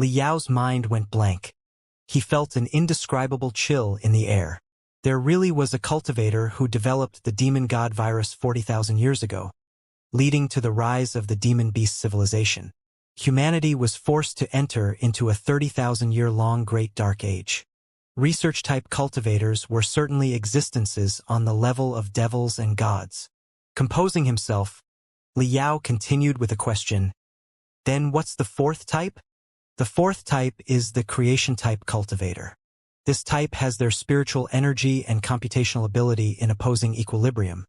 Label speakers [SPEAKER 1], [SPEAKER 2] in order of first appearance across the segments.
[SPEAKER 1] Li Yao's mind went blank. He felt an indescribable chill in the air. There really was a cultivator who developed the demon god virus 40,000 years ago, leading to the rise of the demon-beast civilization. Humanity was forced to enter into a 30,000-year-long Great Dark Age. Research-type cultivators were certainly existences on the level of devils and gods. Composing himself, Li Yao continued with a question. Then what's the fourth type? The fourth type is the creation-type cultivator. This type has their spiritual energy and computational ability in opposing equilibrium.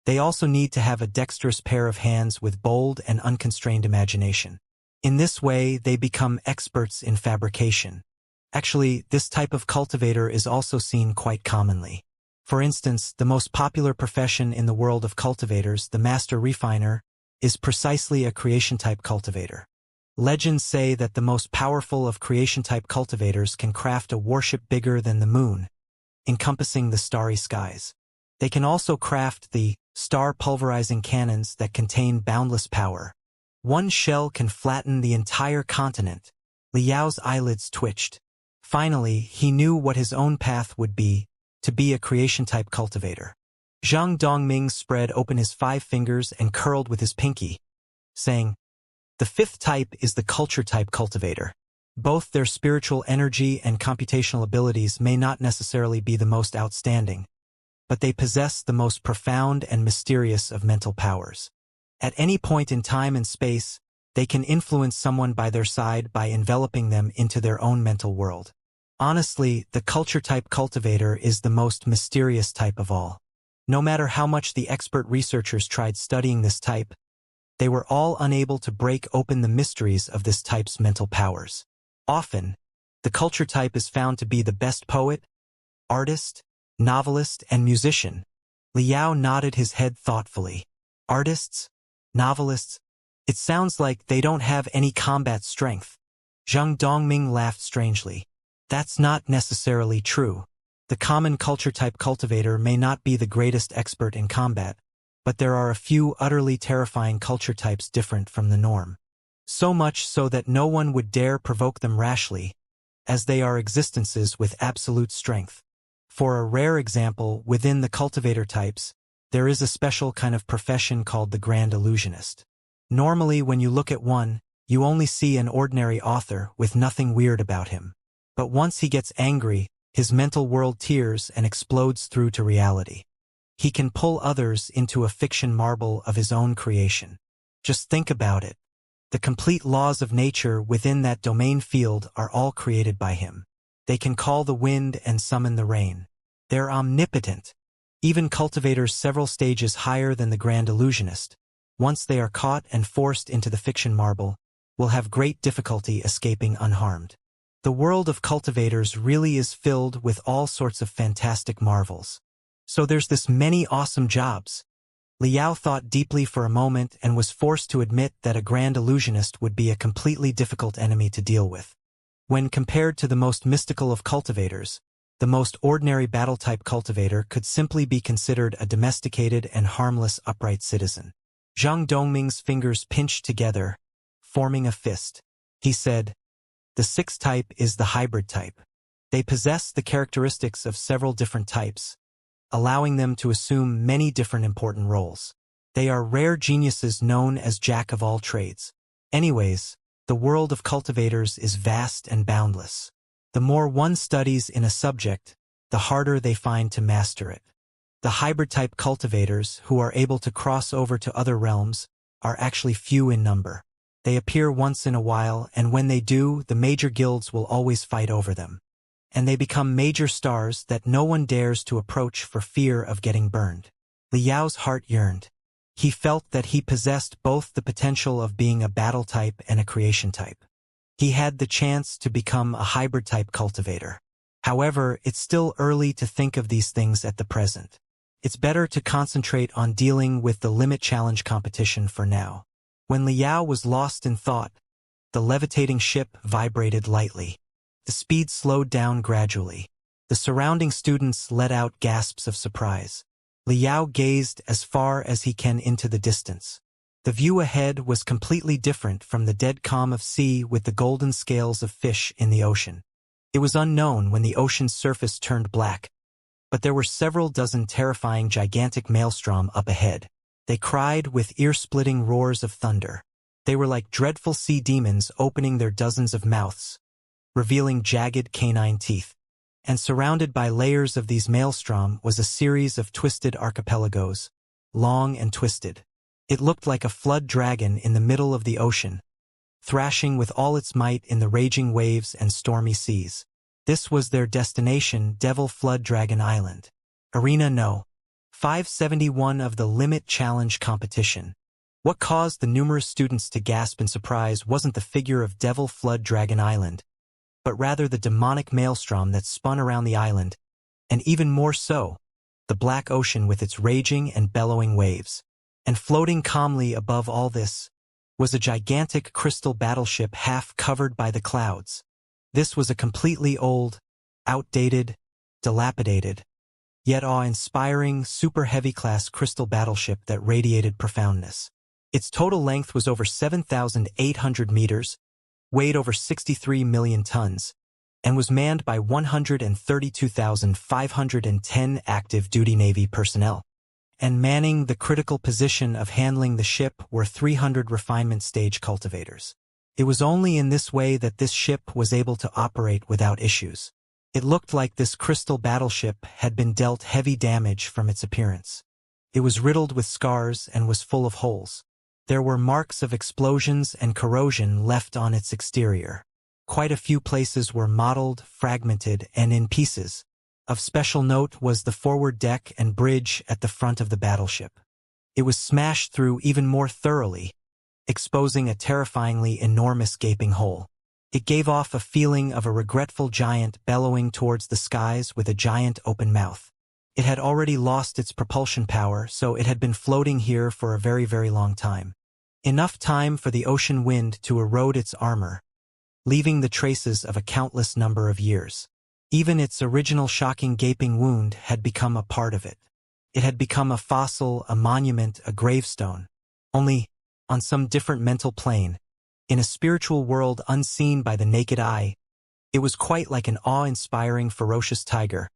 [SPEAKER 1] They also need to have a dexterous pair of hands with bold and unconstrained imagination. In this way, they become experts in fabrication. Actually, this type of cultivator is also seen quite commonly. For instance, the most popular profession in the world of cultivators, the master refiner, is precisely a creation-type cultivator. Legends say that the most powerful of creation-type cultivators can craft a warship bigger than the moon, encompassing the starry skies. They can also craft the star-pulverizing cannons that contain boundless power. One shell can flatten the entire continent. Li Yao's eyelids twitched. Finally, he knew what his own path would be, to be a creation-type cultivator. Zhang Dongming spread open his 5 fingers and curled with his pinky, saying, "The fifth type is the culture-type cultivator. Both their spiritual energy and computational abilities may not necessarily be the most outstanding, but they possess the most profound and mysterious of mental powers. At any point in time and space, they can influence someone by their side by enveloping them into their own mental world. Honestly, the culture-type cultivator is the most mysterious type of all. No matter how much the expert researchers tried studying this type, they were all unable to break open the mysteries of this type's mental powers. Often, the culture type is found to be the best poet, artist, novelist, and musician." Li Yao nodded his head thoughtfully. Artists? Novelists? It sounds like they don't have any combat strength. Zhang Dongming laughed strangely. That's not necessarily true. The common culture-type cultivator may not be the greatest expert in combat, but there are a few utterly terrifying culture types different from the norm. So much so that no one would dare provoke them rashly, as they are existences with absolute strength. For a rare example, within the cultivator types, there is a special kind of profession called the Grand Illusionist. Normally, when you look at one, you only see an ordinary author with nothing weird about him. But once he gets angry, his mental world tears and explodes through to reality. He can pull others into a fiction marble of his own creation. Just think about it. The complete laws of nature within that domain field are all created by him. They can call the wind and summon the rain. They're omnipotent. Even cultivators several stages higher than the Grand Illusionist, once they are caught and forced into the fiction marble, will have great difficulty escaping unharmed. The world of cultivators really is filled with all sorts of fantastic marvels. So there's this many awesome jobs. Li Yao thought deeply for a moment and was forced to admit that a Grand Illusionist would be a completely difficult enemy to deal with. When compared to the most mystical of cultivators, the most ordinary battle-type cultivator could simply be considered a domesticated and harmless upright citizen. Zhang Dongming's fingers pinched together, forming a fist. He said, "The sixth type is the hybrid type. They possess the characteristics of several different types, allowing them to assume many different important roles. They are rare geniuses known as jack of all trades. Anyways, the world of cultivators is vast and boundless. The more one studies in a subject, the harder they find to master it. The hybrid-type cultivators, who are able to cross over to other realms, are actually few in number. They appear once in a while, and when they do, the major guilds will always fight over them. And they become major stars that no one dares to approach for fear of getting burned." Li Yao's heart yearned. He felt that he possessed both the potential of being a battle type and a creation type. He had the chance to become a hybrid-type cultivator. However, it's still early to think of these things at the present. It's better to concentrate on dealing with the limit challenge competition for now. When Li Yao was lost in thought, the levitating ship vibrated lightly. The speed slowed down gradually. The surrounding students let out gasps of surprise. Li Yao gazed as far as he can into the distance. The view ahead was completely different from the dead calm of sea with the golden scales of fish in the ocean. It was unknown when the ocean's surface turned black, but there were several dozen terrifying gigantic maelstrom up ahead. They cried with ear-splitting roars of thunder. They were like dreadful sea demons opening their dozens of mouths, revealing jagged canine teeth. And surrounded by layers of these maelstrom was a series of twisted archipelagos, long and twisted. It looked like a flood dragon in the middle of the ocean, thrashing with all its might in the raging waves and stormy seas. This was their destination, Devil Flood Dragon Island. Arena No. 571 of the Limit Challenge competition. What caused the numerous students to gasp in surprise wasn't the figure of Devil Flood Dragon Island, but rather the demonic maelstrom that spun around the island, and even more so, the black ocean with its raging and bellowing waves. And floating calmly above all this was a gigantic crystal battleship half covered by the clouds. This was a completely old, outdated, dilapidated, yet awe-inspiring, super heavy-class crystal battleship that radiated profoundness. Its total length was over 7,800 meters, weighed over 63 million tons, and was manned by 132,510 active-duty Navy personnel. And manning the critical position of handling the ship were 300 refinement stage cultivators. It was only in this way that this ship was able to operate without issues. It looked like this crystal battleship had been dealt heavy damage from its appearance. It was riddled with scars and was full of holes. There were marks of explosions and corrosion left on its exterior. Quite a few places were mottled, fragmented, and in pieces. Of special note was the forward deck and bridge at the front of the battleship. It was smashed through even more thoroughly, exposing a terrifyingly enormous gaping hole. It gave off a feeling of a regretful giant bellowing towards the skies with a giant open mouth. It had already lost its propulsion power, so it had been floating here for a very, very long time. Enough time for the ocean wind to erode its armor, leaving the traces of a countless number of years. Even its original shocking gaping wound had become a part of it. It had become a fossil, a monument, a gravestone. Only, on some different mental plane, in a spiritual world unseen by the naked eye, it was quite like an awe-inspiring ferocious tiger,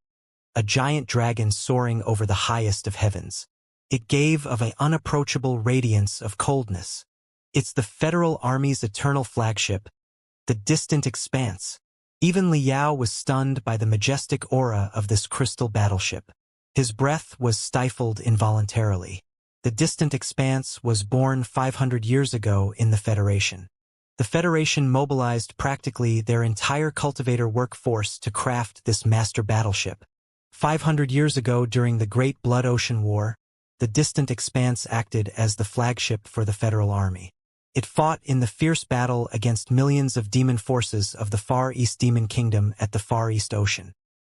[SPEAKER 1] a giant dragon soaring over the highest of heavens. It gave of an unapproachable radiance of coldness. It's the Federal Army's eternal flagship, the distant expanse. Even Liao was stunned by the majestic aura of this crystal battleship. His breath was stifled involuntarily. The distant expanse was born 500 years ago in the Federation. The Federation mobilized practically their entire cultivator workforce to craft this master battleship. 500 years ago, during the Great Blood Ocean War, the distant expanse acted as the flagship for the Federal Army. It fought in the fierce battle against millions of demon forces of the Far East Demon Kingdom at the Far East Ocean.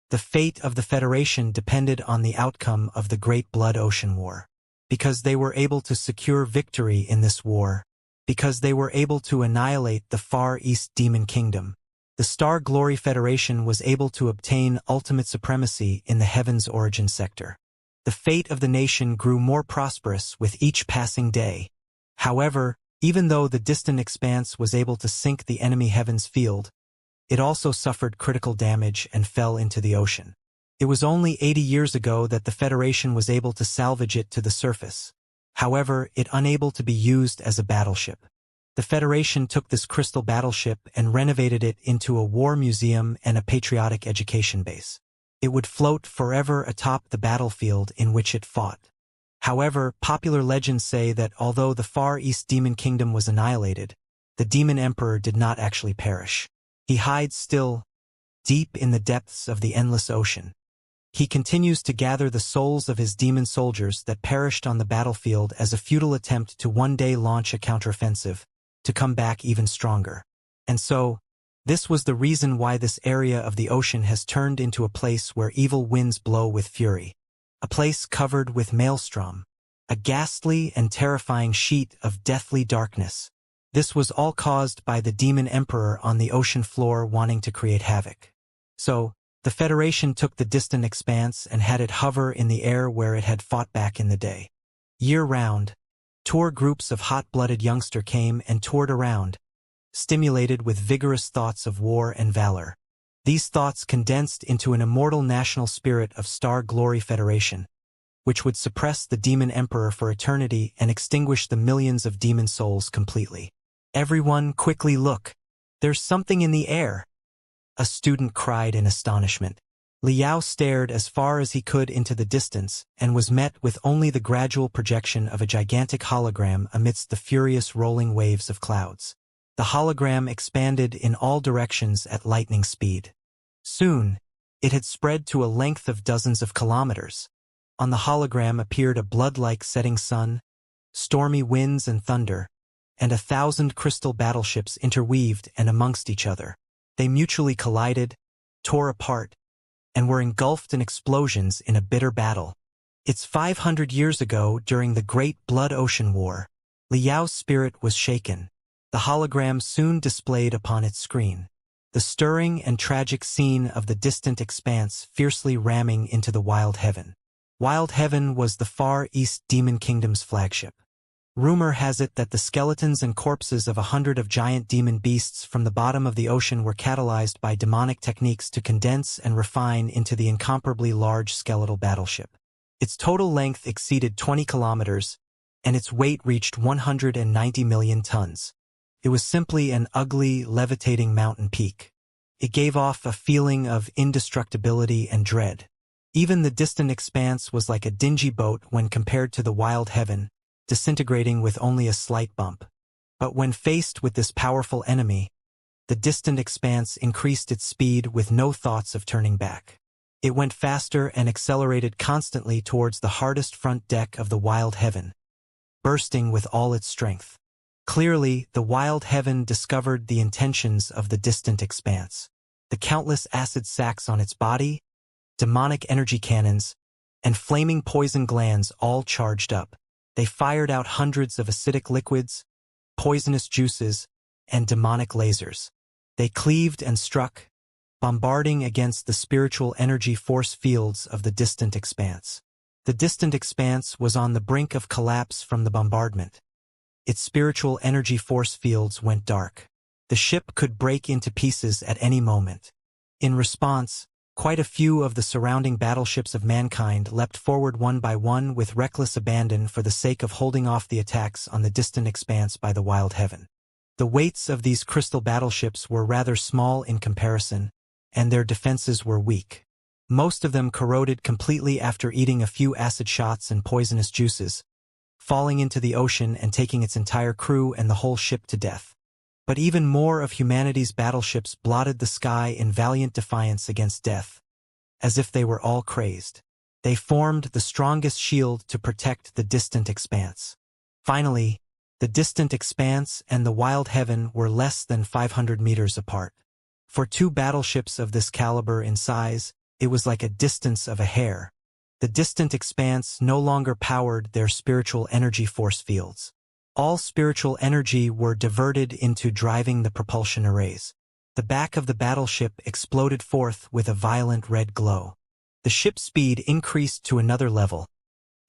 [SPEAKER 1] The fate of the Federation depended on the outcome of the Great Blood Ocean War. Because they were able to secure victory in this war, because they were able to annihilate the Far East Demon Kingdom, the Star Glory Federation was able to obtain ultimate supremacy in the Heaven's Origin sector. The fate of the nation grew more prosperous with each passing day. However, even though the distant expanse was able to sink the enemy Heaven's field, it also suffered critical damage and fell into the ocean. It was only 80 years ago that the Federation was able to salvage it to the surface. However, it unable to be used as a battleship. The Federation took this crystal battleship and renovated it into a war museum and a patriotic education base. It would float forever atop the battlefield in which it fought. However, popular legends say that although the Far East Demon Kingdom was annihilated, the Demon Emperor did not actually perish. He hides still, deep in the depths of the endless ocean. He continues to gather the souls of his demon soldiers that perished on the battlefield as a futile attempt to one day launch a counteroffensive, to come back even stronger. And so, this was the reason why this area of the ocean has turned into a place where evil winds blow with fury. A place covered with maelstrom, a ghastly and terrifying sheet of deathly darkness. This was all caused by the Demon Emperor on the ocean floor wanting to create havoc. So, the Federation took the distant expanse and had it hover in the air where it had fought back in the day. Year-round, Tour groups of hot-blooded youngsters came and toured around, stimulated with vigorous thoughts of war and valor. These thoughts condensed into an immortal national spirit of Star Glory Federation, which would suppress the demon emperor for eternity and extinguish the millions of demon souls completely. Everyone, quickly look. There's something in the air. A student cried in astonishment. Liao stared as far as he could into the distance and was met with only the gradual projection of a gigantic hologram amidst the furious rolling waves of clouds. The hologram expanded in all directions at lightning speed. Soon, it had spread to a length of dozens of kilometers. On the hologram appeared a blood-like setting sun, stormy winds and thunder, and 1,000 crystal battleships interweaved and amongst each other. They mutually collided, tore apart, and were engulfed in explosions in a bitter battle. It's 500 years ago during the Great Blood Ocean War. Liao's spirit was shaken. The hologram soon displayed upon its screen the stirring and tragic scene of the distant expanse fiercely ramming into the Wild Heaven. Wild Heaven was the Far East Demon Kingdom's flagship. Rumor has it that the skeletons and corpses of 100 of giant demon beasts from the bottom of the ocean were catalyzed by demonic techniques to condense and refine into the incomparably large skeletal battleship. Its total length exceeded 20 kilometers, and its weight reached 190 million tons. It was simply an ugly, levitating mountain peak. It gave off a feeling of indestructibility and dread. Even the distant expanse was like a dingy boat when compared to the Wild Heaven, disintegrating with only a slight bump. But when faced with this powerful enemy, the distant expanse increased its speed with no thoughts of turning back. It went faster and accelerated constantly towards the hardest front deck of the Wild Heaven, bursting with all its strength. Clearly, the Wild Heaven discovered the intentions of the distant expanse. The countless acid sacs on its body, demonic energy cannons, and flaming poison glands all charged up. They fired out hundreds of acidic liquids, poisonous juices, and demonic lasers. They cleaved and struck, bombarding against the spiritual energy force fields of the distant expanse. The distant expanse was on the brink of collapse from the bombardment. Its spiritual energy force fields went dark. The ship could break into pieces at any moment. In response, quite a few of the surrounding battleships of mankind leapt forward one by one with reckless abandon for the sake of holding off the attacks on the distant expanse by the Wild Heaven. The weights of these crystal battleships were rather small in comparison, and their defenses were weak. Most of them corroded completely after eating a few acid shots and poisonous juices, falling into the ocean and taking its entire crew and the whole ship to death. But even more of humanity's battleships blotted the sky in valiant defiance against death, as if they were all crazed. They formed the strongest shield to protect the distant expanse. Finally, the distant expanse and the Wild Heaven were less than 500 meters apart. For two battleships of this caliber in size, it was like a distance of a hair. The distant expanse no longer powered their spiritual energy force fields. All spiritual energy were diverted into driving the propulsion arrays. The back of the battleship exploded forth with a violent red glow. The ship's speed increased to another level,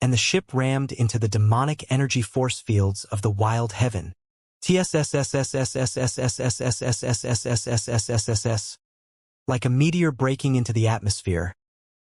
[SPEAKER 1] and the ship rammed into the demonic energy force fields of the Wild Heaven. Like a meteor breaking into the atmosphere,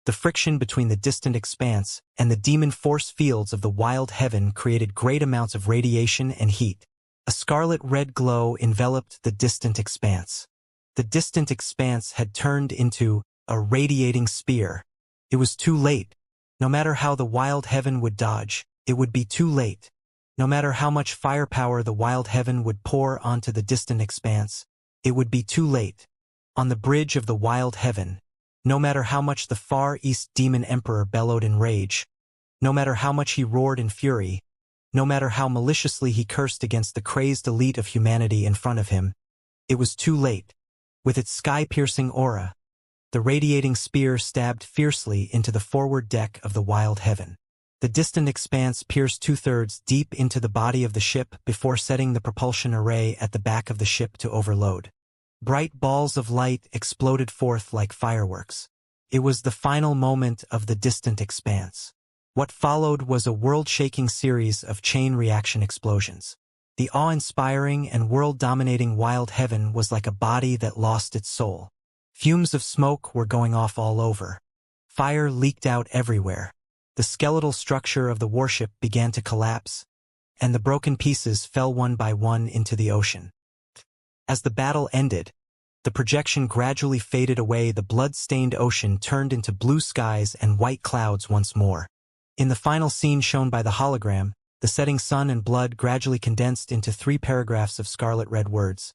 [SPEAKER 1] the friction between the distant expanse and the demon force fields of the Wild Heaven created great amounts of radiation and heat. A scarlet-red glow enveloped the distant expanse. The distant expanse had turned into a radiating spear. It was too late. No matter how the Wild Heaven would dodge, it would be too late. No matter how much firepower the Wild Heaven would pour onto the distant expanse, it would be too late. On the bridge of the Wild Heaven, no matter how much the Far East Demon Emperor bellowed in rage, no matter how much he roared in fury, no matter how maliciously he cursed against the crazed elite of humanity in front of him, it was too late. With its sky-piercing aura, the radiating spear stabbed fiercely into the forward deck of the Wild Heaven. The distant expanse pierced 2/3 deep into the body of the ship before setting the propulsion array at the back of the ship to overload. Bright balls of light exploded forth like fireworks. It was the final moment of the distant expanse. What followed was a world-shaking series of chain reaction explosions. The awe-inspiring and world-dominating wild heaven was like a body that lost its soul. Fumes of smoke were going off all over. Fire leaked out everywhere. The skeletal structure of the warship began to collapse, and the broken pieces fell one by one into the ocean. As the battle ended, the projection gradually faded away. The blood-stained ocean turned into blue skies and white clouds once more. In the final scene shown by the hologram, the setting sun and blood gradually condensed into 3 paragraphs of scarlet-red words.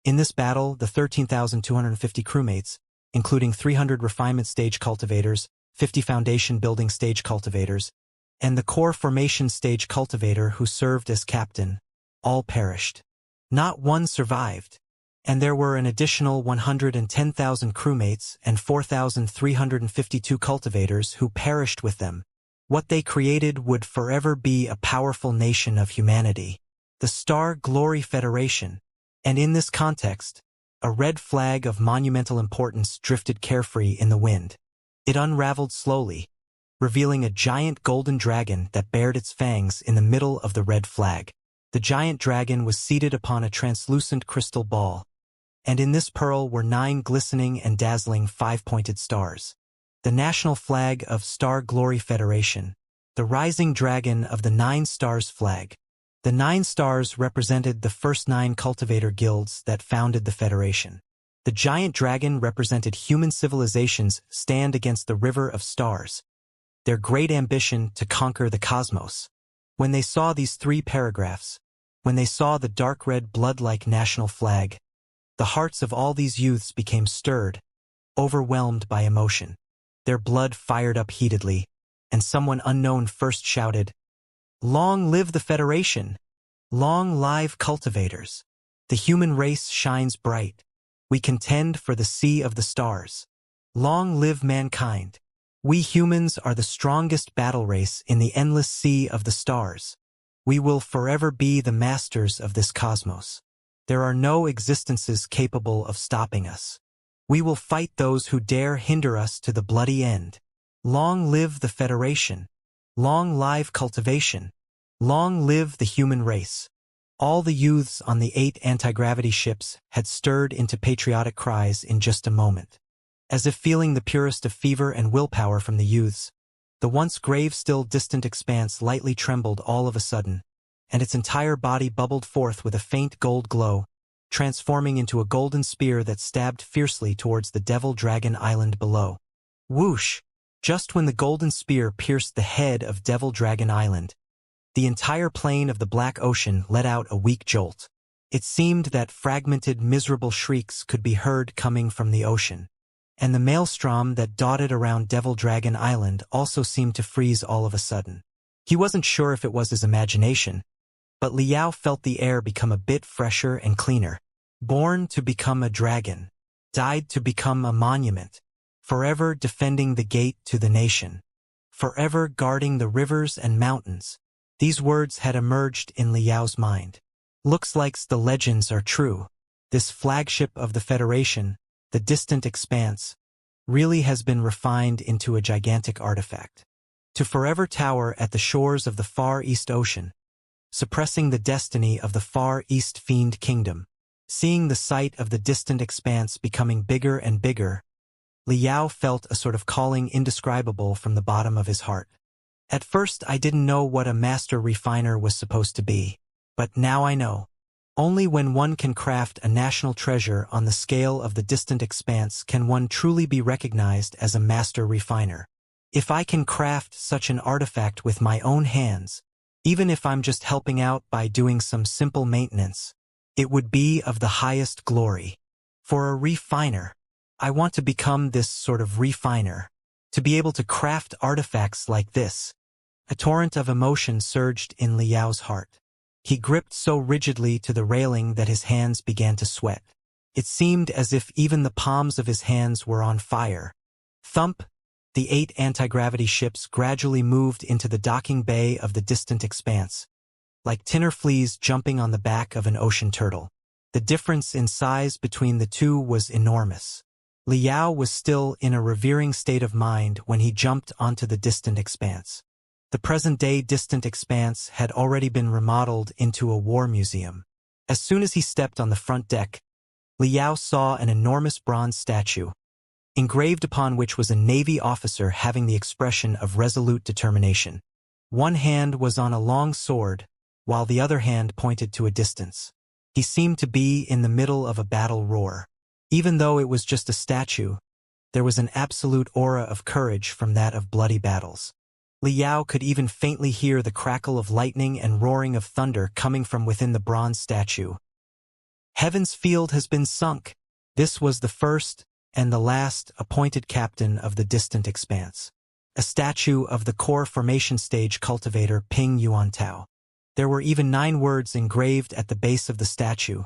[SPEAKER 1] In this battle, the 13,250 crewmates, including 300 refinement stage cultivators, 50 foundation building stage cultivators, and the core formation stage cultivator who served as captain, all perished. Not one survived, and there were an additional 110,000 crewmates and 4,352 cultivators who perished with them. What they created would forever be a powerful nation of humanity, the Star Glory Federation, and in this context, a red flag of monumental importance drifted carefree in the wind. It unraveled slowly, revealing a giant golden dragon that bared its fangs in the middle of the red flag. The giant dragon was seated upon a translucent crystal ball, and in this pearl were 9 glistening and dazzling 5-pointed stars. The national flag of Star Glory Federation, the rising dragon of the 9 stars flag. The 9 stars represented the first 9 cultivator guilds that founded the Federation. The giant dragon represented human civilization's stand against the river of stars, their great ambition to conquer the cosmos. When they saw these 3 paragraphs, when they saw the dark red blood-like national flag, the hearts of all these youths became stirred, overwhelmed by emotion. Their blood fired up heatedly, and someone unknown first shouted, "Long live the Federation! Long live cultivators! The human race shines bright. We contend for the sea of the stars. Long live mankind! We humans are the strongest battle race in the endless sea of the stars. We will forever be the masters of this cosmos. There are no existences capable of stopping us. We will fight those who dare hinder us to the bloody end. Long live the Federation! Long live cultivation! Long live the human race!" All the youths on the 8 anti-gravity ships had stirred into patriotic cries in just a moment. As if feeling the purest of fever and willpower from the youths, the once grave still distant expanse lightly trembled all of a sudden, and its entire body bubbled forth with a faint gold glow, transforming into a golden spear that stabbed fiercely towards the Devil Dragon Island below. Whoosh! Just when the golden spear pierced the head of Devil Dragon Island, the entire plain of the Black Ocean let out a weak jolt. It seemed that fragmented, miserable shrieks could be heard coming from the ocean, and the maelstrom that dotted around Devil Dragon Island also seemed to freeze all of a sudden. He wasn't sure if it was his imagination, but Liao felt the air become a bit fresher and cleaner. Born to become a dragon, died to become a monument, forever defending the gate to the nation, forever guarding the rivers and mountains. These words had emerged in Liao's mind. Looks like the legends are true. This flagship of the Federation, the distant expanse, really has been refined into a gigantic artifact, to forever tower at the shores of the Far East Ocean, suppressing the destiny of the Far East Fiend Kingdom. Seeing the sight of the distant expanse becoming bigger and bigger, Liao felt a sort of calling indescribable from the bottom of his heart. At first I didn't know what a master refiner was supposed to be, but now I know. Only when one can craft a national treasure on the scale of the distant expanse can one truly be recognized as a master refiner. If I can craft such an artifact with my own hands, even if I'm just helping out by doing some simple maintenance, it would be of the highest glory. For a refiner, I want to become this sort of refiner, to be able to craft artifacts like this. A torrent of emotion surged in Liao's heart. He gripped so rigidly to the railing that his hands began to sweat. It seemed as if even the palms of his hands were on fire. Thump! The 8 anti-gravity ships gradually moved into the docking bay of the distant expanse, like tinner fleas jumping on the back of an ocean turtle. The difference in size between the two was enormous. Liao was still in a revering state of mind when he jumped onto the distant expanse. The present-day distant expanse had already been remodeled into a war museum. As soon as he stepped on the front deck, Liao saw an enormous bronze statue, engraved upon which was a Navy officer having the expression of resolute determination. One hand was on a long sword, while the other hand pointed to a distance. He seemed to be in the middle of a battle roar. Even though it was just a statue, there was an absolute aura of courage from that of bloody battles. Liao could even faintly hear the crackle of lightning and roaring of thunder coming from within the bronze statue. Heaven's field has been sunk. This was the first and the last appointed captain of the distant expanse. A statue of the core formation stage cultivator Ping Yuantao. There were even 9 words engraved at the base of the statue,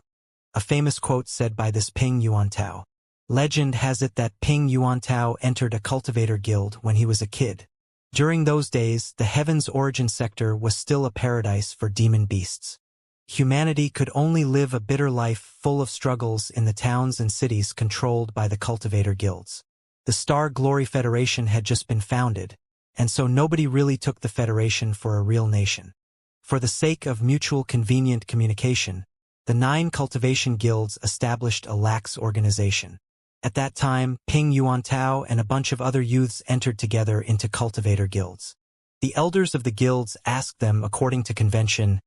[SPEAKER 1] a famous quote said by this Ping Yuantao. Legend has it that Ping Yuantao entered a cultivator guild when he was a kid. During those days, the Heaven's origin sector was still a paradise for demon beasts. Humanity could only live a bitter life full of struggles in the towns and cities controlled by the cultivator guilds. The Star Glory Federation had just been founded, and so nobody really took the Federation for a real nation. For the sake of mutual convenient communication, the 9 cultivation guilds established a lax organization. At that time, Ping Yuantao and a bunch of other youths entered together into cultivator guilds. The elders of the guilds asked them, according to convention,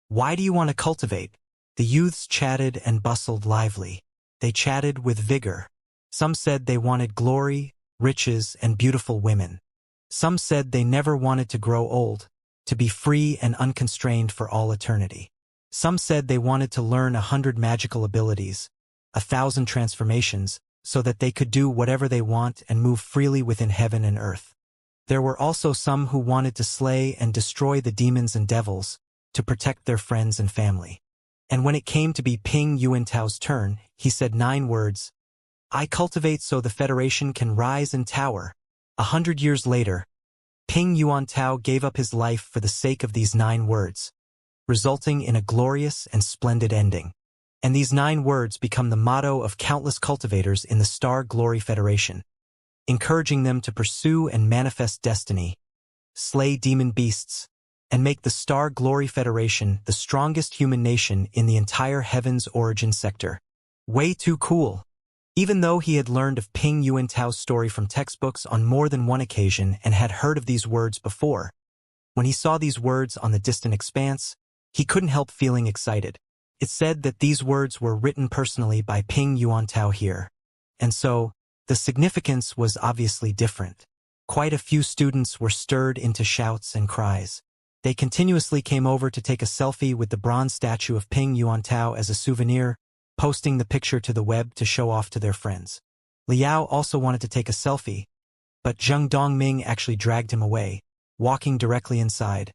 [SPEAKER 1] "Why do you want to cultivate?" The youths chatted and bustled lively. They chatted with vigor. Some said they wanted glory, riches, and beautiful women. Some said they never wanted to grow old, to be free and unconstrained for all eternity. Some said they wanted to learn 100 magical abilities, 1,000 transformations, so that they could do whatever they want and move freely within heaven and earth. There were also some who wanted to slay and destroy the demons and devils, to protect their friends and family. And when it came to be Ping Yuantao's turn, he said 9 words, "I cultivate so the Federation can rise and tower." 100 years later, Ping Yuantao gave up his life for the sake of these 9 words, resulting in a glorious and splendid ending. And these 9 words become the motto of countless cultivators in the Star Glory Federation, encouraging them to pursue and manifest destiny, slay demon beasts, and make the Star Glory Federation the strongest human nation in the entire Heaven's origin sector. Way too cool. Even though he had learned of Ping Yuantao's story from textbooks on more than one occasion and had heard of these words before, when he saw these words on the distant expanse, he couldn't help feeling excited. It said that these words were written personally by Ping Yuantao here. And so, the significance was obviously different. Quite a few students were stirred into shouts and cries. They continuously came over to take a selfie with the bronze statue of Ping Yuantao as a souvenir, posting the picture to the web to show off to their friends. Liao also wanted to take a selfie, but Zheng Dongming actually dragged him away, walking directly inside,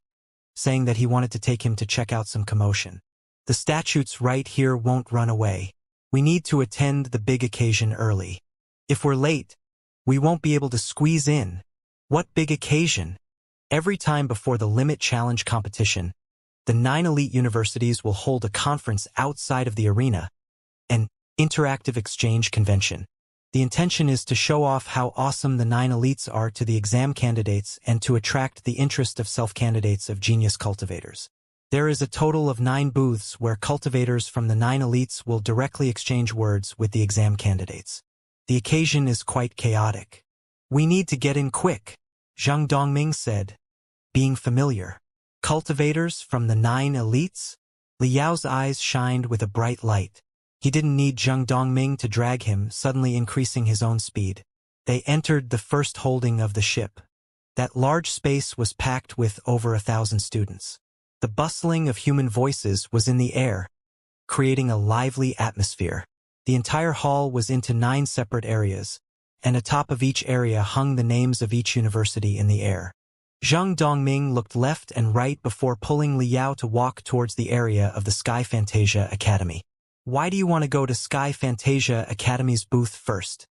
[SPEAKER 1] saying that he wanted to take him to check out some commotion. "The statutes right here won't run away. We need to attend the big occasion early. If we're late, we won't be able to squeeze in." What big occasion? Every time before the Limit Challenge competition, the 9 elite universities will hold a conference outside of the arena, an interactive exchange convention. The intention is to show off how awesome the 9 elites are to the exam candidates and to attract the interest of self-candidates of genius cultivators. There is a total of 9 booths where cultivators from the 9 elites will directly exchange words with the exam candidates. The occasion is quite chaotic. "We need to get in quick," Zheng Dongming said, being familiar. "Cultivators from the 9 elites?" Liao's eyes shined with a bright light. He didn't need Zheng Dongming to drag him, suddenly increasing his own speed. They entered the first holding of the ship. That large space was packed with over 1,000 students. The bustling of human voices was in the air, creating a lively atmosphere. The entire hall was into 9 separate areas, and atop of each area hung the names of each university in the air. Zheng Dongming looked left and right before pulling Liao to walk towards the area of the Sky Fantasia Academy. "Why do you want to go to Sky Fantasia Academy's booth first?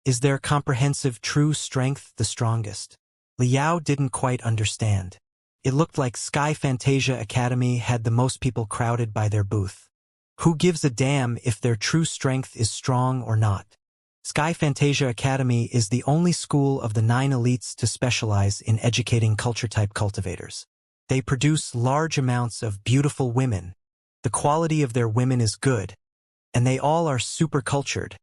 [SPEAKER 1] Is their comprehensive true strength the strongest?" Liao didn't quite understand. It looked like Sky Fantasia Academy had the most people crowded by their booth. Who gives a damn if their true strength is strong or not? Sky Fantasia Academy is the only school of the 9 elites to specialize in educating culture-type cultivators. They produce large amounts of beautiful women. The quality of their women is good, and they all are super cultured.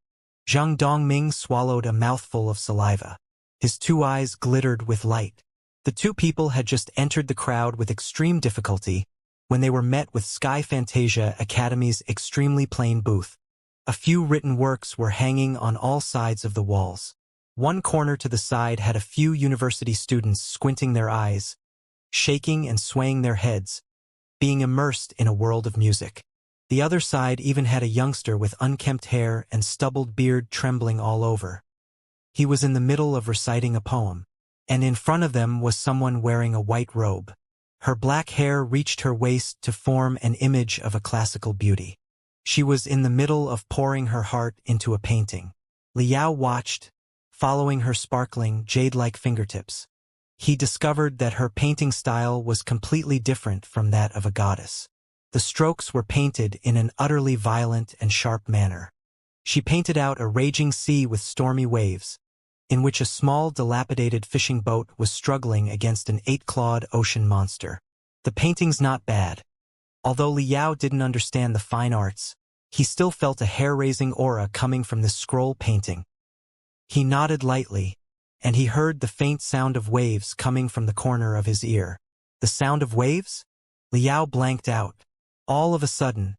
[SPEAKER 1] Zhang Dongming swallowed a mouthful of saliva. His 2 eyes glittered with light. The 2 people had just entered the crowd with extreme difficulty when they were met with Sky Fantasia Academy's extremely plain booth. A few written works were hanging on all sides of the walls. One corner to the side had a few university students squinting their eyes, shaking and swaying their heads, being immersed in a world of music. The other side even had a youngster with unkempt hair and stubbled beard trembling all over. He was in the middle of reciting a poem, and in front of them was someone wearing a white robe. Her black hair reached her waist to form an image of a classical beauty. She was in the middle of pouring her heart into a painting. Liao watched, following her sparkling, jade-like fingertips. He discovered that her painting style was completely different from that of a goddess. The strokes were painted in an utterly violent and sharp manner. She painted out a raging sea with stormy waves, in which a small, dilapidated fishing boat was struggling against an 8-clawed ocean monster. The painting's not bad. Although Liao didn't understand the fine arts, he still felt a hair-raising aura coming from this scroll painting. He nodded lightly, and he heard the faint sound of waves coming from the corner of his ear. The sound of waves? Liao blanked out. All of a sudden,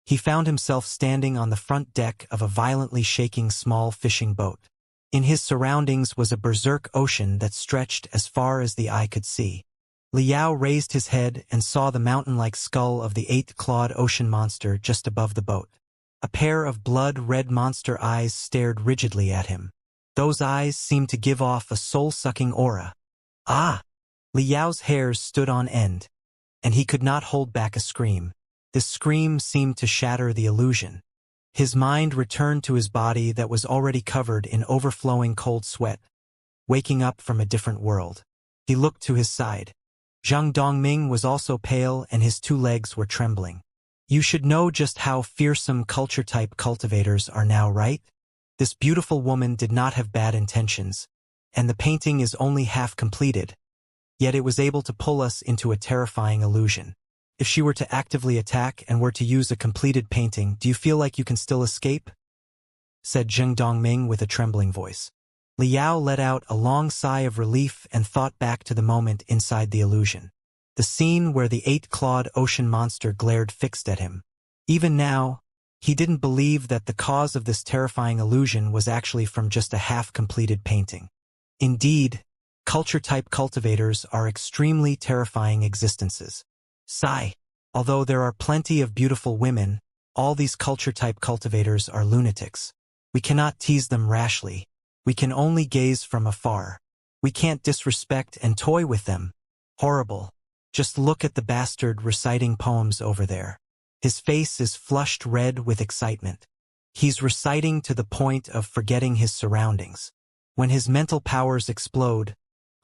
[SPEAKER 1] he found himself standing on the front deck of a violently shaking small fishing boat. In his surroundings was a berserk ocean that stretched as far as the eye could see. Liao raised his head and saw the mountain-like skull of the 8-clawed ocean monster just above the boat. A pair of blood-red monster eyes stared rigidly at him. Those eyes seemed to give off a soul-sucking aura. Ah! Liao's hairs stood on end, and he could not hold back a scream. This scream seemed to shatter the illusion. His mind returned to his body that was already covered in overflowing cold sweat, waking up from a different world. He looked to his side. Zhang Dongming was also pale and his 2 legs were trembling. You should know just how fearsome culture-type cultivators are now, right? This beautiful woman did not have bad intentions, and the painting is only half completed, yet it was able to pull us into a terrifying illusion. If she were to actively attack and were to use a completed painting, do you feel like you can still escape? Said Zhang Dongming with a trembling voice. Liao let out a long sigh of relief and thought back to the moment inside the illusion. The scene where the 8-clawed ocean monster glared fixed at him. Even now, he didn't believe that the cause of this terrifying illusion was actually from just a half-completed painting. Indeed, culture-type cultivators are extremely terrifying existences. Sigh. Although there are plenty of beautiful women, all these culture-type cultivators are lunatics. We cannot tease them rashly. We can only gaze from afar. We can't disrespect and toy with them. Horrible. Just look at the bastard reciting poems over there. His face is flushed red with excitement. He's reciting to the point of forgetting his surroundings. When his mental powers explode,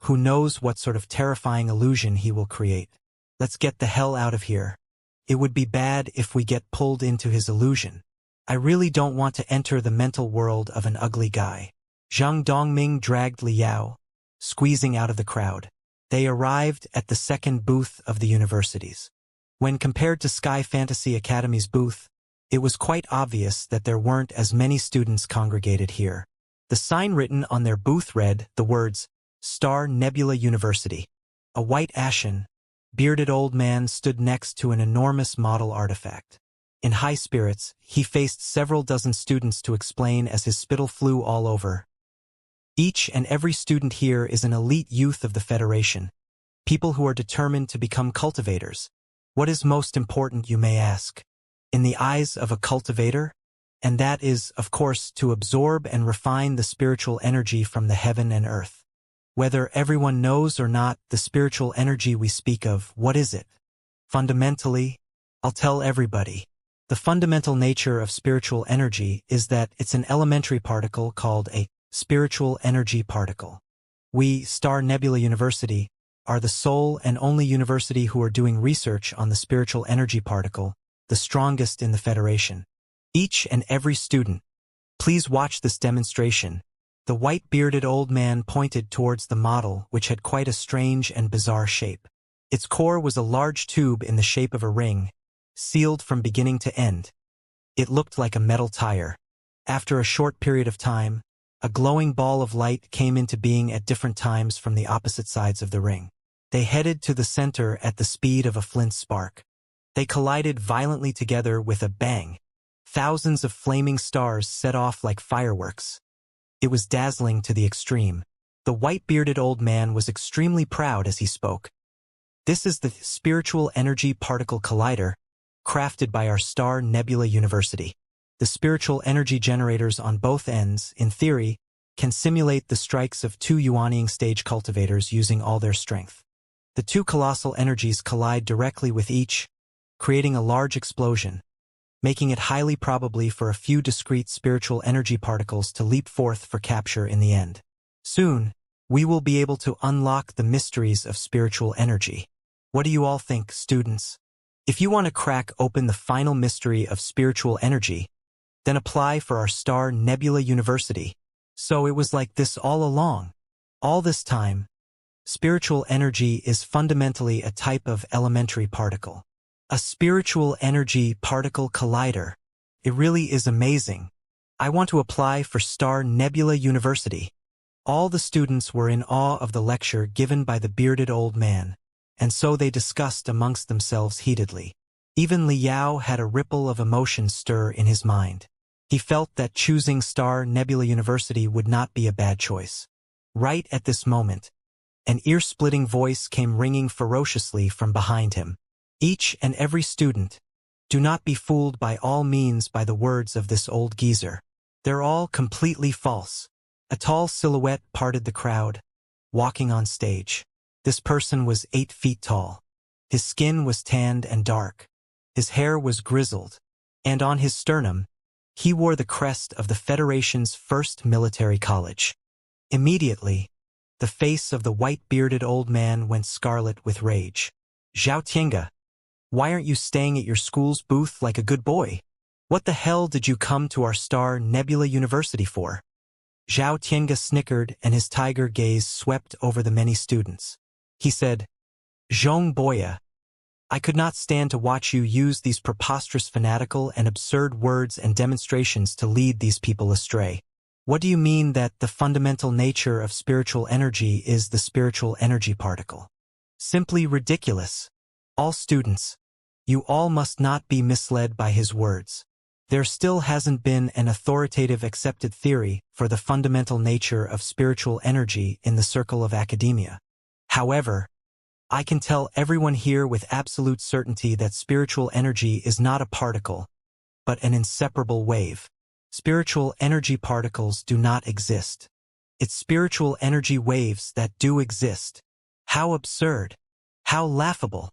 [SPEAKER 1] who knows what sort of terrifying illusion he will create. Let's get the hell out of here. It would be bad if we get pulled into his illusion. I really don't want to enter the mental world of an ugly guy. Zhang Dongming dragged Liao, squeezing out of the crowd. They arrived at the second booth of the universities. When compared to Sky Fantasy Academy's booth, it was quite obvious that there weren't as many students congregated here. The sign written on their booth read the words, Star Nebula University. A white ashen, bearded old man stood next to an enormous model artifact. In high spirits, he faced several dozen students to explain as his spittle flew all over. Each and every student here is an elite youth of the Federation, people who are determined to become cultivators. What is most important, you may ask, in the eyes of a cultivator? And that is, of course, to absorb and refine the spiritual energy from the heaven and earth. Whether everyone knows or not the spiritual energy we speak of, what is it? Fundamentally, I'll tell everybody. The fundamental nature of spiritual energy is that it's an elementary particle called a spiritual energy particle. We, Star Nebula University, are the sole and only university who are doing research on the spiritual energy particle, the strongest in the Federation. Each and every student, Please watch this demonstration. The white-bearded old man pointed towards the model, which had quite a strange and bizarre shape. Its core was a large tube in the shape of a ring, sealed from beginning to end. It looked like a metal tire. After a short period of time, a glowing ball of light came into being at different times from the opposite sides of the ring. They headed to the center at the speed of a flint spark. They collided violently together with a bang. Thousands of flaming stars set off like fireworks. It was dazzling to the extreme. The white-bearded old man was extremely proud as he spoke. This is the Spiritual Energy Particle Collider, crafted by our Star Nebula University. The spiritual energy generators on both ends, in theory, can simulate the strikes of two Yuanying stage cultivators using all their strength. The two colossal energies collide directly with each, creating a large explosion, making it highly probably for a few discrete spiritual energy particles to leap forth for capture in the end. Soon, we will be able to unlock the mysteries of spiritual energy. What do you all think, students? If you want to crack open the final mystery of spiritual energy, then apply for our Star Nebula University. So it was like this all along. All this time, spiritual energy is fundamentally a type of elementary particle. A spiritual energy particle collider. It really is amazing. I want to apply for Star Nebula University. All the students were in awe of the lecture given by the bearded old man, and so they discussed amongst themselves heatedly. Even Liao had a ripple of emotion stir in his mind. He felt that choosing Star Nebula University would not be a bad choice. Right at this moment, an ear-splitting voice came ringing ferociously from behind him. Each and every student, do not be fooled by all means by the words of this old geezer. They're all completely false. A tall silhouette parted the crowd, walking on stage. This person was 8 feet tall. His skin was tanned and dark. His hair was grizzled, and on his sternum, he wore the crest of the Federation's first military college. Immediately, the face of the white-bearded old man went scarlet with rage. Xianxia, why aren't you staying at your school's booth like a good boy? What the hell did you come to our Star Nebula University for? Xianxia snickered and his tiger gaze swept over the many students. He said, Zhong Boya, I could not stand to watch you use these preposterous fanatical and absurd words and demonstrations to lead these people astray. What do you mean that the fundamental nature of spiritual energy is the spiritual energy particle? Simply ridiculous. All students, you all must not be misled by his words. There still hasn't been an authoritative accepted theory for the fundamental nature of spiritual energy in the circle of academia. However, I can tell everyone here with absolute certainty that spiritual energy is not a particle, but an inseparable wave. Spiritual energy particles do not exist. It's spiritual energy waves that do exist. How absurd. How laughable.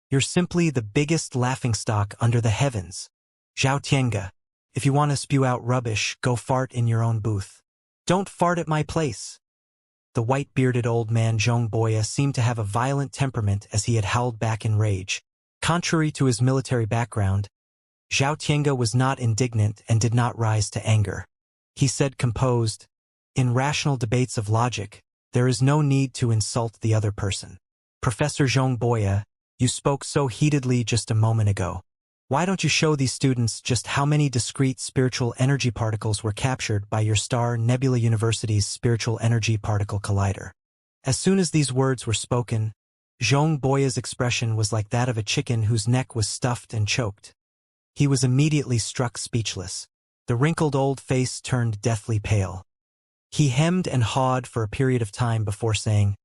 [SPEAKER 1] You're simply the biggest laughingstock under the heavens. Xianxia, if you want to spew out rubbish, go fart in your own booth. Don't fart at my place. The white-bearded old man Zhong Boya seemed to have a violent temperament as he had howled back in rage. Contrary to his military background, Xianxia was not indignant and did not rise to anger. He said composed, in rational debates of logic, there is no need to insult the other person. Professor Zhong Boya, you spoke so heatedly just a moment ago. Why don't you show these students just how many discrete spiritual energy particles were captured by your Star Nebula University's Spiritual Energy Particle Collider? As soon as these words were spoken, Zhong Boya's expression was like that of a chicken whose neck was stuffed and choked. He was immediately struck speechless. The wrinkled old face turned deathly pale. He hemmed and hawed for a period of time before saying,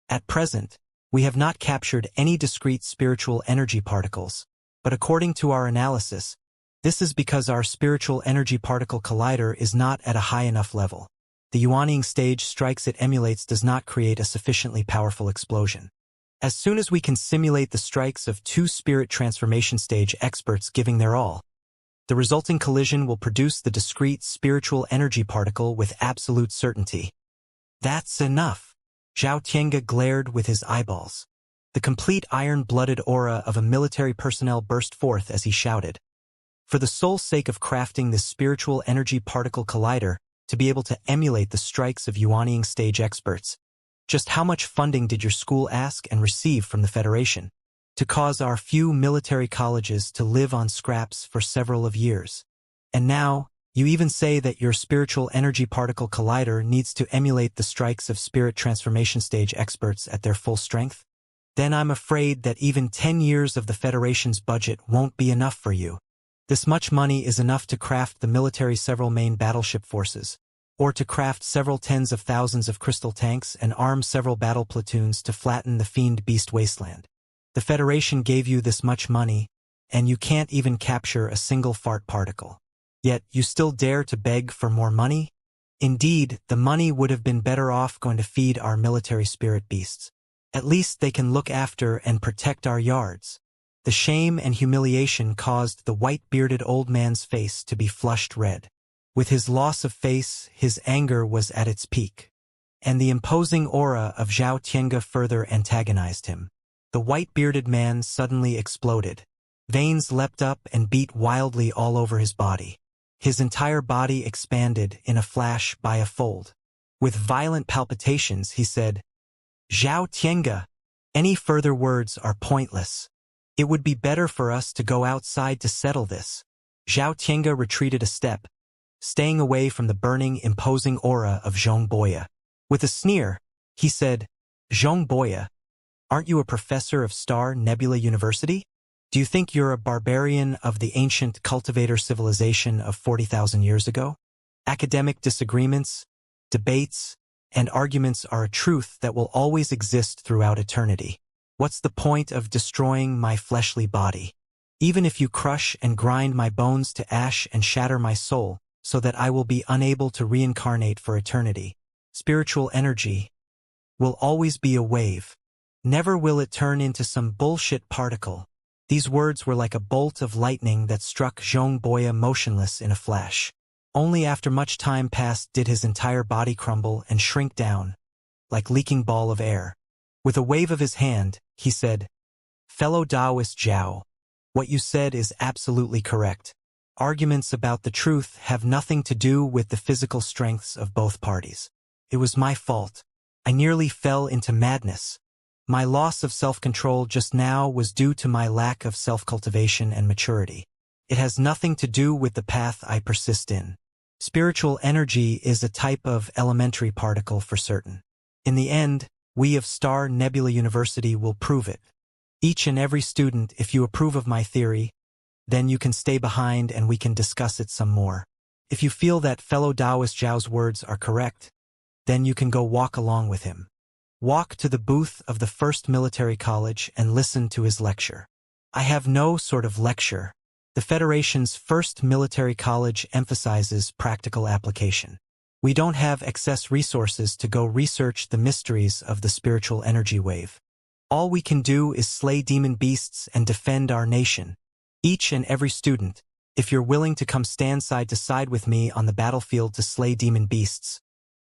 [SPEAKER 1] At present, we have not captured any discrete spiritual energy particles, but according to our analysis, this is because our spiritual energy particle collider is not at a high enough level. The Yuanying stage strikes it emulates does not create a sufficiently powerful explosion. As soon as we can simulate the strikes of two spirit transformation stage experts giving their all, the resulting collision will produce the discrete spiritual energy particle with absolute certainty. That's enough. Xianxia glared with his eyeballs. The complete iron-blooded aura of a military personnel burst forth as he shouted. For the sole sake of crafting this spiritual energy particle collider to be able to emulate the strikes of Yuanying stage experts. Just how much funding did your school ask and receive from the Federation to cause our few military colleges to live on scraps for several of years? And now, you even say that your spiritual energy particle collider needs to emulate the strikes of spirit transformation stage experts at their full strength? Then I'm afraid that even 10 years of the Federation's budget won't be enough for you. This much money is enough to craft the military's several main battleship forces, or to craft several tens of thousands of crystal tanks and arm several battle platoons to flatten the fiend beast wasteland. The Federation gave you this much money, and you can't even capture a single fart particle. Yet you still dare to beg for more money? Indeed, the money would have been better off going to feed our military spirit beasts. At least they can look after and protect our yards. The shame and humiliation caused the white-bearded old man's face to be flushed red. With his loss of face, his anger was at its peak. And the imposing aura of Zhao Tiange further antagonized him. The white-bearded man suddenly exploded. Veins leapt up and beat wildly all over his body. His entire body expanded in a flash by a fold. With violent palpitations, he said, "Zhao Tiange, any further words are pointless. It would be better for us to go outside to settle this." Zhao Tiange retreated a step, staying away from the burning, imposing aura of Zhong Boya. With a sneer, he said, "Zhong Boya, aren't you a professor of Star Nebula University? Do you think you're a barbarian of the ancient cultivator civilization of 40,000 years ago? Academic disagreements, debates, and arguments are a truth that will always exist throughout eternity. What's the point of destroying my fleshly body? Even if you crush and grind my bones to ash and shatter my soul, so that I will be unable to reincarnate for eternity, spiritual energy will always be a wave. Never will it turn into some bullshit particle." These words were like a bolt of lightning that struck Zhong Boya motionless in a flash. Only after much time passed did his entire body crumble and shrink down, like leaking ball of air. With a wave of his hand, he said, "Fellow Taoist Zhao, what you said is absolutely correct. Arguments about the truth have nothing to do with the physical strengths of both parties. It was my fault. I nearly fell into madness. My loss of self-control just now was due to my lack of self-cultivation and maturity. It has nothing to do with the path I persist in. Spiritual energy is a type of elementary particle for certain. In the end, we of Star Nebula University will prove it. Each and every student, if you approve of my theory, then you can stay behind and we can discuss it some more. If you feel that fellow Taoist Zhao's words are correct, then you can go walk along with him. Walk to the booth of the first military college and listen to his lecture." "I have no sort of lecture. The Federation's first military college emphasizes practical application. We don't have excess resources to go research the mysteries of the spiritual energy wave. All we can do is slay demon beasts and defend our nation. Each and every student, if you're willing to come stand side to side with me on the battlefield to slay demon beasts,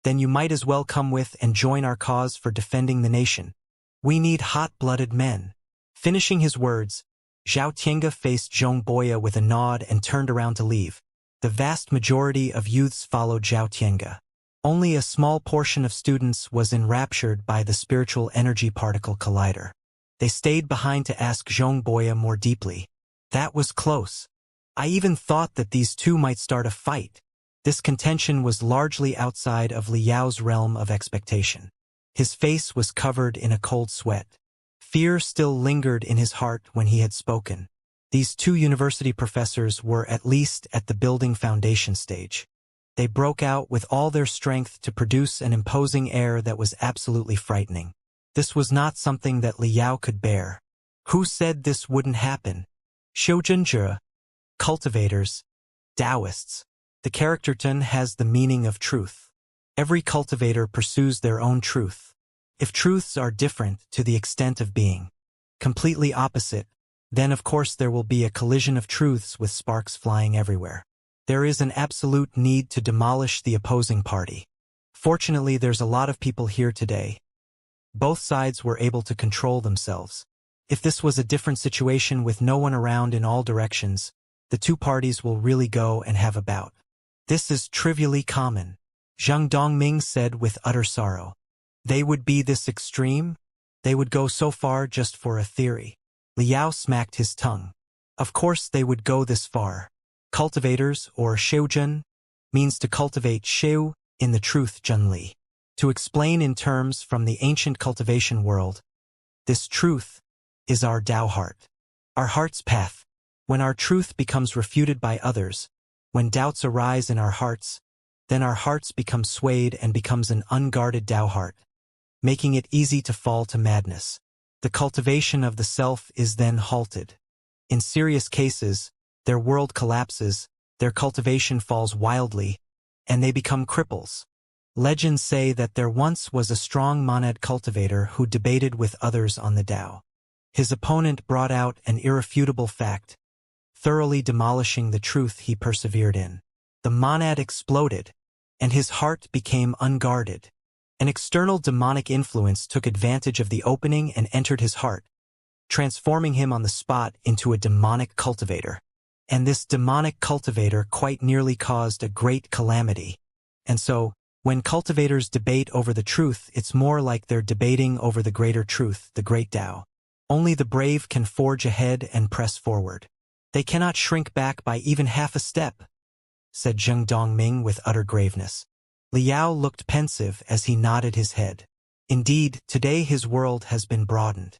[SPEAKER 1] then you might as well come with and join our cause for defending the nation. We need hot-blooded men." Finishing his words, Zhao Tiange faced Zhong Boya with a nod and turned around to leave. The vast majority of youths followed Zhao Tiange. Only a small portion of students was enraptured by the spiritual energy particle collider. They stayed behind to ask Zhong Boya more deeply. "That was close. I even thought that these two might start a fight." This contention was largely outside of Li Yao's realm of expectation. His face was covered in a cold sweat. Fear still lingered in his heart when he had spoken. These two university professors were at least at the building foundation stage. They broke out with all their strength to produce an imposing air that was absolutely frightening. This was not something that Li Yao could bear. Who said this wouldn't happen? Shoujinjia, cultivators, Taoists. The character Tun has the meaning of truth. Every cultivator pursues their own truth. If truths are different to the extent of being completely opposite, then of course there will be a collision of truths with sparks flying everywhere. There is an absolute need to demolish the opposing party. Fortunately, there's a lot of people here today. Both sides were able to control themselves. If this was a different situation with no one around in all directions, the two parties will really go and have a bout. This is trivially common, Zhang Dongming said with utter sorrow. They would be this extreme? They would go so far just for a theory. Liao smacked his tongue. Of course they would go this far. Cultivators, or Xiuzhen, means to cultivate Xiu in the truth Zhenli. To explain in terms from the ancient cultivation world, this truth is our Tao heart. Our heart's path. When our truth becomes refuted by others, when doubts arise in our hearts, then our hearts become swayed and becomes an unguarded Tao heart, making it easy to fall to madness. The cultivation of the self is then halted. In serious cases, their world collapses, their cultivation falls wildly, and they become cripples. Legends say that there once was a strong monad cultivator who debated with others on the Tao. His opponent brought out an irrefutable fact, thoroughly demolishing the truth he persevered in. The monad exploded, and his heart became unguarded. An external demonic influence took advantage of the opening and entered his heart, transforming him on the spot into a demonic cultivator. And this demonic cultivator quite nearly caused a great calamity. And so, when cultivators debate over the truth, it's more like they're debating over the greater truth, the great Tao. Only the brave can forge ahead and press forward. They cannot shrink back by even half a step, said Zheng Dongming with utter graveness. Liao looked pensive as he nodded his head. Indeed, today his world has been broadened.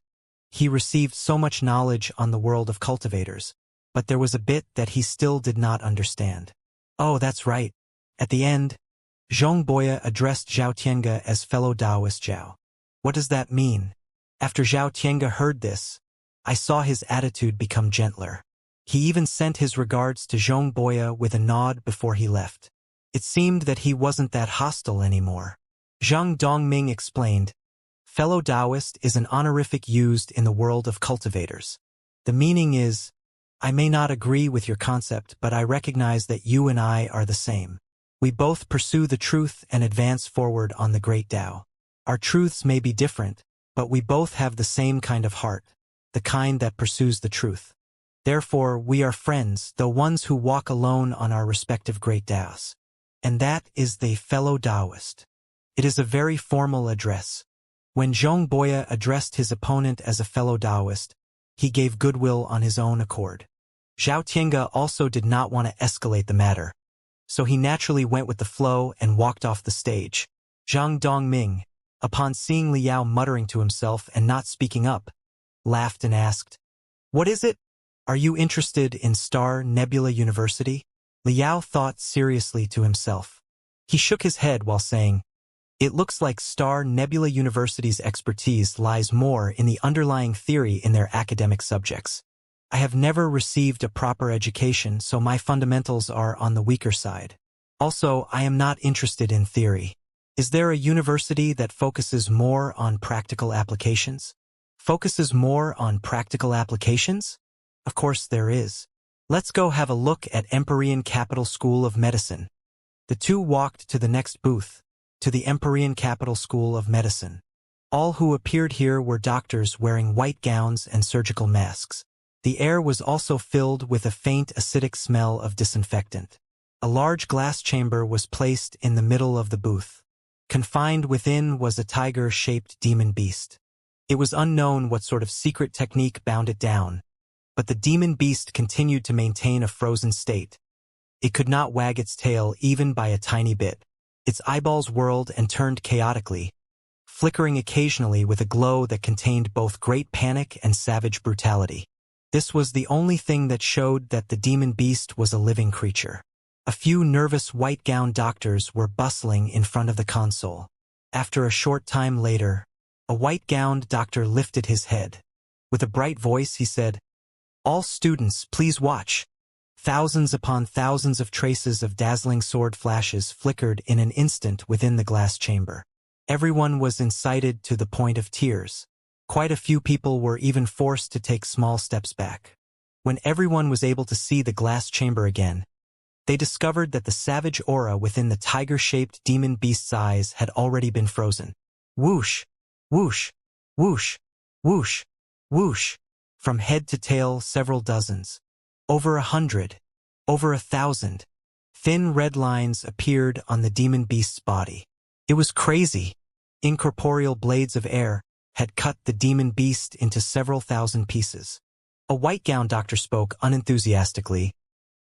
[SPEAKER 1] He received so much knowledge on the world of cultivators, but there was a bit that he still did not understand. Oh, that's right. At the end, Zhong Boya addressed Zhao Tiange as fellow Taoist Zhao. What does that mean? After Zhao Tiange heard this, I saw his attitude become gentler. He even sent his regards to Zhong Boya with a nod before he left. It seemed that he wasn't that hostile anymore. Zhang Dongming explained, fellow Taoist is an honorific used in the world of cultivators. The meaning is, I may not agree with your concept, but I recognize that you and I are the same. We both pursue the truth and advance forward on the great Tao. Our truths may be different, but we both have the same kind of heart, the kind that pursues the truth. Therefore, we are friends, though ones who walk alone on our respective great Taos. And that is the fellow Taoist. It is a very formal address. When Zhong Boya addressed his opponent as a fellow Taoist, he gave goodwill on his own accord. Zhao Tiange also did not want to escalate the matter, so he naturally went with the flow and walked off the stage. Zhang Dongming, upon seeing Liao muttering to himself and not speaking up, laughed and asked, "What is it? Are you interested in Star Nebula University?" Liao thought seriously to himself. He shook his head while saying, "It looks like Star Nebula University's expertise lies more in the underlying theory in their academic subjects. I have never received a proper education, so my fundamentals are on the weaker side. Also, I am not interested in theory. Is there a university that focuses more on practical applications?" Focuses more on practical applications? Of course there is. Let's go have a look at Empyrean Capital School of Medicine. The two walked to the next booth, to the Empyrean Capital School of Medicine. All who appeared here were doctors wearing white gowns and surgical masks. The air was also filled with a faint acidic smell of disinfectant. A large glass chamber was placed in the middle of the booth. Confined within was a tiger-shaped demon beast. It was unknown what sort of secret technique bound it down, but the demon beast continued to maintain a frozen state. It could not wag its tail even by a tiny bit. Its eyeballs whirled and turned chaotically, flickering occasionally with a glow that contained both great panic and savage brutality. This was the only thing that showed that the demon beast was a living creature. A few nervous white-gowned doctors were bustling in front of the console. After a short time later, a white-gowned doctor lifted his head. With a bright voice he said, "All students, please watch." Thousands upon thousands of traces of dazzling sword flashes flickered in an instant within the glass chamber. Everyone was incited to the point of tears. Quite a few people were even forced to take small steps back. When everyone was able to see the glass chamber again, they discovered that the savage aura within the tiger-shaped demon beast's eyes had already been frozen. Whoosh, whoosh, whoosh, whoosh, whoosh. From head to tail, several dozens, Over 100, over 1,000. Thin red lines appeared on the demon beast's body. It was crazy. Incorporeal blades of air had cut the demon beast into several thousand pieces. A white-gowned doctor spoke unenthusiastically.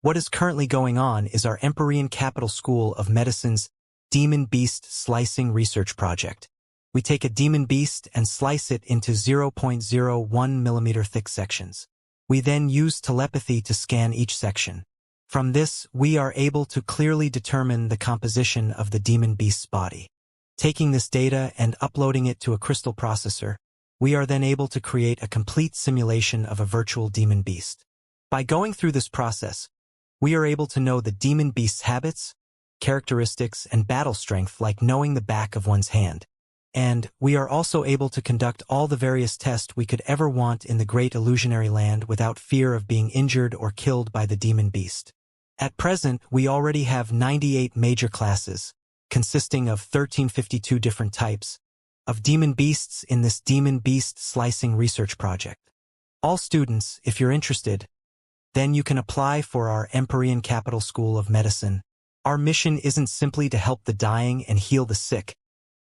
[SPEAKER 1] What is currently going on is our Empyrean Capital School of Medicine's Demon Beast Slicing Research Project. We take a demon beast and slice it into 0.01 millimeter thick sections. We then use telepathy to scan each section. From this, we are able to clearly determine the composition of the demon beast's body. Taking this data and uploading it to a crystal processor, we are then able to create a complete simulation of a virtual demon beast. By going through this process, we are able to know the demon beast's habits, characteristics, and battle strength like knowing the back of one's hand. And we are also able to conduct all the various tests we could ever want in the great illusionary land without fear of being injured or killed by the demon beast. At present, we already have 98 major classes, consisting of 1352 different types, of demon beasts in this demon beast slicing research project. All students, if you're interested, then you can apply for our Empyrean Capital School of Medicine. Our mission isn't simply to help the dying and heal the sick.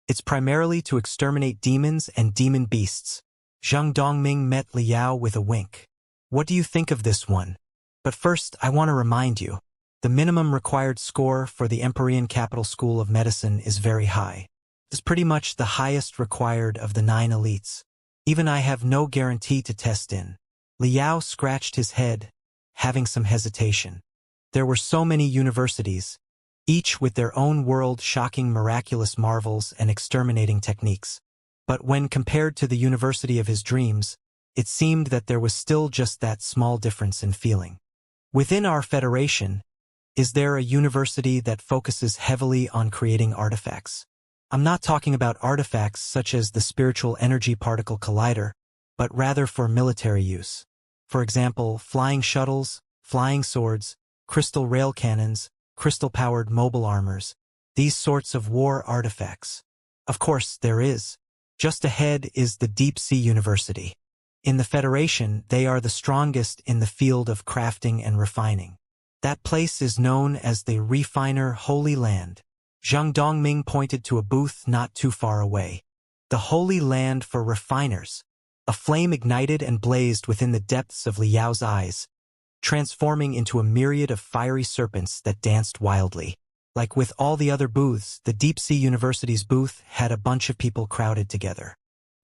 [SPEAKER 1] It's primarily to exterminate demons and demon beasts. Zhang Dongming met Liao with a wink. What do you think of this one? But first, I want to remind you, the minimum required score for the Empyrean Capital School of Medicine is very high. It's pretty much the highest required of the 9 elites. Even I have no guarantee to test in. Liao scratched his head, having some hesitation. There were so many universities, each with their own world-shocking miraculous marvels and exterminating techniques. But when compared to the university of his dreams, it seemed that there was still just that small difference in feeling. Within our federation, is there a university that focuses heavily on creating artifacts? I'm not talking about artifacts such as the Spiritual Energy Particle Collider, but rather for military use. For example, flying shuttles, flying swords, crystal rail cannons, crystal-powered mobile armors, these sorts of war artifacts. Of course, there is. Just ahead is the Deep Sea University. In the Federation, they are the strongest in the field of crafting and refining. That place is known as the Refiner Holy Land. Zhang Dongming pointed to a booth not too far away. The Holy Land for Refiners. A flame ignited and blazed within the depths of Liao's eyes, transforming into a myriad of fiery serpents that danced wildly. Like with all the other booths, the Deep Sea University's booth had a bunch of people crowded together.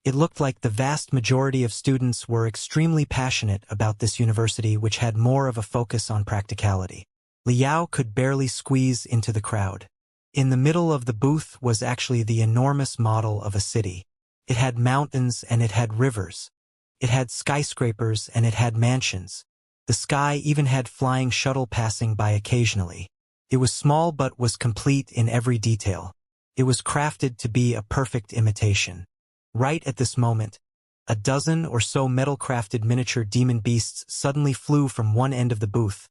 [SPEAKER 1] It looked like the vast majority of students were extremely passionate about this university, which had more of a focus on practicality. Liao could barely squeeze into the crowd. In the middle of the booth was actually the enormous model of a city. It had mountains and it had rivers. It had skyscrapers and it had mansions. The sky even had flying shuttle passing by occasionally. It was small but was complete in every detail. It was crafted to be a perfect imitation. Right at this moment, a dozen or so metal-crafted miniature demon beasts suddenly flew from one end of the booth,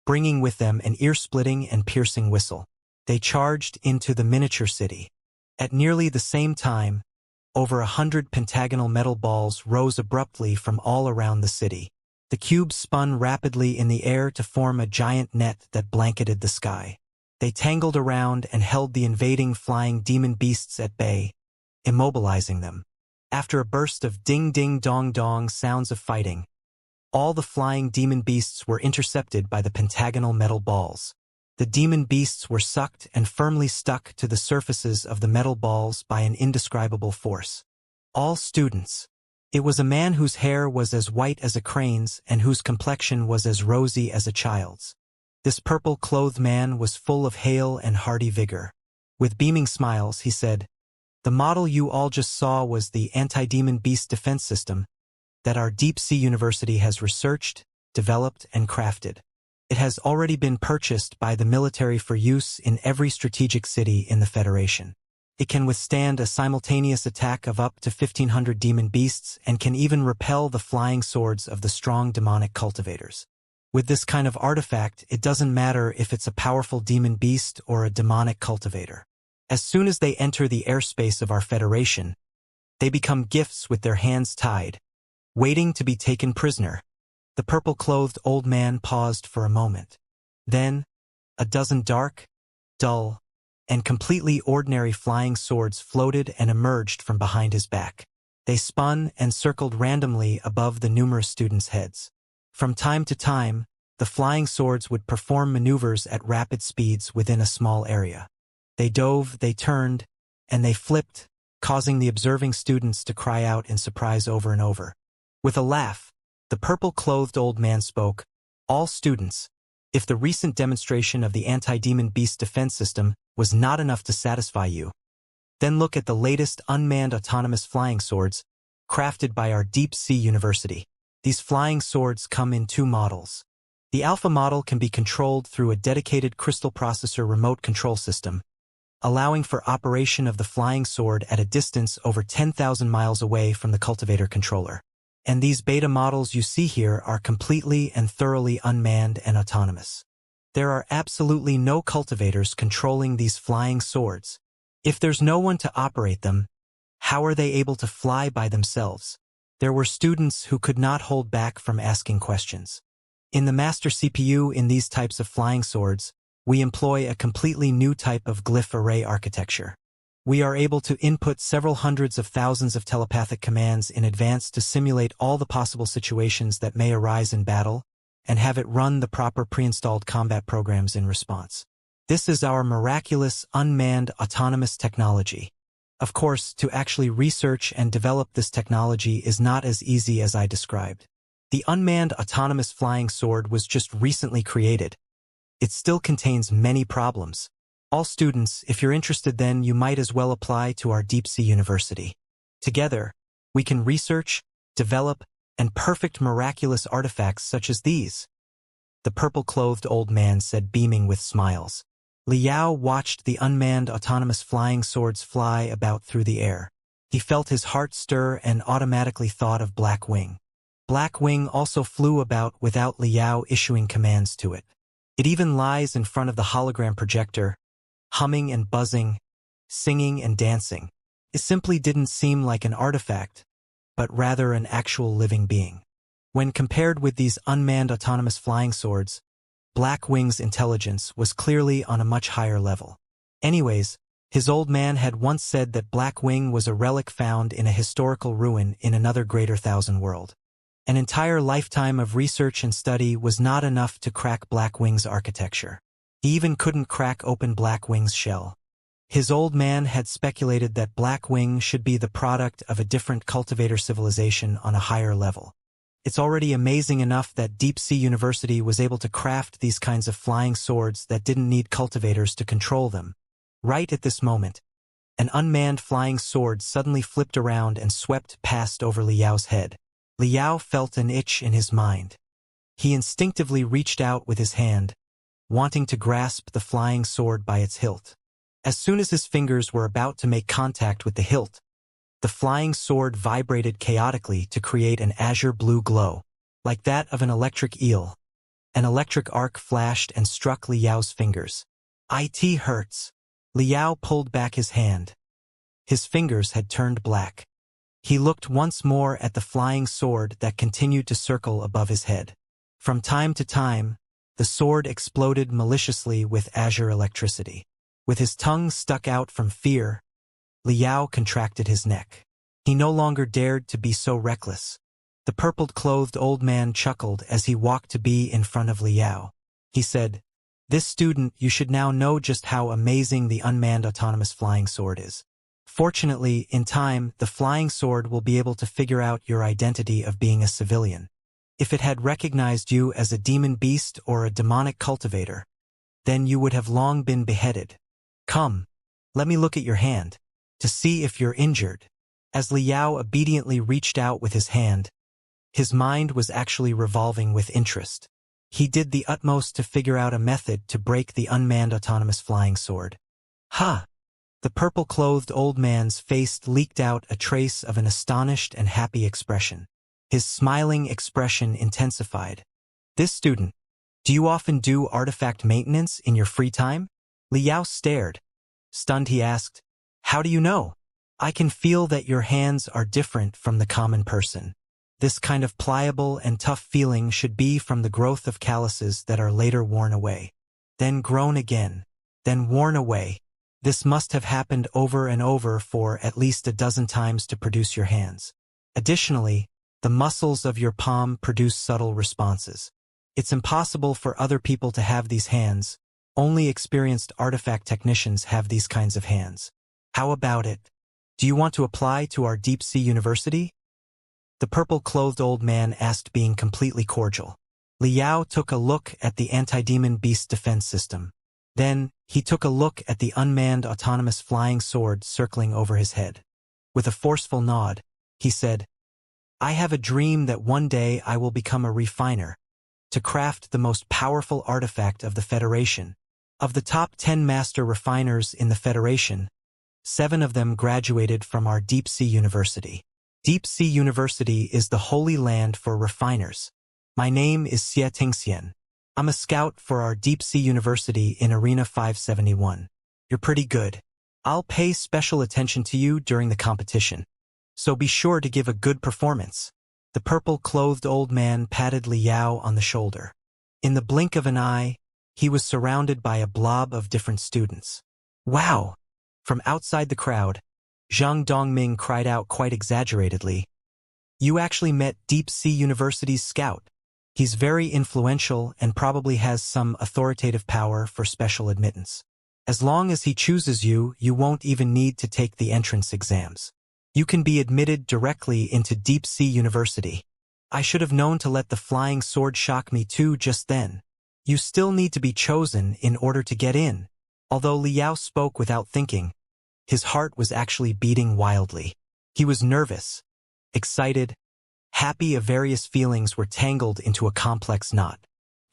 [SPEAKER 1] bringing with them an ear-splitting and piercing whistle. They charged into the miniature city. At nearly the same time, over 100 pentagonal metal balls rose abruptly from all around the city. The cubes spun rapidly in the air to form a giant net that blanketed the sky. They tangled around and held the invading flying demon beasts at bay, immobilizing them. After a burst of ding-ding-dong-dong sounds of fighting, all the flying demon beasts were intercepted by the pentagonal metal balls. The demon beasts were sucked and firmly stuck to the surfaces of the metal balls by an indescribable force. All students. It was a man whose hair was as white as a crane's and whose complexion was as rosy as a child's. This purple-clothed man was full of hale and hearty vigor. With beaming smiles, he said, "The model you all just saw was the anti-demon beast defense system that our Deep Sea University has researched, developed, and crafted. It has already been purchased by the military for use in every strategic city in the Federation. It can withstand a simultaneous attack of up to 1,500 demon beasts and can even repel the flying swords of the strong demonic cultivators. With this kind of artifact, it doesn't matter if it's a powerful demon beast or a demonic cultivator. As soon as they enter the airspace of our Federation, they become gifts with their hands tied, waiting to be taken prisoner. The purple-clothed old man paused for a moment. Then, a dozen dark, dull, and completely ordinary flying swords floated and emerged from behind his back. They spun and circled randomly above the numerous students' heads. From time to time, the flying swords would perform maneuvers at rapid speeds within a small area. They dove, they turned, and they flipped, causing the observing students to cry out in surprise over and over. With a laugh, the purple-clothed old man spoke, "All students, if the recent demonstration of the anti-demon beast defense system was not enough to satisfy you, then look at the latest unmanned autonomous flying swords crafted by our deep-sea university. These flying swords come in two models. The alpha model can be controlled through a dedicated crystal processor remote control system, allowing for operation of the flying sword at a distance over 10,000 miles away from the cultivator controller. And these beta models you see here are completely and thoroughly unmanned and autonomous. There are absolutely no cultivators controlling these flying swords. If there's no one to operate them, how are they able to fly by themselves?" There were students who could not hold back from asking questions. In the master CPU in these types of flying swords, we employ a completely new type of glyph array architecture. We are able to input several hundreds of thousands of telepathic commands in advance to simulate all the possible situations that may arise in battle, and have it run the proper pre-installed combat programs in response. This is our miraculous, unmanned, autonomous technology. Of course, to actually research and develop this technology is not as easy as I described. The unmanned autonomous flying sword was just recently created. It still contains many problems. All students, if you're interested, then you might as well apply to our deep-sea university. Together, we can research, develop, and perfect miraculous artifacts such as these. The purple-clothed old man said, beaming with smiles. Liao watched the unmanned autonomous flying swords fly about through the air. He felt his heart stir and automatically thought of Black Wing. Black Wing also flew about without Liao issuing commands to it. It even lies in front of the hologram projector, humming and buzzing, singing and dancing. It simply didn't seem like an artifact, but rather an actual living being. When compared with these unmanned autonomous flying swords, Black Wing's intelligence was clearly on a much higher level. Anyways, his old man had once said that Black Wing was a relic found in a historical ruin in another greater thousand world. An entire lifetime of research and study was not enough to crack Black Wing's architecture. He even couldn't crack open Black Wing's shell. His old man had speculated that Black Wing should be the product of a different cultivator civilization on a higher level. It's already amazing enough that Deep Sea University was able to craft these kinds of flying swords that didn't need cultivators to control them. Right at this moment, an unmanned flying sword suddenly flipped around and swept past over Liao's head. Liao felt an itch in his mind. He instinctively reached out with his hand, wanting to grasp the flying sword by its hilt. As soon as his fingers were about to make contact with the hilt, the flying sword vibrated chaotically to create an azure blue glow, like that of an electric eel. An electric arc flashed and struck Liao's fingers. "It hurts." Liao pulled back his hand. His fingers had turned black. He looked once more at the flying sword that continued to circle above his head. From time to time, the sword exploded maliciously with azure electricity. With his tongue stuck out from fear, Liao contracted his neck. He no longer dared to be so reckless. The purple-clothed old man chuckled as he walked to be in front of Liao. He said, "This student, you should now know just how amazing the unmanned autonomous flying sword is. Fortunately, in time, the flying sword will be able to figure out your identity of being a civilian. If it had recognized you as a demon beast or a demonic cultivator, then you would have long been beheaded. Come, let me look at your hand, to see if you're injured." As Liao obediently reached out with his hand, his mind was actually revolving with interest. He did the utmost to figure out a method to break the unmanned autonomous flying sword. "Ha!" The purple-clothed old man's face leaked out a trace of an astonished and happy expression. His smiling expression intensified. "This student, do you often do artifact maintenance in your free time?" Liao stared. Stunned, he asked, "How do you know?" "I can feel that your hands are different from the common person. This kind of pliable and tough feeling should be from the growth of calluses that are later worn away. Then grown again. Then worn away. This must have happened over and over for at least a dozen times to produce your hands. Additionally, the muscles of your palm produce subtle responses. It's impossible for other people to have these hands. Only experienced artifact technicians have these kinds of hands. How about it? Do you want to apply to our deep-sea university? The purple-clothed old man asked, being completely cordial. Liao took a look at the anti-demon beast defense system. Then, he took a look at the unmanned autonomous flying sword circling over his head. With a forceful nod, he said, I have a dream that one day I will become a refiner, to craft the most powerful artifact of the Federation. Of the top 10 master refiners in the Federation, 7 of them graduated from our deep-sea university. Deep-sea university is the holy land for refiners. My name is Xianxia. I'm a scout for our deep-sea university in Arena 571. You're pretty good. I'll pay special attention to you during the competition. So be sure to give a good performance. The purple-clothed old man patted Liao on the shoulder. In the blink of an eye, he was surrounded by a blob of different students. Wow! From outside the crowd, Zhang Dongming cried out quite exaggeratedly. You actually met Deep-Sea University's scout. He's very influential and probably has some authoritative power for special admittance. As long as he chooses you, you won't even need to take the entrance exams. You can be admitted directly into Deep-Sea University. I should have known to let the flying sword shock me too just then. You still need to be chosen in order to get in. Although Liao spoke without thinking, his heart was actually beating wildly. He was nervous, excited, happy. Various feelings were tangled into a complex knot.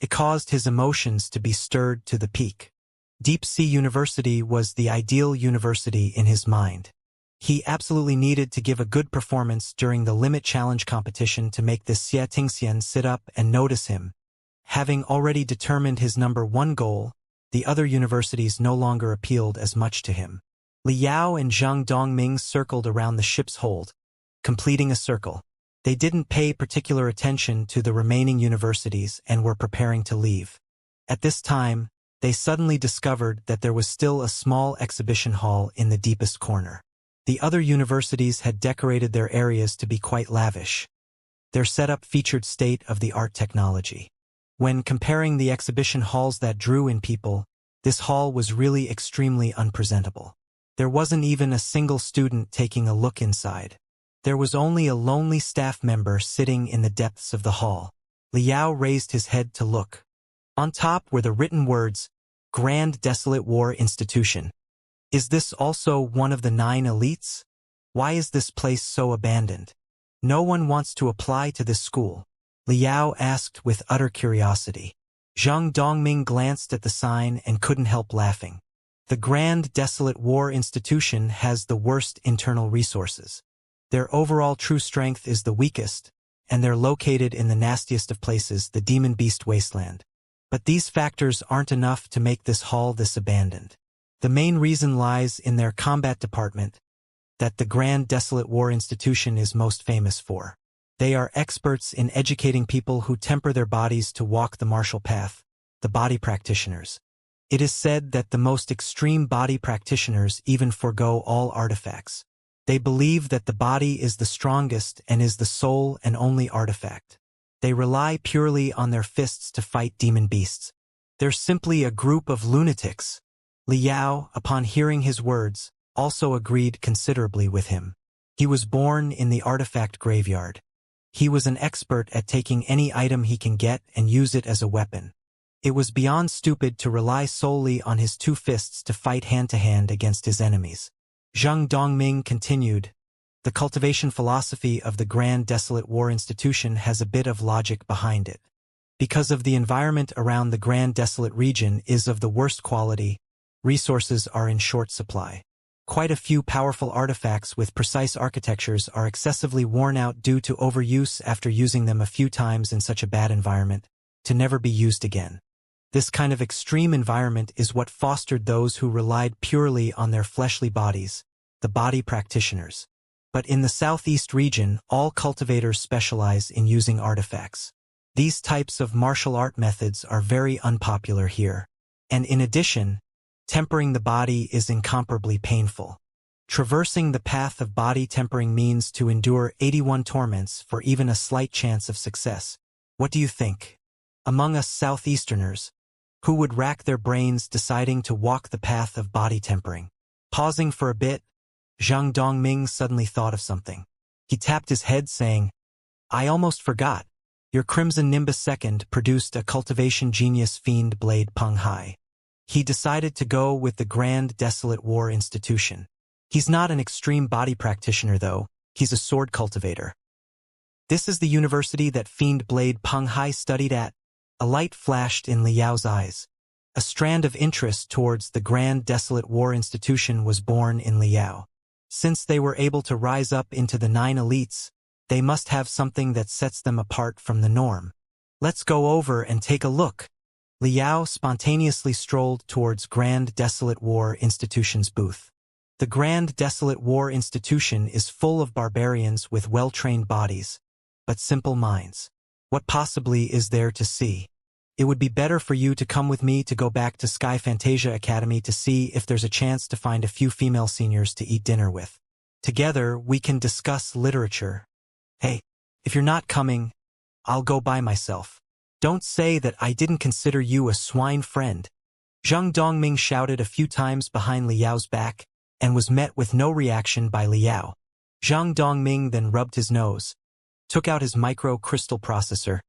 [SPEAKER 1] It caused his emotions to be stirred to the peak. Deep-Sea University was the ideal university in his mind. He absolutely needed to give a good performance during the limit challenge competition to make this Xianxia sit up and notice him. Having already determined his number 1 goal, the other universities no longer appealed as much to him. Liao and Zhang Dongming circled around the ship's hold, completing a circle. They didn't pay particular attention to the remaining universities and were preparing to leave. At this time, they suddenly discovered that there was still a small exhibition hall in the deepest corner. The other universities had decorated their areas to be quite lavish. Their setup featured state-of-the-art technology. When comparing the exhibition halls that drew in people, this hall was really extremely unpresentable. There wasn't even a single student taking a look inside. There was only a lonely staff member sitting in the depths of the hall. Liao raised his head to look. On top were the written words, Grand Desolate War Institution. Is this also one of the 9 elites? Why is this place so abandoned? No one wants to apply to this school. Liao asked with utter curiosity. Zhang Dongming glanced at the sign and couldn't help laughing. The Grand Desolate War Institution has the worst internal resources. Their overall true strength is the weakest, and they're located in the nastiest of places, the Demon Beast Wasteland. But these factors aren't enough to make this hall this abandoned. The main reason lies in their combat department, that the Grand Desolate War Institution is most famous for. They are experts in educating people who temper their bodies to walk the martial path, the body practitioners. It is said that the most extreme body practitioners even forego all artifacts. They believe that the body is the strongest and is the sole and only artifact. They rely purely on their fists to fight demon beasts. They're simply a group of lunatics. Liao, upon hearing his words, also agreed considerably with him. He was born in the artifact graveyard. He was an expert at taking any item he can get and use it as a weapon. It was beyond stupid to rely solely on his 2 fists to fight hand-to-hand against his enemies. Zhang Dongming continued, the cultivation philosophy of the Grand Desolate War Institution has a bit of logic behind it. Because of the environment around the Grand Desolate region is of the worst quality, resources are in short supply. Quite a few powerful artifacts with precise architectures are excessively worn out due to overuse after using them a few times in such a bad environment, to never be used again. This kind of extreme environment is what fostered those who relied purely on their fleshly bodies, the body practitioners. But in the southeast region, all cultivators specialize in using artifacts. These types of martial art methods are very unpopular here. And in addition, tempering the body is incomparably painful. Traversing the path of body tempering means to endure 81 torments for even a slight chance of success. What do you think? Among us Southeasterners, who would rack their brains deciding to walk the path of body tempering? Pausing for a bit, Zhang Dongming suddenly thought of something. He tapped his head saying, I almost forgot. Your Crimson Nimbus Second produced a cultivation genius fiend blade Peng Hai. He decided to go with the Grand Desolate War Institution. He's not an extreme body practitioner though, he's a sword cultivator. This is the university that fiend blade Peng Hai studied at. A light flashed in Liao's eyes. A strand of interest towards the Grand Desolate War Institution was born in Liao. Since they were able to rise up into the 9 elites, they must have something that sets them apart from the norm. Let's go over and take a look. Liao spontaneously strolled towards Grand Desolate War Institution's booth. The Grand Desolate War Institution is full of barbarians with well-trained bodies, but simple minds. What possibly is there to see? It would be better for you to come with me to go back to Sky Fantasia Academy to see if there's a chance to find a few female seniors to eat dinner with. Together, we can discuss literature. Hey, if you're not coming, I'll go by myself. Don't say that I didn't consider you a swine friend. Zhang Dongming shouted a few times behind Liao's back, and was met with no reaction by Liao. Zhang Dongming then rubbed his nose, took out his micro-crystal processor,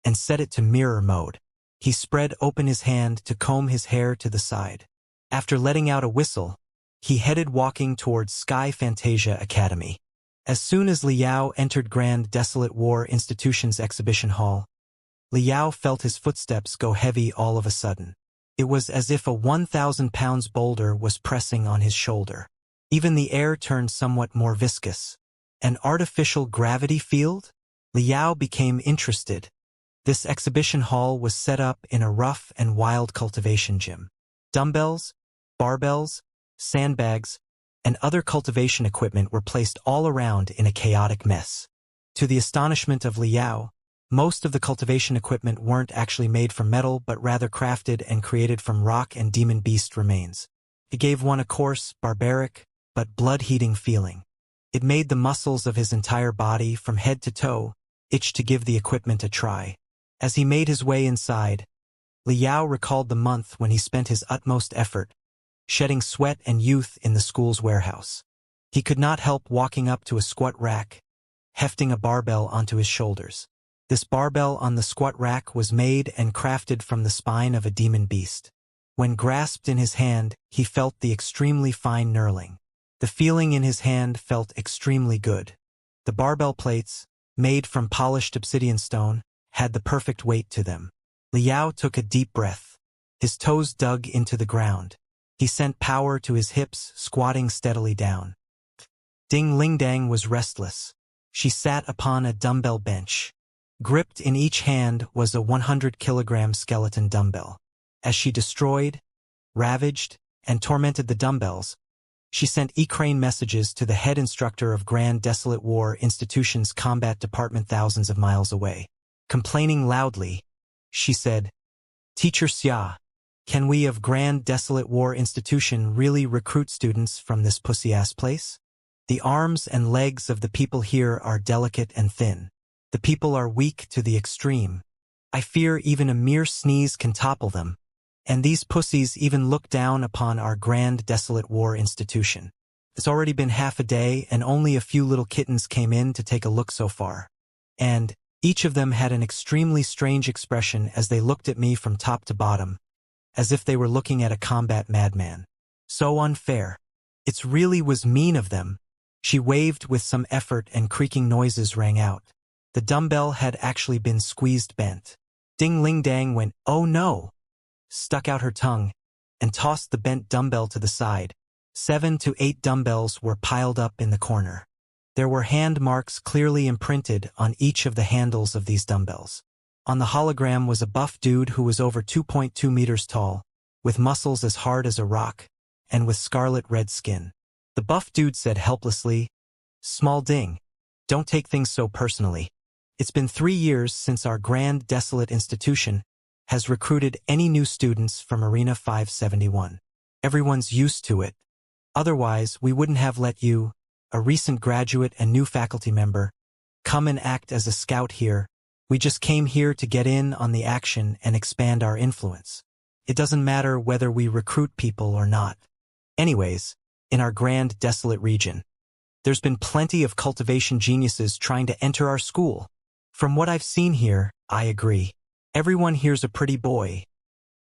[SPEAKER 1] and set it to mirror mode. He spread open his hand to comb his hair to the side. After letting out a whistle, he headed walking towards Sky Fantasia Academy. As soon as Liao entered Grand Desolate War Institution's exhibition hall, Liao felt his footsteps go heavy all of a sudden. It was as if a 1,000 pounds boulder was pressing on his shoulder. Even the air turned somewhat more viscous. An artificial gravity field? Liao became interested. This exhibition hall was set up in a rough and wild cultivation gym. Dumbbells, barbells, sandbags, and other cultivation equipment were placed all around in a chaotic mess. To the astonishment of Liao, most of the cultivation equipment weren't actually made from metal but rather crafted and created from rock and demon beast remains. It gave one a coarse, barbaric, but blood-heating feeling. It made the muscles of his entire body, from head to toe, itch to give the equipment a try. As he made his way inside, Liao recalled the month when he spent his utmost effort, shedding sweat and youth in the school's warehouse. He could not help walking up to a squat rack, hefting a barbell onto his shoulders. This barbell on the squat rack was made and crafted from the spine of a demon beast. When grasped in his hand, he felt the extremely fine knurling. The feeling in his hand felt extremely good. The barbell plates, made from polished obsidian stone, had the perfect weight to them. Liao took a deep breath. His toes dug into the ground. He sent power to his hips, squatting steadily down. Ding Lingdang was restless. She sat upon a dumbbell bench. Gripped in each hand was a 100-kilogram skeleton dumbbell. As she destroyed, ravaged, and tormented the dumbbells, she sent E-Crane messages to the head instructor of Grand Desolate War Institution's combat department thousands of miles away. Complaining loudly, she said, Teacher Xia, can we of Grand Desolate War Institution really recruit students from this pussy-ass place? The arms and legs of the people here are delicate and thin. The people are weak to the extreme. I fear even a mere sneeze can topple them. And these pussies even look down upon our Grand Desolate War Institution. It's already been half a day and only a few little kittens came in to take a look so far. And each of them had an extremely strange expression as they looked at me from top to bottom, as if they were looking at a combat madman. So unfair. It really was mean of them. She waved with some effort and creaking noises rang out. The dumbbell had actually been squeezed bent. Ding Lingdang went, oh no, stuck out her tongue, and tossed the bent dumbbell to the side. 7 to 8 dumbbells were piled up in the corner. There were hand marks clearly imprinted on each of the handles of these dumbbells. On the hologram was a buff dude who was over 2.2 meters tall, with muscles as hard as a rock, and with scarlet red skin. The buff dude said helplessly, Small ding. Don't take things so personally. It's been 3 years since our grand desolate institution has recruited any new students from Arena 571. Everyone's used to it. Otherwise, we wouldn't have let you, a recent graduate and new faculty member, come and act as a scout here. We just came here to get in on the action and expand our influence. It doesn't matter whether we recruit people or not. Anyways, in our grand desolate region, there's been plenty of cultivation geniuses trying to enter our school. From what I've seen here, I agree. Everyone here's a pretty boy.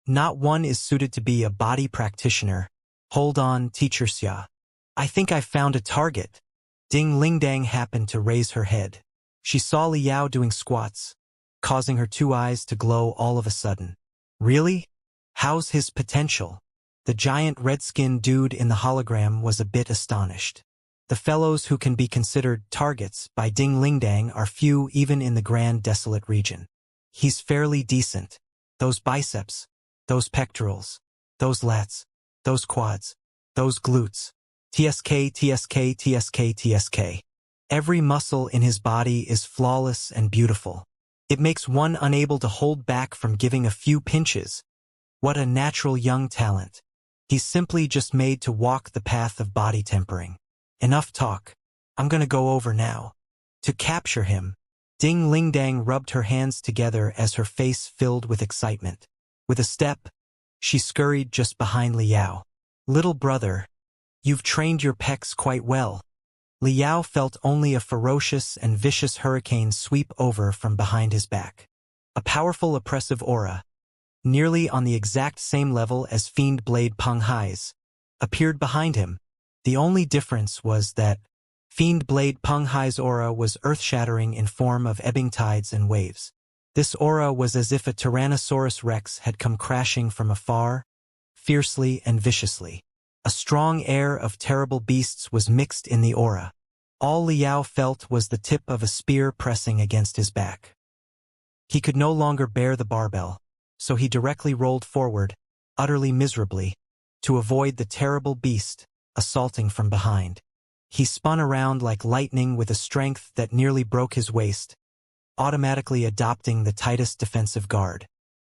[SPEAKER 1] Not one is suited to be a body practitioner. Hold on, Teacher Xia. I think I found a target. Ding Lingdang happened to raise her head. She saw Li Yao doing squats, causing her two eyes to glow all of a sudden. Really? How's his potential? The giant red-skinned dude in the hologram was a bit astonished. The fellows who can be considered targets by Ding Lingdang are few even in the grand desolate region. He's fairly decent. Those biceps, those pectorals, those lats, those quads, those glutes. TSK, TSK, TSK, TSK. Every muscle in his body is flawless and beautiful. It makes one unable to hold back from giving a few pinches. What a natural young talent. He's simply just made to walk the path of body tempering. Enough talk. I'm gonna go over now. To capture him, Ding Lingdang rubbed her hands together as her face filled with excitement. With a step, she scurried just behind Li Yao. Little brother, you've trained your pecs quite well. Li Yao felt only a ferocious and vicious hurricane sweep over from behind his back. A powerful oppressive aura, nearly on the exact same level as Fiend Blade Peng Hai's, appeared behind him. The only difference was that Fiend Blade Peng Hai's aura was earth-shattering in form of ebbing tides and waves. This aura was as if a Tyrannosaurus Rex had come crashing from afar, fiercely and viciously. A strong air of terrible beasts was mixed in the aura. All Li Yao felt was the tip of a spear pressing against his back. He could no longer bear the barbell, so he directly rolled forward, utterly miserably, to avoid the terrible beast assaulting from behind. He spun around like lightning with a strength that nearly broke his waist, automatically adopting the tightest defensive guard.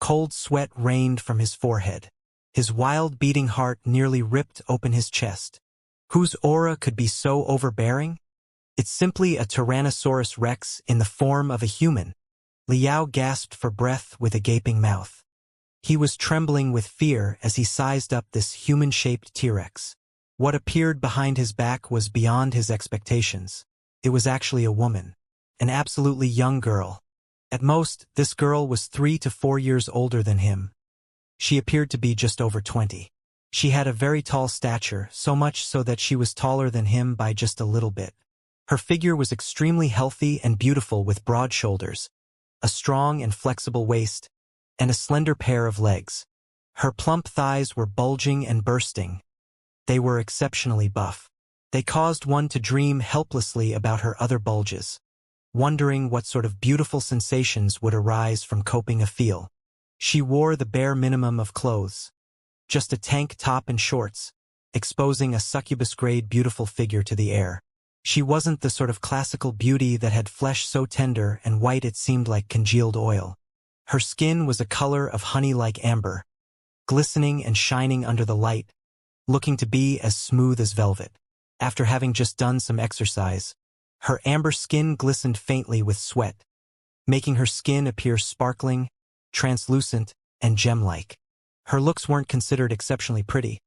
[SPEAKER 1] Cold sweat rained from his forehead. His wild beating heart nearly ripped open his chest. Whose aura could be so overbearing? It's simply a Tyrannosaurus Rex in the form of a human. Li Yao gasped for breath with a gaping mouth. He was trembling with fear as he sized up this human-shaped T-Rex. What appeared behind his back was beyond his expectations. It was actually a woman. An absolutely young girl. At most, this girl was 3 to 4 years older than him. She appeared to be just over 20. She had a very tall stature, so much so that she was taller than him by just a little bit. Her figure was extremely healthy and beautiful with broad shoulders, a strong and flexible waist, and a slender pair of legs. Her plump thighs were bulging and bursting. They were exceptionally buff. They caused one to dream helplessly about her other bulges, wondering what sort of beautiful sensations would arise from coping a feel. She wore the bare minimum of clothes, just a tank top and shorts, exposing a succubus-grade beautiful figure to the air. She wasn't the sort of classical beauty that had flesh so tender and white it seemed like congealed oil. Her skin was a color of honey-like amber, glistening and shining under the light, looking to be as smooth as velvet. After having just done some exercise, her amber skin glistened faintly with sweat, making her skin appear sparkling, translucent, and gem-like. Her looks weren't considered exceptionally pretty,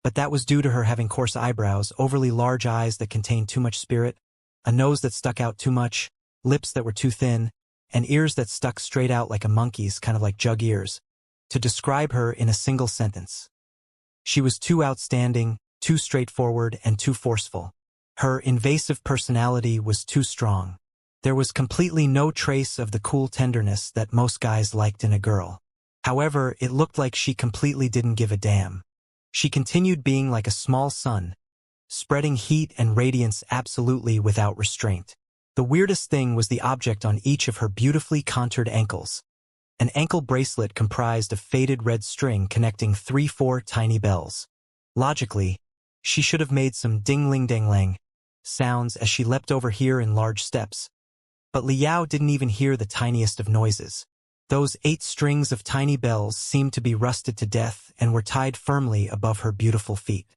[SPEAKER 1] but that was due to her having coarse eyebrows, overly large eyes that contained too much spirit, a nose that stuck out too much, lips that were too thin, and ears that stuck straight out like a monkey's, kind of like jug ears. To describe her in a single sentence: she was too outstanding, too straightforward, and too forceful. Her invasive personality was too strong. There was completely no trace of the cool tenderness that most guys liked in a girl. However, it looked like she completely didn't give a damn. She continued being like a small sun, spreading heat and radiance absolutely without restraint. The weirdest thing was the object on each of her beautifully contoured ankles. An ankle bracelet comprised of faded red string connecting 3-4 tiny bells. Logically, she should have made some ding-ling-ding-lang, sounds as she leapt over here in large steps. But Liao didn't even hear the tiniest of noises. Those 8 strings of tiny bells seemed to be rusted to death and were tied firmly above her beautiful feet.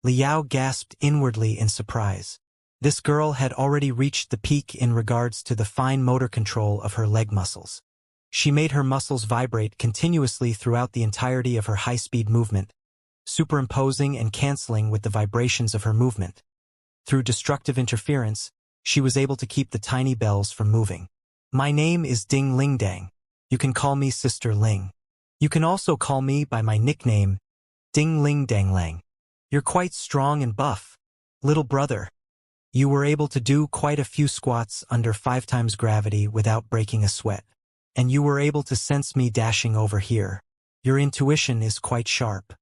[SPEAKER 1] Liao gasped inwardly in surprise. This girl had already reached the peak in regards to the fine motor control of her leg muscles. She made her muscles vibrate continuously throughout the entirety of her high-speed movement, superimposing and canceling with the vibrations of her movement. Through destructive interference, she was able to keep the tiny bells from moving. My name is Ding Lingdang. You can call me Sister Ling. You can also call me by my nickname, Ding Lingdang Lang. You're quite strong and buff. Little brother. You were able to do quite a few squats under 5 times gravity without breaking a sweat. And you were able to sense me dashing over here. Your intuition is quite sharp.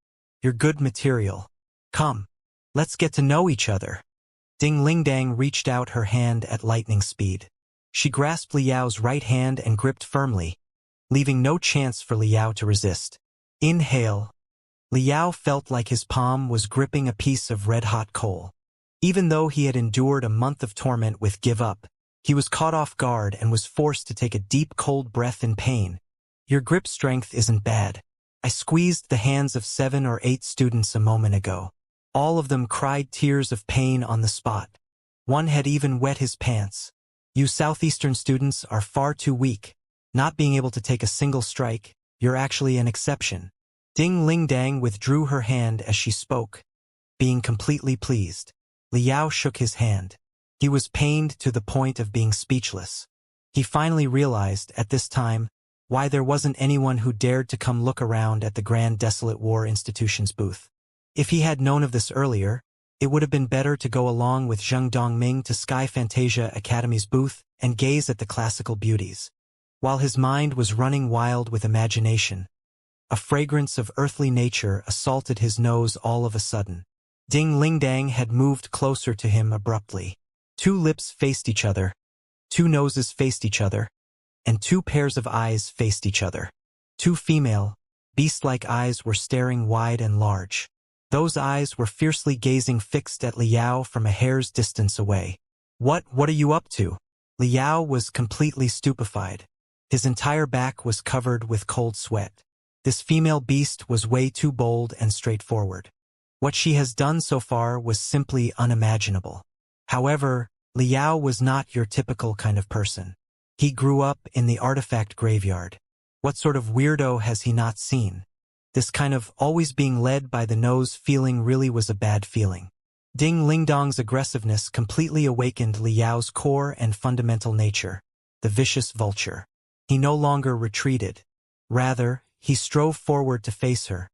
[SPEAKER 1] You're good material. Come. Let's get to know each other. Ding Lingdang reached out her hand at lightning speed. She grasped Liao's right hand and gripped firmly, leaving no chance for Liao to resist. Inhale. Liao felt like his palm was gripping a piece of red-hot coal. Even though he had endured a month of torment with Give Up, he was caught off guard and was forced to take a deep cold breath in pain. Your grip strength isn't bad. I squeezed the hands of 7 or 8 students a moment ago. All of them cried tears of pain on the spot. One had even wet his pants. You Southeastern students are far too weak. Not being able to take a single strike, you're actually an exception. Ding Lingdang withdrew her hand as she spoke, being completely pleased. Liao shook his hand. He was pained to the point of being speechless. He finally realized, at this time, why there wasn't anyone who dared to come look around at the Grand Desolate War Institution's booth. If he had known of this earlier, it would have been better to go along with Zheng Dongming to Sky Fantasia Academy's booth and gaze at the classical beauties. While his mind was running wild with imagination, a fragrance of earthly nature assaulted his nose all of a sudden. Ding Lingdang had moved closer to him abruptly. 2 lips faced each other, 2 noses faced each other, and 2 pairs of eyes faced each other. 2 female, beast-like eyes were staring wide and large. Those eyes were fiercely gazing fixed at Liao from a hair's distance away. What are you up to? Liao was completely stupefied. His entire back was covered with cold sweat. This female beast was way too bold and straightforward. What she has done so far was simply unimaginable. However, Liao was not your typical kind of person. He grew up in the artifact graveyard. What sort of weirdo has he not seen? This kind of always being led by the nose feeling really was a bad feeling. Ding Lingdong's aggressiveness completely awakened Liao's core and fundamental nature, the vicious vulture. He no longer retreated. Rather, he strove forward to face her,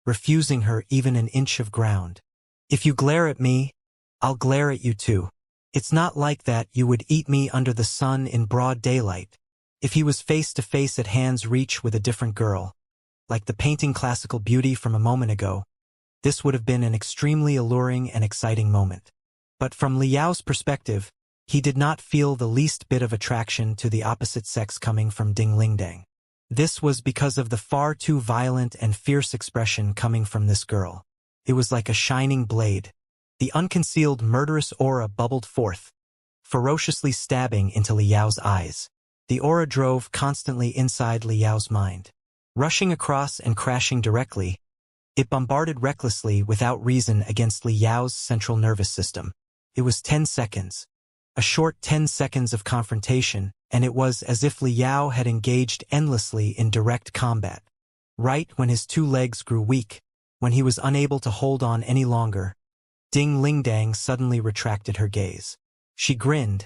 [SPEAKER 1] refusing her even an inch of ground. If you glare at me, I'll glare at you too. It's not like that you would eat me under the sun in broad daylight. If he was face to face at hand's reach with a different girl, like the painting classical beauty from a moment ago, this would have been an extremely alluring and exciting moment. But from Liao's perspective, he did not feel the least bit of attraction to the opposite sex coming from Ding Lingdang. This was because of the far too violent and fierce expression coming from this girl. It was like a shining blade. The unconcealed murderous aura bubbled forth, ferociously stabbing into Liao's eyes. The aura drove constantly inside Liao's mind. Rushing across and crashing directly, it bombarded recklessly without reason against Liao's central nervous system. It was 10 seconds. A short 10 seconds of confrontation, and it was as if Liao had engaged endlessly in direct combat. Right when his 2 legs grew weak, when he was unable to hold on any longer, Ding Lingdang suddenly retracted her gaze. She grinned,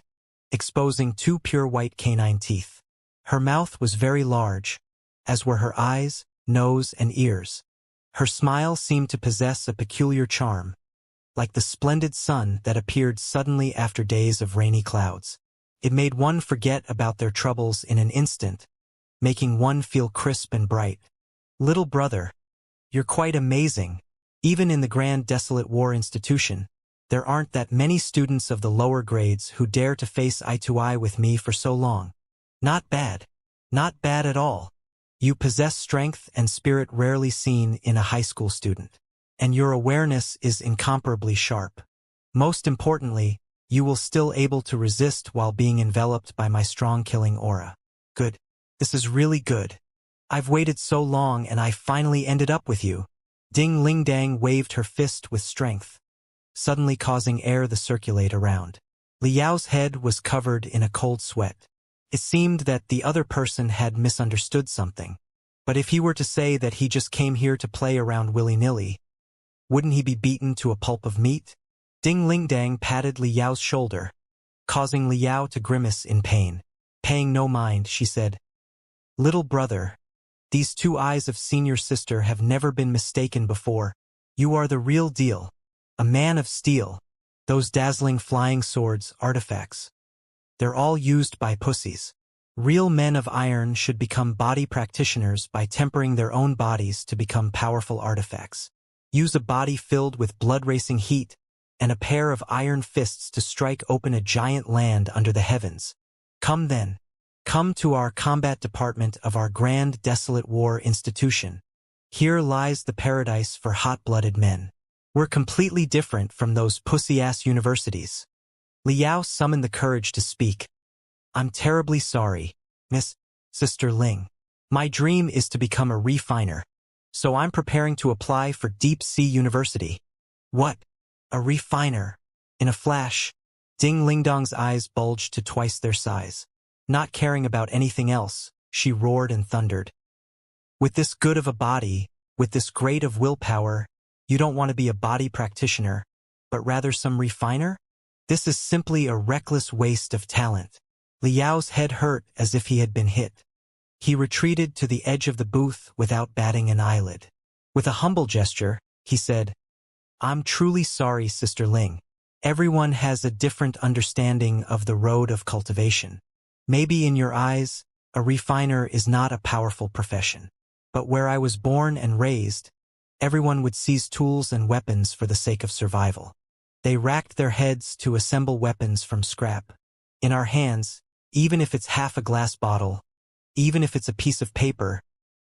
[SPEAKER 1] exposing 2 pure white canine teeth. Her mouth was very large, as were her eyes, nose, and ears. Her smile seemed to possess a peculiar charm, like the splendid sun that appeared suddenly after days of rainy clouds. It made one forget about their troubles in an instant, making one feel crisp and bright. Little brother, you're quite amazing. Even in the Grand Desolate War Institution, there aren't that many students of the lower grades who dare to face eye-to-eye with me for so long. Not bad. Not bad at all. You possess strength and spirit rarely seen in a high school student. And your awareness is incomparably sharp. Most importantly, you will still able to resist while being enveloped by my strong killing aura. Good. This is really good. I've waited so long and I finally ended up with you. Ding Ling Dang waved her fist with strength, suddenly causing air to circulate around. Liao's head was covered in a cold sweat. It seemed that the other person had misunderstood something. But if he were to say that he just came here to play around willy-nilly, wouldn't he be beaten to a pulp of meat? Ding Ling Dang patted Liao's shoulder, causing Liao to grimace in pain. Paying no mind, she said, "Little brother, these two eyes of senior sister have never been mistaken before. You are the real deal. A man of steel. Those dazzling flying swords, artifacts. They're all used by pussies. Real men of iron should become body practitioners by tempering their own bodies to become powerful artifacts. Use a body filled with blood-racing heat and a pair of iron fists to strike open a giant land under the heavens. Come then. Come to our combat department of our grand desolate war institution. Here lies the paradise for hot-blooded men. We're completely different from those pussy-ass universities." Liao summoned the courage to speak. "I'm terribly sorry, Miss Sister Ling. My dream is to become a refiner, so I'm preparing to apply for Deep Sea University." "What? A refiner?" In a flash, Ding Lingdong's eyes bulged to twice their size. Not caring about anything else, she roared and thundered. "With this good of a body, with this great of willpower, you don't want to be a body practitioner, but rather some refiner? This is simply a reckless waste of talent." Liao's head hurt as if he had been hit. He retreated to the edge of the booth without batting an eyelid. With a humble gesture, he said, "I'm truly sorry, Sister Ling. Everyone has a different understanding of the road of cultivation. Maybe in your eyes, a refiner is not a powerful profession. But where I was born and raised, everyone would seize tools and weapons for the sake of survival. They racked their heads to assemble weapons from scrap. In our hands, even if it's half a glass bottle, even if it's a piece of paper,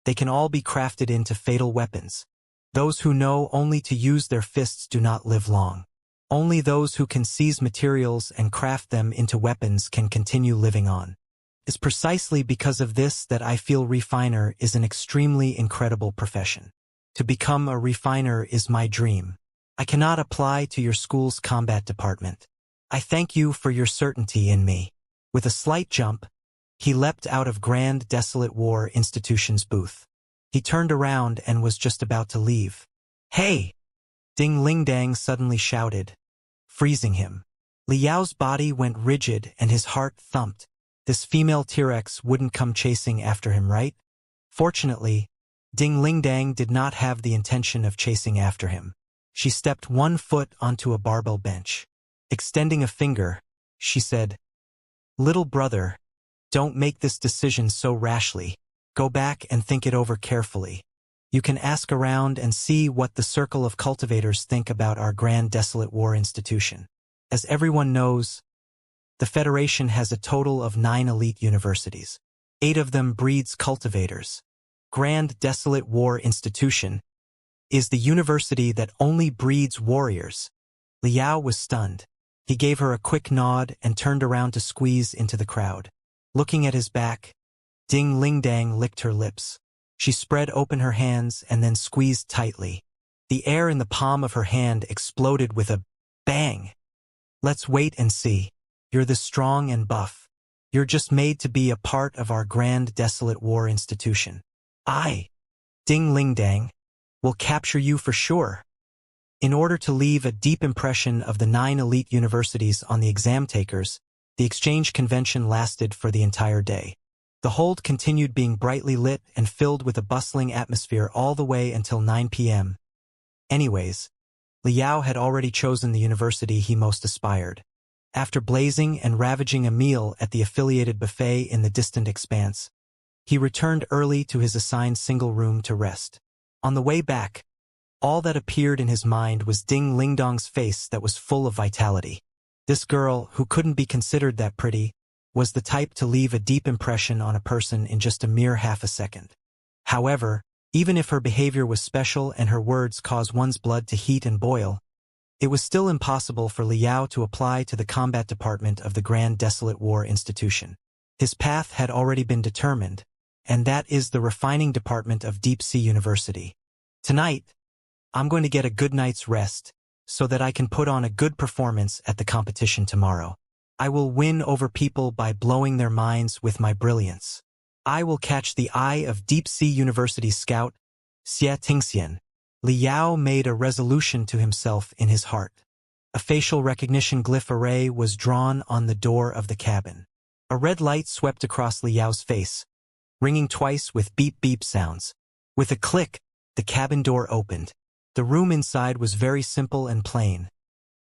[SPEAKER 1] they can all be crafted into fatal weapons. Those who know only to use their fists do not live long. Only those who can seize materials and craft them into weapons can continue living on. It's precisely because of this that I feel refiner is an extremely incredible profession. To become a refiner is my dream. I cannot apply to your school's combat department. I thank you for your certainty in me." With a slight jump, he leapt out of Grand Desolate War Institution's booth. He turned around and was just about to leave. "Hey!" Ding Ling Dang suddenly shouted, freezing him. Liao's body went rigid and his heart thumped. This female T-Rex wouldn't come chasing after him, right? Fortunately, Ding Ling Dang did not have the intention of chasing after him. She stepped one foot onto a barbell bench. Extending a finger, she said, "Little brother, don't make this decision so rashly. Go back and think it over carefully. You can ask around and see what the circle of cultivators think about our Grand Desolate War Institution. As everyone knows, the Federation has a total of 9 elite universities. 8 of them breeds cultivators. Grand Desolate War Institution is the university that only breeds warriors." Liao was stunned. He gave her a quick nod and turned around to squeeze into the crowd. Looking at his back, Ding Ling Dang licked her lips. She spread open her hands and then squeezed tightly. The air in the palm of her hand exploded with a bang. "Let's wait and see. You're this strong and buff. You're just made to be a part of our Grand Desolate War Institution. I, Ding Ling Dang, will capture you for sure." In order to leave a deep impression of the 9 elite universities on the exam takers, the exchange convention lasted for the entire day. The hold continued being brightly lit and filled with a bustling atmosphere all the way until 9 p.m. Anyways, Liao had already chosen the university he most aspired. After blazing and ravaging a meal at the affiliated buffet in the distant expanse, he returned early to his assigned single room to rest. On the way back, all that appeared in his mind was Ding Lingdong's face that was full of vitality. This girl, who couldn't be considered that pretty, was the type to leave a deep impression on a person in just a mere half a second. However, even if her behavior was special and her words caused one's blood to heat and boil, It was still impossible for Liao to apply to the combat department of the Grand Desolate War Institution. His path had already been determined, and that is the refining department of Deep Sea University. Tonight, I'm going to get a good night's rest so that I can put on a good performance at the competition tomorrow. I will win over people by blowing their minds with my brilliance. I will catch the eye of Deep Sea University scout, Xianxia. Liao made a resolution to himself in his heart. A facial recognition glyph array was drawn on the door of the cabin. A red light swept across Liao's face, ringing twice with beep-beep sounds. With a click, the cabin door opened. The room inside was very simple and plain.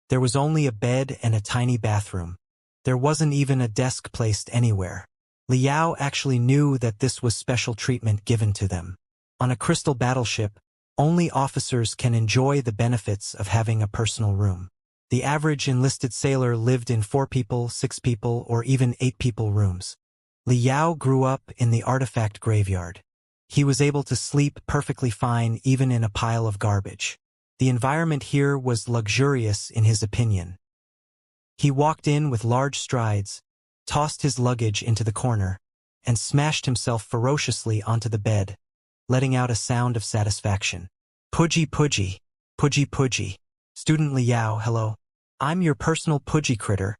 [SPEAKER 1] There was only a bed and a tiny bathroom. There wasn't even a desk placed anywhere. Liao actually knew that this was special treatment given to them. On a crystal battleship, only officers can enjoy the benefits of having a personal room. The average enlisted sailor lived in 4 people, 6 people, or even 8 people rooms. Liao grew up in the artifact graveyard. He was able to sleep perfectly fine even in a pile of garbage. The environment here was luxurious in his opinion. He walked in with large strides, tossed his luggage into the corner, and smashed himself ferociously onto the bed, letting out a sound of satisfaction. Pudgy Pudgy, Pudgy Pudgy. Student Liao, hello. I'm your personal Pudgy Critter.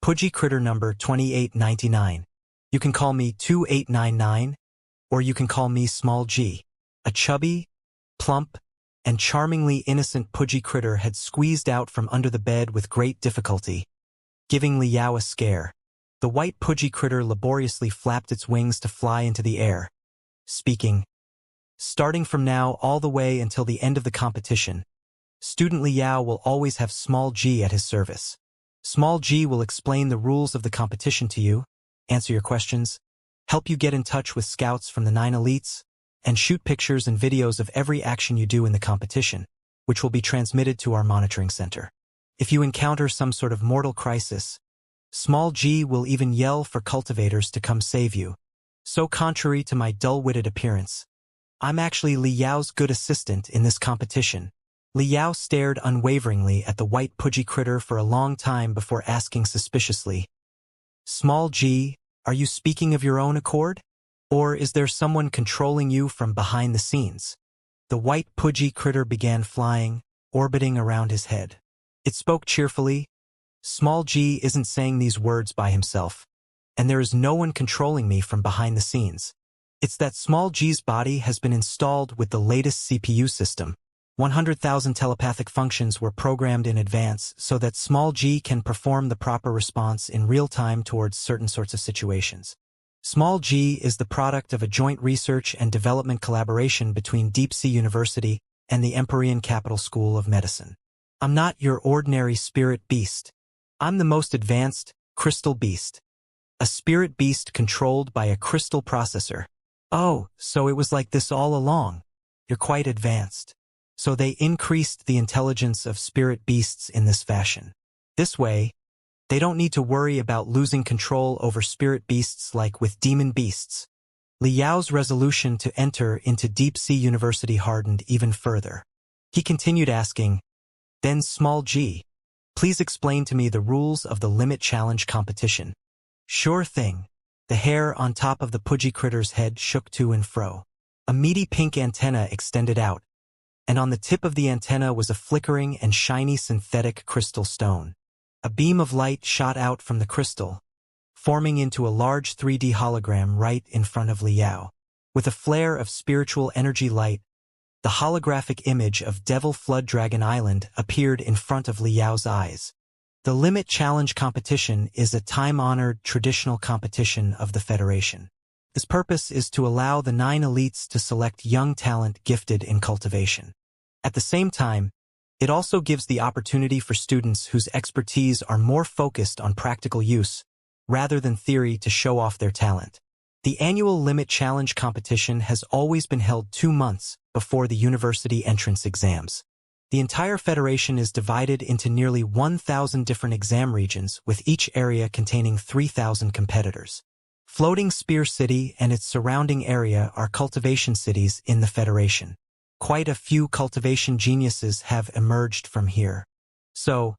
[SPEAKER 1] Pudgy Critter number 2899. You can call me 2899, or you can call me Small G. A chubby, plump, and charmingly innocent Pudgy Critter had squeezed out from under the bed with great difficulty, giving Liao a scare. The white Pudgy Critter laboriously flapped its wings to fly into the air, speaking, "Starting from now all the way until the end of the competition, Student Liao will always have Small G at his service. Small G will explain the rules of the competition to you, answer your questions, help you get in touch with scouts from the 9 elites, and shoot pictures and videos of every action you do in the competition, which will be transmitted to our monitoring center. If you encounter some sort of mortal crisis, Small G will even yell for cultivators to come save you. So contrary to my dull-witted appearance, I'm actually Liao's good assistant in this competition." Liao stared unwaveringly at the white Pudgy Critter for a long time before asking suspiciously, "Small G, are you speaking of your own accord? Or is there someone controlling you from behind the scenes?" The white Pudgy Critter began flying, orbiting around his head. It spoke cheerfully, "Small G isn't saying these words by himself, and there is no one controlling me from behind the scenes. It's that Small G's body has been installed with the latest CPU system. 100,000 telepathic functions were programmed in advance so that Small G can perform the proper response in real time towards certain sorts of situations. Small G is the product of a joint research and development collaboration between Deep Sea University and the Empyrean Capital School of Medicine. I'm not your ordinary spirit beast. I'm the most advanced crystal beast. A spirit beast controlled by a crystal processor. Oh, so it was like this all along. You're quite advanced." So they increased the intelligence of spirit beasts in this fashion. This way, they don't need to worry about losing control over spirit beasts like with demon beasts. Liao's resolution to enter into Deep Sea University hardened even further. He continued asking, "Then Small G, please explain to me the rules of the limit challenge competition." "Sure thing." The hair on top of the Pudgy Critter's head shook to and fro. A meaty pink antenna extended out, and on the tip of the antenna was a flickering and shiny synthetic crystal stone. A beam of light shot out from the crystal, forming into a large 3D hologram right in front of Liao. With a flare of spiritual energy light, the holographic image of Devil Flood Dragon Island appeared in front of Liao's eyes. The Limit Challenge competition is a time-honored traditional competition of the Federation. Its purpose is to allow the 9 elites to select young talent gifted in cultivation. At the same time, it also gives the opportunity for students whose expertise are more focused on practical use, rather than theory, to show off their talent. The annual Limit Challenge competition has always been held 2 months before the university entrance exams. The entire Federation is divided into nearly 1,000 different exam regions, with each area containing 3,000 competitors. Floating Spear City and its surrounding area are cultivation cities in the Federation. Quite a few cultivation geniuses have emerged from here. So,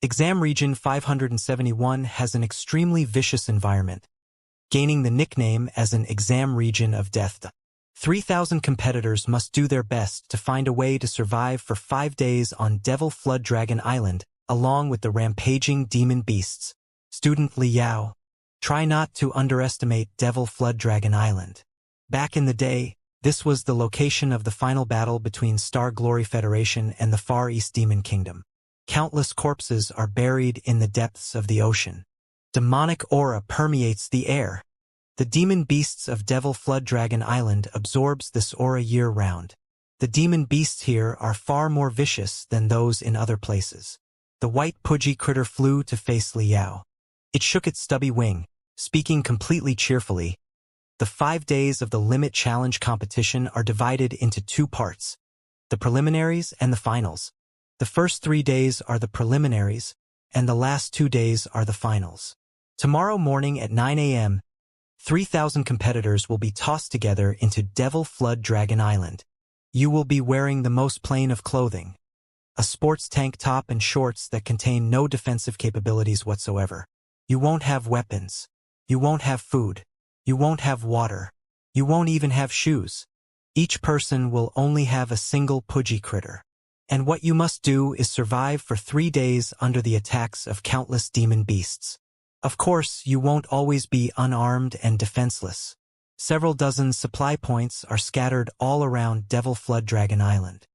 [SPEAKER 1] Exam Region 571 has an extremely vicious environment, gaining the nickname as an exam region of death. 3,000 competitors must do their best to find a way to survive for 5 days on Devil Flood Dragon Island, along with the rampaging demon beasts. Student Liao, try not to underestimate Devil Flood Dragon Island. Back in the day, this was the location of the final battle between Star Glory Federation and the Far East Demon Kingdom. Countless corpses are buried in the depths of the ocean. Demonic aura permeates the air. The demon beasts of Devil Flood Dragon Island absorbs this aura year-round. The demon beasts here are far more vicious than those in other places. The white pudgy critter flew to face Liao. It shook its stubby wing, speaking completely cheerfully. The 5 days of the Limit Challenge competition are divided into 2 parts, the preliminaries and the finals. The first 3 days are the preliminaries, and the last 2 days are the finals. Tomorrow morning at 9 a.m., 3,000 competitors will be tossed together into Devil Flood Dragon Island. You will be wearing the most plain of clothing, a sports tank top and shorts that contain no defensive capabilities whatsoever. You won't have weapons. You won't have food. You won't have water. You won't even have shoes. Each person will only have a single pudgy critter. And what you must do is survive for 3 days under the attacks of countless demon beasts. Of course, you won't always be unarmed and defenseless. Several dozen supply points are scattered all around Devil Flood Dragon Island.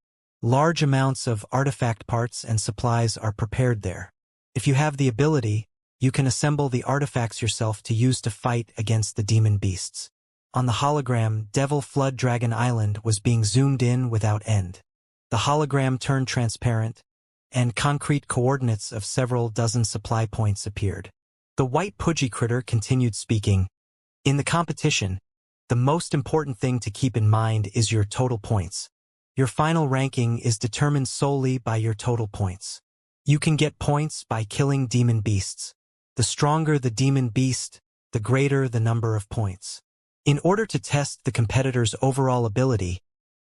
[SPEAKER 1] Large amounts of artifact parts and supplies are prepared there. If you have the ability, you can assemble the artifacts yourself to use to fight against the demon beasts. On the hologram, Devil Flood Dragon Island was being zoomed in without end. The hologram turned transparent, and concrete coordinates of several dozen supply points appeared. The white pudgy critter continued speaking. In the competition, the most important thing to keep in mind is your total points. Your final ranking is determined solely by your total points. You can get points by killing demon beasts. The stronger the demon beast, the greater the number of points. In order to test the competitor's overall ability,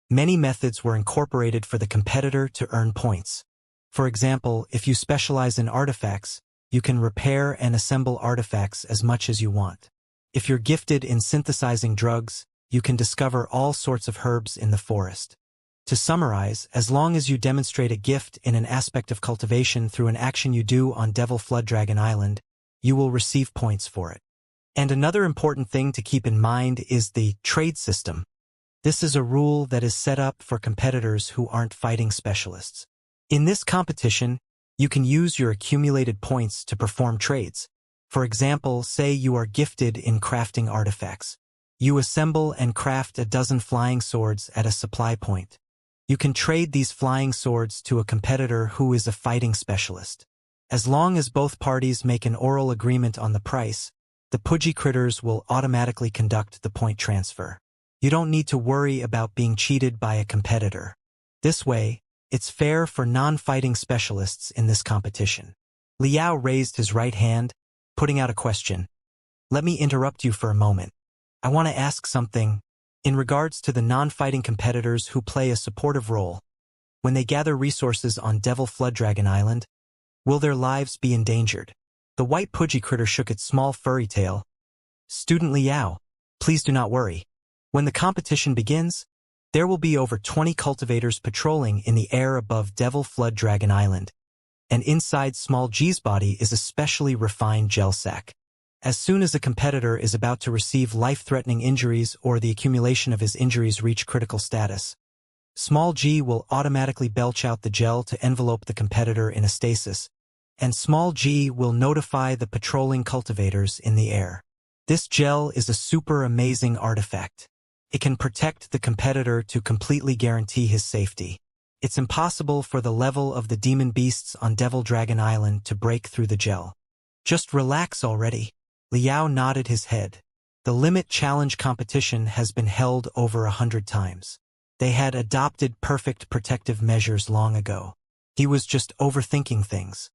[SPEAKER 1] many methods were incorporated for the competitor to earn points. For example, if you specialize in artifacts, you can repair and assemble artifacts as much as you want. If you're gifted in synthesizing drugs, you can discover all sorts of herbs in the forest. To summarize, as long as you demonstrate a gift in an aspect of cultivation through an action you do on Devil Flood Dragon Island, you will receive points for it. And another important thing to keep in mind is the trade system. This is a rule that is set up for competitors who aren't fighting specialists. In this competition, you can use your accumulated points to perform trades. For example, say you are gifted in crafting artifacts. You assemble and craft a dozen flying swords at a supply point. You can trade these flying swords to a competitor who is a fighting specialist. As long as both parties make an oral agreement on the price, the pudgy critters will automatically conduct the point transfer. You don't need to worry about being cheated by a competitor. This way, it's fair for non-fighting specialists in this competition. Liao raised his right hand, putting out a question. Let me interrupt you for a moment. I want to ask something. In regards to the non-fighting competitors who play a supportive role, when they gather resources on Devil Flood Dragon Island, will their lives be endangered? The white pudgy critter shook its small furry tail. Student Liao, please do not worry. When the competition begins, there will be over 20 cultivators patrolling in the air above Devil Flood Dragon Island, and inside Small G's body is a specially refined gel sac. As soon as a competitor is about to receive life-threatening injuries or the accumulation of his injuries reach critical status, Small G will automatically belch out the gel to envelope the competitor in a stasis, and Small G will notify the patrolling cultivators in the air. This gel is a super amazing artifact. It can protect the competitor to completely guarantee his safety. It's impossible for the level of the demon beasts on Devil Dragon Island to break through the gel. Just relax already. Liao nodded his head. The Limit Challenge competition has been held over 100 times. They had adopted perfect protective measures long ago. He was just overthinking things.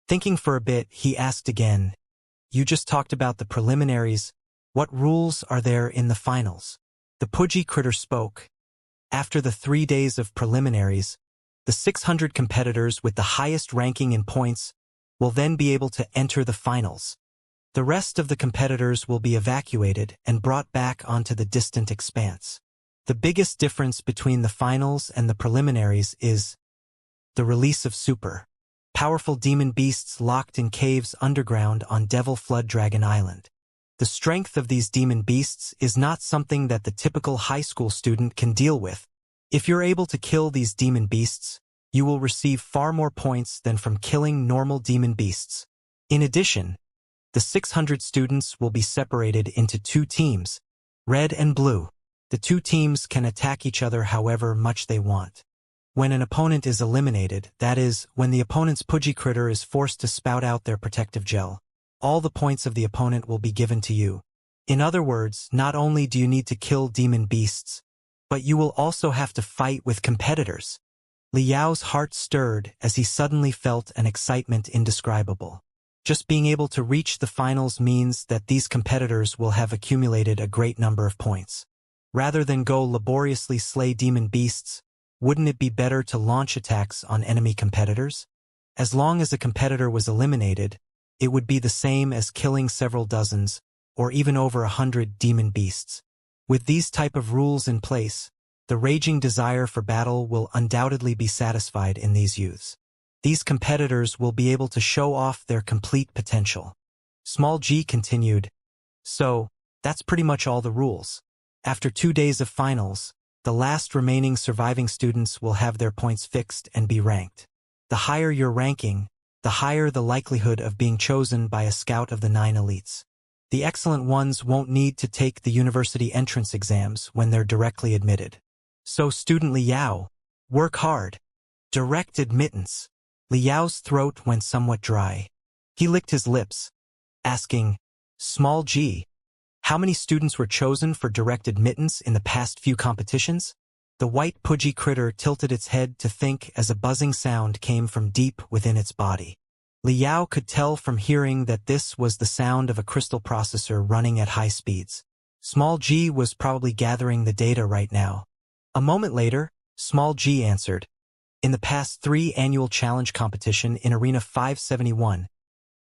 [SPEAKER 1] Thinking for a bit, he asked again, "You just talked about the preliminaries. What rules are there in the finals?" The pudgy critter spoke. After the 3 days of preliminaries, The 600 competitors with the highest ranking in points will then be able to enter the finals. The rest of the competitors will be evacuated and brought back onto the distant expanse. The biggest difference between the finals and the preliminaries is the release of super powerful demon beasts locked in caves underground on Devil Flood Dragon Island. The strength of these demon beasts is not something that the typical high school student can deal with. If you're able to kill these demon beasts, you will receive far more points than from killing normal demon beasts. In addition, the 600 students will be separated into two teams, red and blue. The two teams can attack each other however much they want. When an opponent is eliminated, that is, when the opponent's Pudgy critter is forced to spout out their protective gel, all the points of the opponent will be given to you. In other words, not only do you need to kill demon beasts, but you will also have to fight with competitors. Li Yao's heart stirred as he suddenly felt an excitement indescribable. Just being able to reach the finals means that these competitors will have accumulated a great number of points. Rather than go laboriously slay demon beasts, wouldn't it be better to launch attacks on enemy competitors? As long as a competitor was eliminated, it would be the same as killing several dozens, or even over 100 demon beasts. With these type of rules in place, the raging desire for battle will undoubtedly be satisfied in these youths. These competitors will be able to show off their complete potential. Small G continued, "So, that's pretty much all the rules. After 2 days of finals, the last remaining surviving students will have their points fixed and be ranked. The higher your ranking, the higher the likelihood of being chosen by a scout of the 9 elites. The excellent ones won't need to take the university entrance exams when they're directly admitted. So student Li Yao, work hard. Direct admittance." Li Yao's throat went somewhat dry. He licked his lips, asking, "Small G, how many students were chosen for direct admittance in the past few competitions?" The white Pudgy critter tilted its head to think as a buzzing sound came from deep within its body. Li Yao could tell from hearing that this was the sound of a crystal processor running at high speeds. Small G was probably gathering the data right now. A moment later, Small G answered, "In the past 3 annual challenge competition in Arena 571,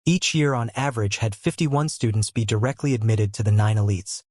[SPEAKER 1] each year on average had 51 students be directly admitted to the 9 elites.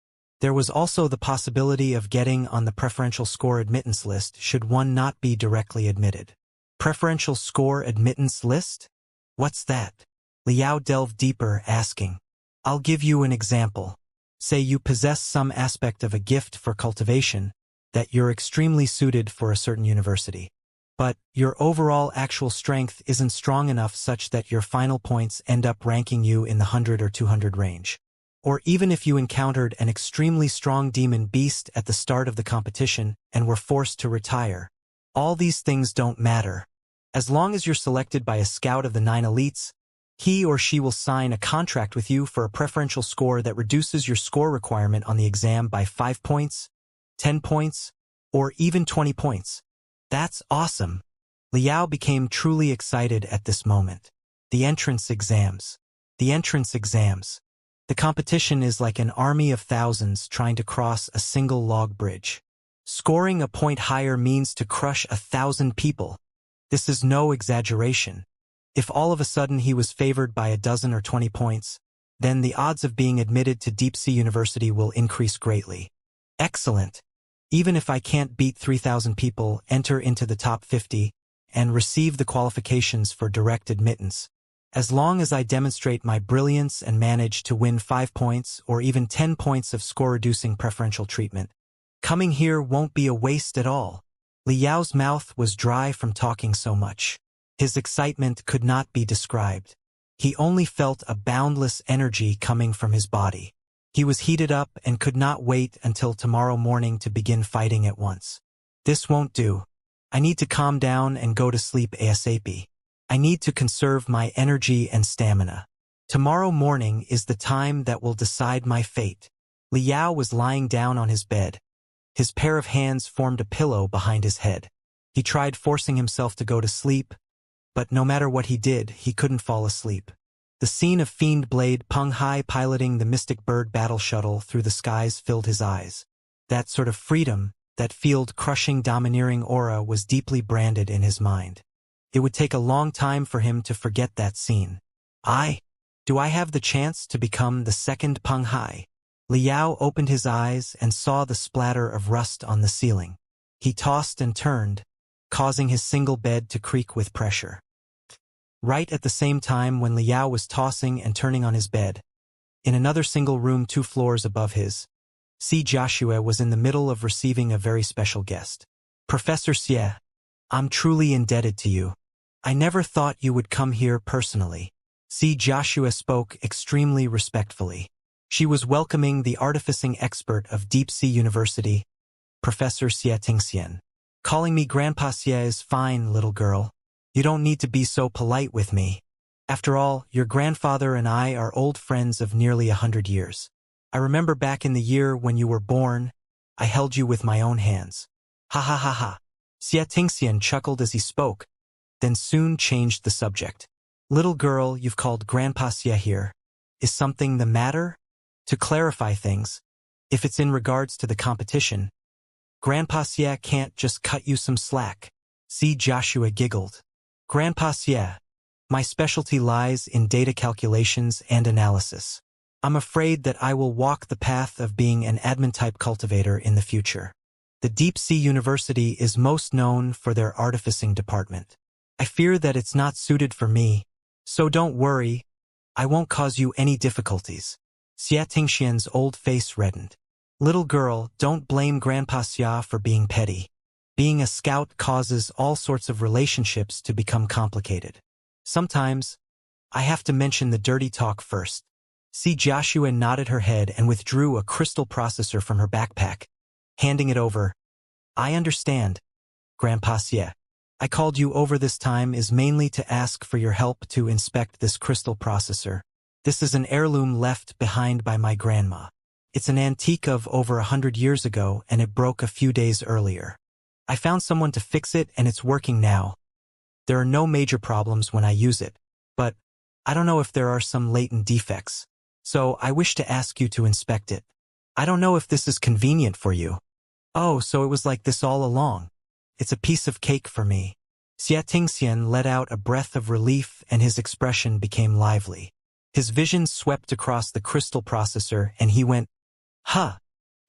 [SPEAKER 1] There was also the possibility of getting on the preferential score admittance list should one not be directly admitted." Preferential score admittance list? What's that? Li Yao delved deeper, asking, "I'll give you an example. Say you possess some aspect of a gift for cultivation, that you're extremely suited for a certain university. But your overall actual strength isn't strong enough such that your final points end up ranking you in the 100 or 200 range. Or even if you encountered an extremely strong demon beast at the start of the competition and were forced to retire. All these things don't matter. As long as you're selected by a scout of the 9 elites, he or she will sign a contract with you for a preferential score that reduces your score requirement on the exam by 5 points, 10 points, or even 20 points. That's awesome." Li Yao became truly excited at this moment. The entrance exams. The entrance exams. The competition is like an army of thousands trying to cross a single log bridge. Scoring a point higher means to crush 1,000 people. This is no exaggeration. If all of a sudden he was favored by a dozen or 20 points, then the odds of being admitted to Deep Sea University will increase greatly. Excellent. Even if I can't beat 3,000 people, enter into the top 50, and receive the qualifications for direct admittance. As long as I demonstrate my brilliance and manage to win 5 points or even 10 points of score-reducing preferential treatment, coming here won't be a waste at all. Li Yao's mouth was dry from talking so much. His excitement could not be described. He only felt a boundless energy coming from his body. He was heated up and could not wait until tomorrow morning to begin fighting at once. This won't do. I need to calm down and go to sleep ASAP. I need to conserve my energy and stamina. Tomorrow morning is the time that will decide my fate. Li Yao was lying down on his bed. His pair of hands formed a pillow behind his head. He tried forcing himself to go to sleep, but no matter what he did, he couldn't fall asleep. The scene of Fiend Blade Peng Hai piloting the Mystic Bird battle shuttle through the skies filled his eyes. That sort of freedom, That field-crushing domineering aura was deeply branded in his mind. It would take a long time for him to forget that scene. Do I have the chance to become the second Peng Hai? Liao opened his eyes and saw the splatter of rust on the ceiling. He tossed and turned, causing his single bed to creak with pressure. Right at the same time when Liao was tossing and turning on his bed, in another single room 2 floors above his, Xianxia was in the middle of receiving a very special guest. Professor Xie, I'm truly indebted to you. I never thought you would come here personally. Xianxia spoke extremely respectfully. She was welcoming the artificing expert of Deep Sea University, Professor Xianxia. Calling me Grandpa Xie is fine, little girl. You don't need to be so polite with me. After all, your grandfather and I are old friends of nearly 100 years. I remember back in the year when you were born, I held you with my own hands. Ha ha ha ha. Xianxia chuckled as he spoke, then soon changed the subject. Little girl, you've called Grandpa Xie here. Is something the matter? To clarify things, if it's in regards to the competition, Grandpa Xie can't just cut you some slack. Xianxia giggled. Grandpa Xie, my specialty lies in data calculations and analysis. I'm afraid that I will walk the path of being an admin-type cultivator in the future. The Deep Sea University is most known for their artificing department. I fear that it's not suited for me, so don't worry, I won't cause you any difficulties. Xianxian's old face reddened. Little girl, don't blame Grandpa Xia for being petty. Being a scout causes all sorts of relationships to become complicated. Sometimes, I have to mention the dirty talk first. Xianxia nodded her head and withdrew a crystal processor from her backpack, handing it over. I understand, Grandpa Xie. I called you over this time is mainly to ask for your help to inspect this crystal processor. This is an heirloom left behind by my grandma. It's an antique of over 100 years ago and it broke a few days earlier. I found someone to fix it and it's working now. There are no major problems when I use it, but I don't know if there are some latent defects. So I wish to ask you to inspect it. I don't know if this is convenient for you. Oh, so it was like this all along. It's a piece of cake for me. Xianxia let out a breath of relief and his expression became lively. His vision swept across the crystal processor and he went, huh.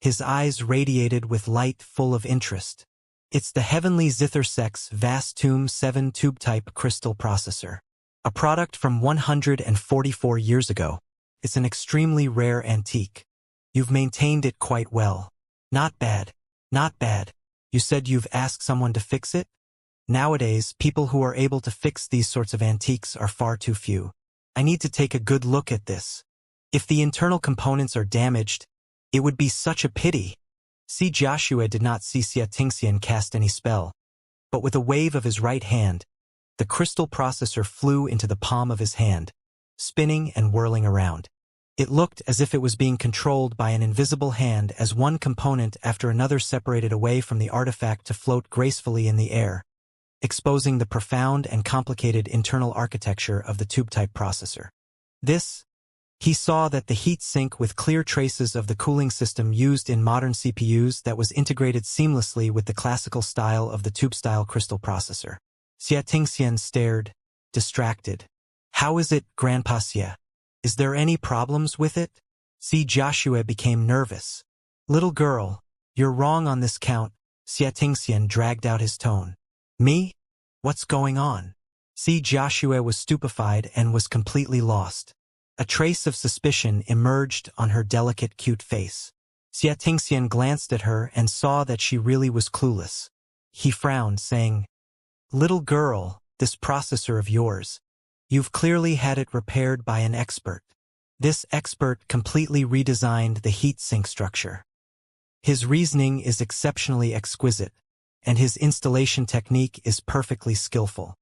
[SPEAKER 1] His eyes radiated with light full of interest. It's the Heavenly Zither-Sex Vast Tomb 7 tube-type crystal processor. A product from 144 years ago. It's an extremely rare antique. You've maintained it quite well. Not bad. Not bad. You said you've asked someone to fix it? Nowadays, people who are able to fix these sorts of antiques are far too few. I need to take a good look at this. If the internal components are damaged, it would be such a pity. Xianxia did not see Xianxia cast any spell, but with a wave of his right hand, the crystal processor flew into the palm of his hand, spinning and whirling around. It looked as if it was being controlled by an invisible hand as one component after another separated away from the artifact to float gracefully in the air, exposing the profound and complicated internal architecture of the tube-type processor. He saw that the heat sink with clear traces of the cooling system used in modern CPUs that was integrated seamlessly with the classical style of the tube-style crystal processor. Xianxia stared, distracted. How is it, Grandpa Xie? Is there any problems with it? Xianxia became nervous. Little girl, you're wrong on this count. Xianxia dragged out his tone. Me? What's going on? Xianxia was stupefied and was completely lost. A trace of suspicion emerged on her delicate, cute face. Xianxia glanced at her and saw that she really was clueless. He frowned, saying, Little girl, this processor of yours, you've clearly had it repaired by an expert. This expert completely redesigned the heat sink structure. His reasoning is exceptionally exquisite, and his installation technique is perfectly skillful.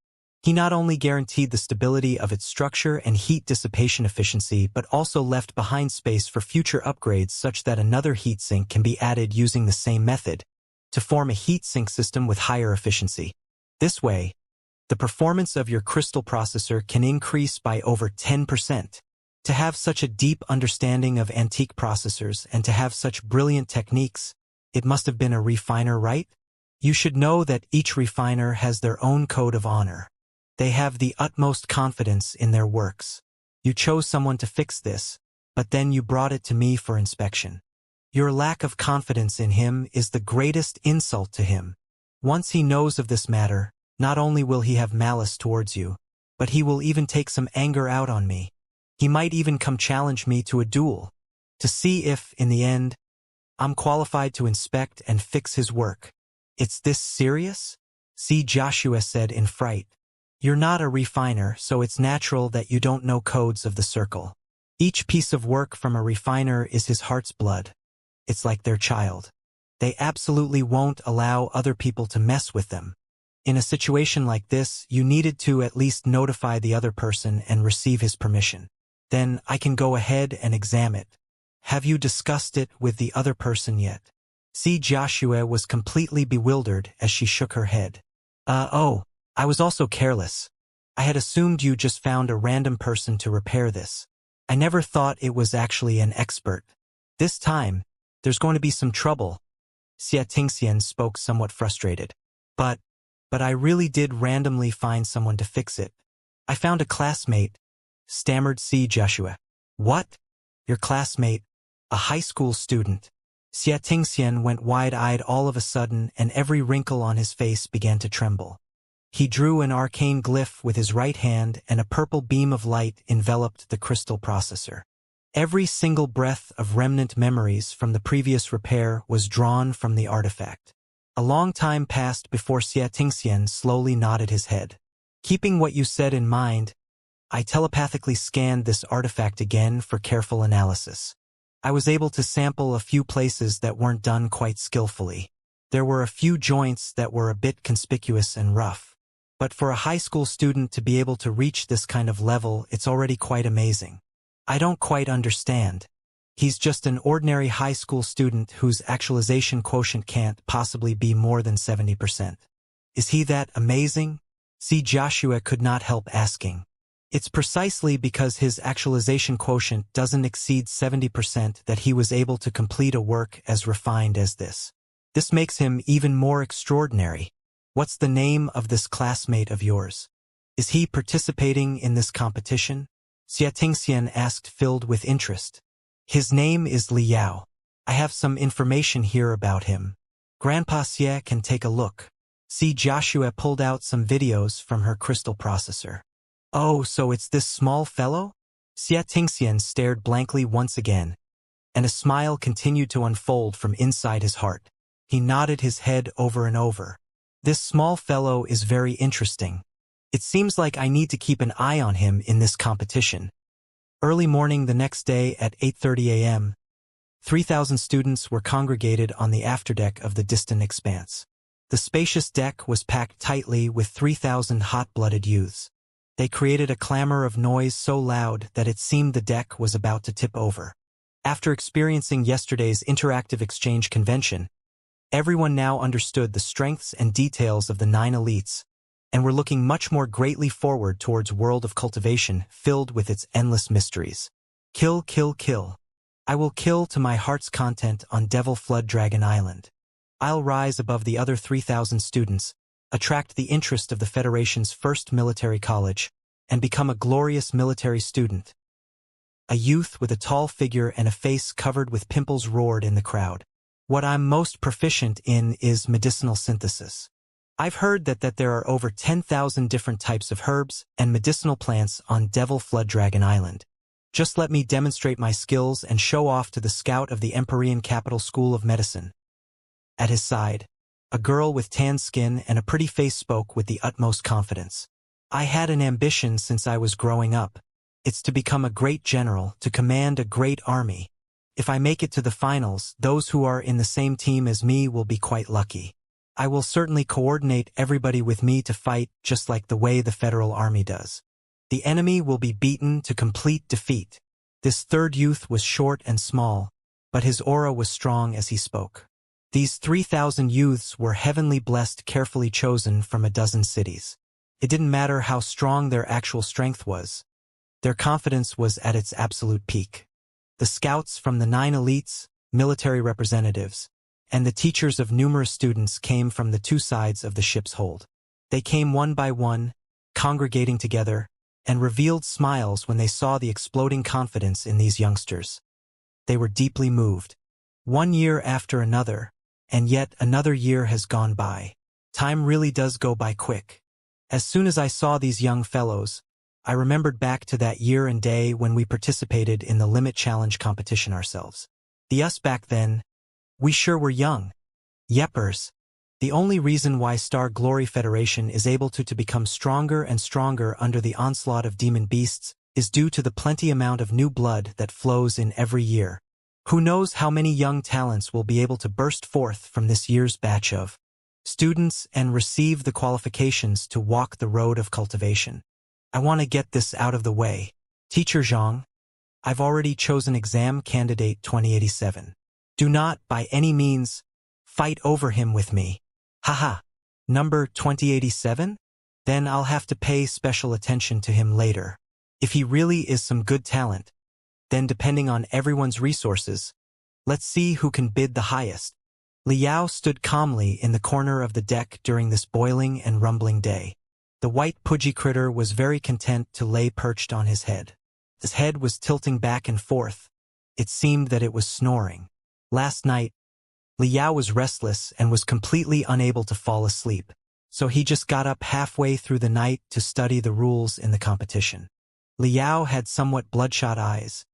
[SPEAKER 1] He not only guaranteed the stability of its structure and heat dissipation efficiency but also left behind space for future upgrades such that another heatsink can be added using the same method to form a heatsink system with higher efficiency. This way, the performance of your crystal processor can increase by over 10%. To have such a deep understanding of antique processors and to have such brilliant techniques, It must have been a refiner, right? You should know that each refiner has their own code of honor. They have the utmost confidence in their works. You chose someone to fix this, but then you brought it to me for inspection. Your lack of confidence in him is the greatest insult to him. Once he knows of this matter, not only will he have malice towards you, but he will even take some anger out on me. He might even come challenge me to a duel, to see if, in the end, I'm qualified to inspect and fix his work. It's this serious? Xianxia said in fright. You're not a refiner, so it's natural that you don't know codes of the circle. Each piece of work from a refiner is his heart's blood. It's like their child. They absolutely won't allow other people to mess with them. In a situation like this, you needed to at least notify the other person and receive his permission. Then I can go ahead and examine it. Have you discussed it with the other person yet? Xianxia was completely bewildered as she shook her head. Oh, I was also careless. I had assumed you just found a random person to repair this. I never thought it was actually an expert. This time, there's going to be some trouble. Xianxia spoke somewhat frustrated. But I really did randomly find someone to fix it. I found a classmate, stammered Xianxia. What? Your classmate? A high school student? Xianxia went wide-eyed all of a sudden, and every wrinkle on his face began to tremble. He drew an arcane glyph with his right hand, and a purple beam of light enveloped the crystal processor. Every single breath of remnant memories from the previous repair was drawn from the artifact. A long time passed before Xianxia slowly nodded his head. Keeping what you said in mind, I telepathically scanned this artifact again for careful analysis. I was able to sample a few places that weren't done quite skillfully. There were a few joints that were a bit conspicuous and rough. But for a high school student to be able to reach this kind of level, it's already quite amazing. I don't quite understand. He's just an ordinary high school student whose actualization quotient can't possibly be more than 70%. Is he that amazing? Xianxia could not help asking. It's precisely because his actualization quotient doesn't exceed 70% that he was able to complete a work as refined as this. This makes him even more extraordinary. What's the name of this classmate of yours? Is he participating in this competition? Xianxia asked, filled with interest. His name is Liao. I have some information here about him. Grandpa Xie can take a look. Xianxia pulled out some videos from her crystal processor. Oh, so it's this small fellow? Xianxia stared blankly once again, and a smile continued to unfold from inside his heart. He nodded his head over and over. This small fellow is very interesting. It seems like I need to keep an eye on him in this competition. Early morning the next day at 8:30 a.m., 3,000 students were congregated on the afterdeck of the distant expanse. The spacious deck was packed tightly with 3,000 hot-blooded youths. They created a clamor of noise so loud that it seemed the deck was about to tip over. After experiencing yesterday's interactive exchange convention, everyone now understood the strengths and details of the 9 elites, and were looking much more greatly forward towards world of cultivation filled with its endless mysteries. Kill, kill, kill. I will kill to my heart's content on Devil Flood Dragon Island. I'll rise above the other 3,000 students, attract the interest of the Federation's first military college, and become a glorious military student. A youth with a tall figure and a face covered with pimples roared in the crowd. What I'm most proficient in is medicinal synthesis. I've heard that there are over 10,000 different types of herbs and medicinal plants on Devil Flood Dragon Island. Just let me demonstrate my skills and show off to the scout of the Empyrean Capital School of Medicine. At his side, a girl with tan skin and a pretty face spoke with the utmost confidence. I had an ambition since I was growing up. It's to become a great general, to command a great army. If I make it to the finals, those who are in the same team as me will be quite lucky. I will certainly coordinate everybody with me to fight just like the way the Federal Army does. The enemy will be beaten to complete defeat. This third youth was short and small, but his aura was strong as he spoke. These 3,000 youths were heavenly blessed, carefully chosen from a dozen cities. It didn't matter how strong their actual strength was. Their confidence was at its absolute peak. The scouts from the 9 elites, military representatives, and the teachers of numerous students came from the two sides of the ship's hold. They came one by one, congregating together, and revealed smiles when they saw the exploding confidence in these youngsters. They were deeply moved. 1 year after another, and yet another year has gone by. Time really does go by quick. As soon as I saw these young fellows, I remembered back to that year and day when we participated in the Limit Challenge competition ourselves. The us back then, we sure were young. Yeppers. The only reason why Star Glory Federation is able to become stronger and stronger under the onslaught of demon beasts is due to the plenty amount of new blood that flows in every year. Who knows how many young talents will be able to burst forth from this year's batch of students and receive the qualifications to walk the road of cultivation. I want to get this out of the way. Teacher Zhang, I've already chosen exam candidate 2087. Do not, by any means, fight over him with me. Haha. Number 2087? Then I'll have to pay special attention to him later. If he really is some good talent, then depending on everyone's resources, let's see who can bid the highest. Liao stood calmly in the corner of the deck during this boiling and rumbling day. The white pudgy critter was very content to lay perched on his head. His head was tilting back and forth. It seemed that it was snoring. Last night, Liao was restless and was completely unable to fall asleep, so he just got up halfway through the night to study the rules in the competition. Liao had somewhat bloodshot eyes,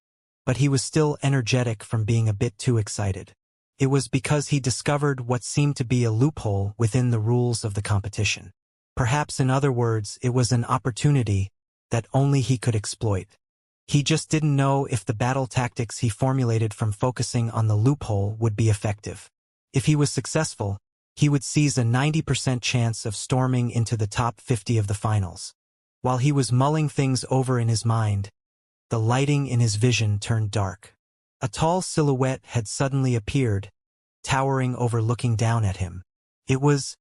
[SPEAKER 1] but he was still energetic from being a bit too excited. It was because he discovered what seemed to be a loophole within the rules of the competition. Perhaps in other words, it was an opportunity that only he could exploit. He just didn't know if the battle tactics he formulated from focusing on the loophole would be effective. If he was successful, he would seize a 90% chance of storming into the top 50 of the finals. While he was mulling things over in his mind, the lighting in his vision turned dark. A tall silhouette had suddenly appeared, towering over looking down at him. It was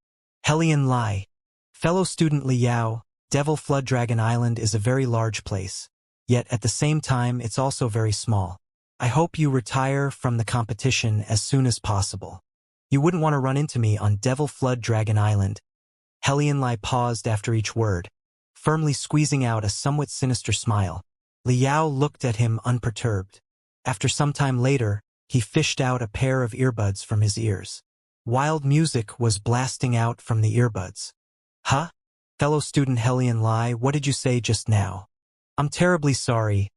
[SPEAKER 1] Helian Lai. Fellow student Liao, Devil Flood Dragon Island is a very large place, yet at the same time it's also very small. I hope you retire from the competition as soon as possible. You wouldn't want to run into me on Devil Flood Dragon Island. Helian Lai paused after each word, firmly squeezing out a somewhat sinister smile. Liao looked at him unperturbed. After some time later, he fished out a pair of earbuds from his ears. Wild music was blasting out from the earbuds. Huh? Fellow student Helian Lai, what did you say just now? I'm terribly sorry.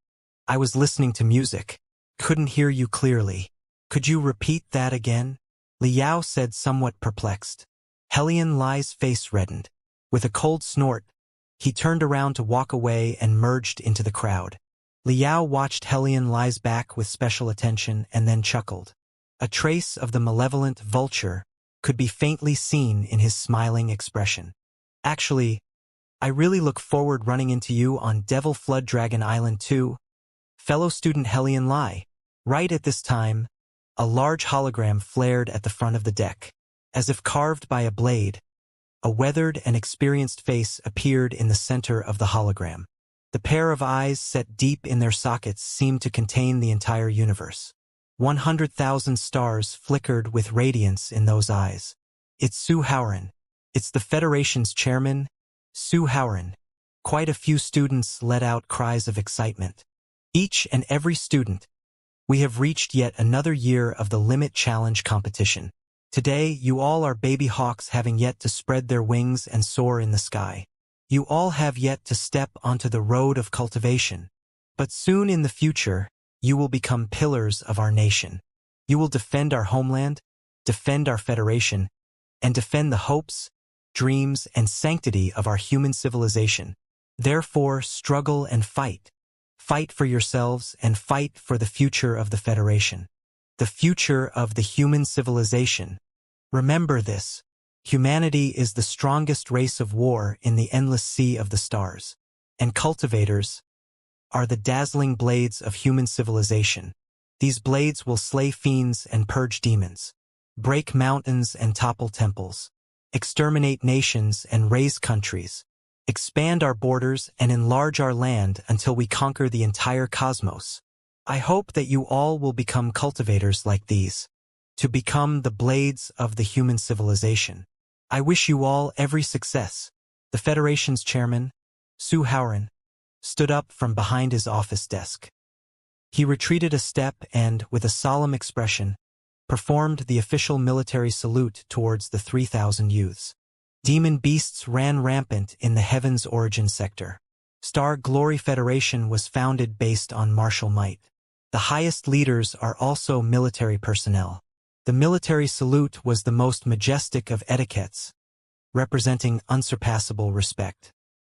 [SPEAKER 1] I was listening to music. Couldn't hear you clearly. Could you repeat that again? Liao said, somewhat perplexed. Helian Lai's face reddened. With a cold snort, he turned around to walk away and merged into the crowd. Liao watched Helian Lai's back with special attention and then chuckled. A trace of the malevolent vulture could be faintly seen in his smiling expression. Actually, I really look forward running into you on Devil Flood Dragon Island too. Fellow student Helian Lai. Right at this time, a large hologram flared at the front of the deck. As if carved by a blade, a weathered and experienced face appeared in the center of the hologram. The pair of eyes set deep in their sockets seemed to contain the entire universe. 100,000 stars flickered with radiance in those eyes. It's Su Haoran. It's the Federation's chairman, Su Haoran. Quite a few students let out cries of excitement. Each and every student. We have reached yet another year of the Limit Challenge competition. Today, you all are baby hawks having yet to spread their wings and soar in the sky. You all have yet to step onto the road of cultivation. But soon in the future, you will become pillars of our nation. You will defend our homeland, defend our federation, and defend the hopes, dreams, and sanctity of our human civilization. Therefore, struggle and fight. Fight for yourselves and fight for the future of the Federation. The future of the human civilization. Remember this. Humanity is the strongest race of war in the endless sea of the stars. And cultivators are the dazzling blades of human civilization. These blades will slay fiends and purge demons, break mountains and topple temples, exterminate nations and raise countries, expand our borders and enlarge our land until we conquer the entire cosmos. I hope that you all will become cultivators like these. to become the blades of the human civilization. I wish you all every success. The Federation's chairman, Su Haoran, stood up from behind his office desk. He retreated a step and, with a solemn expression, performed the official military salute towards the 3,000 youths. Demon beasts ran rampant in the Heaven's Origin sector. Star Glory Federation was founded based on martial might. The highest leaders are also military personnel. The military salute was the most majestic of etiquettes, representing unsurpassable respect.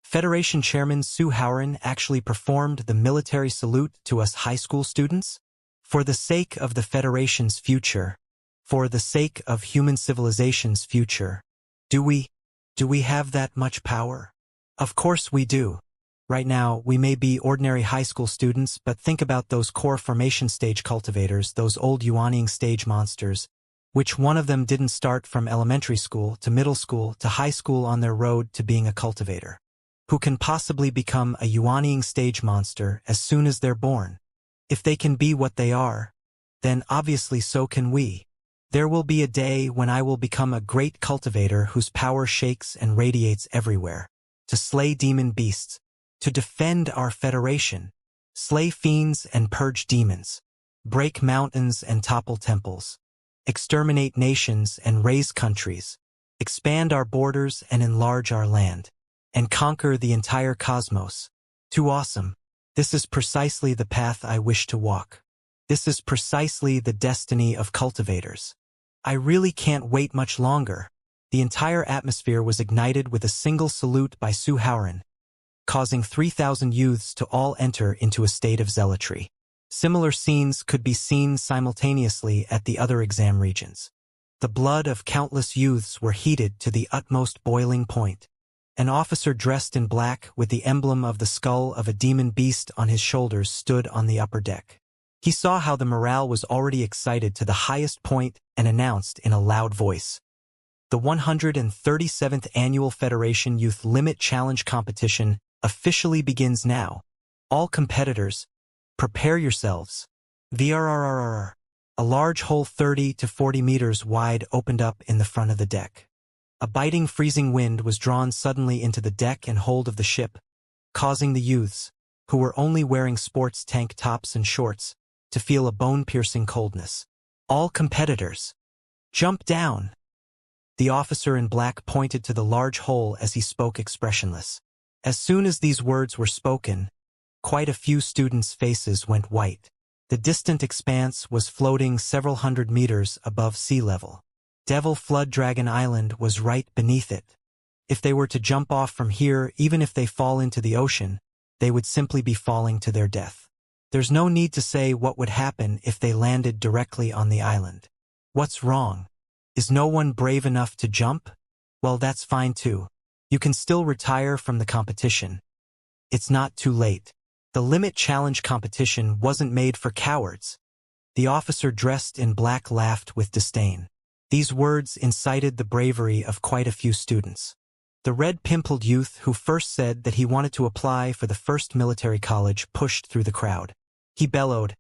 [SPEAKER 1] Federation Chairman Su Haoran actually performed the military salute to us high school students? For the sake of the Federation's future, for the sake of human civilization's future, do we have that much power? Of course we do. Right now, we may be ordinary high school students, but think about those core formation stage cultivators, those old yuanying stage monsters. Which one of them didn't start from elementary school to middle school to high school on their road to being a cultivator? Who can possibly become a yuanying stage monster as soon as they're born? If they can be what they are, then obviously so can we. There will be a day when I will become a great cultivator whose power shakes and radiates everywhere, to slay demon beasts, to defend our Federation, slay fiends and purge demons, break mountains and topple temples, exterminate nations and raise countries, expand our borders and enlarge our land, and conquer the entire cosmos. Too awesome. This is precisely the path I wish to walk. This is precisely the destiny of cultivators. I really can't wait much longer. The entire atmosphere was ignited with a single salute by Su Haoran, causing 3,000 youths to all enter into a state of zealotry. Similar scenes could be seen simultaneously at the other exam regions. The blood of countless youths were heated to the utmost boiling point. An officer dressed in black with the emblem of the skull of a demon beast on his shoulders stood on the upper deck. He saw how the morale was already excited to the highest point and announced in a loud voice, "The 137th Annual Federation Youth Limit Challenge Competition officially begins now. All competitors, prepare yourselves." VRRRR. A large hole 30 to 40 meters wide opened up in the front of the deck. A biting freezing wind was drawn suddenly into the deck and hold of the ship, causing the youths, who were only wearing sports tank tops and shorts, to feel a bone-piercing coldness. "All competitors, jump down." The officer in black pointed to the large hole as he spoke expressionless. As soon as these words were spoken, quite a few students' faces went white. The distant expanse was floating several hundred meters above sea level. Devil Flood Dragon Island was right beneath it. If they were to jump off from here, even if they fall into the ocean, they would simply be falling to their death. There's no need to say what would happen if they landed directly on the island. What's wrong? Is no one brave enough to jump? Well, that's fine too. You can still retire from the competition. It's not too late. The Limit Challenge competition wasn't made for cowards. The officer dressed in black laughed with disdain. These words incited the bravery of quite a few students. The red-pimpled youth who first said that he wanted to apply for the first military college pushed through the crowd. He bellowed,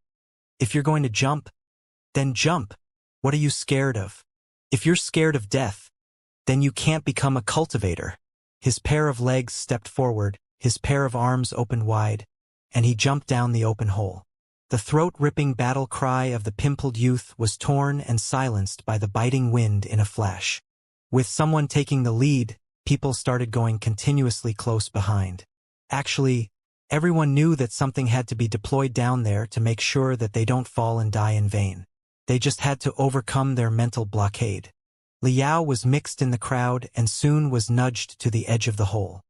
[SPEAKER 1] "If you're going to jump, then jump. What are you scared of? If you're scared of death, then you can't become a cultivator." His pair of legs stepped forward, his pair of arms opened wide, and he jumped down the open hole. The throat-ripping battle cry of the pimpled youth was torn and silenced by the biting wind in a flash. With someone taking the lead, people started going continuously close behind. Actually, everyone knew that something had to be deployed down there to make sure that they don't fall and die in vain. They just had to overcome their mental blockade. Liao was mixed in the crowd and soon was nudged to the edge of the hole.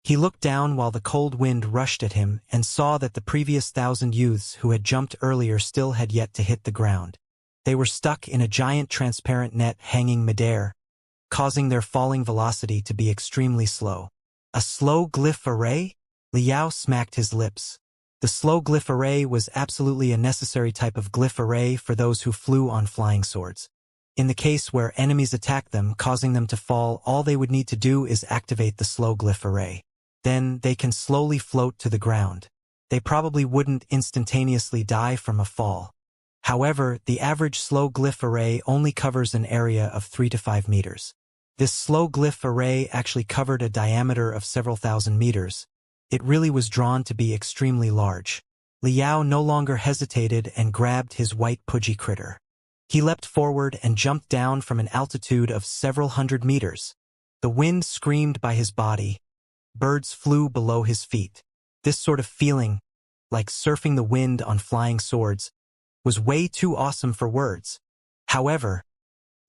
[SPEAKER 1] He looked down while the cold wind rushed at him and saw that the previous 1,000 youths who had jumped earlier still had yet to hit the ground. They were stuck in a giant transparent net hanging midair, causing their falling velocity to be extremely slow. A slow glyph array? Liao smacked his lips. The slow glyph array was absolutely a necessary type of glyph array for those who flew on flying swords. In the case where enemies attack them, causing them to fall, all they would need to do is activate the slow glyph array. Then they can slowly float to the ground. They probably wouldn't instantaneously die from a fall. However, the average slow glyph array only covers an area of 3 to 5 meters. This slow glyph array actually covered a diameter of several thousand meters. It really was drawn to be extremely large. Liao no longer hesitated and grabbed his white pudgy critter. He leapt forward and jumped down from an altitude of several hundred meters. The wind screamed by his body. Birds flew below his feet. This sort of feeling, like surfing the wind on flying swords, was way too awesome for words. However,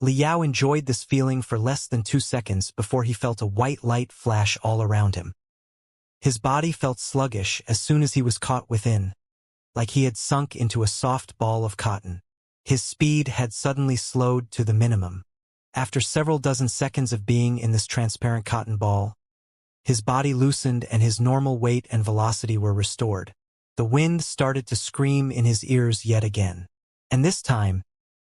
[SPEAKER 1] Liao enjoyed this feeling for less than 2 seconds before he felt a white light flash all around him. His body felt sluggish as soon as he was caught within, like he had sunk into a soft ball of cotton. His speed had suddenly slowed to the minimum. After several dozen seconds of being in this transparent cotton ball, his body loosened and his normal weight and velocity were restored. The wind started to scream in his ears yet again. And this time,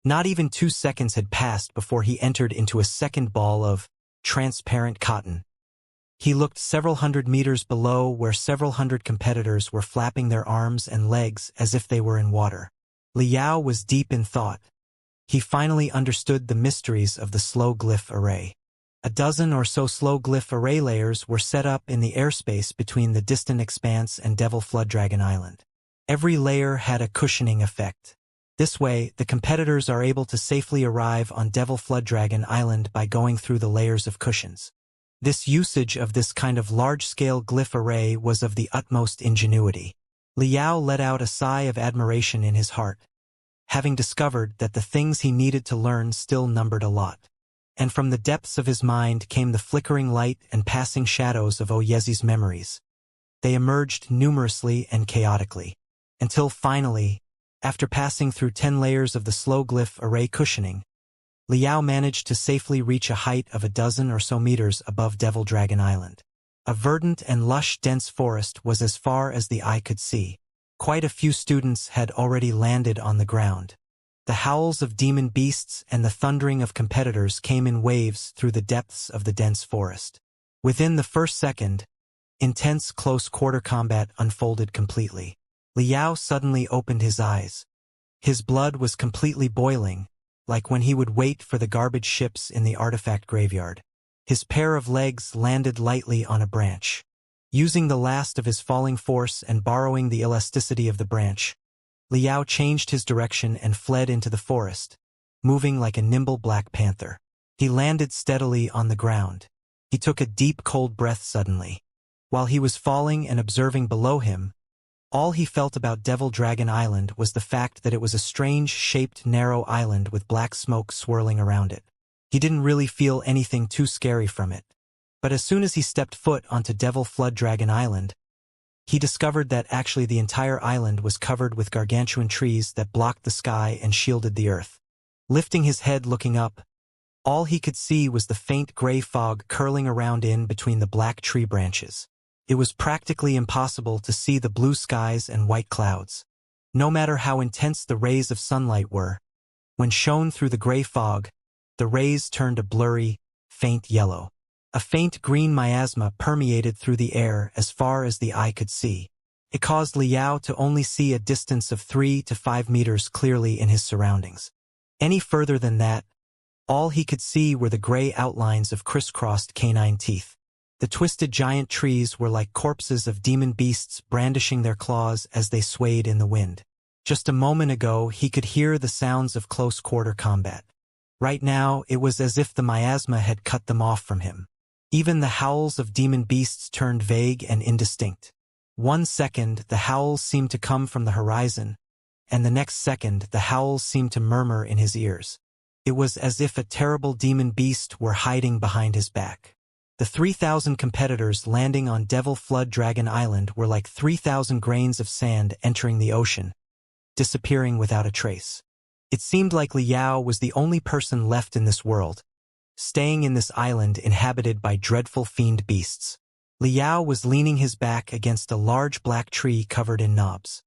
[SPEAKER 1] not even 2 seconds had passed before he entered into a second ball of transparent cotton. He looked several hundred meters below where several hundred competitors were flapping their arms and legs as if they were in water. Liao was deep in thought. He finally understood the mysteries of the slow glyph array. A dozen or so slow glyph array layers were set up in the airspace between the distant expanse and Devil Flood Dragon Island. Every layer had a cushioning effect. This way, the competitors are able to safely arrive on Devil Flood Dragon Island by going through the layers of cushions. This usage of this kind of large-scale glyph array was of the utmost ingenuity. Liao let out a sigh of admiration in his heart, having discovered that the things he needed to learn still numbered a lot. And from the depths of his mind came the flickering light and passing shadows of Oyezi's memories. They emerged numerously and chaotically, until finally, after passing through 10 layers of the slow glyph array cushioning, Liao managed to safely reach a height of a dozen or so meters above Devil Dragon Island. A verdant and lush dense forest was as far as the eye could see. Quite a few students had already landed on the ground. The howls of demon beasts and the thundering of competitors came in waves through the depths of the dense forest. Within the first second, intense close-quarter combat unfolded completely. Liao suddenly opened his eyes. His blood was completely boiling, like when he would wait for the garbage ships in the artifact graveyard. His pair of legs landed lightly on a branch. Using the last of his falling force and borrowing the elasticity of the branch, Liao changed his direction and fled into the forest, moving like a nimble black panther. He landed steadily on the ground. He took a deep cold breath suddenly. While he was falling and observing below him, all he felt about Devil Dragon Island was the fact that it was a strange-shaped narrow island with black smoke swirling around it. He didn't really feel anything too scary from it. But as soon as he stepped foot onto Devil Flood Dragon Island, he discovered that actually the entire island was covered with gargantuan trees that blocked the sky and shielded the earth. Lifting his head looking up, all he could see was the faint gray fog curling around in between the black tree branches. It was practically impossible to see the blue skies and white clouds. No matter how intense the rays of sunlight were, when shone through the gray fog, the rays turned a blurry, faint yellow. A faint green miasma permeated through the air as far as the eye could see. It caused Liao to only see a distance of 3 to 5 meters clearly in his surroundings. Any further than that, all he could see were the gray outlines of crisscrossed canine teeth. The twisted giant trees were like corpses of demon beasts brandishing their claws as they swayed in the wind. Just a moment ago, he could hear the sounds of close-quarter combat. Right now, it was as if the miasma had cut them off from him. Even the howls of demon beasts turned vague and indistinct. 1 second, the howls seemed to come from the horizon, and the next second, the howls seemed to murmur in his ears. It was as if a terrible demon beast were hiding behind his back. The 3,000 competitors landing on Devil Flood Dragon Island were like 3,000 grains of sand entering the ocean, disappearing without a trace. It seemed like Liao was the only person left in this world, staying in this island inhabited by dreadful fiend beasts. Liao was leaning his back against a large black tree covered in knobs.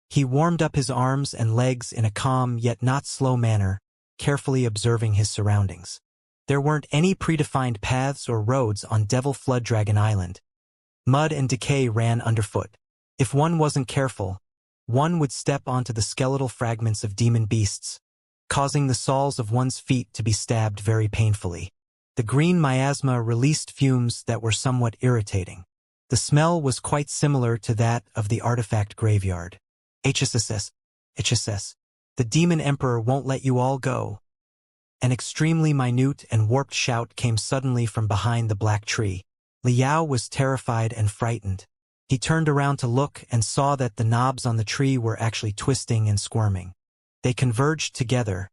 [SPEAKER 1] He warmed up his arms and legs in a calm yet not slow manner, carefully observing his surroundings. There weren't any predefined paths or roads on Devil Flood Dragon Island. Mud and decay ran underfoot. If one wasn't careful, one would step onto the skeletal fragments of demon beasts, causing the soles of one's feet to be stabbed very painfully. The green miasma released fumes that were somewhat irritating. The smell was quite similar to that of the artifact graveyard. HSSS. The demon emperor won't let you all go. An extremely minute and warped shout came suddenly from behind the black tree. Liao was terrified and frightened. He turned around to look and saw that the knobs on the tree were actually twisting and squirming. They converged together,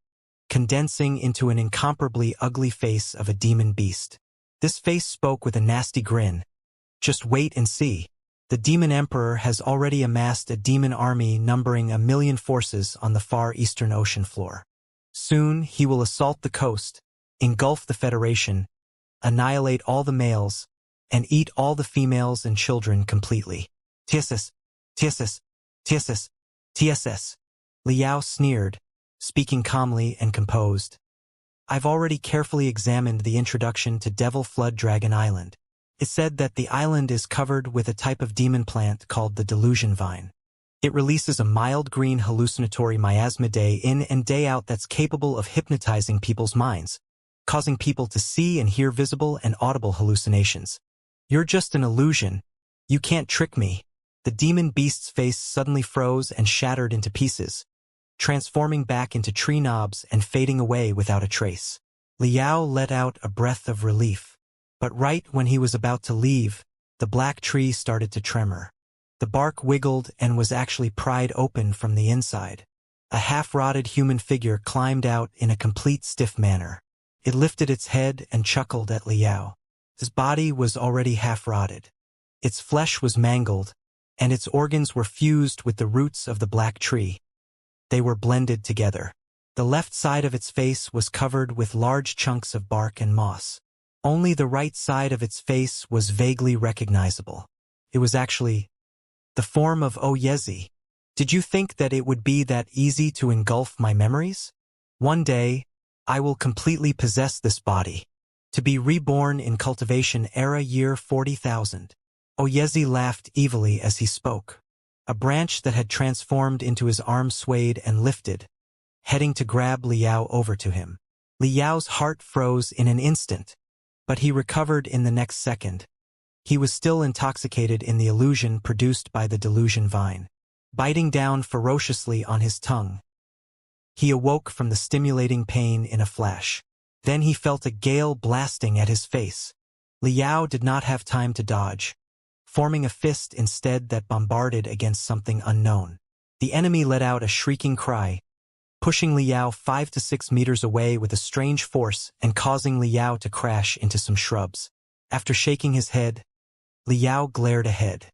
[SPEAKER 1] condensing into an incomparably ugly face of a demon beast. This face spoke with a nasty grin. Just wait and see. The demon emperor has already amassed a demon army numbering 1,000,000 forces on the far eastern ocean floor. Soon he will assault the coast, engulf the Federation, annihilate all the males, and eat all the females and children completely. TSS. Liao sneered, speaking calmly and composed. I've already carefully examined the introduction to Devil Flood Dragon Island. It said that the island is covered with a type of demon plant called the delusion vine. It releases a mild green hallucinatory miasma day in and day out that's capable of hypnotizing people's minds, causing people to see and hear visible and audible hallucinations. You're just an illusion. You can't trick me. The demon beast's face suddenly froze and shattered into pieces, transforming back into tree knobs and fading away without a trace. Liao let out a breath of relief. But right when he was about to leave, the black tree started to tremor. The bark wiggled and was actually pried open from the inside. A half-rotted human figure climbed out in a complete stiff manner. It lifted its head and chuckled at Liao. His body was already half-rotted. Its flesh was mangled, and its organs were fused with the roots of the black tree. They were blended together. The left side of its face was covered with large chunks of bark and moss. Only the right side of its face was vaguely recognizable. It was actually the form of Oyezi. Did you think that it would be that easy to engulf my memories? One day, I will completely possess this body. To be reborn in Cultivation era year 40,000. Oyezi laughed evilly as he spoke. A branch that had transformed into his arm swayed and lifted, heading to grab Liao over to him. Liao's heart froze in an instant, but he recovered in the next second. He was still intoxicated in the illusion produced by the delusion vine. Biting down ferociously on his tongue, he awoke from the stimulating pain in a flash. Then he felt a gale blasting at his face. Liao did not have time to dodge, forming a fist instead that bombarded against something unknown. The enemy let out a shrieking cry, pushing Liao 5 to 6 meters away with a strange force and causing Liao to crash into some shrubs. After shaking his head, Liao glared ahead.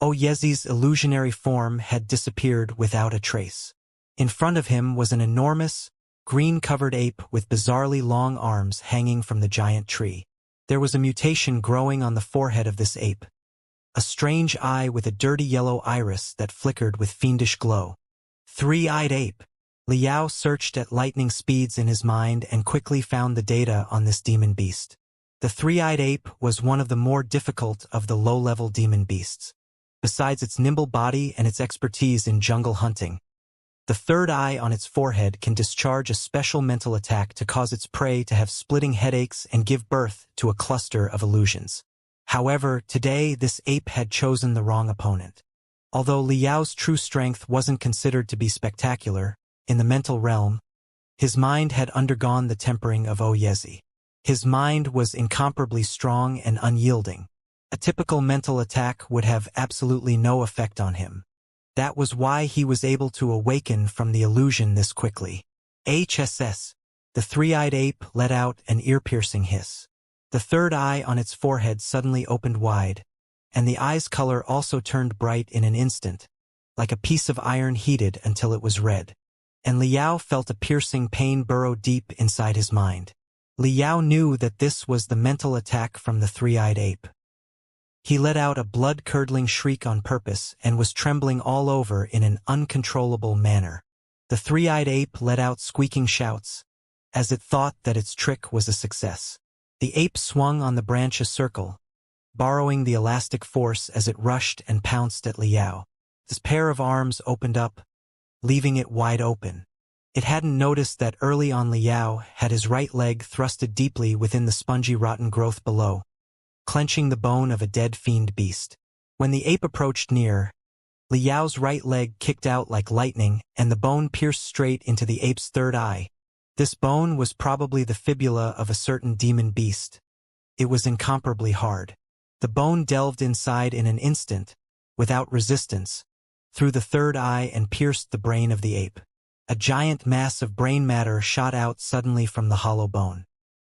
[SPEAKER 1] Oyezi's illusionary form had disappeared without a trace. In front of him was an enormous, green-covered ape with bizarrely long arms hanging from the giant tree. There was a mutation growing on the forehead of this ape. A strange eye with a dirty yellow iris that flickered with fiendish glow. Three-eyed ape. Liao searched at lightning speeds in his mind and quickly found the data on this demon beast. The three-eyed ape was one of the more difficult of the low-level demon beasts. Besides its nimble body and its expertise in jungle hunting, the third eye on its forehead can discharge a special mental attack to cause its prey to have splitting headaches and give birth to a cluster of illusions. However, today this ape had chosen the wrong opponent. Although Liao's true strength wasn't considered to be spectacular, in the mental realm, his mind had undergone the tempering of Oyezi. His mind was incomparably strong and unyielding. A typical mental attack would have absolutely no effect on him. That was why he was able to awaken from the illusion this quickly. HSS. The three-eyed ape let out an ear-piercing hiss. The third eye on its forehead suddenly opened wide, and the eye's color also turned bright in an instant, like a piece of iron heated until it was red. And Liao felt a piercing pain burrow deep inside his mind. Liao knew that this was the mental attack from the three-eyed ape. He let out a blood-curdling shriek on purpose and was trembling all over in an uncontrollable manner. The three-eyed ape let out squeaking shouts, as it thought that its trick was a success. The ape swung on the branch a circle, borrowing the elastic force as it rushed and pounced at Liao. This pair of arms opened up, leaving it wide open. It hadn't noticed that early on Liao had his right leg thrusted deeply within the spongy rotten growth below, clenching the bone of a dead fiend beast. When the ape approached near, Liao's right leg kicked out like lightning and the bone pierced straight into the ape's third eye. This bone was probably the fibula of a certain demon beast. It was incomparably hard. The bone delved inside in an instant, without resistance, through the third eye and pierced the brain of the ape. A giant mass of brain matter shot out suddenly from the hollow bone.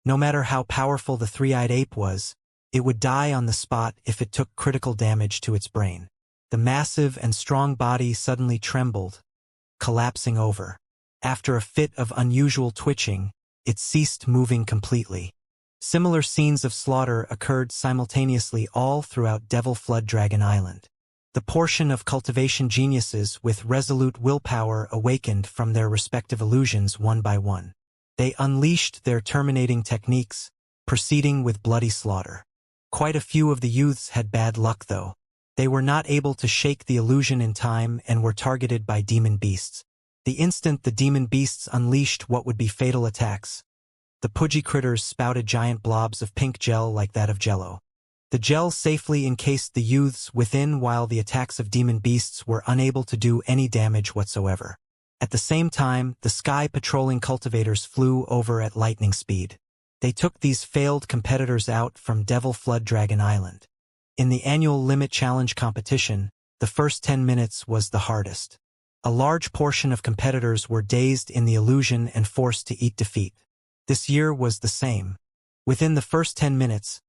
[SPEAKER 1] No matter how powerful the three-eyed ape was, it would die on the spot if it took critical damage to its brain. The massive and strong body suddenly trembled, collapsing over. After a fit of unusual twitching, it ceased moving completely. Similar scenes of slaughter occurred simultaneously all throughout Devil Flood Dragon Island. The portion of cultivation geniuses with resolute willpower awakened from their respective illusions one by one. They unleashed their terminating techniques, proceeding with bloody slaughter. Quite a few of the youths had bad luck though. They were not able to shake the illusion in time and were targeted by demon beasts. The instant the demon beasts unleashed what would be fatal attacks, the pudgy critters spouted giant blobs of pink gel like that of jello. The gel safely encased the youths within while the attacks of demon beasts were unable to do any damage whatsoever. At the same time, the sky patrolling cultivators flew over at lightning speed. They took these failed competitors out from Devil Flood Dragon Island. In the annual Limit Challenge competition, the first 10 minutes was the hardest. A large portion of competitors were dazed in the illusion and forced to eat defeat. This year was the same. Within the first 10 minutes,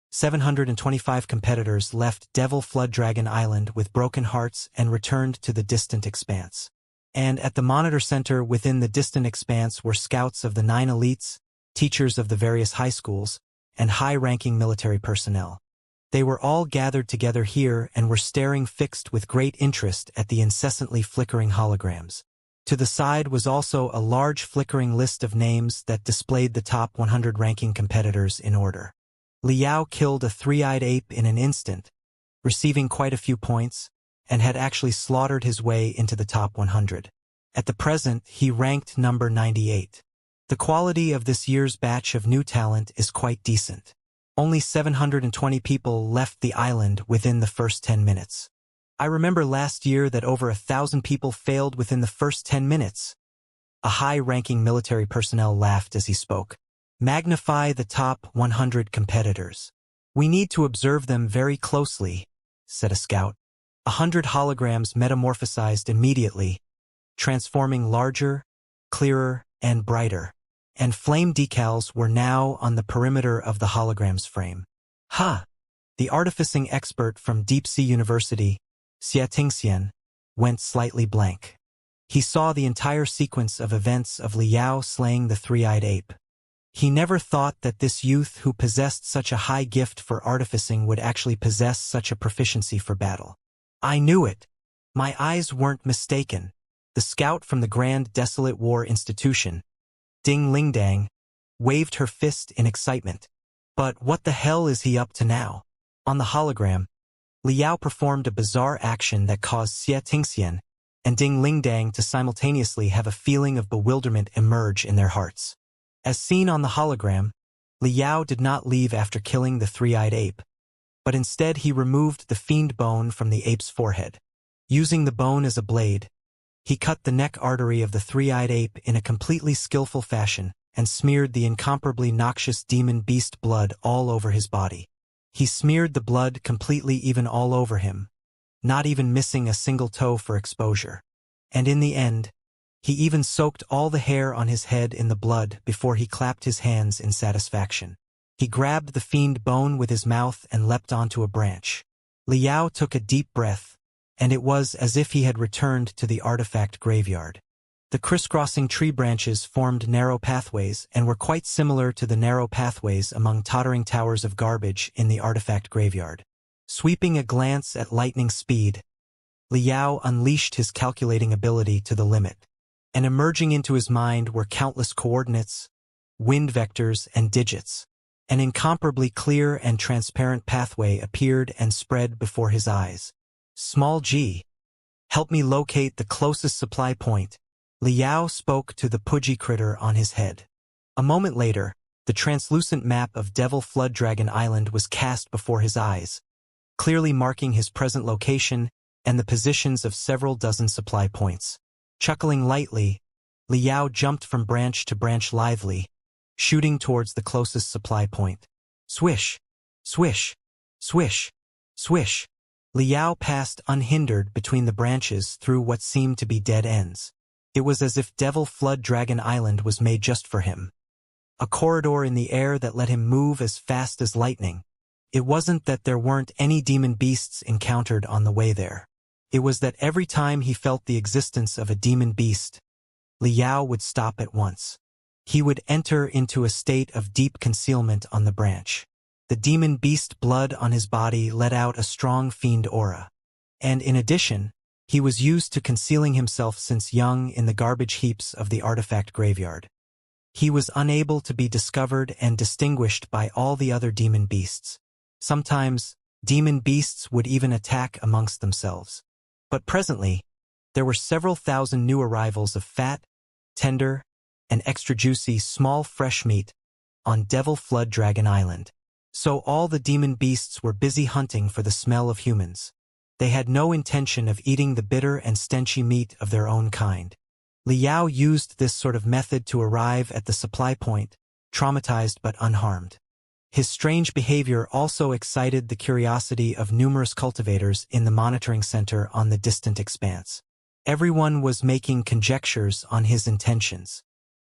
[SPEAKER 1] 725 competitors left Devil Flood Dragon Island with broken hearts and returned to the distant expanse. And at the monitor center within the distant expanse were scouts of the 9 elites, teachers of the various high schools, and high-ranking military personnel. They were all gathered together here and were staring fixed with great interest at the incessantly flickering holograms. To the side was also a large flickering list of names that displayed the top 100 ranking competitors in order. Liao killed a three-eyed ape in an instant, receiving quite a few points, and had actually slaughtered his way into the top 100. At the present, he ranked number 98. The quality of this year's batch of new talent is quite decent. Only 720 people left the island within the first 10 minutes. I remember last year that over 1,000 people failed within the first 10 minutes. A high-ranking military personnel laughed as he spoke. Magnify the top 100 competitors. We need to observe them very closely, said a scout. 100 holograms metamorphosized immediately, transforming larger, clearer, and brighter. And flame decals were now on the perimeter of the hologram's frame. Ha! The artificing expert from Deep Sea University, Xianxia, went slightly blank. He saw the entire sequence of events of Liao slaying the three-eyed ape. He never thought that this youth who possessed such a high gift for artificing would actually possess such a proficiency for battle. I knew it. My eyes weren't mistaken. The scout from the Grand Desolate War Institution, Ding Lingdang, waved her fist in excitement. But what the hell is he up to now? On the hologram, Liao performed a bizarre action that caused Xianxia and Ding Lingdang to simultaneously have a feeling of bewilderment emerge in their hearts. As seen on the hologram, Liao did not leave after killing the three-eyed ape, but instead he removed the fiend bone from the ape's forehead. Using the bone as a blade, he cut the neck artery of the three-eyed ape in a completely skillful fashion and smeared the incomparably noxious demon beast blood all over his body. He smeared the blood completely even all over him, not even missing a single toe for exposure. And in the end, he even soaked all the hair on his head in the blood before he clapped his hands in satisfaction. He grabbed the fiend bone with his mouth and leapt onto a branch. Liao took a deep breath, and it was as if he had returned to the artifact graveyard. The crisscrossing tree branches formed narrow pathways and were quite similar to the narrow pathways among tottering towers of garbage in the artifact graveyard. Sweeping a glance at lightning speed, Liao unleashed his calculating ability to the limit. And emerging into his mind were countless coordinates, wind vectors, and digits. An incomparably clear and transparent pathway appeared and spread before his eyes. Small g. Help me locate the closest supply point. Liao spoke to the pudgy critter on his head. A moment later, the translucent map of Devil Flood Dragon Island was cast before his eyes, clearly marking his present location and the positions of several dozen supply points. Chuckling lightly, Liao jumped from branch to branch lithely, shooting towards the closest supply point. Swish! Swish! Swish! Swish! Liao passed unhindered between the branches through what seemed to be dead ends. It was as if Devil Flood Dragon Island was made just for him. A corridor in the air that let him move as fast as lightning. It wasn't that there weren't any demon beasts encountered on the way there. It was that every time he felt the existence of a demon beast, Liao would stop at once. He would enter into a state of deep concealment on the branch. The demon beast blood on his body let out a strong fiend aura. And in addition, he was used to concealing himself since young in the garbage heaps of the artifact graveyard. He was unable to be discovered and distinguished by all the other demon beasts. Sometimes, demon beasts would even attack amongst themselves. But presently, there were several thousand new arrivals of fat, tender, and extra juicy small fresh meat on Devil Flood Dragon Island. So all the demon beasts were busy hunting for the smell of humans. They had no intention of eating the bitter and stenchy meat of their own kind. Liao used this sort of method to arrive at the supply point, traumatized but unharmed. His strange behavior also excited the curiosity of numerous cultivators in the monitoring center on the distant expanse. Everyone was making conjectures on his intentions.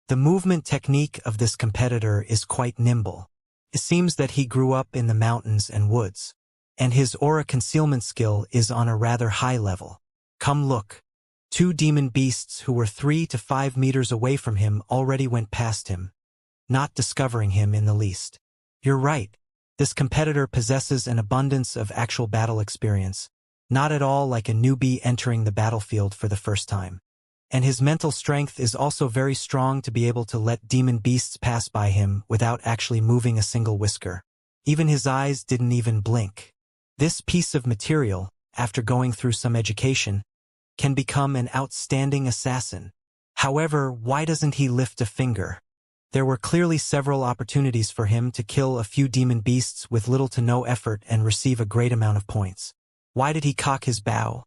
[SPEAKER 1] The movement technique of this competitor is quite nimble. It seems that he grew up in the mountains and woods, and his aura concealment skill is on a rather high level. Come look. Two demon beasts who were 3 to 5 meters away from him already went past him, not discovering him in the least. You're right. This competitor possesses an abundance of actual battle experience, not at all like a newbie entering the battlefield for the first time. And his mental strength is also very strong to be able to let demon beasts pass by him without actually moving a single whisker. Even his eyes didn't even blink. This piece of material, after going through some education, can become an outstanding assassin. However, why doesn't he lift a finger? There were clearly several opportunities for him to kill a few demon beasts with little to no effort and receive a great amount of points. Why did he cock his bow,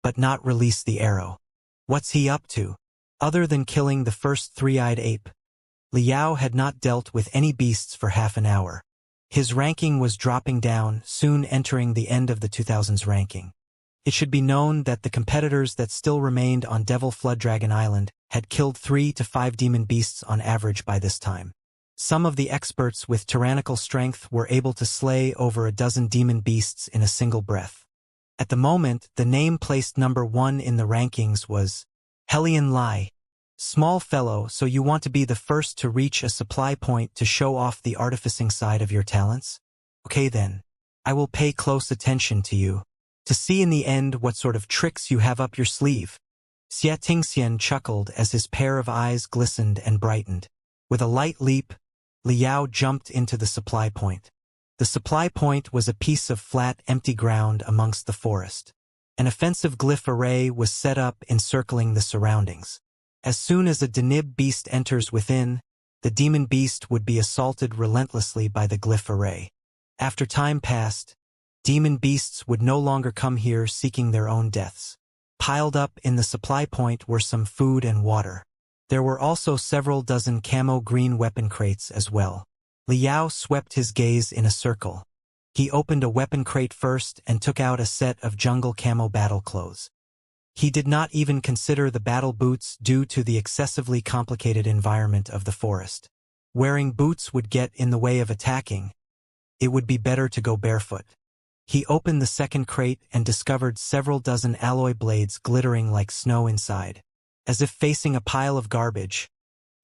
[SPEAKER 1] but not release the arrow? What's he up to? Other than killing the first three-eyed ape, Liao had not dealt with any beasts for half an hour. His ranking was dropping down, soon entering the end of the 2000s ranking. It should be known that the competitors that still remained on Devil Flood Dragon Island had killed 3 to 5 demon beasts on average by this time. Some of the experts with tyrannical strength were able to slay over a dozen demon beasts in a single breath. At the moment, the name placed number 1 in the rankings was Hellion Lai. Small fellow, so you want to be the first to reach a supply point to show off the artificing side of your talents? Okay then. I will pay close attention to you, to see in the end what sort of tricks you have up your sleeve. Xianxia chuckled as his pair of eyes glistened and brightened. With a light leap, Liao jumped into the supply point. The supply point was a piece of flat, empty ground amongst the forest. An offensive glyph array was set up encircling the surroundings. As soon as a Denib beast enters within, the demon beast would be assaulted relentlessly by the glyph array. After time passed, demon beasts would no longer come here seeking their own deaths. Piled up in the supply point were some food and water. There were also several dozen camo green weapon crates as well. Liao swept his gaze in a circle. He opened a weapon crate first and took out a set of jungle camo battle clothes. He did not even consider the battle boots due to the excessively complicated environment of the forest. Wearing boots would get in the way of attacking. It would be better to go barefoot. He opened the second crate and discovered several dozen alloy blades glittering like snow inside. As if facing a pile of garbage,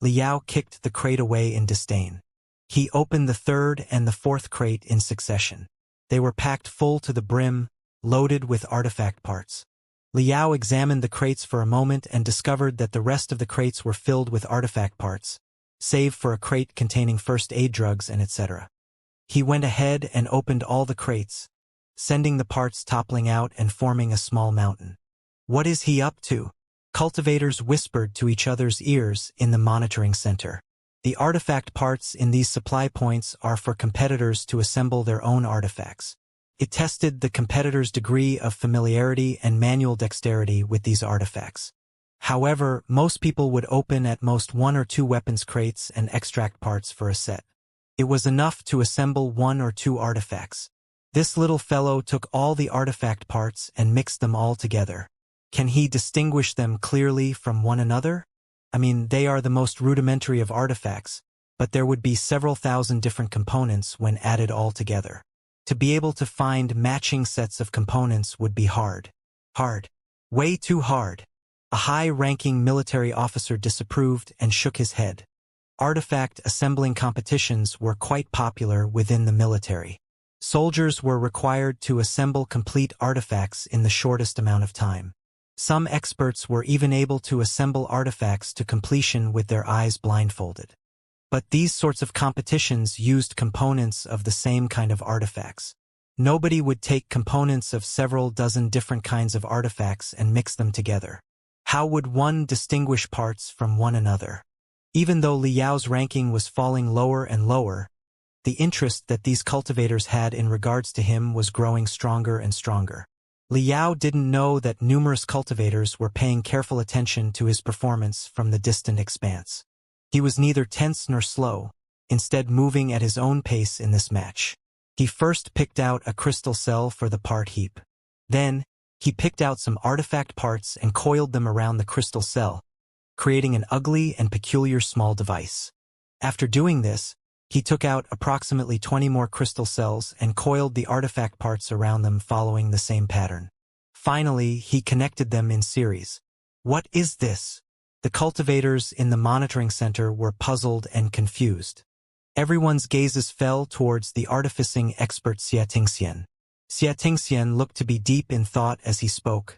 [SPEAKER 1] Liao kicked the crate away in disdain. He opened the third and the fourth crate in succession. They were packed full to the brim, loaded with artifact parts. Liao examined the crates for a moment and discovered that the rest of the crates were filled with artifact parts, save for a crate containing first aid drugs and etc. He went ahead and opened all the crates, sending the parts toppling out and forming a small mountain. What is he up to? Cultivators whispered to each other's ears in the monitoring center. The artifact parts in these supply points are for competitors to assemble their own artifacts. It tested the competitors' degree of familiarity and manual dexterity with these artifacts. However, most people would open at most 1 or 2 weapons crates and extract parts for a set. It was enough to assemble 1 or 2 artifacts. This little fellow took all the artifact parts and mixed them all together. Can he distinguish them clearly from one another? I mean, they are the most rudimentary of artifacts, but there would be several thousand different components when added all together. To be able to find matching sets of components would be hard. Hard. Way too hard. A high-ranking military officer disapproved and shook his head. Artifact assembling competitions were quite popular within the military. Soldiers were required to assemble complete artifacts in the shortest amount of time. Some experts were even able to assemble artifacts to completion with their eyes blindfolded. But these sorts of competitions used components of the same kind of artifacts. Nobody would take components of several dozen different kinds of artifacts and mix them together. How would one distinguish parts from one another? Even though Li Yao's ranking was falling lower and lower, the interest that these cultivators had in regards to him was growing stronger and stronger. Li Yao didn't know that numerous cultivators were paying careful attention to his performance from the distant expanse. He was neither tense nor slow, instead moving at his own pace in this match. He first picked out a crystal cell for the part heap. Then, he picked out some artifact parts and coiled them around the crystal cell, creating an ugly and peculiar small device. After doing this, he took out approximately 20 more crystal cells and coiled the artifact parts around them following the same pattern. Finally, he connected them in series. What is this? The cultivators in the monitoring center were puzzled and confused. Everyone's gazes fell towards the artificing expert Xianxia. Xianxia looked to be deep in thought as he spoke.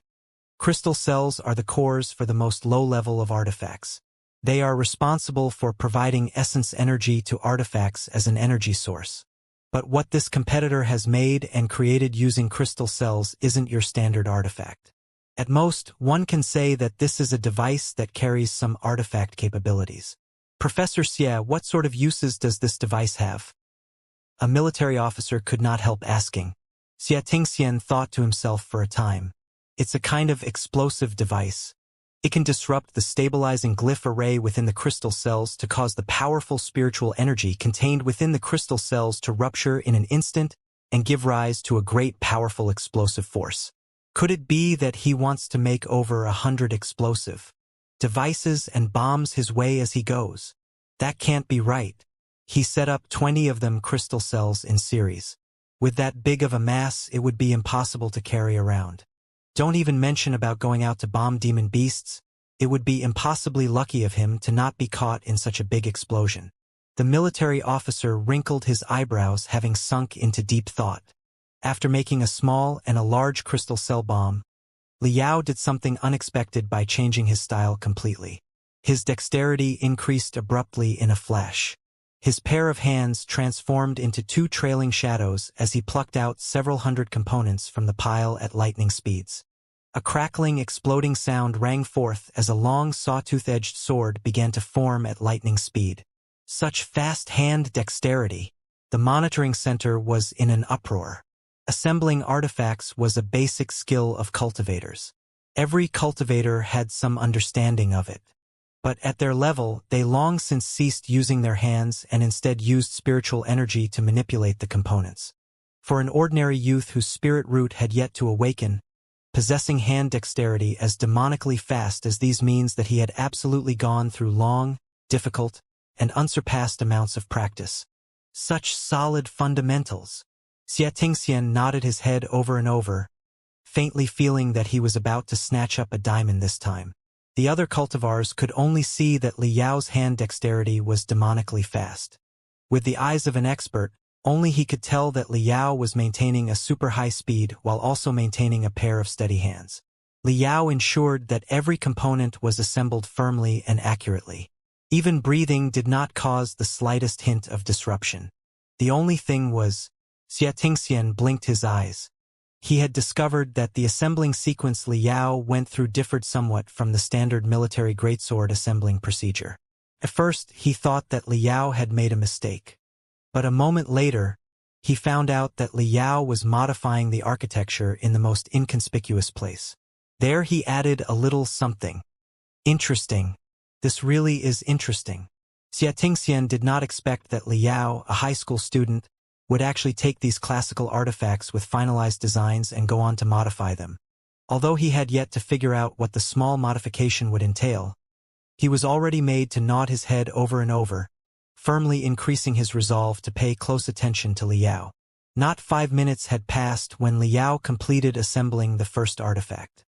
[SPEAKER 1] Crystal cells are the cores for the most low level of artifacts. They are responsible for providing essence energy to artifacts as an energy source. But what this competitor has made and created using crystal cells isn't your standard artifact. At most, one can say that this is a device that carries some artifact capabilities. Professor Xie, what sort of uses does this device have? A military officer could not help asking. Xianxia thought to himself for a time. It's a kind of explosive device. It can disrupt the stabilizing glyph array within the crystal cells to cause the powerful spiritual energy contained within the crystal cells to rupture in an instant and give rise to a great powerful explosive force. Could it be that he wants to make over 100 explosive devices and bombs his way as he goes? That can't be right. He set up 20 of them crystal cells in series. With that big of a mass, it would be impossible to carry around. Don't even mention about going out to bomb demon beasts. It would be impossibly lucky of him to not be caught in such a big explosion. The military officer wrinkled his eyebrows, having sunk into deep thought. After making a small and a large crystal cell bomb, Li Yao did something unexpected by changing his style completely. His dexterity increased abruptly in a flash. His pair of hands transformed into 2 trailing shadows as he plucked out several hundred components from the pile at lightning speeds. A crackling, exploding sound rang forth as a long sawtooth-edged sword began to form at lightning speed. Such fast hand dexterity! The monitoring center was in an uproar. Assembling artifacts was a basic skill of cultivators. Every cultivator had some understanding of it. But at their level, they long since ceased using their hands and instead used spiritual energy to manipulate the components. For an ordinary youth whose spirit root had yet to awaken, possessing hand dexterity as demonically fast as these means that he had absolutely gone through long, difficult, and unsurpassed amounts of practice. Such solid fundamentals! Xianxia nodded his head over and over, faintly feeling that he was about to snatch up a diamond this time. The other cultivars could only see that Li Yao's hand dexterity was demonically fast. With the eyes of an expert, only he could tell that Li Yao was maintaining a super high speed while also maintaining a pair of steady hands. Li Yao ensured that every component was assembled firmly and accurately. Even breathing did not cause the slightest hint of disruption. The only thing was, Xianxia blinked his eyes. He had discovered that the assembling sequence Liao went through differed somewhat from the standard military greatsword assembling procedure. At first, he thought that Liao had made a mistake. But a moment later, he found out that Liao was modifying the architecture in the most inconspicuous place. There he added a little something. Interesting. This really is interesting. Xianxia did not expect that Liao, a high school student, would actually take these classical artifacts with finalized designs and go on to modify them. Although he had yet to figure out what the small modification would entail, he was already made to nod his head over and over, firmly increasing his resolve to pay close attention to Liao. Not 5 minutes had passed when Liao completed assembling the first artifact.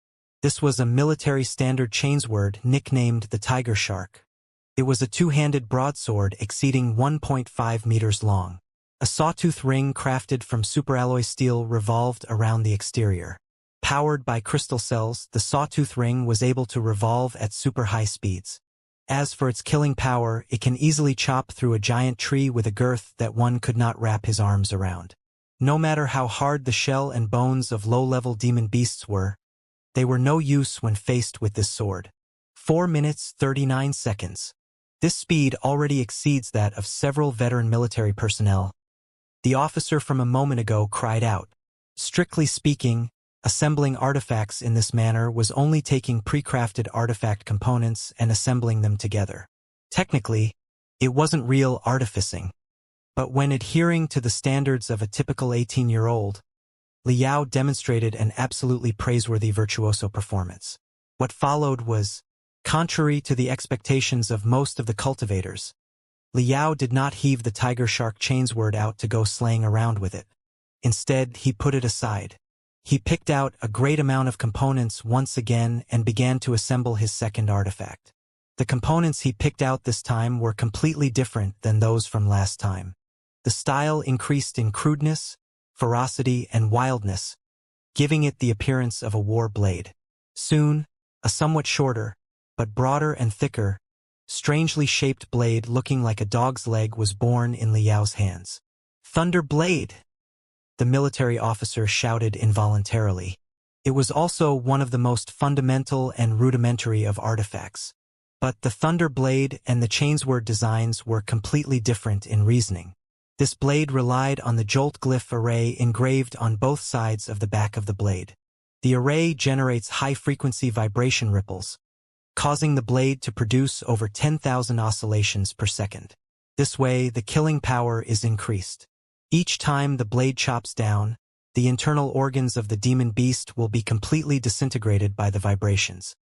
[SPEAKER 1] This was a military standard chainsword nicknamed the Tiger Shark. It was a two-handed broadsword exceeding 1.5 meters long. A sawtooth ring crafted from superalloy steel revolved around the exterior. Powered by crystal cells, the sawtooth ring was able to revolve at super high speeds. As for its killing power, it can easily chop through a giant tree with a girth that one could not wrap his arms around. No matter how hard the shell and bones of low-level demon beasts were, they were no use when faced with this sword. 4 minutes 39 seconds. This speed already exceeds that of several veteran military personnel. The officer from a moment ago cried out. Strictly speaking, assembling artifacts in this manner was only taking pre-crafted artifact components and assembling them together. Technically, it wasn't real artificing. But when adhering to the standards of a typical 18-year-old, Liao demonstrated an absolutely praiseworthy virtuoso performance. What followed was, contrary to the expectations of most of the cultivators, Liao did not heave the Tiger Shark chainsword out to go slaying around with it. Instead, he put it aside. He picked out a great amount of components once again and began to assemble his second artifact. The components he picked out this time were completely different than those from last time. The style increased in crudeness, ferocity, and wildness, giving it the appearance of a war blade. Soon, a somewhat shorter, but broader and thicker, strangely shaped blade looking like a dog's leg was born in Liao's hands. Thunder Blade! The military officer shouted involuntarily. It was also one of the most fundamental and rudimentary of artifacts. But the Thunder Blade and the chainsword designs were completely different in reasoning. This blade relied on the jolt glyph array engraved on both sides of the back of the blade. The array generates high-frequency vibration ripples, causing the blade to produce over 10,000 oscillations per second. This way, the killing power is increased. Each time the blade chops down, the internal organs of the demon beast will be completely disintegrated by the vibrations.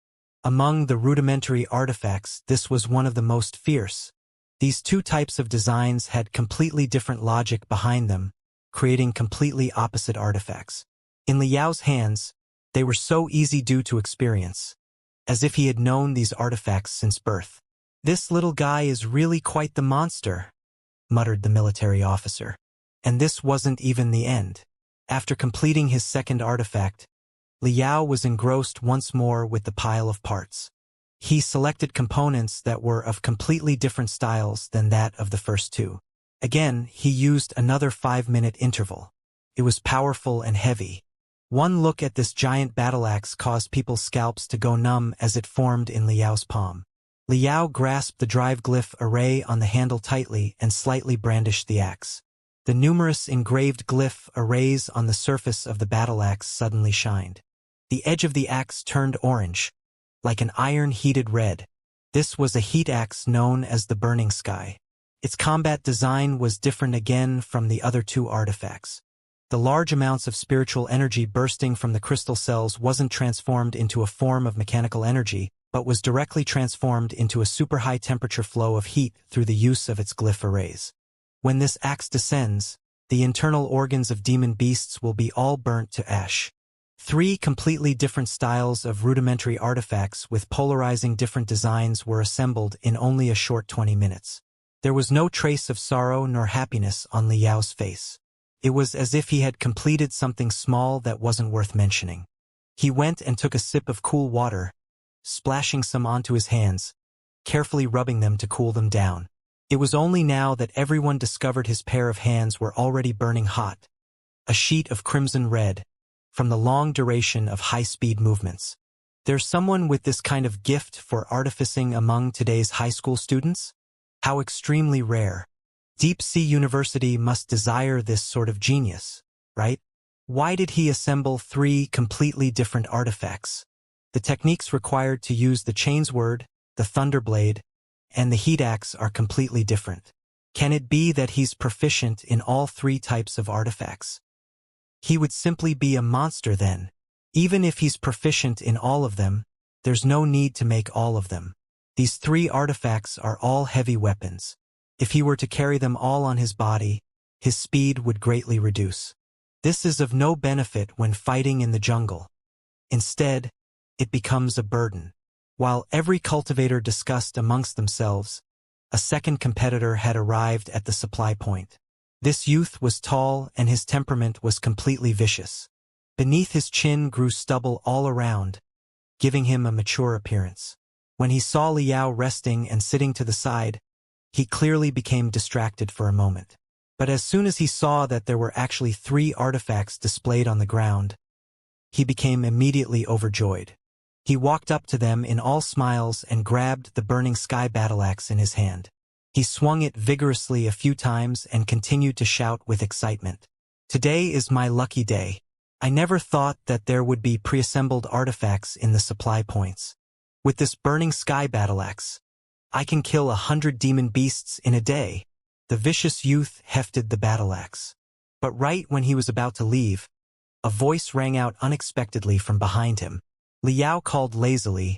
[SPEAKER 1] Among the rudimentary artifacts, this was one of the most fierce. These two types of designs had completely different logic behind them, creating completely opposite artifacts. In Liao's hands, they were so easy due to experience, as if he had known these artifacts since birth. "This little guy is really quite the monster," muttered the military officer. And this wasn't even the end. After completing his second artifact, Liao was engrossed once more with the pile of parts. He selected components that were of completely different styles than that of the first two. Again, he used another 5-minute interval. It was powerful and heavy. One look at this giant battle axe caused people's scalps to go numb as it formed in Liao's palm. Liao grasped the drive glyph array on the handle tightly and slightly brandished the axe. The numerous engraved glyph arrays on the surface of the battle axe suddenly shined. The edge of the axe turned orange, like an iron-heated red. This was a heat axe known as the Burning Sky. Its combat design was different again from the other two artifacts. The large amounts of spiritual energy bursting from the crystal cells wasn't transformed into a form of mechanical energy, but was directly transformed into a super-high temperature flow of heat through the use of its glyph arrays. When this axe descends, the internal organs of demon beasts will be all burnt to ash. 3 completely different styles of rudimentary artifacts with polarizing different designs were assembled in only a short 20 minutes. There was no trace of sorrow nor happiness on Liao's face. It was as if he had completed something small that wasn't worth mentioning. He went and took a sip of cool water, splashing some onto his hands, carefully rubbing them to cool them down. It was only now that everyone discovered his pair of hands were already burning hot, a sheet of crimson red, from the long duration of high-speed movements. There's someone with this kind of gift for artificing among today's high school students? How extremely rare. Deep Sea University must desire this sort of genius, right? Why did he assemble 3 completely different artifacts? The techniques required to use the Chainsword, the Thunderblade, and the Heat Axe are completely different. Can it be that he's proficient in all 3 types of artifacts? He would simply be a monster then. Even if he's proficient in all of them, there's no need to make all of them. These 3 artifacts are all heavy weapons. If he were to carry them all on his body, his speed would greatly reduce. This is of no benefit when fighting in the jungle. Instead, it becomes a burden. While every cultivator discussed amongst themselves, a second competitor had arrived at the supply point. This youth was tall and his temperament was completely vicious. Beneath his chin grew stubble all around, giving him a mature appearance. When he saw Liao resting and sitting to the side, he clearly became distracted for a moment. But as soon as he saw that there were actually 3 artifacts displayed on the ground, he became immediately overjoyed. He walked up to them in all smiles and grabbed the burning sky battleaxe in his hand. He swung it vigorously a few times and continued to shout with excitement. Today is my lucky day. I never thought that there would be preassembled artifacts in the supply points. With this burning sky battleaxe, I can kill 100 demon beasts in a day. The vicious youth hefted the battleaxe. But right when he was about to leave, a voice rang out unexpectedly from behind him. Liao called lazily,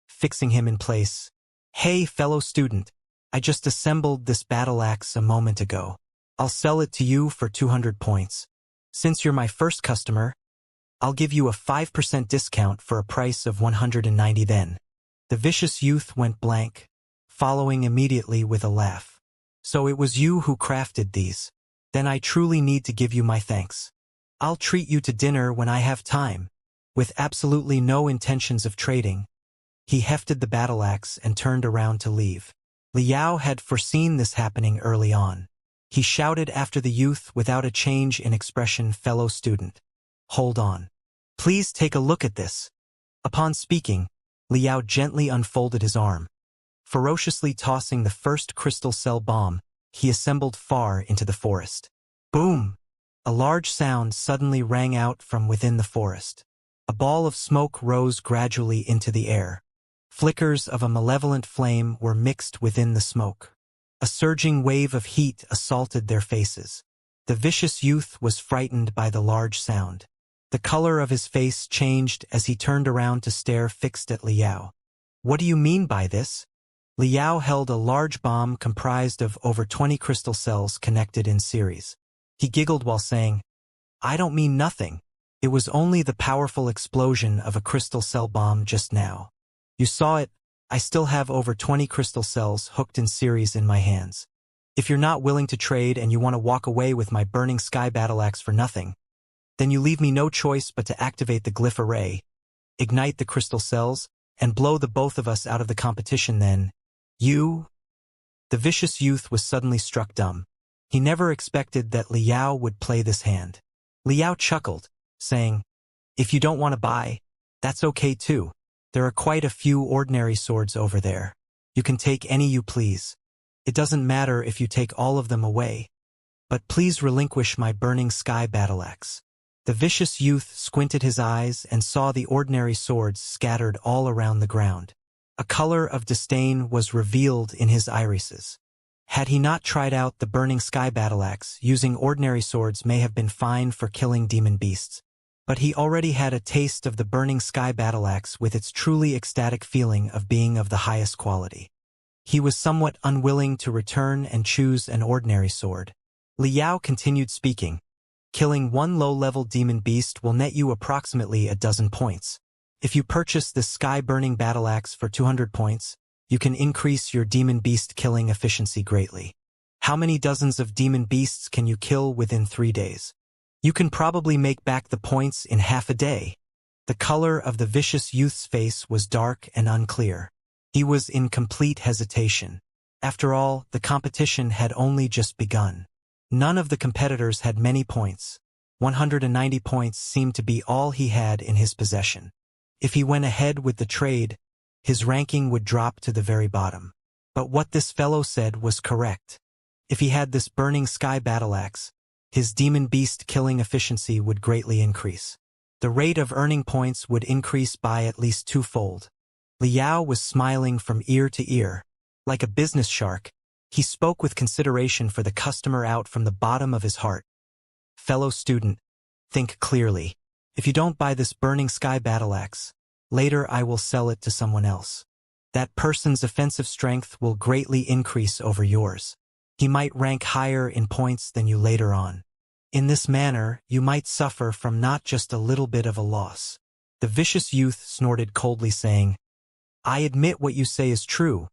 [SPEAKER 1] fixing him in place. Hey, fellow student, I just assembled this battleaxe a moment ago. I'll sell it to you for 200 points. Since you're my first customer, I'll give you a 5% discount for a price of 190 then. The vicious youth went blank, following immediately with a laugh. So it was you who crafted these. Then I truly need to give you my thanks. I'll treat you to dinner when I have time. With absolutely no intentions of trading, he hefted the battleaxe and turned around to leave. Liao had foreseen this happening early on. He shouted after the youth without a change in expression, fellow student. Hold on. Please take a look at this. Upon speaking, Liao gently unfolded his arm. Ferociously tossing the first crystal cell bomb, he assembled far into the forest. Boom! A large sound suddenly rang out from within the forest. A ball of smoke rose gradually into the air. Flickers of a malevolent flame were mixed within the smoke. A surging wave of heat assaulted their faces. The vicious youth was frightened by the large sound. The color of his face changed as he turned around to stare fixed at Liao. What do you mean by this? Liao held a large bomb comprised of over 20 crystal cells connected in series. He giggled while saying, I don't mean nothing. It was only the powerful explosion of a crystal cell bomb just now. You saw it. I still have over 20 crystal cells hooked in series in my hands. If you're not willing to trade and you want to walk away with my burning sky battleaxe for nothing, then you leave me no choice but to activate the glyph array, ignite the crystal cells, and blow the both of us out of the competition then. You? The vicious youth was suddenly struck dumb. He never expected that Liao would play this hand. Liao chuckled, saying, If you don't want to buy, that's okay too. There are quite a few ordinary swords over there. You can take any you please. It doesn't matter if you take all of them away. But please relinquish my burning sky battleaxe. The vicious youth squinted his eyes and saw the ordinary swords scattered all around the ground. A color of disdain was revealed in his irises. Had he not tried out the burning sky battleaxe, using ordinary swords may have been fine for killing demon beasts. But he already had a taste of the burning sky battleaxe with its truly ecstatic feeling of being of the highest quality. He was somewhat unwilling to return and choose an ordinary sword. Liao continued speaking. Killing one low-level demon beast will net you approximately a dozen points. If you purchase this sky-burning battleaxe for 200 points, you can increase your demon beast killing efficiency greatly. How many dozens of demon beasts can you kill within 3 days? You can probably make back the points in half a day. The color of the vicious youth's face was dark and unclear. He was in complete hesitation. After all, the competition had only just begun. None of the competitors had many points. 190 points seemed to be all he had in his possession. If he went ahead with the trade, his ranking would drop to the very bottom. But what this fellow said was correct. If he had this burning sky battle axe, his demon beast killing efficiency would greatly increase. The rate of earning points would increase by at least twofold. Liao was smiling from ear to ear. Like a business shark, he spoke with consideration for the customer out from the bottom of his heart. Fellow student, think clearly. If you don't buy this burning sky battle axe, later I will sell it to someone else. That person's offensive strength will greatly increase over yours. He might rank higher in points than you later on. In this manner, you might suffer from not just a little bit of a loss. The vicious youth snorted coldly, saying, I admit what you say is true,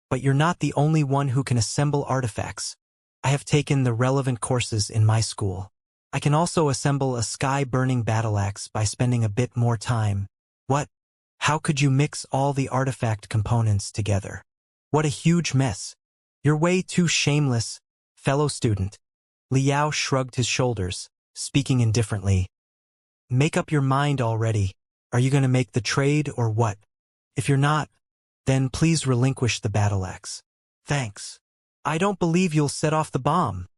[SPEAKER 1] but you're not the only one who can assemble artifacts. I have taken the relevant courses in my school. I can also assemble a sky-burning battle axe by spending a bit more time. What? How could you mix all the artifact components together? What a huge mess. You're way too shameless, fellow student. Liao shrugged his shoulders, speaking indifferently. Make up your mind already. Are you going to make the trade or what? If you're not, then please relinquish the battle axe. Thanks. I don't believe you'll set off the bomb.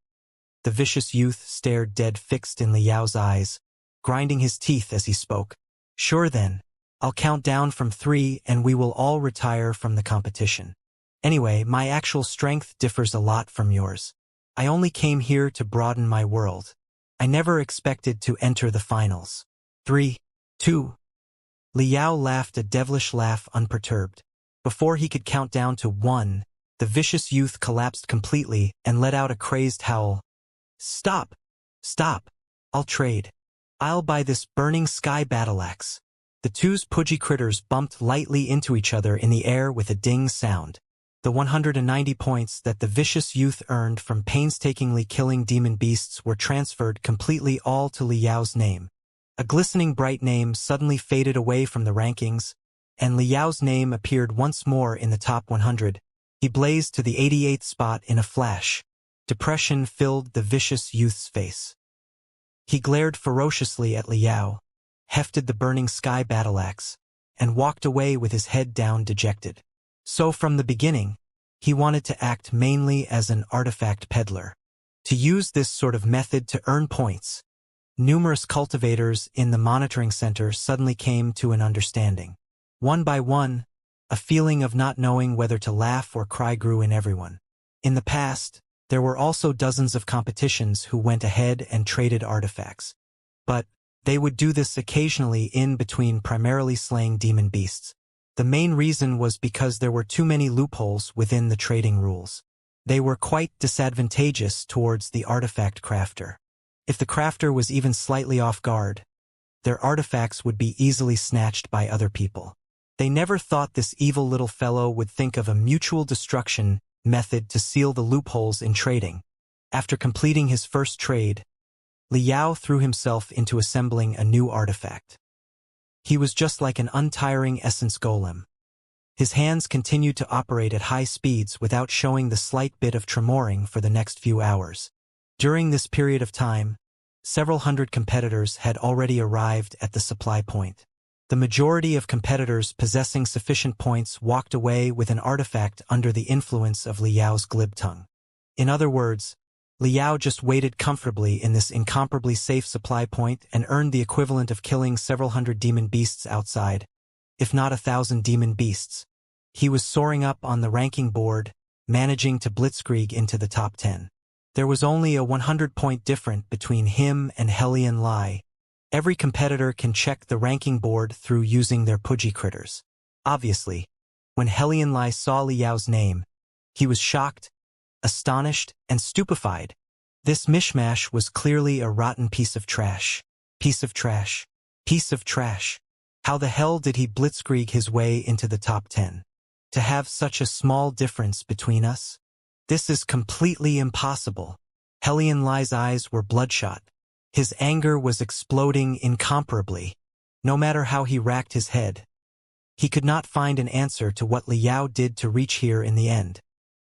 [SPEAKER 1] The vicious youth stared dead fixed in Liao's eyes, grinding his teeth as he spoke. Sure then, I'll count down from 3 and we will all retire from the competition. Anyway, my actual strength differs a lot from yours. I only came here to broaden my world. I never expected to enter the finals. 3, 2. Liao laughed a devilish laugh unperturbed. Before he could count down to 1, the vicious youth collapsed completely and let out a crazed howl. Stop! Stop! I'll trade. I'll buy this burning sky battle axe. The two's pudgy critters bumped lightly into each other in the air with a ding sound. The 190 points that the vicious youth earned from painstakingly killing demon beasts were transferred completely all to Liao's name. A glistening bright name suddenly faded away from the rankings, and Liao's name appeared once more in the top 100. He blazed to the 88th spot in a flash. Depression filled the vicious youth's face. He glared ferociously at Liao, hefted the burning sky battle axe, and walked away with his head down dejected. So from the beginning, he wanted to act mainly as an artifact peddler. To use this sort of method to earn points. Numerous cultivators in the monitoring center suddenly came to an understanding. One by one, a feeling of not knowing whether to laugh or cry grew in everyone. In the past, there were also dozens of competitions who went ahead and traded artifacts. But they would do this occasionally in between primarily slaying demon beasts. The main reason was because there were too many loopholes within the trading rules. They were quite disadvantageous towards the artifact crafter. If the crafter was even slightly off guard, their artifacts would be easily snatched by other people. They never thought this evil little fellow would think of a mutual destruction method to seal the loopholes in trading. After completing his first trade, Liao threw himself into assembling a new artifact. He was just like an untiring essence golem. His hands continued to operate at high speeds without showing the slight bit of tremoring for the next few hours. During this period of time, several hundred competitors had already arrived at the supply point. The majority of competitors possessing sufficient points walked away with an artifact under the influence of Liao's glib tongue. In other words, Liao just waited comfortably in this incomparably safe supply point and earned the equivalent of killing several hundred demon beasts outside, if not 1,000 demon beasts. He was soaring up on the ranking board, managing to blitzkrieg into the top 10. There was only a 100-point difference between him and Hellion Lai. Every competitor can check the ranking board through using their pudgy critters. Obviously, when Hellion Lai saw Liao's name, he was shocked, astonished, and stupefied. This mishmash was clearly a rotten piece of trash. Piece of trash. Piece of trash. How the hell did he blitzkrieg his way into the top 10? To have such a small difference between us? This is completely impossible. Hellion Lai's eyes were bloodshot. His anger was exploding incomparably. No matter how he racked his head, he could not find an answer to what Liao did to reach here in the end.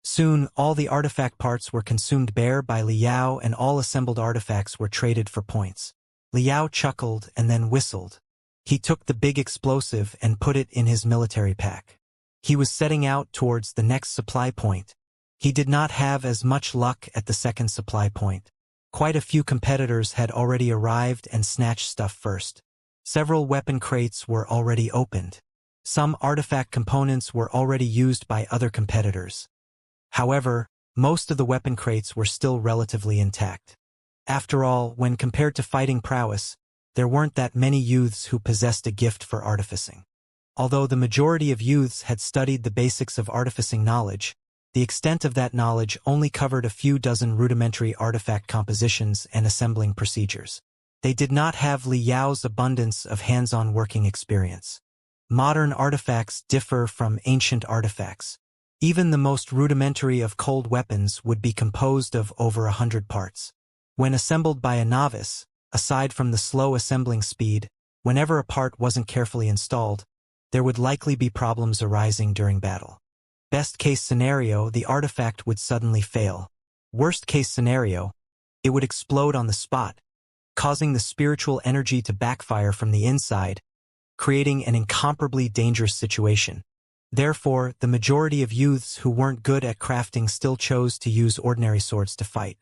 [SPEAKER 1] Soon, all the artifact parts were consumed bare by Liao and all assembled artifacts were traded for points. Liao chuckled and then whistled. He took the big explosive and put it in his military pack. He was setting out towards the next supply point. He did not have as much luck at the second supply point. Quite a few competitors had already arrived and snatched stuff first. Several weapon crates were already opened. Some artifact components were already used by other competitors. However, most of the weapon crates were still relatively intact. After all, when compared to fighting prowess, there weren't that many youths who possessed a gift for artificing. Although the majority of youths had studied the basics of artificing knowledge, the extent of that knowledge only covered a few dozen rudimentary artifact compositions and assembling procedures. They did not have Liao's abundance of hands-on working experience. Modern artifacts differ from ancient artifacts. Even the most rudimentary of cold weapons would be composed of over 100 parts. When assembled by a novice, aside from the slow assembling speed, whenever a part wasn't carefully installed, there would likely be problems arising during battle. Best-case scenario, the artifact would suddenly fail. Worst-case scenario, it would explode on the spot, causing the spiritual energy to backfire from the inside, creating an incomparably dangerous situation. Therefore, the majority of youths who weren't good at crafting still chose to use ordinary swords to fight.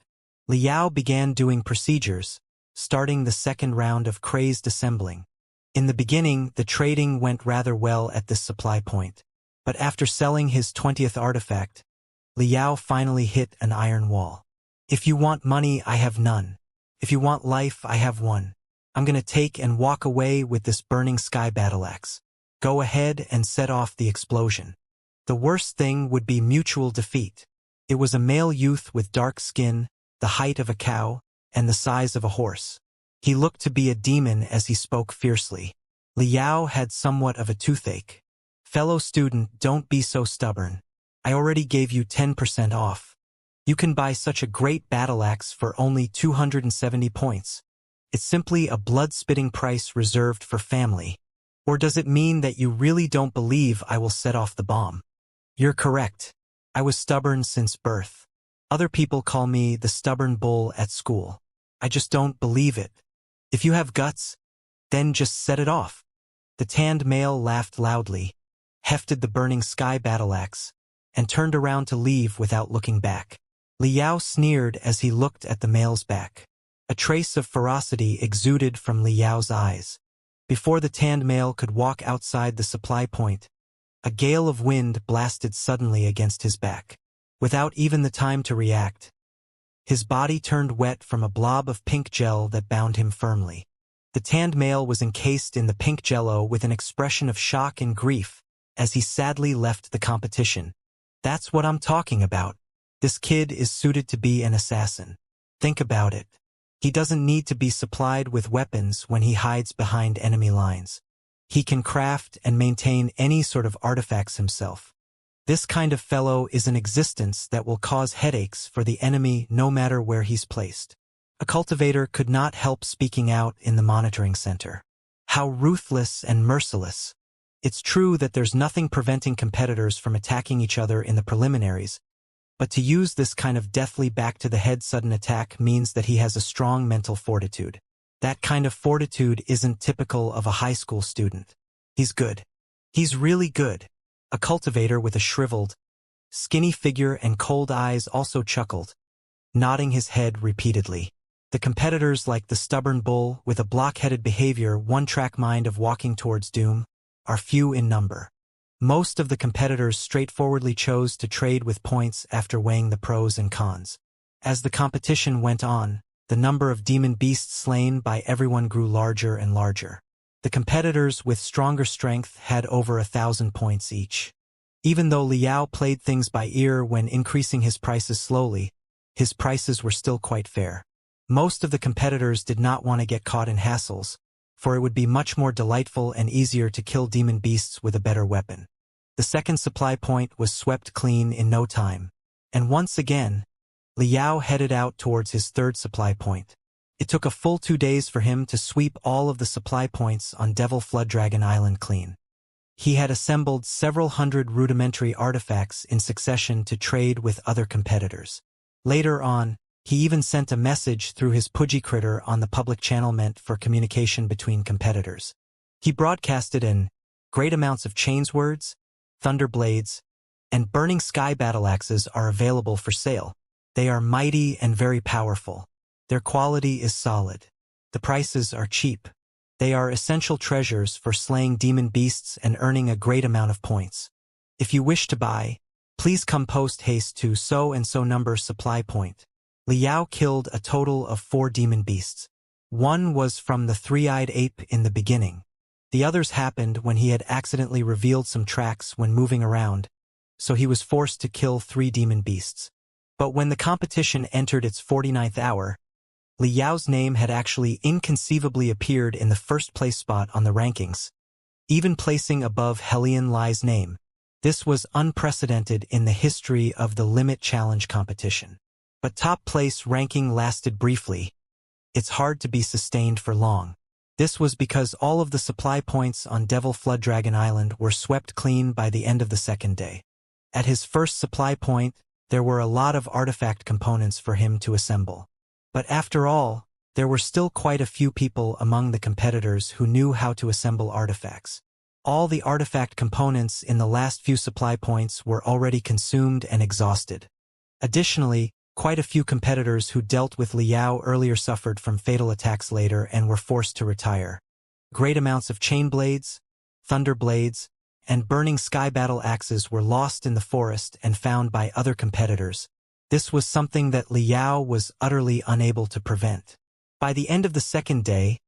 [SPEAKER 1] Liao began doing procedures, starting the second round of crazed assembling. In the beginning, the trading went rather well at this supply point. But after selling his 20th artifact, Liao finally hit an iron wall. If you want money, I have none. If you want life, I have one. I'm gonna take and walk away with this burning sky battle axe. Go ahead and set off the explosion. The worst thing would be mutual defeat. It was a male youth with dark skin, the height of a cow, and the size of a horse. He looked to be a demon as he spoke fiercely. Liao had somewhat of a toothache. Fellow student, don't be so stubborn. I already gave you 10% off. You can buy such a great battle axe for only 270 points. It's simply a blood-spitting price reserved for family. Or does it mean that you really don't believe I will set off the bomb? You're correct. I was stubborn since birth. Other people call me the stubborn bull at school. I just don't believe it. If you have guts, then just set it off. The tanned male laughed loudly, hefted the burning sky battle axe, and turned around to leave without looking back. Liao sneered as he looked at the male's back. A trace of ferocity exuded from Liao's eyes. Before the tanned male could walk outside the supply point, a gale of wind blasted suddenly against his back. Without even the time to react, his body turned wet from a blob of pink gel that bound him firmly. The tanned male was encased in the pink jello with an expression of shock and grief as he sadly left the competition. That's what I'm talking about. This kid is suited to be an assassin. Think about it. He doesn't need to be supplied with weapons when he hides behind enemy lines. He can craft and maintain any sort of artifacts himself. This kind of fellow is an existence that will cause headaches for the enemy no matter where he's placed. A cultivator could not help speaking out in the monitoring center. How ruthless and merciless. It's true that there's nothing preventing competitors from attacking each other in the preliminaries, but to use this kind of deathly back-to-the-head sudden attack means that he has a strong mental fortitude. That kind of fortitude isn't typical of a high school student. He's good. He's really good. A cultivator with a shriveled, skinny figure and cold eyes also chuckled, nodding his head repeatedly. The competitors like the stubborn bull with a block-headed behavior, one-track mind of walking towards doom, are few in number. Most of the competitors straightforwardly chose to trade with points after weighing the pros and cons. As the competition went on, the number of demon beasts slain by everyone grew larger and larger. The competitors with stronger strength had over 1,000 points each. Even though Liao played things by ear when increasing his prices slowly, his prices were still quite fair. Most of the competitors did not want to get caught in hassles, for it would be much more delightful and easier to kill demon beasts with a better weapon. The second supply point was swept clean in no time, and once again, Liao headed out towards his third supply point. It took a full 2 days for him to sweep all of the supply points on Devil Flood Dragon Island clean. He had assembled several hundred rudimentary artifacts in succession to trade with other competitors. Later on, He even sent a message through his Pudgy critter on the public channel meant for communication between competitors. He broadcasted in great amounts of chains words, thunder blades, and burning sky battle axes are available for sale. They are mighty and very powerful. Their quality is solid. The prices are cheap. They are essential treasures for slaying demon beasts and earning a great amount of points. If you wish to buy, please come post haste to so and so number supply point. Liao killed a total of 4 demon beasts. One was from the three-eyed ape in the beginning. The others happened when he had accidentally revealed some tracks when moving around, so he was forced to kill 3 demon beasts. But when the competition entered its 49th hour, Liao's name had actually inconceivably appeared in the first place spot on the rankings, even placing above Helion Lai's name. This was unprecedented in the history of the Limit Challenge competition. But top place ranking lasted briefly. It's hard to be sustained for long. This was because all of the supply points on Devil Flood Dragon Island were swept clean by the end of the second day. At his first supply point, there were a lot of artifact components for him to assemble. But after all, there were still quite a few people among the competitors who knew how to assemble artifacts. All the artifact components in the last few supply points were already consumed and exhausted. Additionally, quite a few competitors who dealt with Liao earlier suffered from fatal attacks later and were forced to retire. Great amounts of chain blades, thunder blades, and burning sky battle axes were lost in the forest and found by other competitors. This was something that Liao was utterly unable to prevent. By the end of the second day,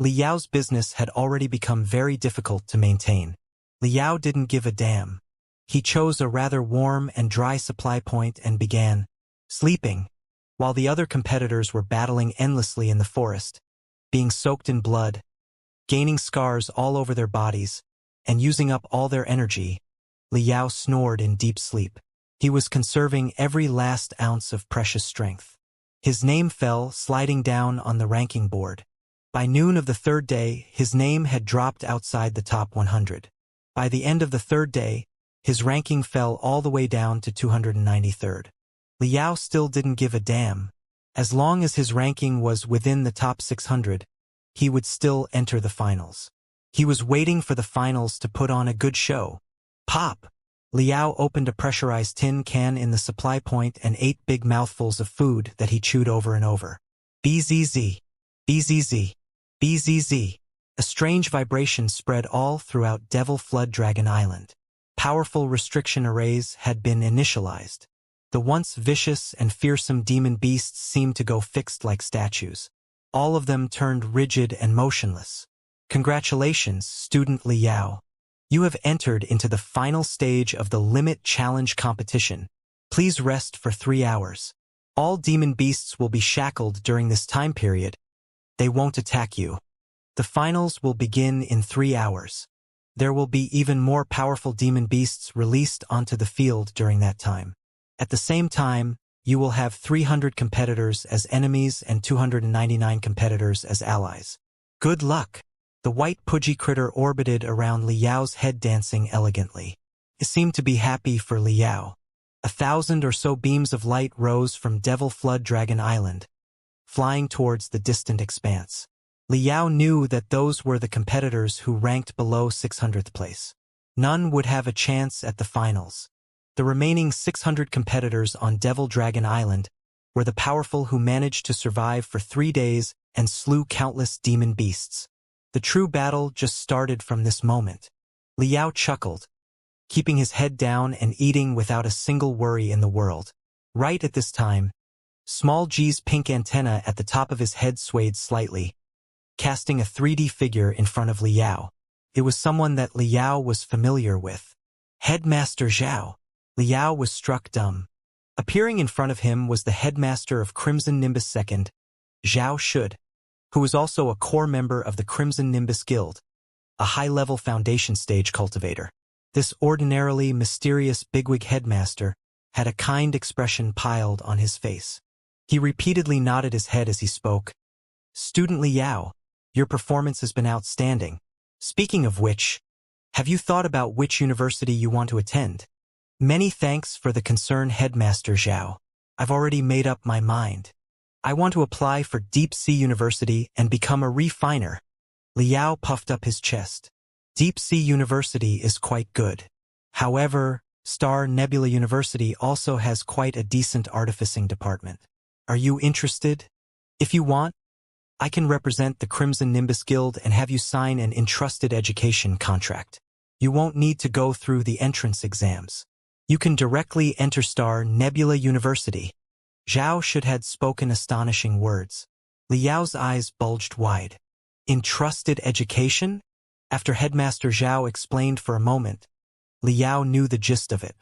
[SPEAKER 1] Liao's business had already become very difficult to maintain. Liao didn't give a damn. He chose a rather warm and dry supply point and began sleeping, while the other competitors were battling endlessly in the forest, being soaked in blood, gaining scars all over their bodies, and using up all their energy. Liao snored in deep sleep. He was conserving every last ounce of precious strength. His name fell, sliding down on the ranking board. By noon of the third day, his name had dropped outside the top 100. By the end of the third day, his ranking fell all the way down to 293rd. Liao still didn't give a damn. As long as his ranking was within the top 600, he would still enter the finals. He was waiting for the finals to put on a good show. Pop! Liao opened a pressurized tin can in the supply point and ate big mouthfuls of food that he chewed over and over. BZZ. BZZ. BZZ. A strange vibration spread all throughout Devil Flood Dragon Island. Powerful restriction arrays had been initialized. The once vicious and fearsome demon beasts seemed to go fixed like statues. All of them turned rigid and motionless. Congratulations, student Liao. You have entered into the final stage of the Limit Challenge competition. Please rest for 3 hours. All demon beasts will be shackled during this time period. They won't attack you. The finals will begin in 3 hours. There will be even more powerful demon beasts released onto the field during that time. At the same time, you will have 300 competitors as enemies and 299 competitors as allies. Good luck! The white Pudgy critter orbited around Liao's head, dancing elegantly. It seemed to be happy for Liao. 1,000 or so beams of light rose from Devil Flood Dragon Island, flying towards the distant expanse. Liao knew that those were the competitors who ranked below 600th place. None would have a chance at the finals. The remaining 600 competitors on Devil Dragon Island were the powerful who managed to survive for 3 days and slew countless demon beasts. The true battle just started from this moment. Liao chuckled, keeping his head down and eating without a single worry in the world. Right at this time, Small G's pink antenna at the top of his head swayed slightly, casting a 3D figure in front of Liao. It was someone that Liao was familiar with. Headmaster Zhao. Liao was struck dumb. Appearing in front of him was the headmaster of Crimson Nimbus II, Zhao Shud, who was also a core member of the Crimson Nimbus Guild, a high-level foundation stage cultivator. This ordinarily mysterious bigwig headmaster had a kind expression piled on his face. He repeatedly nodded his head as he spoke. Student Liao, your performance has been outstanding. Speaking of which, have you thought about which university you want to attend? Many thanks for the concern, Headmaster Zhao. I've already made up my mind. I want to apply for Deep Sea University and become a refiner. Liao puffed up his chest. Deep Sea University is quite good. However, Star Nebula University also has quite a decent artificing department. Are you interested? If you want, I can represent the Crimson Nimbus Guild and have you sign an entrusted education contract. You won't need to go through the entrance exams. You can directly enter Star Nebula University. Zhao should had spoken astonishing words. Liao's eyes bulged wide. Entrusted education? After Headmaster Zhao explained for a moment, Liao knew the gist of it.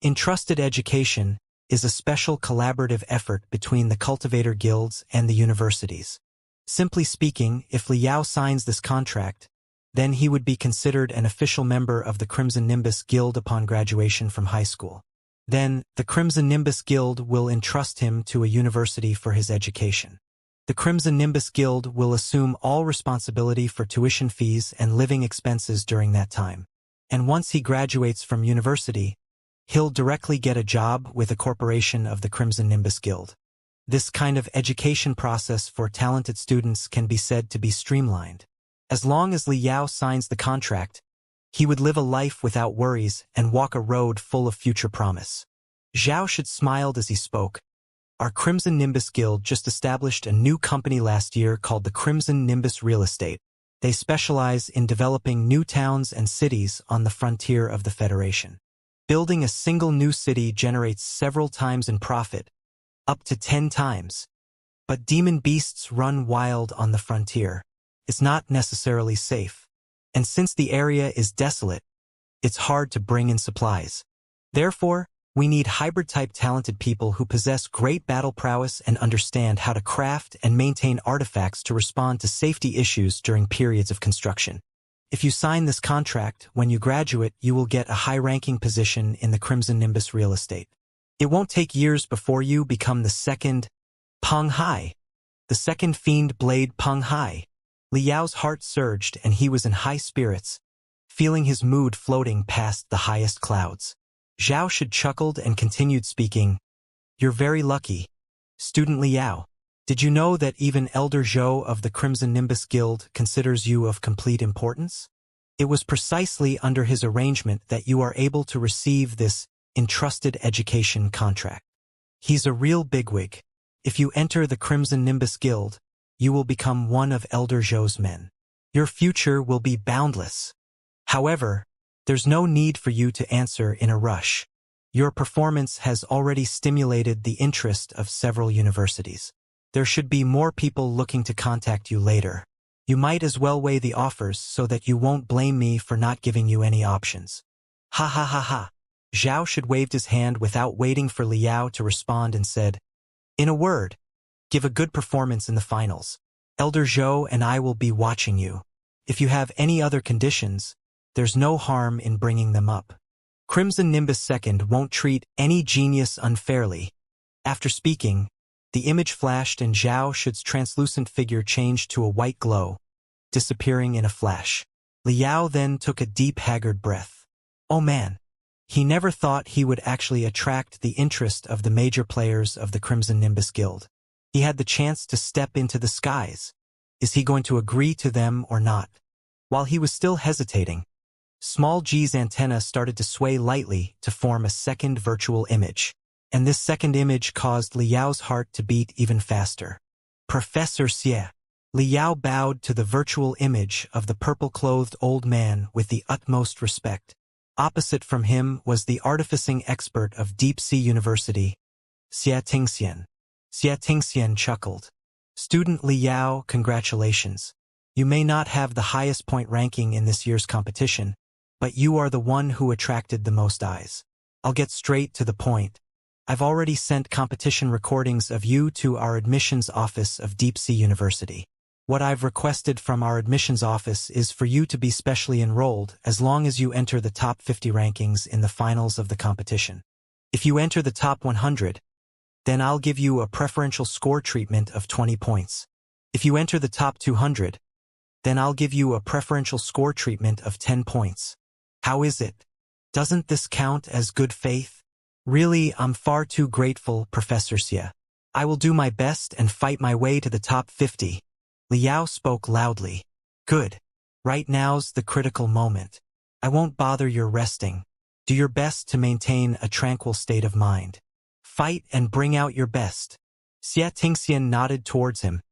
[SPEAKER 1] Entrusted education is a special collaborative effort between the cultivator guilds and the universities. Simply speaking, if Liao signs this contract, then he would be considered an official member of the Crimson Nimbus Guild upon graduation from high school. Then, the Crimson Nimbus Guild will entrust him to a university for his education. The Crimson Nimbus Guild will assume all responsibility for tuition fees and living expenses during that time. And once he graduates from university, he'll directly get a job with a corporation of the Crimson Nimbus Guild. This kind of education process for talented students can be said to be streamlined. As long as Liao signs the contract, he would live a life without worries and walk a road full of future promise. Zhao should smiled as he spoke. Our Crimson Nimbus Guild just established a new company last year called the Crimson Nimbus Real Estate. They specialize in developing new towns and cities on the frontier of the Federation. Building a single new city generates several times in profit, up to 10 times. But demon beasts run wild on the frontier. It's not necessarily safe. And since the area is desolate, it's hard to bring in supplies. Therefore, we need hybrid-type talented people who possess great battle prowess and understand how to craft and maintain artifacts to respond to safety issues during periods of construction. If you sign this contract, when you graduate, you will get a high-ranking position in the Crimson Nimbus Real Estate. It won't take years before you become the second Peng Hai, the second Fiend Blade Peng Hai. Liao's heart surged and he was in high spirits, feeling his mood floating past the highest clouds. Zhao Shid chuckled and continued speaking. You're very lucky, Student Liao. Did you know that even Elder Zhou of the Crimson Nimbus Guild considers you of complete importance? It was precisely under his arrangement that you are able to receive this entrusted education contract. He's a real bigwig. If you enter the Crimson Nimbus Guild, you will become one of Elder Zhou's men. Your future will be boundless. However, there's no need for you to answer in a rush. Your performance has already stimulated the interest of several universities. There should be more people looking to contact you later. You might as well weigh the offers so that you won't blame me for not giving you any options. Ha ha ha ha. Zhao Shid waved his hand without waiting for Liao to respond and said, in a word, give a good performance in the finals. Elder Zhou and I will be watching you. If you have any other conditions, there's no harm in bringing them up. Crimson Nimbus II won't treat any genius unfairly. After speaking, the image flashed and Zhao Shid's translucent figure changed to a white glow, disappearing in a flash. Liao then took a deep haggard breath. Oh man! He never thought he would actually attract the interest of the major players of the Crimson Nimbus Guild. He had the chance to step into the skies. Is he going to agree to them or not? While he was still hesitating, Small G's antenna started to sway lightly to form a second virtual image. And this second image caused Liao's heart to beat even faster. Professor Xie. Liao bowed to the virtual image of the purple-clothed old man with the utmost respect. Opposite from him was the artificing expert of Deep Sea University, Xianxia. Xianxia chuckled. Student Liao, congratulations. You may not have the highest point ranking in this year's competition, but you are the one who attracted the most eyes. I'll get straight to the point. I've already sent competition recordings of you to our admissions office of Deep Sea University. What I've requested from our admissions office is for you to be specially enrolled as long as you enter the top 50 rankings in the finals of the competition. If you enter the top 100, then I'll give you a preferential score treatment of 20 points. If you enter the top 200, then I'll give you a preferential score treatment of 10 points. How is it? Doesn't this count as good faith? Really, I'm far too grateful, Professor Xie. I will do my best and fight my way to the top 50. Liao spoke loudly. Good. Right now's the critical moment. I won't bother your resting. Do your best to maintain a tranquil state of mind. Fight and bring out your best. Xianxia nodded towards him,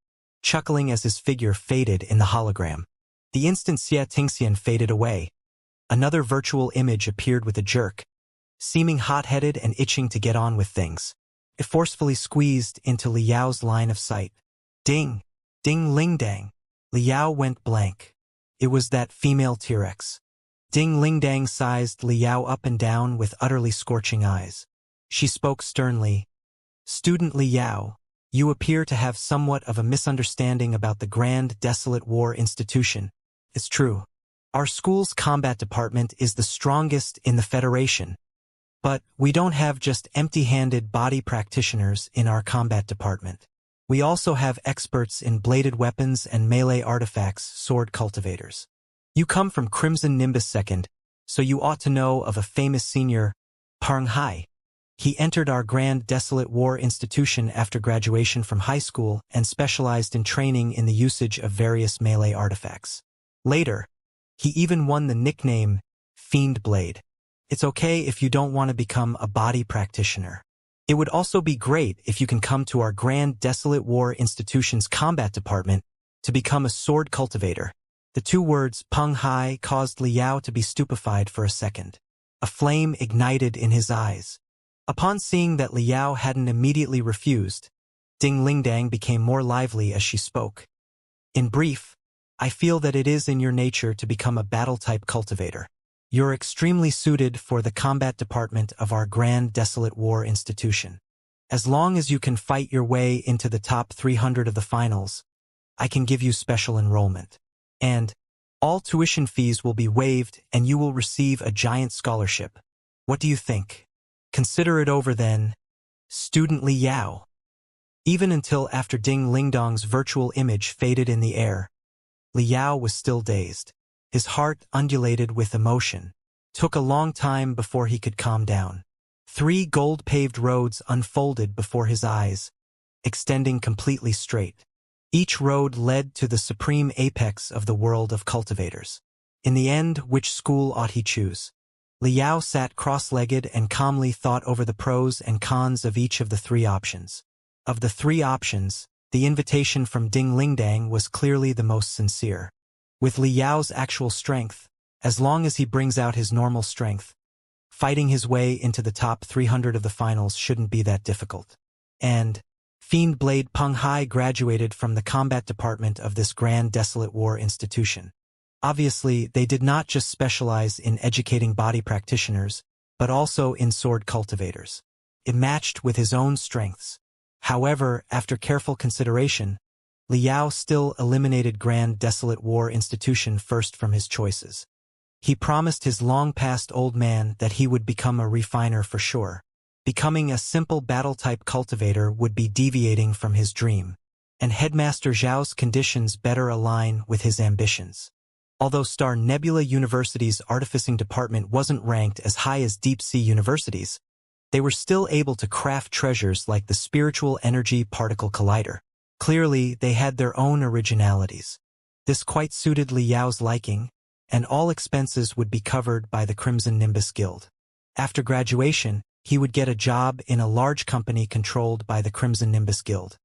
[SPEAKER 1] chuckling as his figure faded in the hologram. The instant Xianxia faded away, another virtual image appeared with a jerk, seeming hot-headed and itching to get on with things. It forcefully squeezed into Liao's line of sight. Ding! Ding ling dang! Liao went blank. It was that female T-Rex. Ding ling dang sized Liao up and down with utterly scorching eyes. She spoke sternly. Student Liao, you appear to have somewhat of a misunderstanding about the Grand Desolate War Institution. It's true. Our school's combat department is the strongest in the Federation. But we don't have just empty-handed body practitioners in our combat department. We also have experts in bladed weapons and melee artifacts, sword cultivators. You come from Crimson Nimbus II, so you ought to know of a famous senior, Parng Hai. He entered our Grand Desolate War Institution after graduation from high school and specialized in training in the usage of various melee artifacts. Later, he even won the nickname Fiend Blade. It's okay if you don't want to become a body practitioner. It would also be great if you can come to our Grand Desolate War Institution's combat department to become a sword cultivator. The two words Peng Hai caused Liao to be stupefied for a second. A flame ignited in his eyes. Upon seeing that Liao hadn't immediately refused, Ding Lingdang became more lively as she spoke. In brief, I feel that it is in your nature to become a battle-type cultivator. You're extremely suited for the combat department of our Grand Desolate War Institution. As long as you can fight your way into the top 300 of the finals, I can give you special enrollment. And all tuition fees will be waived and you will receive a giant scholarship. What do you think? Consider it over then, Student Liao. Even until after Ding Lingdong's virtual image faded in the air, Liao was still dazed. His heart undulated with emotion. Took a long time before he could calm down. 3 gold-paved roads unfolded before his eyes, extending completely straight. Each road led to the supreme apex of the world of cultivators. In the end, which school ought he choose? Liao sat cross-legged and calmly thought over the pros and cons of each of the 3 options. Of the 3 options, the invitation from Ding Lingdang was clearly the most sincere. With Liao's actual strength, as long as he brings out his normal strength, fighting his way into the top 300 of the finals shouldn't be that difficult. And Fiend Blade Peng Hai graduated from the combat department of this Grand Desolate War Institution. Obviously, they did not just specialize in educating body practitioners, but also in sword cultivators. It matched with his own strengths. However, after careful consideration, Liao still eliminated Grand Desolate War Institution first from his choices. He promised his long-past old man that he would become a refiner for sure. Becoming a simple battle-type cultivator would be deviating from his dream, and Headmaster Zhao's conditions better align with his ambitions. Although Star Nebula University's artificing department wasn't ranked as high as Deep-Sea University's, they were still able to craft treasures like the Spiritual Energy Particle Collider. Clearly, they had their own originalities. This quite suited Liao's liking, and all expenses would be covered by the Crimson Nimbus Guild. After graduation, he would get a job in a large company controlled by the Crimson Nimbus Guild.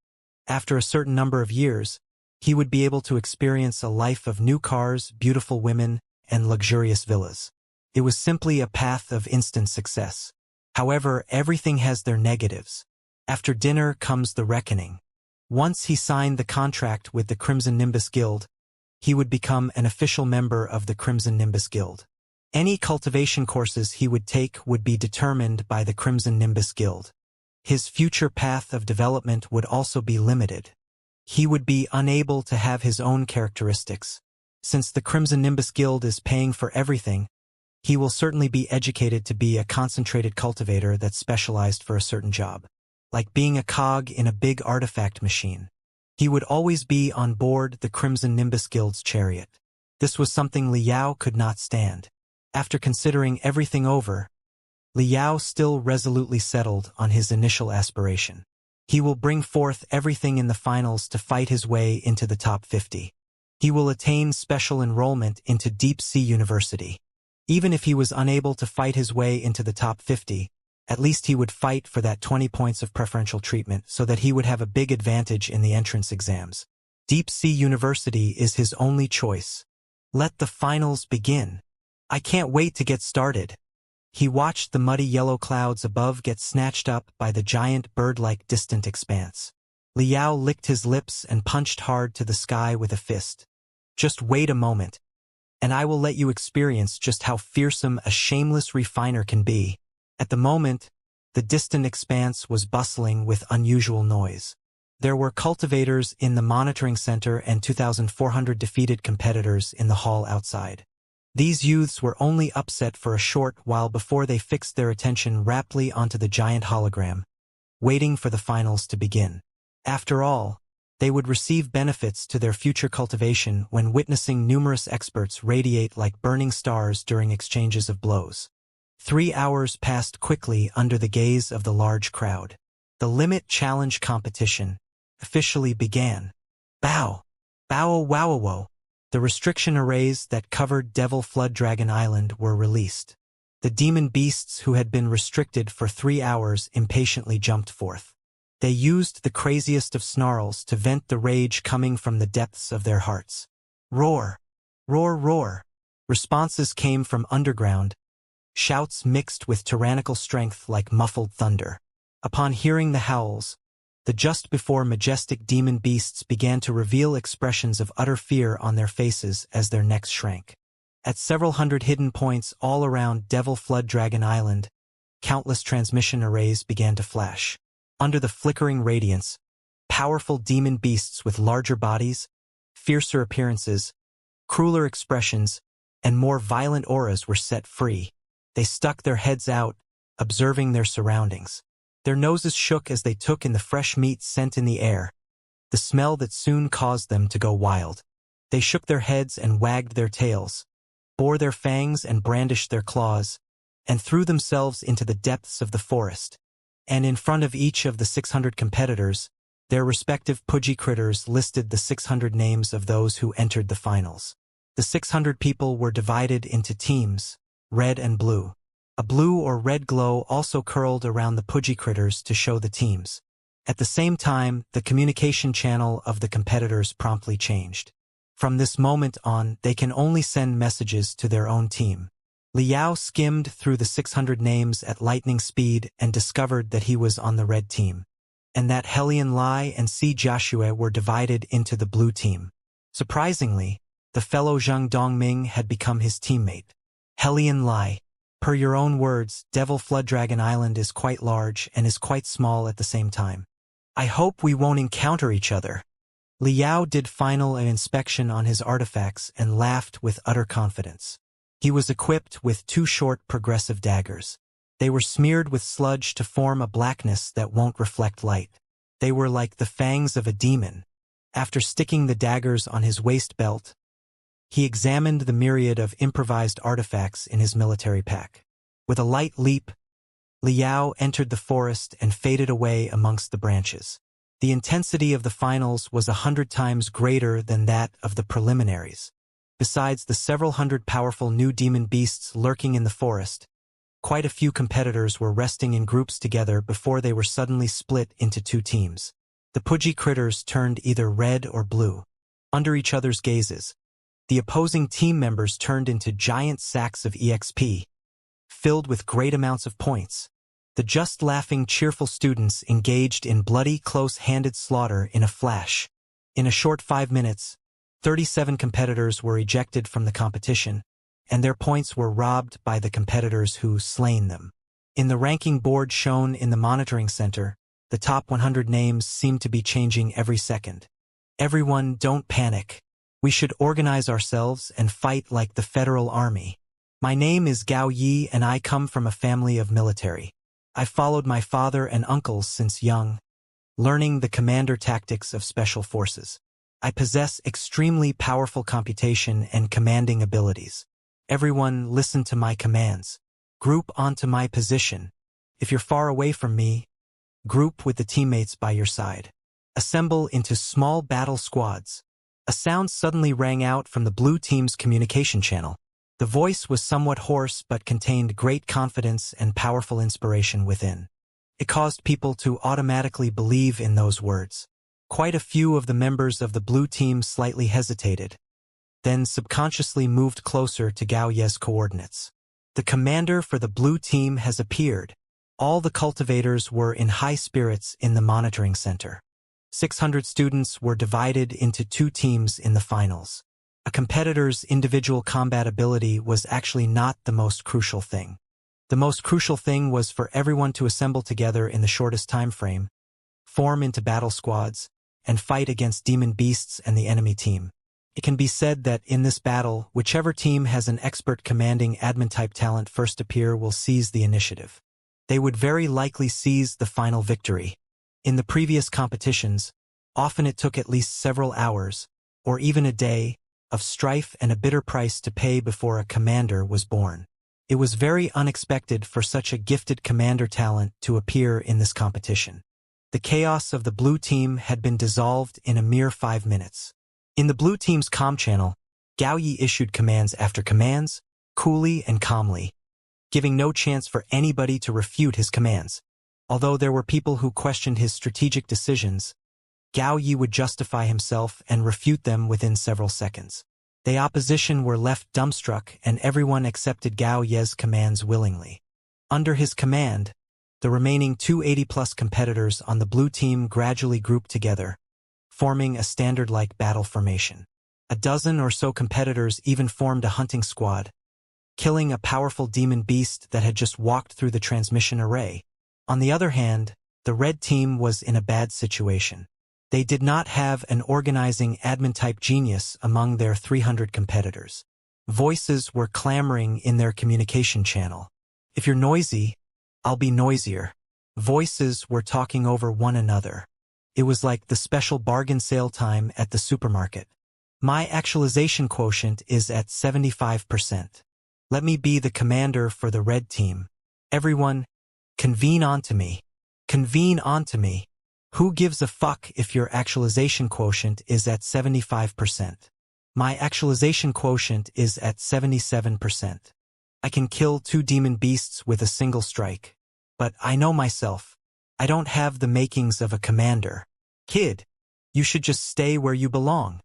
[SPEAKER 1] After a certain number of years, he would be able to experience a life of new cars, beautiful women, and luxurious villas. It was simply a path of instant success. However, everything has their negatives. After dinner comes the reckoning. Once he signed the contract with the Crimson Nimbus Guild, he would become an official member of the Crimson Nimbus Guild. Any cultivation courses he would take would be determined by the Crimson Nimbus Guild. His future path of development would also be limited. He would be unable to have his own characteristics. Since the Crimson Nimbus Guild is paying for everything, he will certainly be educated to be a concentrated cultivator that's specialized for a certain job. Like being a cog in a big artifact machine. He would always be on board the Crimson Nimbus Guild's chariot. This was something Liao could not stand. After considering everything over, Liao still resolutely settled on his initial aspiration. He will bring forth everything in the finals to fight his way into the top 50. He will attain special enrollment into Deep Sea University. Even if he was unable to fight his way into the top 50, at least he would fight for that 20 points of preferential treatment so that he would have a big advantage in the entrance exams. Deep Sea University is his only choice. Let the finals begin. I can't wait to get started. He watched the muddy yellow clouds above get snatched up by the giant bird-like distant expanse. Liao licked his lips and punched hard to the sky with a fist. Just wait a moment, and I will let you experience just how fearsome a shameless refiner can be. At the moment, the distant expanse was bustling with unusual noise. There were cultivators in the monitoring center and 2,400 defeated competitors in the hall outside. These youths were only upset for a short while before they fixed their attention raptly onto the giant hologram, waiting for the finals to begin. After all, they would receive benefits to their future cultivation when witnessing numerous experts radiate like burning stars during exchanges of blows. 3 hours passed quickly under the gaze of the large crowd. The limit challenge competition officially began. Bow! Bow wow wow! The restriction arrays that covered Devil Flood Dragon Island were released. The demon beasts who had been restricted for 3 hours impatiently jumped forth. They used the craziest of snarls to vent the rage coming from the depths of their hearts. Roar! Roar roar! Responses came from underground, shouts mixed with tyrannical strength like muffled thunder. Upon hearing the howls, the just before majestic demon beasts began to reveal expressions of utter fear on their faces as their necks shrank. At several hundred hidden points all around Devil Flood Dragon Island, countless transmission arrays began to flash. Under the flickering radiance, powerful demon beasts with larger bodies, fiercer appearances, crueler expressions, and more violent auras were set free. They stuck their heads out, observing their surroundings. Their noses shook as they took in the fresh meat scent in the air, the smell that soon caused them to go wild. They shook their heads and wagged their tails, bore their fangs and brandished their claws, and threw themselves into the depths of the forest. And in front of each of the 600 competitors, their respective pudgy critters listed the 600 names of those who entered the finals. The 600 people were divided into teams, red and blue. A blue or red glow also curled around the pudgy critters to show the teams. At the same time, the communication channel of the competitors promptly changed. From this moment on, they can only send messages to their own team. Liao skimmed through the 600 names at lightning speed and discovered that he was on the red team, and that Helian Lai and Xianxia were divided into the blue team. Surprisingly, the fellow Zhang Dongming had become his teammate. Helian Lai. Per your own words, Devil Flood Dragon Island is quite large and is quite small at the same time. I hope we won't encounter each other. Liao did final inspection on his artifacts and laughed with utter confidence. He was equipped with 2 short progressive daggers. They were smeared with sludge to form a blackness that won't reflect light. They were like the fangs of a demon. After sticking the daggers on his waist belt, he examined the myriad of improvised artifacts in his military pack. With a light leap, Liao entered the forest and faded away amongst the branches. The intensity of the finals was 100 times greater than that of the preliminaries. Besides the several hundred powerful new demon beasts lurking in the forest, quite a few competitors were resting in groups together before they were suddenly split into 2 teams. The pudgy critters turned either red or blue. Under each other's gazes, the opposing team members turned into giant sacks of EXP, filled with great amounts of points. The just laughing, cheerful students engaged in bloody, close-handed slaughter in a flash. In a short 5 minutes, 37 competitors were ejected from the competition, and their points were robbed by the competitors who slain them. In the ranking board shown in the monitoring center, the top 100 names seemed to be changing every second. Everyone, don't panic. We should organize ourselves and fight like the Federal Army. My name is Gao Yi and I come from a family of military. I followed my father and uncles since young, learning the commander tactics of special forces. I possess extremely powerful computation and commanding abilities. Everyone listen to my commands. Group onto my position. If you're far away from me, Group with the teammates by your side. Assemble into small battle squads. A sound suddenly rang out from the blue team's communication channel. The voice was somewhat hoarse but contained great confidence and powerful inspiration within. It caused people to automatically believe in those words. Quite a few of the members of the blue team slightly hesitated, then subconsciously moved closer to Gao Ye's coordinates. The commander for the blue team has appeared. All the cultivators were in high spirits in the monitoring center. 600 students were divided into two teams in the finals. A competitor's individual combat ability was actually not the most crucial thing. The most crucial thing was for everyone to assemble together in the shortest time frame, form into battle squads, and fight against demon beasts and the enemy team. It can be said that in this battle, whichever team has an expert commanding admin-type talent first appear will seize the initiative. They would very likely seize the final victory. In the previous competitions, often it took at least several hours, or even a day, of strife and a bitter price to pay before a commander was born. It was very unexpected for such a gifted commander talent to appear in this competition. The chaos of the blue team had been dissolved in a mere 5 minutes. In the blue team's comm channel, Gao Yi issued commands after commands, coolly and calmly, giving no chance for anybody to refute his commands. Although there were people who questioned his strategic decisions, Gao Yi would justify himself and refute them within several seconds. The opposition were left dumbstruck and everyone accepted Gao Ye's commands willingly. Under his command, the remaining 280-plus competitors on the blue team gradually grouped together, forming a standard-like battle formation. A dozen or so competitors even formed a hunting squad, killing a powerful demon beast that had just walked through the transmission array. On the other hand, the red team was in a bad situation. They did not have an organizing admin-type genius among their 300 competitors. Voices were clamoring in their communication channel. If you're noisy, I'll be noisier. Voices were talking over one another. It was like the special bargain sale time at the supermarket. My actualization quotient is at 75%. Let me be the commander for the red team. Everyone, convene onto me. Convene onto me. Who gives a fuck if your actualization quotient is at 75%? My actualization quotient is at 77%. I can kill 2 demon beasts with a single strike. But I know myself. I don't have the makings of a commander. Kid, you should just stay where you belong.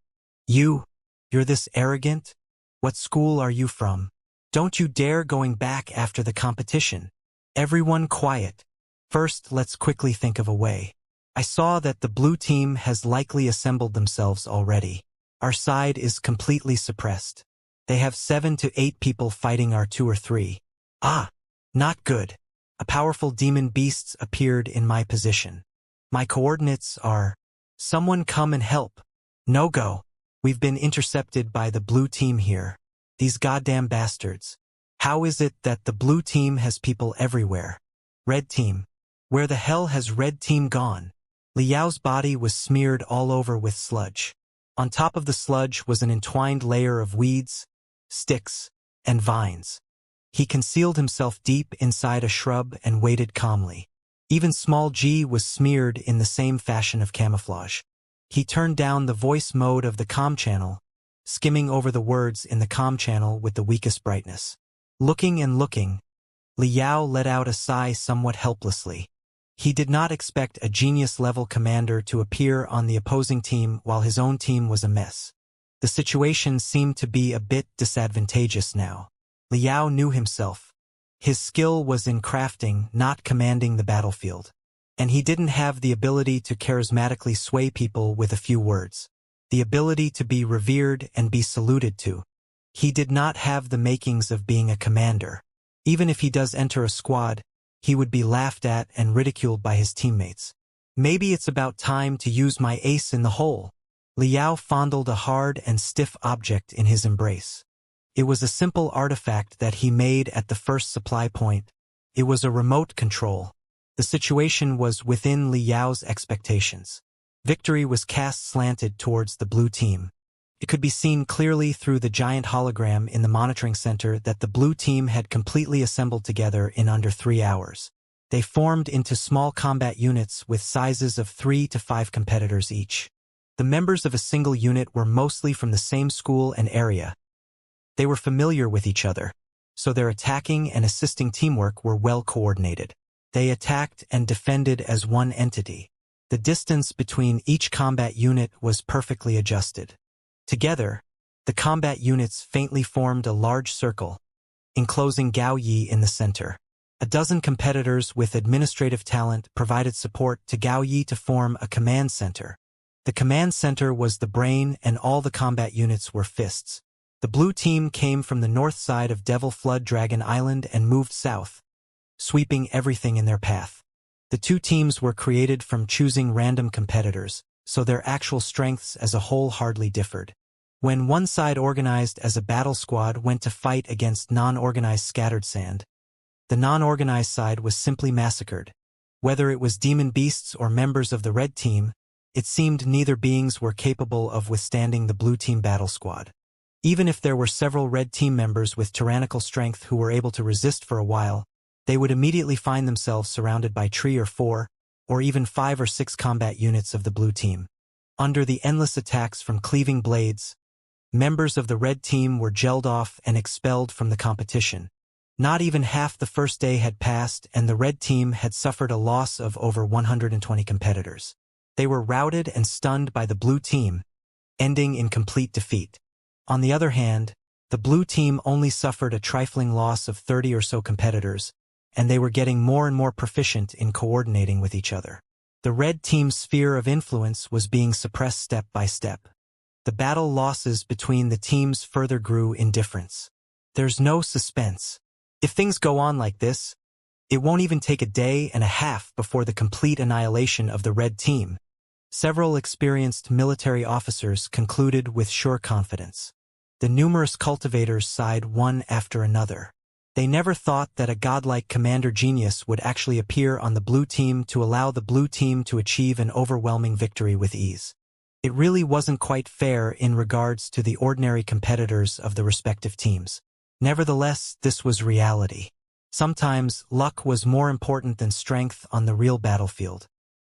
[SPEAKER 1] You're this arrogant? What school are you from? Don't you dare going back after the competition. Everyone quiet. First, let's quickly think of a way. I saw that the blue team has likely assembled themselves already. Our side is completely suppressed. They have 7 to 8 people fighting our 2 or 3. Ah, not good. A powerful demon beast appeared in my position. My coordinates are, someone come and help. No go. We've been intercepted by the blue team here. These goddamn bastards. How is it that the blue team has people everywhere? Red team. Where the hell has red team gone? Liao's body was smeared all over with sludge. On top of the sludge was an entwined layer of weeds, sticks, and vines. He concealed himself deep inside a shrub and waited calmly. Even small G was smeared in the same fashion of camouflage. He turned down the voice mode of the comm channel, skimming over the words in the comm channel with the weakest brightness. Looking and looking, Liao let out a sigh somewhat helplessly. He did not expect a genius-level commander to appear on the opposing team while his own team was a mess. The situation seemed to be a bit disadvantageous now. Liao knew himself. His skill was in crafting, not commanding the battlefield. And he didn't have the ability to charismatically sway people with a few words. The ability to be revered and be saluted to. He did not have the makings of being a commander. Even if he does enter a squad, he would be laughed at and ridiculed by his teammates. Maybe it's about time to use my ace in the hole. Liao fondled a hard and stiff object in his embrace. It was a simple artifact that he made at the first supply point. It was a remote control. The situation was within Liao's expectations. Victory was cast slanted towards the blue team. It could be seen clearly through the giant hologram in the monitoring center that the blue team had completely assembled together in under 3 hours. They formed into small combat units with sizes of 3 to 5 competitors each. The members of a single unit were mostly from the same school and area. They were familiar with each other, so their attacking and assisting teamwork were well coordinated. They attacked and defended as one entity. The distance between each combat unit was perfectly adjusted. Together, the combat units faintly formed a large circle, enclosing Gao Yi in the center. A dozen competitors with administrative talent provided support to Gao Yi to form a command center. The command center was the brain and all the combat units were fists. The blue team came from the north side of Devil Flood Dragon Island and moved south, sweeping everything in their path. The two teams were created from choosing random competitors, so their actual strengths as a whole hardly differed. When one side organized as a battle squad went to fight against non-organized scattered sand, the non-organized side was simply massacred. Whether it was demon beasts or members of the red team, it seemed neither beings were capable of withstanding the blue team battle squad. Even if there were several red team members with tyrannical strength who were able to resist for a while, they would immediately find themselves surrounded by 3 or 4, or even 5 or 6 combat units of the blue team. Under the endless attacks from cleaving blades, members of the red team were gelled off and expelled from the competition. Not even half the first day had passed and the red team had suffered a loss of over 120 competitors. They were routed and stunned by the blue team, ending in complete defeat. On the other hand, the blue team only suffered a trifling loss of 30 or so competitors, and they were getting more and more proficient in coordinating with each other. The red team's sphere of influence was being suppressed step by step. The battle losses between the teams further grew in difference. There's no suspense. If things go on like this, it won't even take a day and a half before the complete annihilation of the red team. Several experienced military officers concluded with sure confidence. The numerous cultivators sighed one after another. They never thought that a godlike commander genius would actually appear on the blue team to allow the blue team to achieve an overwhelming victory with ease. It really wasn't quite fair in regards to the ordinary competitors of the respective teams. Nevertheless, this was reality. Sometimes, luck was more important than strength on the real battlefield.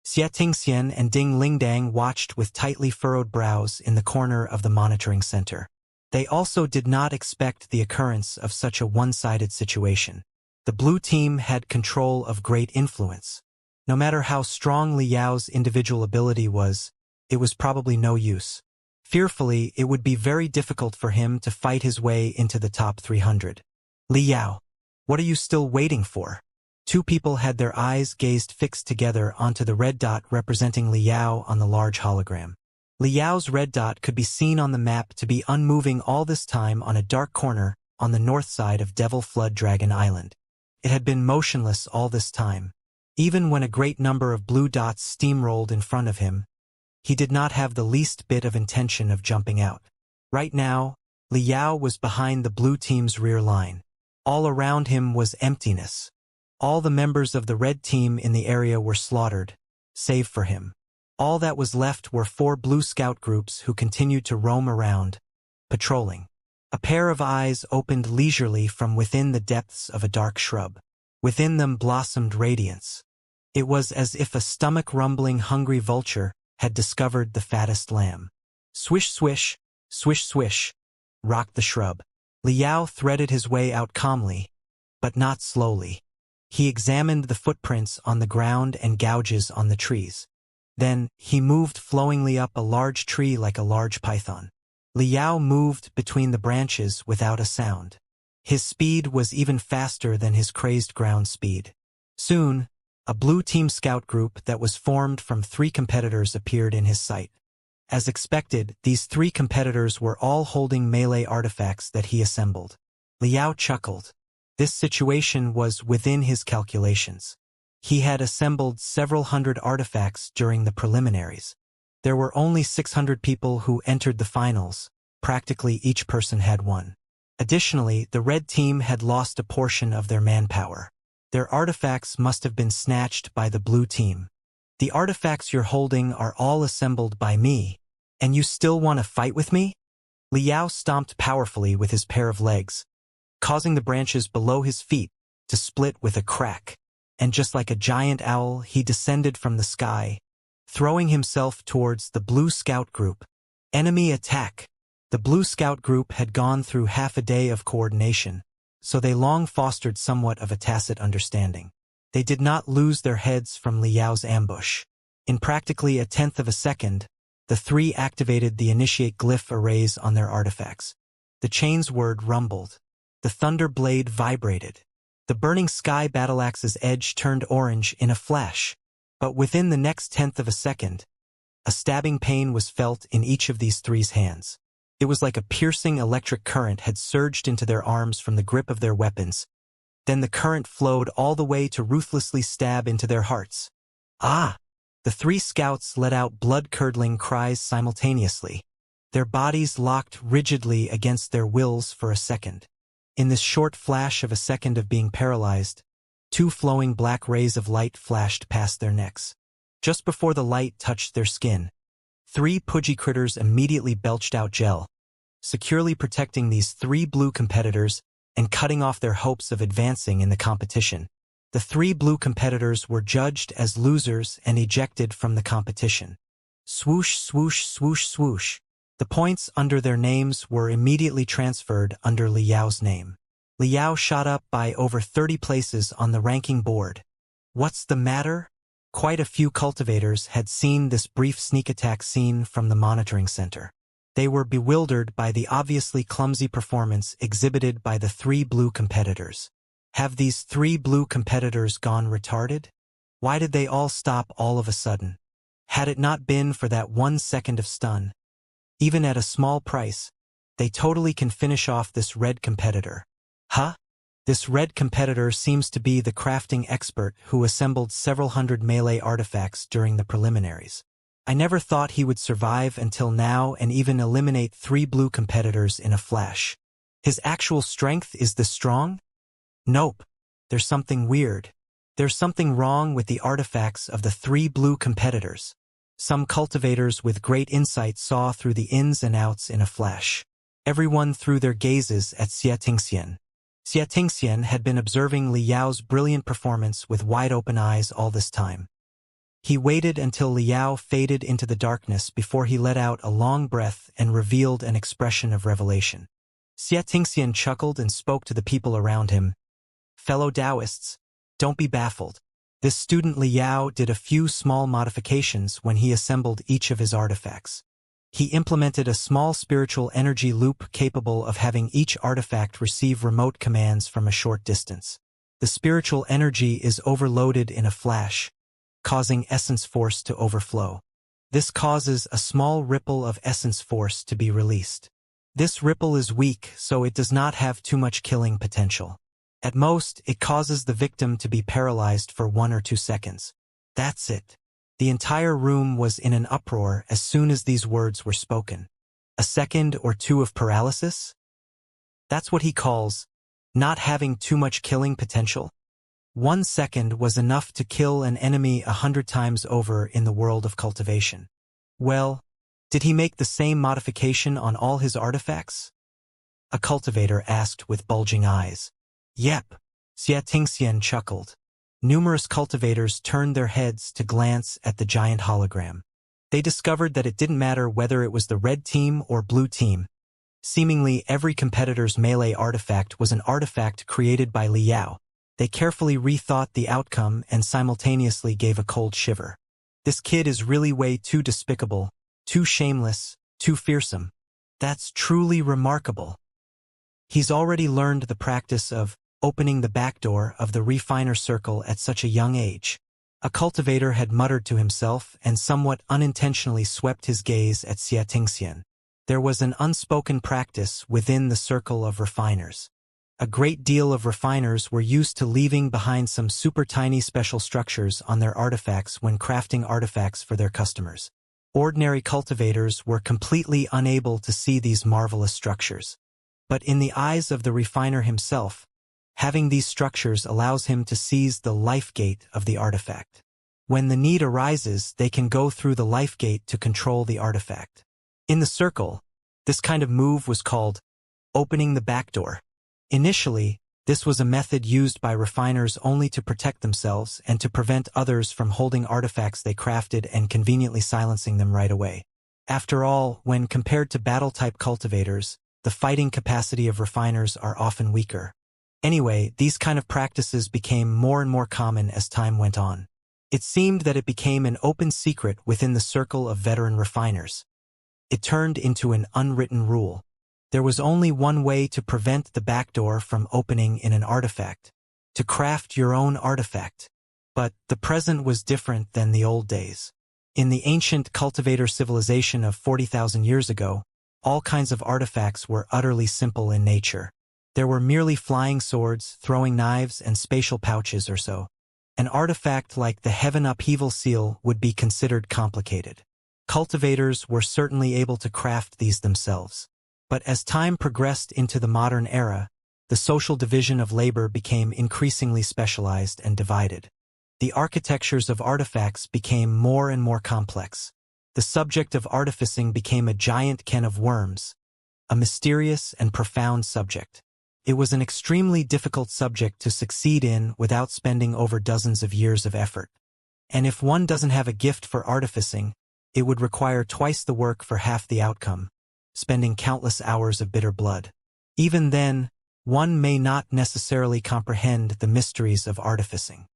[SPEAKER 1] Xianxia and Ding Lingdang watched with tightly furrowed brows in the corner of the monitoring center. They also did not expect the occurrence of such a one-sided situation. The blue team had control of great influence. No matter how strong Li Yao's individual ability was, it was probably no use. Fearfully, it would be very difficult for him to fight his way into the top 300. Li Yao, what are you still waiting for? Two people had their eyes gazed fixed together onto the red dot representing Li Yao on the large hologram. Li Yao's red dot could be seen on the map to be unmoving all this time on a dark corner on the north side of Devil Flood Dragon Island. It had been motionless all this time. Even when a great number of blue dots steamrolled in front of him, he did not have the least bit of intention of jumping out. Right now, Li Yao was behind the blue team's rear line. All around him was emptiness. All the members of the red team in the area were slaughtered, save for him. All that was left were 4 blue scout groups who continued to roam around, patrolling. A pair of eyes opened leisurely from within the depths of a dark shrub. Within them blossomed radiance. It was as if a stomach-rumbling hungry vulture had discovered the fattest lamb. Swish, swish, swish, swish, rocked the shrub. Li Yao threaded his way out calmly, but not slowly. He examined the footprints on the ground and gouges on the trees. Then, he moved flowingly up a large tree like a large python. Li Yao moved between the branches without a sound. His speed was even faster than his crazed ground speed. Soon, a blue team scout group that was formed from 3 competitors appeared in his sight. As expected, these 3 competitors were all holding melee artifacts that he assembled. Li Yao chuckled. This situation was within his calculations. He had assembled several hundred artifacts during the preliminaries. There were only 600 people who entered the finals. Practically each person had one. Additionally, the red team had lost a portion of their manpower. Their artifacts must have been snatched by the blue team. The artifacts you're holding are all assembled by me, and you still want to fight with me? Li Yao stomped powerfully with his pair of legs, causing the branches below his feet to split with a crack. and just like a giant owl, he descended from the sky, throwing himself towards the Blue Scout Group. Enemy attack! The Blue Scout Group had gone through half a day of coordination, so they long fostered somewhat of a tacit understanding. They did not lose their heads from Liao's ambush. In practically a tenth of a second, the three activated the initiate glyph arrays on their artifacts. The chain's word rumbled. The thunder blade vibrated. The burning sky battleaxe's edge turned orange in a flash. But within the next tenth of a second, a stabbing pain was felt in each of these three's hands. It was like a piercing electric current had surged into their arms from the grip of their weapons. Then the current flowed all the way to ruthlessly stab into their hearts. Ah! The three scouts let out blood-curdling cries simultaneously. Their bodies locked rigidly against their wills for a second. In this short flash of a second of being paralyzed, two flowing black rays of light flashed past their necks. Just before the light touched their skin, three pudgy critters immediately belched out gel, securely protecting these three blue competitors and cutting off their hopes of advancing in the competition. The three blue competitors were judged as losers and ejected from the competition. Swoosh, swoosh, swoosh, swoosh. The points under their names were immediately transferred under Liao's name. Liao shot up by over 30 places on the ranking board. What's the matter? Quite a few cultivators had seen this brief sneak attack scene from the monitoring center. They were bewildered by the obviously clumsy performance exhibited by the three blue competitors. Have these three blue competitors gone retarded? Why did they all stop all of a sudden? Had it not been for that 1 second of stun, even at a small price, they totally can finish off this red competitor. Huh? This red competitor seems to be the crafting expert who assembled several hundred melee artifacts during the preliminaries. I never thought he would survive until now and even eliminate three blue competitors in a flash. His actual strength is this strong? Nope. There's something weird. There's something wrong with the artifacts of the three blue competitors. Some cultivators with great insight saw through the ins and outs in a flash. Everyone threw their gazes at Xianxia. Xianxia had been observing Liao's brilliant performance with wide-open eyes all this time. He waited until Liao faded into the darkness before he let out a long breath and revealed an expression of revelation. Xianxia chuckled and spoke to the people around him. Fellow Taoists, don't be baffled. This student Liao did a few small modifications when he assembled each of his artifacts. He implemented a small spiritual energy loop capable of having each artifact receive remote commands from a short distance. The spiritual energy is overloaded in a flash, causing essence force to overflow. This causes a small ripple of essence force to be released. This ripple is weak, so it does not have too much killing potential. At most, it causes the victim to be paralyzed for 1 or 2 seconds. That's it. The entire room was in an uproar as soon as these words were spoken. A second or two of paralysis? That's what he calls not having too much killing potential. 1 second was enough to kill an enemy 100 times over in the world of cultivation. Well, did he make the same modification on all his artifacts? A cultivator asked with bulging eyes. Yep, Xianxia chuckled. Numerous cultivators turned their heads to glance at the giant hologram. They discovered that it didn't matter whether it was the red team or blue team. Seemingly every competitor's melee artifact was an artifact created by Liao. They carefully rethought the outcome and simultaneously gave a cold shiver. This kid is really way too despicable, too shameless, too fearsome. That's truly remarkable. He's already learned the practice of opening the back door of the refiner circle at such a young age. A cultivator had muttered to himself and somewhat unintentionally swept his gaze at Xianxia. There was an unspoken practice within the circle of refiners. A great deal of refiners were used to leaving behind some super tiny special structures on their artifacts when crafting artifacts for their customers. Ordinary cultivators were completely unable to see these marvelous structures. But in the eyes of the refiner himself, having these structures allows him to seize the life gate of the artifact. When the need arises, they can go through the life gate to control the artifact. In the circle, this kind of move was called opening the back door. Initially, This was a method used by refiners only to protect themselves and to prevent others from holding artifacts they crafted and conveniently silencing them right away. After all, when compared to battle-type cultivators, the fighting capacity of refiners are often weaker. Anyway, these kind of practices became more and more common as time went on. It seemed that it became an open secret within the circle of veteran refiners. It turned into an unwritten rule. There was only one way to prevent the backdoor from opening in an artifact: to craft your own artifact. But the present was different than the old days. In the ancient cultivator civilization of 40,000 years ago, all kinds of artifacts were utterly simple in nature. There were merely flying swords, throwing knives, and spatial pouches or so. An artifact like the Heaven Upheaval Seal would be considered complicated. Cultivators were certainly able to craft these themselves. But as time progressed into the modern era, the social division of labor became increasingly specialized and divided. The architectures of artifacts became more and more complex. The subject of artificing became a giant can of worms, a mysterious and profound subject. It was an extremely difficult subject to succeed in without spending over dozens of years of effort. And if one doesn't have a gift for artificing, it would require twice the work for half the outcome, spending countless hours of bitter blood. Even then, one may not necessarily comprehend the mysteries of artificing.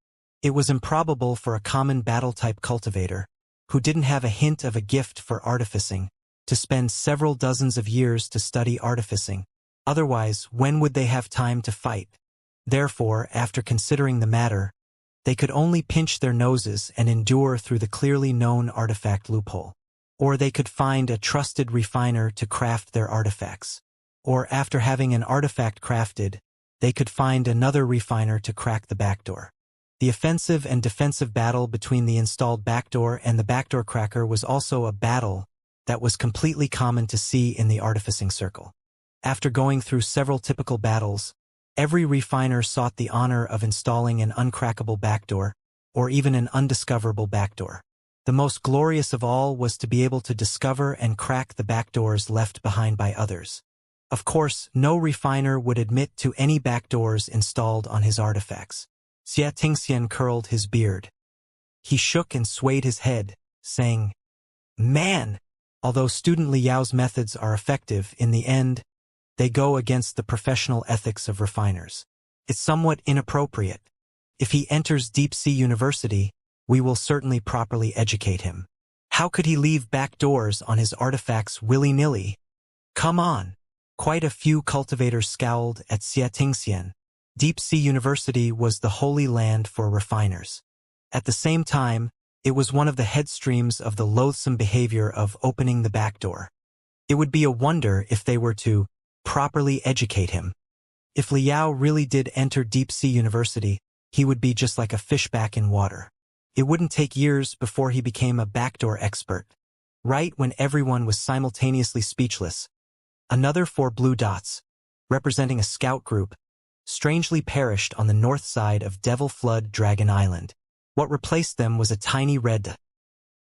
[SPEAKER 1] It was improbable for a common battle-type cultivator, who didn't have a hint of a gift for artificing, to spend several dozens of years to study artificing. Otherwise, when would they have time to fight? Therefore, after considering the matter, they could only pinch their noses and endure through the clearly known artifact loophole. Or they could find a trusted refiner to craft their artifacts. Or after having an artifact crafted, they could find another refiner to crack the backdoor. The offensive and defensive battle between the installed backdoor and the backdoor cracker was also a battle that was completely common to see in the artificing circle. After going through several typical battles, every refiner sought the honor of installing an uncrackable backdoor, or even an undiscoverable backdoor. The most glorious of all was to be able to discover and crack the backdoors left behind by others. Of course, no refiner would admit to any backdoors installed on his artifacts. Xianxia curled his beard. He shook and swayed his head, saying, "Man!" Although student Liao's methods are effective, in the end, they go against the professional ethics of refiners. It's somewhat inappropriate. If he enters Deep Sea University, we will certainly properly educate him. How could he leave back doors on his artifacts willy-nilly? Come on! Quite a few cultivators scowled at Xianxia. Deep Sea University was the holy land for refiners. At the same time, it was one of the headstreams of the loathsome behavior of opening the back door. It would be a wonder if they were to properly educate him. If Liao really did enter Deep Sea University, he would be just like a fish back in water. It wouldn't take years before he became a backdoor expert. Right when everyone was simultaneously speechless, another 4 blue dots, representing a scout group, strangely perished on the north side of Devil Flood Dragon Island. What replaced them was a tiny red dot.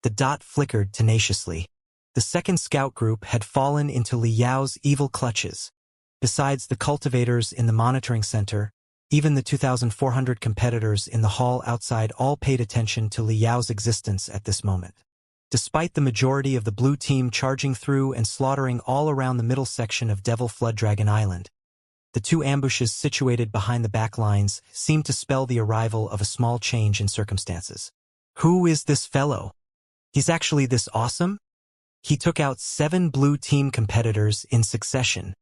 [SPEAKER 1] The dot flickered tenaciously. The second scout group had fallen into Liao's evil clutches. Besides the cultivators in the monitoring center, even the 2,400 competitors in the hall outside all paid attention to Liao's existence at this moment. Despite the majority of the blue team charging through and slaughtering all around the middle section of Devil Flood Dragon Island, the 2 ambushes situated behind the back lines seemed to spell the arrival of a small change in circumstances. Who is this fellow? He's actually this awesome? He took out 7 blue team competitors in succession.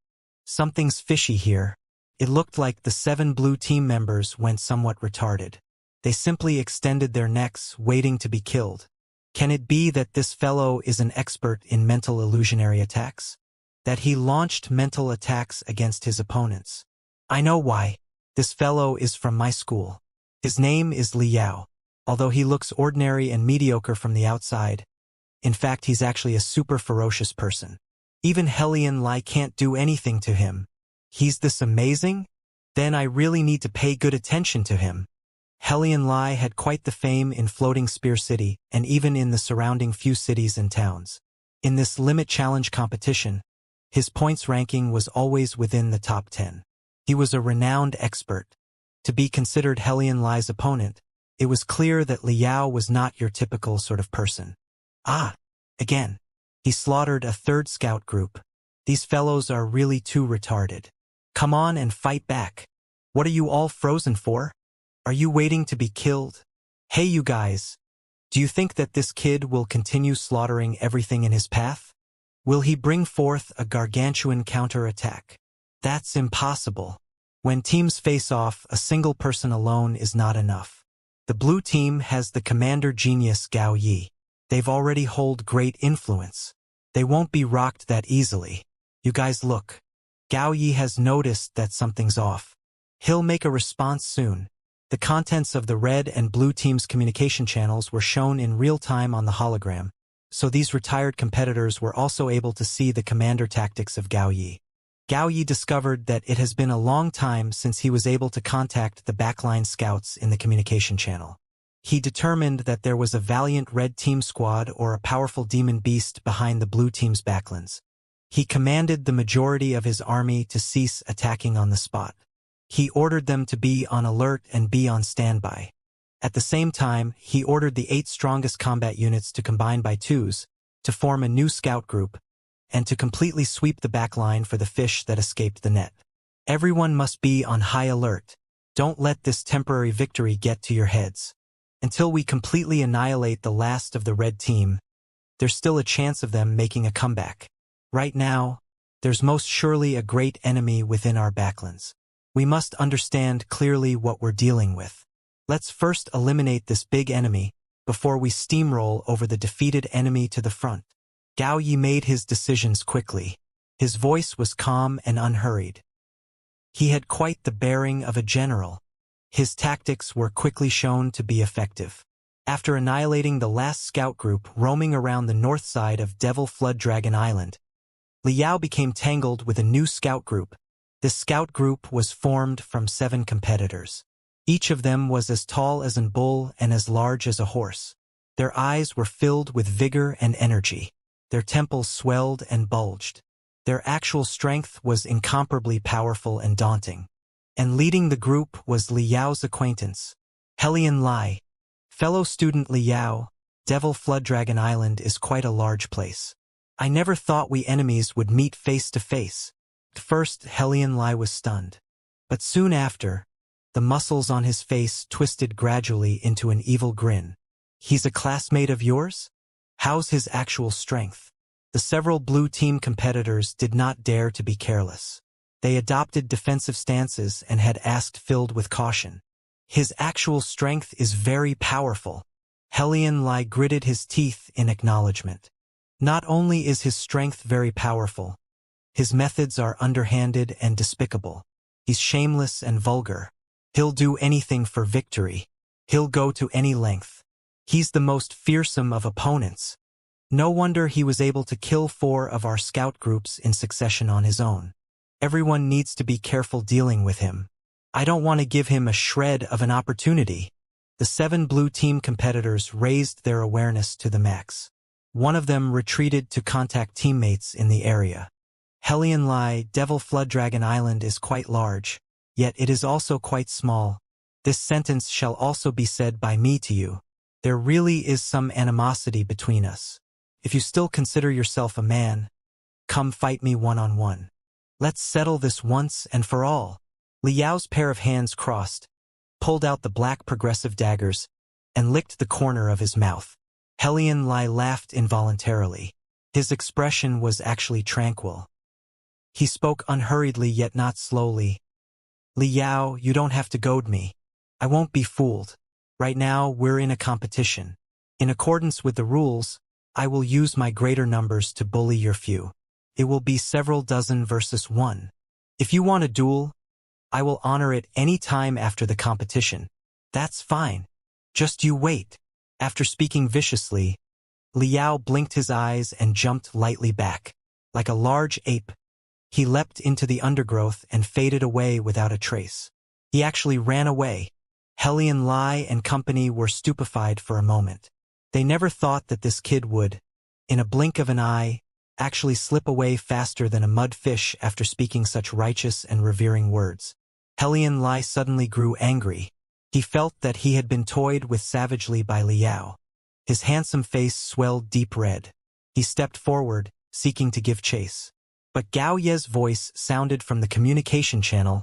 [SPEAKER 1] Something's fishy here. It looked like the 7 blue team members went somewhat retarded. They simply extended their necks, waiting to be killed. Can it be that this fellow is an expert in mental illusionary attacks? That he launched mental attacks against his opponents? I know why. This fellow is from my school. His name is Liao. Although he looks ordinary and mediocre from the outside, in fact, he's actually a super ferocious person. Even Helian Lai can't do anything to him. He's this amazing? Then I really need to pay good attention to him. Helian Lai had quite the fame in Floating Spear City and even in the surrounding few cities and towns. In this limit challenge competition, his points ranking was always within the top 10. He was a renowned expert. To be considered Helian Lai's opponent, it was clear that Liao was not your typical sort of person. Ah, again. He slaughtered a third scout group. These fellows are really too retarded. Come on and fight back. What are you all frozen for? Are you waiting to be killed? Hey you guys, do you think that this kid will continue slaughtering everything in his path? Will he bring forth a gargantuan counterattack? That's impossible. When teams face off, a single person alone is not enough. The blue team has the commander genius Gao Yi. They've already hold great influence. They won't be rocked that easily. You guys look. Gao Yi has noticed that something's off. He'll make a response soon. The contents of the red and blue team's communication channels were shown in real time on the hologram, so these retired competitors were also able to see the commander tactics of Gao Yi. Gao Yi discovered that it has been a long time since he was able to contact the backline scouts in the communication channel. He determined that there was a valiant red team squad or a powerful demon beast behind the blue team's backlines. He commanded the majority of his army to cease attacking on the spot. He ordered them to be on alert and be on standby. At the same time, he ordered the 8 strongest combat units to combine by twos, to form a new scout group, and to completely sweep the backline for the fish that escaped the net. Everyone must be on high alert. Don't let this temporary victory get to your heads. Until we completely annihilate the last of the red team, there's still a chance of them making a comeback. Right now, there's most surely a great enemy within our backlands. We must understand clearly what we're dealing with. Let's first eliminate this big enemy before we steamroll over the defeated enemy to the front. Gao Yi made his decisions quickly. His voice was calm and unhurried. He had quite the bearing of a general. His tactics were quickly shown to be effective. After annihilating the last scout group roaming around the north side of Devil Flood Dragon Island, Liao became tangled with a new scout group. This scout group was formed from 7 competitors. Each of them was as tall as a bull and as large as a horse. Their eyes were filled with vigor and energy. Their temples swelled and bulged. Their actual strength was incomparably powerful and daunting. And leading the group was Liao's acquaintance, Helian Lai. Fellow student Liao, Devil Flood Dragon Island is quite a large place. I never thought we enemies would meet face to face. At first, Helian Lai was stunned. But soon after, the muscles on his face twisted gradually into an evil grin. He's a classmate of yours? How's his actual strength? The several blue team competitors did not dare to be careless. They adopted defensive stances and had asked filled with caution. His actual strength is very powerful. Helian Lai gritted his teeth in acknowledgement. Not only is his strength very powerful, his methods are underhanded and despicable. He's shameless and vulgar. He'll do anything for victory. He'll go to any length. He's the most fearsome of opponents. No wonder he was able to kill 4 of our scout groups in succession on his own. Everyone needs to be careful dealing with him. I don't want to give him a shred of an opportunity. The 7 blue team competitors raised their awareness to the max. One of them retreated to contact teammates in the area. Helian Lai, Devil Flood Dragon Island is quite large, yet it is also quite small. This sentence shall also be said by me to you. There really is some animosity between us. If you still consider yourself a man, come fight me one-on-one. Let's settle this once and for all. Liao's pair of hands crossed, pulled out the black progressive daggers, and licked the corner of his mouth. Helian Lai laughed involuntarily. His expression was actually tranquil. He spoke unhurriedly yet not slowly. Liao, you don't have to goad me. I won't be fooled. Right now, we're in a competition. In accordance with the rules, I will use my greater numbers to bully your few. It will be several dozen versus 1. If you want a duel, I will honor it any time after the competition. That's fine. Just you wait. After speaking viciously, Liao blinked his eyes and jumped lightly back. Like a large ape, he leapt into the undergrowth and faded away without a trace. He actually ran away. Helian Lai and company were stupefied for a moment. They never thought that this kid would, in a blink of an eye, actually slip away faster than a mud fish after speaking such righteous and revering words. Helian Lai suddenly grew angry. He felt that he had been toyed with savagely by Liao. His handsome face swelled deep red. He stepped forward, seeking to give chase. But Gao Ye's voice sounded from the communication channel.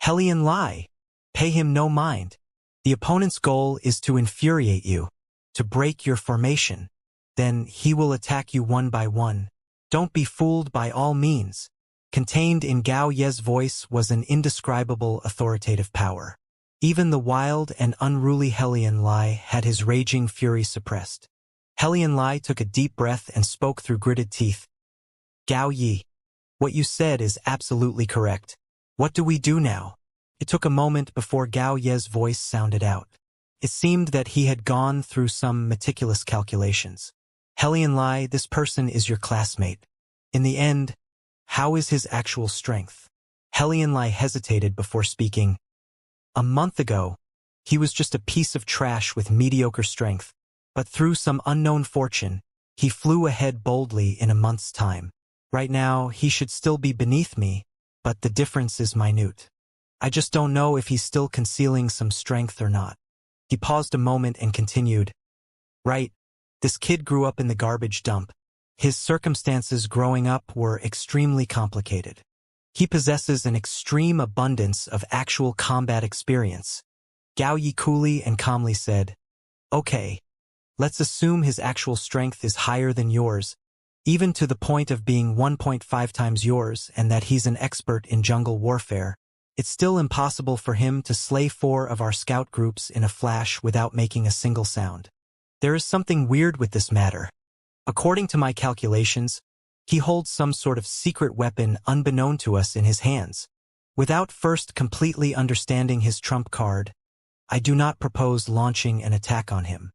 [SPEAKER 1] Helian Lai, pay him no mind. The opponent's goal is to infuriate you, to break your formation. Then he will attack you one by one. Don't be fooled by all means. Contained in Gao Ye's voice was an indescribable authoritative power. Even the wild and unruly Helian Lai had his raging fury suppressed. Helian Lai took a deep breath and spoke through gritted teeth. Gao Yi, what you said is absolutely correct. What do we do now? It took a moment before Gao Ye's voice sounded out. It seemed that he had gone through some meticulous calculations. Helian Lai, this person is your classmate. In the end, how is his actual strength? Helian Lai hesitated before speaking. A month ago, he was just a piece of trash with mediocre strength, but through some unknown fortune, he flew ahead boldly in a month's time. Right now, he should still be beneath me, but the difference is minute. I just don't know if he's still concealing some strength or not. He paused a moment and continued. Right, this kid grew up in the garbage dump. His circumstances growing up were extremely complicated. He possesses an extreme abundance of actual combat experience. Gao Yi coolly and calmly said, Okay, let's assume his actual strength is higher than yours, even to the point of being 1.5 times yours, and that he's an expert in jungle warfare. It's still impossible for him to slay 4 of our scout groups in a flash without making a single sound. There is something weird with this matter. According to my calculations, he holds some sort of secret weapon unbeknown to us in his hands. Without first completely understanding his trump card, I do not propose launching an attack on him.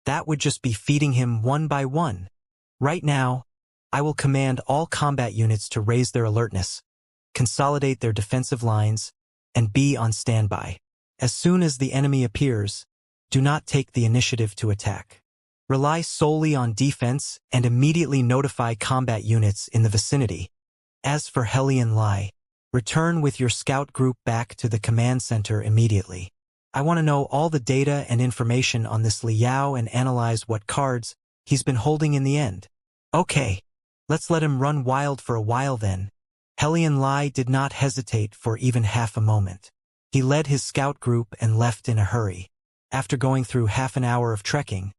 [SPEAKER 1] That would just be feeding him one by one. Right now, I will command all combat units to raise their alertness, consolidate their defensive lines, and be on standby. As soon as the enemy appears, do not take the initiative to attack. Rely solely on defense and immediately notify combat units in the vicinity. As for Helian Lai, return with your scout group back to the command center immediately. I want to know all the data and information on this Liao and analyze what cards he's been holding in the end. Okay, let's let him run wild for a while then. Helian Lai did not hesitate for even half a moment. He led his scout group and left in a hurry. After going through half an hour of trekking,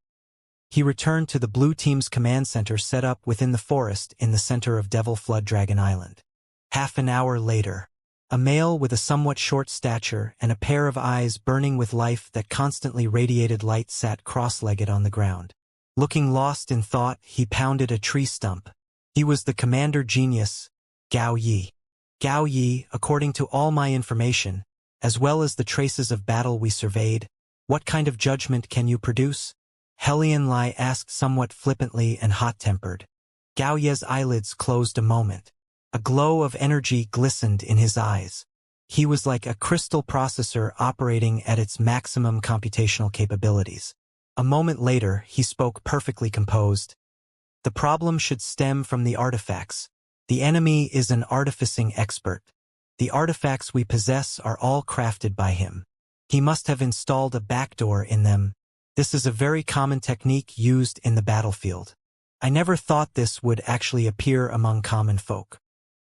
[SPEAKER 1] he returned to the blue team's command center set up within the forest in the center of Devil Flood Dragon Island. Half an hour later, a male with a somewhat short stature and a pair of eyes burning with life that constantly radiated light sat cross-legged on the ground. Looking lost in thought, he pounded a tree stump. He was the commander genius, Gao Yi. Gao Yi, according to all my information, as well as the traces of battle we surveyed, what kind of judgment can you produce? Helian Lai asked somewhat flippantly and hot-tempered. Gao Ye's eyelids closed a moment. A glow of energy glistened in his eyes. He was like a crystal processor operating at its maximum computational capabilities. A moment later, he spoke perfectly composed. The problem should stem from the artifacts. The enemy is an artificing expert. The artifacts we possess are all crafted by him. He must have installed a backdoor in them. This is a very common technique used in the battlefield. I never thought this would actually appear among common folk.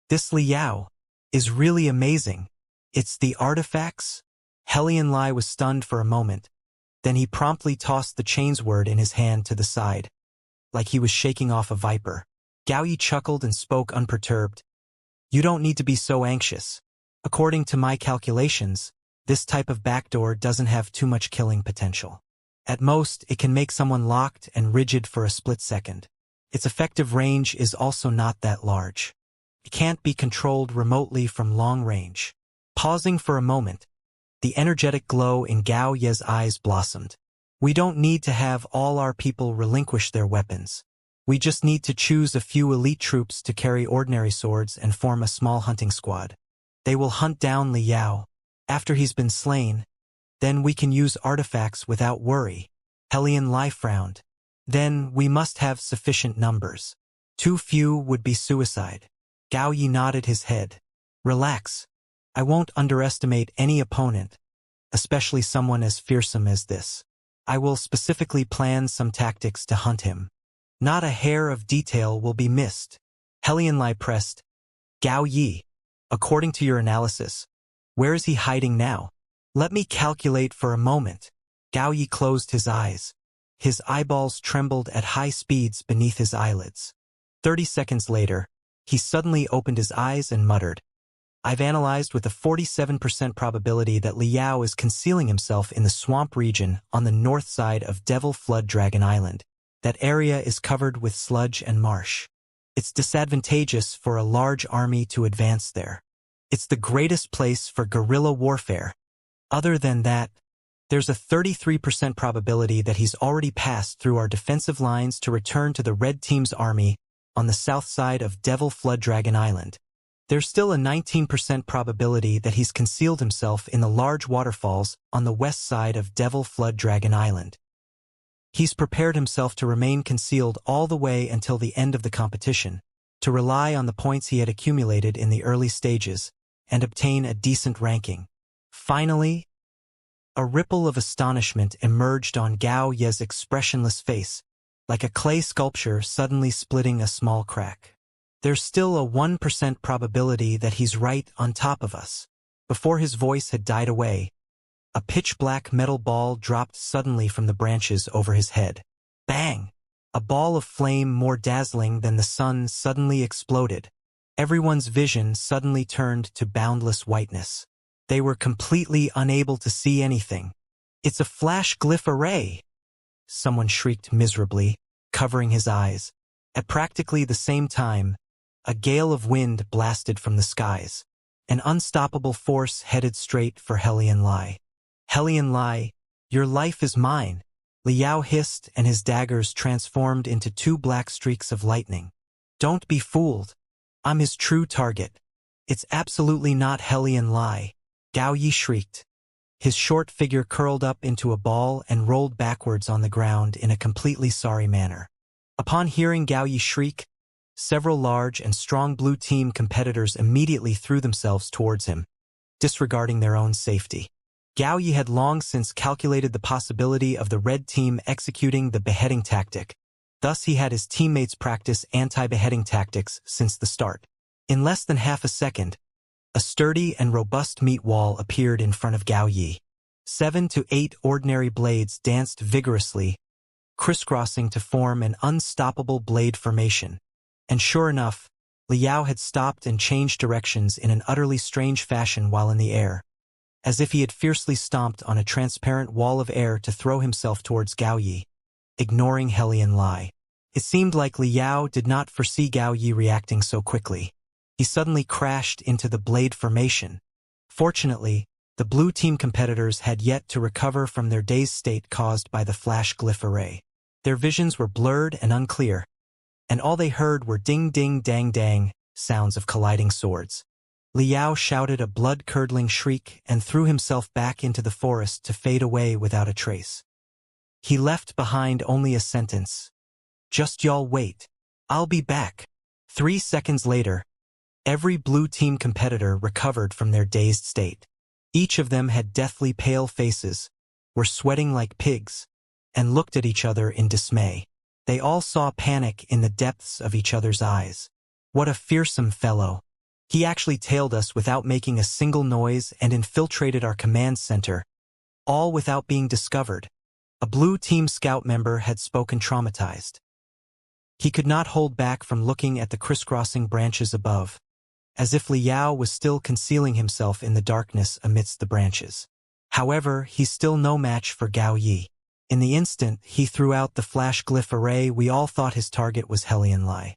[SPEAKER 1] This Liao is really amazing. It's the artifacts? Helian Lai was stunned for a moment. Then he promptly tossed the chains word in his hand to the side, like he was shaking off a viper. Gao Yi chuckled and spoke unperturbed. You don't need to be so anxious. According to my calculations, this type of backdoor doesn't have too much killing potential. At most, it can make someone locked and rigid for a split second. Its effective range is also not that large. It can't be controlled remotely from long range. Pausing for a moment, the energetic glow in Gao Ye's eyes blossomed. We don't need to have all our people relinquish their weapons. We just need to choose a few elite troops to carry ordinary swords and form a small hunting squad. They will hunt down Liao. After he's been slain, then we can use artifacts without worry. Helian Lai frowned. Then we must have sufficient numbers. Too few would be suicide. Gao Yi nodded his head. Relax. I won't underestimate any opponent, especially someone as fearsome as this. I will specifically plan some tactics to hunt him. Not a hair of detail will be missed. Xianxia pressed. Gao Yi, according to your analysis, where is he hiding now? Let me calculate for a moment. Gao Yi closed his eyes. His eyeballs trembled at high speeds beneath his eyelids. 30 seconds later, he suddenly opened his eyes and muttered, I've analyzed with a 47% probability that Liao is concealing himself in the swamp region on the north side of Devil Flood Dragon Island. That area is covered with sludge and marsh. It's disadvantageous for a large army to advance there. It's the greatest place for guerrilla warfare. Other than that, there's a 33% probability that he's already passed through our defensive lines to return to the Red Team's army on the south side of Devil Flood Dragon Island. There's still a 19% probability that he's concealed himself in the large waterfalls on the west side of Devil Flood Dragon Island. He's prepared himself to remain concealed all the way until the end of the competition, to rely on the points he had accumulated in the early stages, and obtain a decent ranking. Finally, a ripple of astonishment emerged on Gao Ye's expressionless face, like a clay sculpture suddenly splitting a small crack. There's still a 1% probability that he's right on top of us. Before his voice had died away, a pitch-black metal ball dropped suddenly from the branches over his head. Bang! A ball of flame more dazzling than the sun suddenly exploded. Everyone's vision suddenly turned to boundless whiteness. They were completely unable to see anything. It's a flash glyph array! Someone shrieked miserably, covering his eyes. At practically the same time, a gale of wind blasted from the skies. An unstoppable force headed straight for Xianxia. Xianxia, your life is mine. Liao hissed and his daggers transformed into 2 black streaks of lightning. Don't be fooled. I'm his true target. It's absolutely not Xianxia. Gao Yi shrieked. His short figure curled up into a ball and rolled backwards on the ground in a completely sorry manner. Upon hearing Gao Yi shriek, several large and strong blue team competitors immediately threw themselves towards him, disregarding their own safety. Gao Yi had long since calculated the possibility of the red team executing the beheading tactic. Thus he had his teammates practice anti-beheading tactics since the start. In less than half a second, a sturdy and robust meat wall appeared in front of Gao Yi. 7 to 8 ordinary blades danced vigorously, crisscrossing to form an unstoppable blade formation. And sure enough, Liao had stopped and changed directions in an utterly strange fashion while in the air, as if he had fiercely stomped on a transparent wall of air to throw himself towards Gao Yi, ignoring Xianxia. It seemed like Liao did not foresee Gao Yi reacting so quickly. He suddenly crashed into the blade formation. Fortunately, the blue team competitors had yet to recover from their dazed state caused by the flash glyph array. Their visions were blurred and unclear, and all they heard were ding-ding-dang-dang sounds of colliding swords. Liao shouted a blood-curdling shriek and threw himself back into the forest to fade away without a trace. He left behind only a sentence. Just y'all wait. I'll be back. 3 seconds later, every blue team competitor recovered from their dazed state. Each of them had deathly pale faces, were sweating like pigs, and looked at each other in dismay. They all saw panic in the depths of each other's eyes. What a fearsome fellow. He actually tailed us without making a single noise and infiltrated our command center, all without being discovered. A blue team scout member had spoken traumatized. He could not hold back from looking at the crisscrossing branches above, as if Liao was still concealing himself in the darkness amidst the branches. However, he's still no match for Gao Yi. In the instant he threw out the flash glyph array, we all thought his target was Xianxia.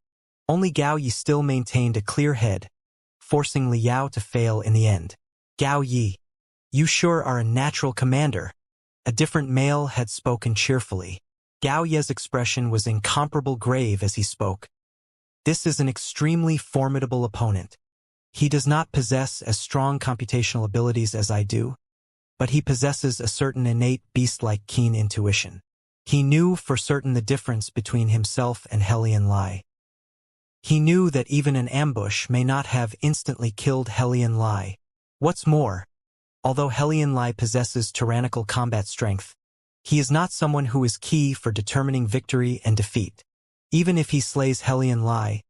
[SPEAKER 1] Only Gao Yi still maintained a clear head, forcing Liao to fail in the end. Gao Yi, you sure are a natural commander. A different male had spoken cheerfully. Gao Ye's expression was incomparable grave as he spoke. This is an extremely formidable opponent. He does not possess as strong computational abilities as I do, but he possesses a certain innate beast-like keen intuition. He knew for certain the difference between himself and Xianxia. He knew that even an ambush may not have instantly killed Xianxia. What's more, although Helion Lai possesses tyrannical combat strength, he is not someone who is key for determining victory and defeat. Even if he slays Helion Lai,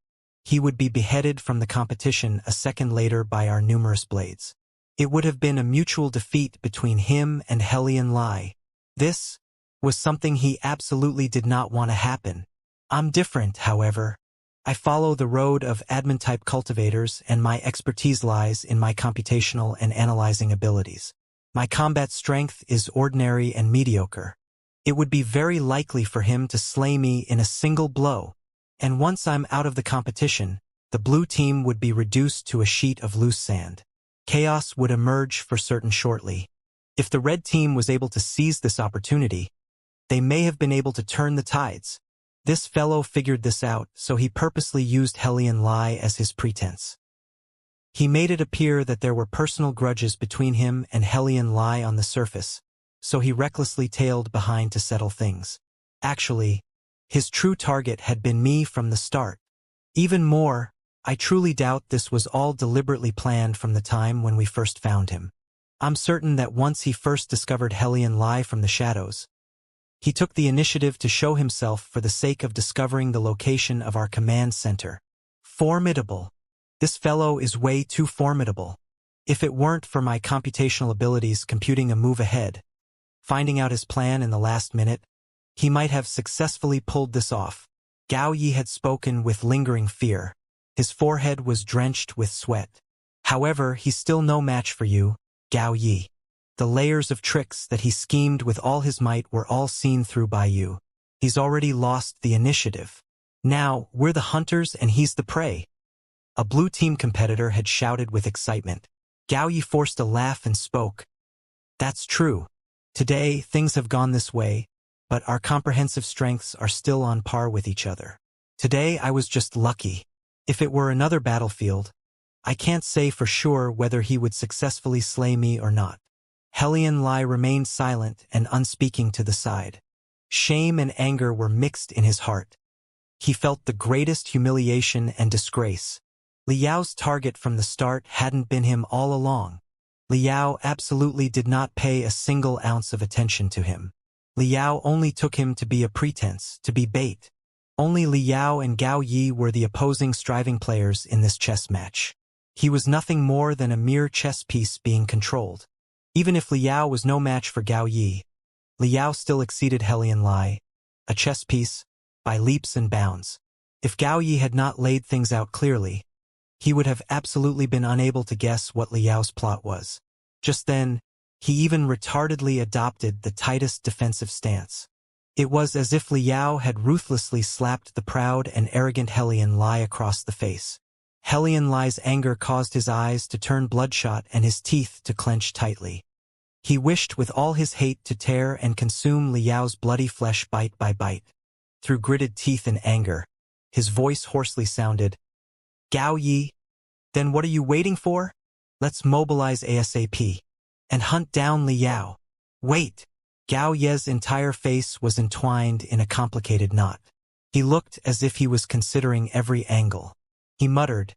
[SPEAKER 1] he would be beheaded from the competition a second later by our numerous blades. It would have been a mutual defeat between him and Helion Lai. This was something he absolutely did not want to happen. I'm different, however. I follow the road of admin-type cultivators, and my expertise lies in my computational and analyzing abilities. My combat strength is ordinary and mediocre. It would be very likely for him to slay me in a single blow, and once I'm out of the competition, the blue team would be reduced to a sheet of loose sand. Chaos would emerge for certain shortly. If the red team was able to seize this opportunity, they may have been able to turn the tides. This fellow figured this out, so he purposely used Helion Lai as his pretense. He made it appear that there were personal grudges between him and Helion Lai on the surface, so he recklessly tailed behind to settle things. Actually, his true target had been me from the start. Even more, I truly doubt this was all deliberately planned from the time when we first found him. I'm certain that once he first discovered Helion Lai from the shadows, he took the initiative to show himself for the sake of discovering the location of our command center. Formidable. This fellow is way too formidable. If it weren't for my computational abilities computing a move ahead, finding out his plan in the last minute, he might have successfully pulled this off. Gao Yi had spoken with lingering fear. His forehead was drenched with sweat. However, he's still no match for you, Gao Yi. The layers of tricks that he schemed with all his might were all seen through by you. He's already lost the initiative. Now, we're the hunters and he's the prey. A blue team competitor had shouted with excitement. Gao Yi forced a laugh and spoke. That's true. Today, things have gone this way, but our comprehensive strengths are still on par with each other. Today, I was just lucky. If it were another battlefield, I can't say for sure whether he would successfully slay me or not. Helion Lai remained silent and unspeaking to the side. Shame and anger were mixed in his heart. He felt the greatest humiliation and disgrace. Liao's target from the start hadn't been him all along. Liao absolutely did not pay a single ounce of attention to him. Liao only took him to be a pretense, to be bait. Only Liao and Gao Yi were the opposing striving players in this chess match. He was nothing more than a mere chess piece being controlled. Even if Liao was no match for Gao Yi, Liao still exceeded Helion Lai, a chess piece, by leaps and bounds. If Gao Yi had not laid things out clearly, he would have absolutely been unable to guess what Liao's plot was. Just then, he even retardedly adopted the tightest defensive stance. It was as if Liao had ruthlessly slapped the proud and arrogant Helion Lai across the face. Helion Lai's anger caused his eyes to turn bloodshot and his teeth to clench tightly. He wished with all his hate to tear and consume Liao's bloody flesh bite by bite. Through gritted teeth and anger, his voice hoarsely sounded, Gao Yi, then what are you waiting for? Let's mobilize ASAP and hunt down Liao. Wait! Gao Ye's entire face was entwined in a complicated knot. He looked as if he was considering every angle. He muttered,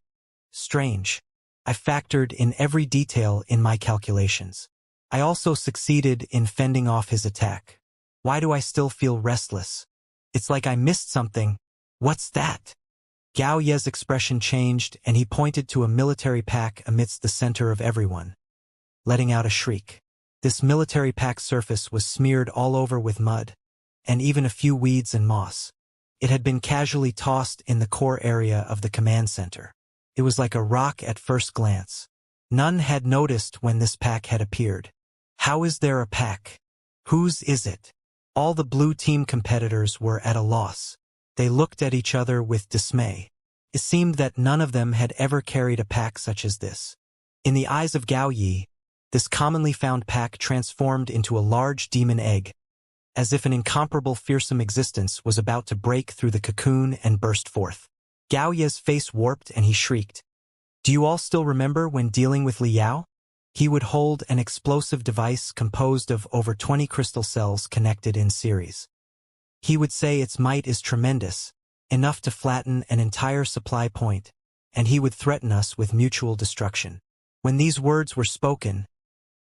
[SPEAKER 1] strange. I factored in every detail in my calculations. I also succeeded in fending off his attack. Why do I still feel restless? It's like I missed something. What's that? Gao Ye's expression changed and he pointed to a military pack amidst the center of everyone, letting out a shriek. This military pack surface was smeared all over with mud, and even a few weeds and moss. It had been casually tossed in the core area of the command center. It was like a rock at first glance. None had noticed when this pack had appeared. How is there a pack? Whose is it? All the blue team competitors were at a loss. They looked at each other with dismay. It seemed that none of them had ever carried a pack such as this. In the eyes of Gao Yi, this commonly found pack transformed into a large demon egg, as if an incomparable fearsome existence was about to break through the cocoon and burst forth. Gao Ye's face warped and he shrieked. Do you all still remember when dealing with Liao? He would hold an explosive device composed of over 20 crystal cells connected in series. He would say its might is tremendous, enough to flatten an entire supply point, and he would threaten us with mutual destruction. When these words were spoken,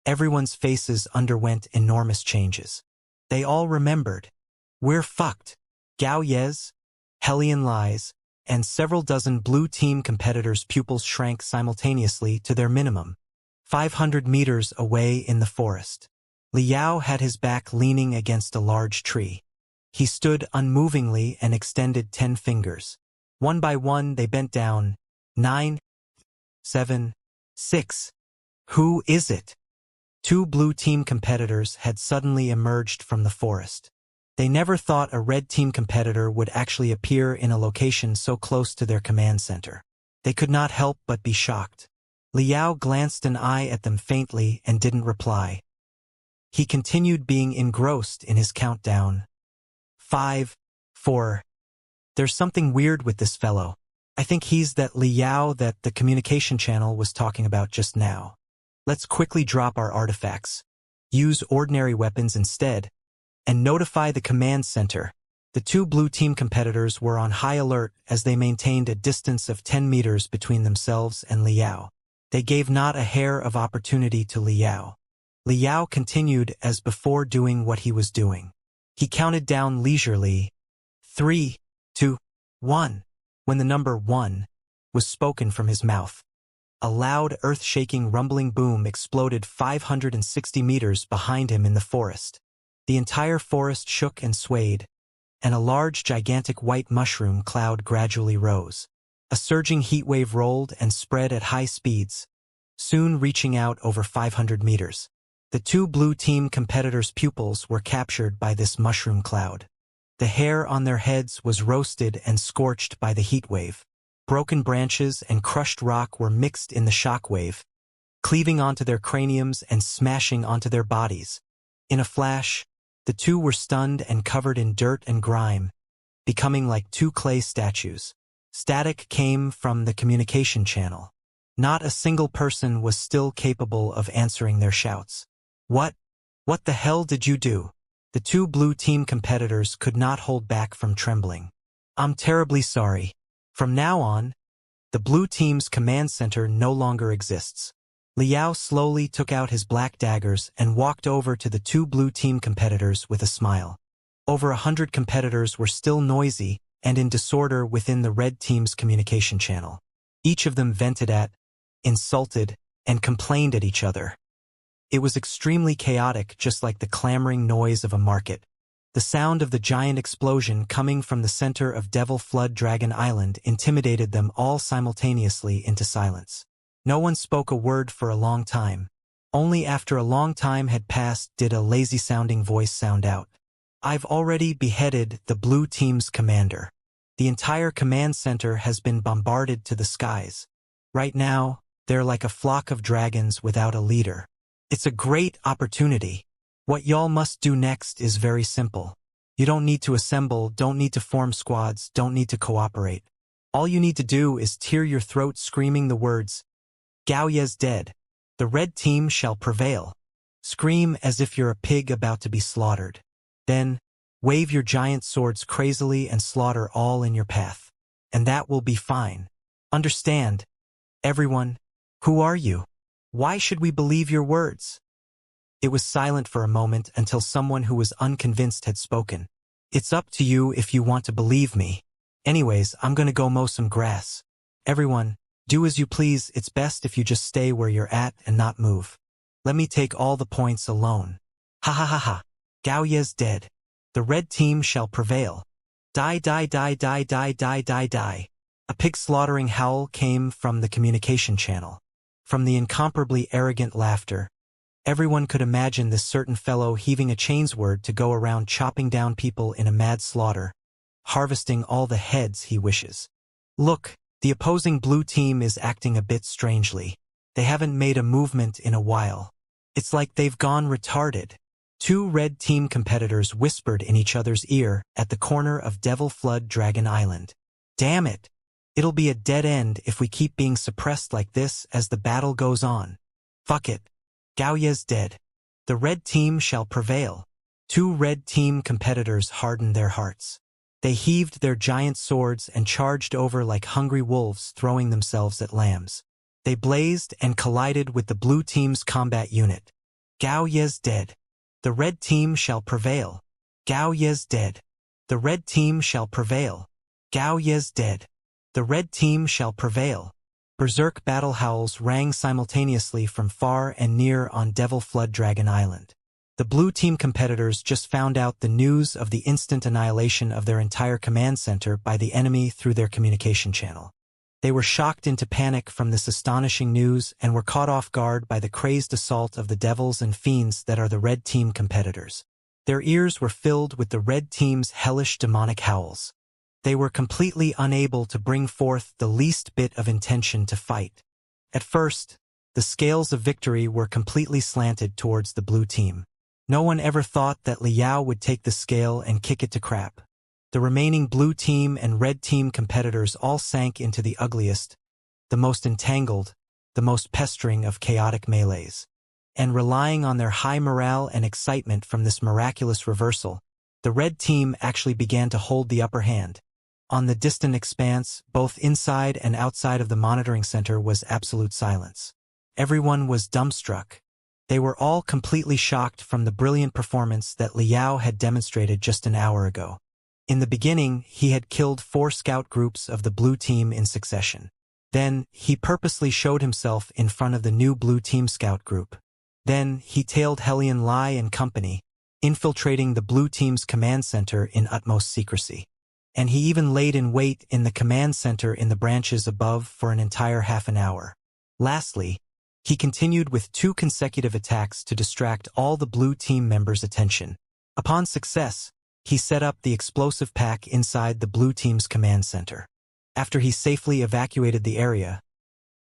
[SPEAKER 1] everyone's faces underwent enormous changes. They all remembered. We're fucked. Gao Ye's, Hellion Lies, and several dozen blue team competitors' pupils shrank simultaneously to their minimum. 500 meters away in the forest, Liao had his back leaning against a large tree. He stood unmovingly and extended 10 fingers. One by one they bent down. 9, 7, 6. Who is it? Two blue team competitors had suddenly emerged from the forest. They never thought a red team competitor would actually appear in a location so close to their command center. They could not help but be shocked. Liao glanced an eye at them faintly and didn't reply. He continued being engrossed in his countdown. 5, 4. There's something weird with this fellow. I think he's that Liao that the communication channel was talking about just now. Let's quickly drop our artifacts, use ordinary weapons instead, and notify the command center. The two blue team competitors were on high alert as they maintained a distance of 10 meters between themselves and Liao. They gave not a hair of opportunity to Liao. Liao continued as before doing what he was doing. He counted down leisurely. 3, 2, 1. When the number 1 was spoken from his mouth, a loud earth-shaking rumbling boom exploded 560 meters behind him in the forest. The entire forest shook and swayed, and a large gigantic white mushroom cloud gradually rose. A surging heat wave rolled and spread at high speeds, soon reaching out over 500 meters. The two blue team competitors' pupils were captured by this mushroom cloud. The hair on their heads was roasted and scorched by the heat wave. Broken branches and crushed rock were mixed in the shock wave, cleaving onto their craniums and smashing onto their bodies. In a flash, the two were stunned and covered in dirt and grime, becoming like two clay statues. Static came from the communication channel. Not a single person was still capable of answering their shouts. What the hell did you do? The two blue team competitors could not hold back from trembling. I'm terribly sorry. From now on, the blue team's command center no longer exists. Liao slowly took out his black daggers and walked over to the two blue team competitors with a smile. Over 100 competitors were still noisy and in disorder within the red team's communication channel. Each of them vented at, insulted, and complained at each other. It was extremely chaotic, just like the clamoring noise of a market. The sound of the giant explosion coming from the center of Devil Flood Dragon Island intimidated them all simultaneously into silence. No one spoke a word for a long time. Only after a long time had passed did a lazy-sounding voice sound out. I've already beheaded the blue team's commander. The entire command center has been bombarded to the skies. Right now, they're like a flock of dragons without a leader. It's a great opportunity. What y'all must do next is very simple. You don't need to assemble, don't need to form squads, don't need to cooperate. All you need to do is tear your throat screaming the words, Gao Ye's dead. The red team shall prevail. Scream as if you're a pig about to be slaughtered. Then, wave your giant swords crazily and slaughter all in your path. And that will be fine. Understand? Everyone, who are you? Why should we believe your words? It was silent for a moment until someone who was unconvinced had spoken. It's up to you if you want to believe me. Anyways, I'm gonna go mow some grass. Everyone, do as you please. It's best if you just stay where you're at and not move. Let me take all the points alone. Ha ha ha ha. Gao Ye's dead. The red team shall prevail. Die die die die die die die die. A pig-slaughtering howl came from the communication channel. From the incomparably arrogant laughter, everyone could imagine this certain fellow heaving a chainsword to go around chopping down people in a mad slaughter, harvesting all the heads he wishes. Look, the opposing blue team is acting a bit strangely. They haven't made a movement in a while. It's like they've gone retarded. Two red team competitors whispered in each other's ear at the corner of Devil Flood Dragon Island. Damn it! It'll be a dead end if we keep being suppressed like this as the battle goes on. Fuck it. Gao Ye's dead. The red team shall prevail. Two red team competitors hardened their hearts. They heaved their giant swords and charged over like hungry wolves throwing themselves at lambs. They blazed and collided with the blue team's combat unit. Gao Ye's dead. The red team shall prevail. Gao Ye's dead. The red team shall prevail. Gao Ye's dead. The red team shall prevail. Berserk battle howls rang simultaneously from far and near on Devil Flood Dragon Island. The blue team competitors just found out the news of the instant annihilation of their entire command center by the enemy through their communication channel. They were shocked into panic from this astonishing news and were caught off guard by the crazed assault of the devils and fiends that are the red team competitors. Their ears were filled with the red team's hellish demonic howls. They were completely unable to bring forth the least bit of intention to fight. At first, the scales of victory were completely slanted towards the blue team. No one ever thought that Liao would take the scale and kick it to crap. The remaining blue team and red team competitors all sank into the ugliest, the most entangled, the most pestering of chaotic melees. And relying on their high morale and excitement from this miraculous reversal, the red team actually began to hold the upper hand. On the distant expanse, both inside and outside of the monitoring center was absolute silence. Everyone was dumbstruck. They were all completely shocked from the brilliant performance that Liao had demonstrated just an hour ago. In the beginning, he had killed 4 scout groups of the blue team in succession. Then, he purposely showed himself in front of the new blue team scout group. Then, he tailed Hellion Lai and company, infiltrating the blue team's command center in utmost secrecy. And he even laid in wait in the command center in the branches above for an entire half an hour. Lastly, he continued with 2 consecutive attacks to distract all the blue team members' attention. Upon success, he set up the explosive pack inside the blue team's command center. After he safely evacuated the area,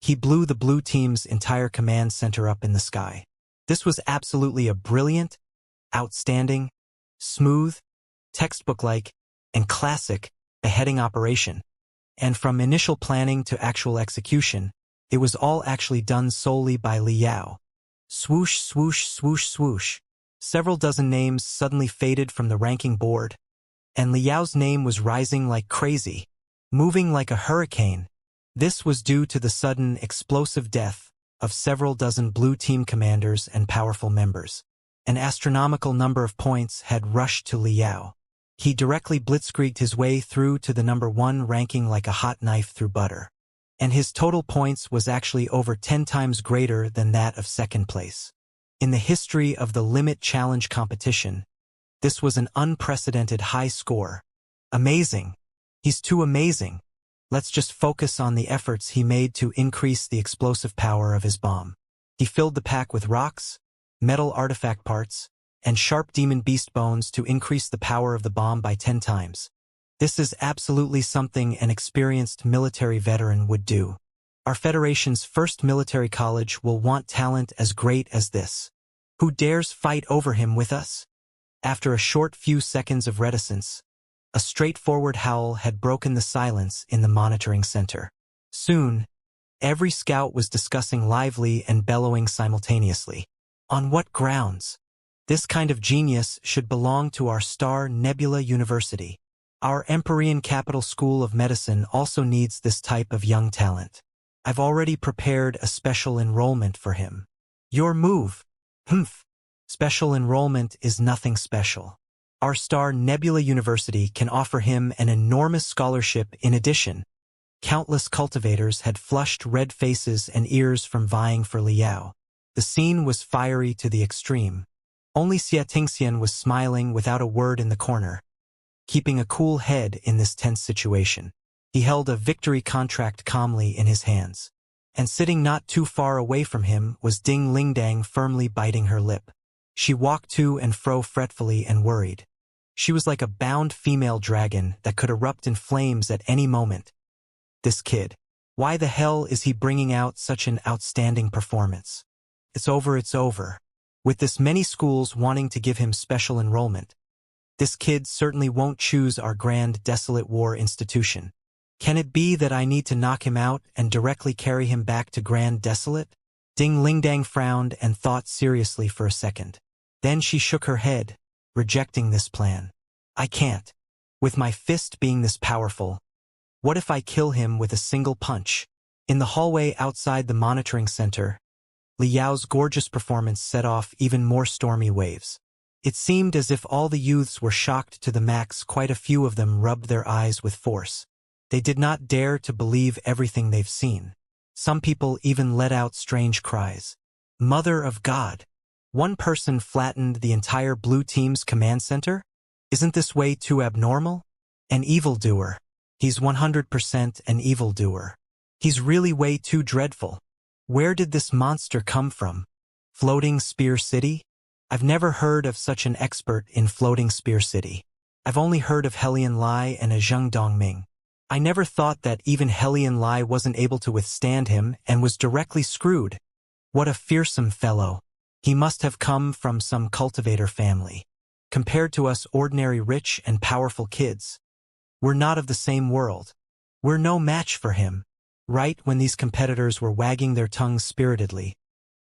[SPEAKER 1] he blew the blue team's entire command center up in the sky. This was absolutely a brilliant, outstanding, smooth, textbook-like, and classic beheading operation. And from initial planning to actual execution, it was all actually done solely by Liao. Swoosh, swoosh, swoosh, swoosh. Several dozen names suddenly faded from the ranking board, and Liao's name was rising like crazy, moving like a hurricane. This was due to the sudden explosive death of several dozen blue team commanders and powerful members. An astronomical number of points had rushed to Liao. He directly blitzkrieged his way through to the number 1 ranking like a hot knife through butter. And his total points was actually over 10 times greater than that of second place. In the history of the Limit Challenge competition, this was an unprecedented high score. Amazing. He's too amazing. Let's just focus on the efforts he made to increase the explosive power of his bomb. He filled the pack with rocks, metal artifact parts, and sharp demon beast bones to increase the power of the bomb by 10 times. This is absolutely something an experienced military veteran would do. Our Federation's first military college will want talent as great as this. Who dares fight over him with us? After a short few seconds of reticence, a straightforward howl had broken the silence in the monitoring center. Soon, every scout was discussing lively and bellowing simultaneously. On what grounds? This kind of genius should belong to our Star Nebula University. Our Empyrean Capital School of Medicine also needs this type of young talent. I've already prepared a special enrollment for him. Your move. Humph. Special enrollment is nothing special. Our Star Nebula University can offer him an enormous scholarship in addition. Countless cultivators had flushed red faces and ears from vying for Liao. The scene was fiery to the extreme. Only Xianxia was smiling without a word in the corner, keeping a cool head in this tense situation. He held a victory contract calmly in his hands. And sitting not too far away from him was Ding Lingdang firmly biting her lip. She walked to and fro fretfully and worried. She was like a bound female dragon that could erupt in flames at any moment. This kid. Why the hell is he bringing out such an outstanding performance? It's over, it's over. With this many schools wanting to give him special enrollment, this kid certainly won't choose our Grand Desolate War institution. Can it be that I need to knock him out and directly carry him back to Grand Desolate? Ding Lingdang frowned and thought seriously for a second. Then she shook her head, rejecting this plan. I can't. With my fist being this powerful, what if I kill him with a single punch? In the hallway outside the monitoring center, Li Yao's gorgeous performance set off even more stormy waves. It seemed as if all the youths were shocked to the max. Quite a few of them rubbed their eyes with force. They did not dare to believe everything they've seen. Some people even let out strange cries. Mother of God! One person flattened the entire blue team's command center? Isn't this way too abnormal? An evildoer. He's 100% an evildoer. He's really way too dreadful. Where did this monster come from? Floating Spear City? I've never heard of such an expert in Floating Spear City. I've only heard of Helian Lai and a Zheng Dongming. I never thought that even Helian Lai wasn't able to withstand him and was directly screwed. What a fearsome fellow. He must have come from some cultivator family. Compared to us ordinary rich and powerful kids, we're not of the same world. We're no match for him. Right when these competitors were wagging their tongues spiritedly,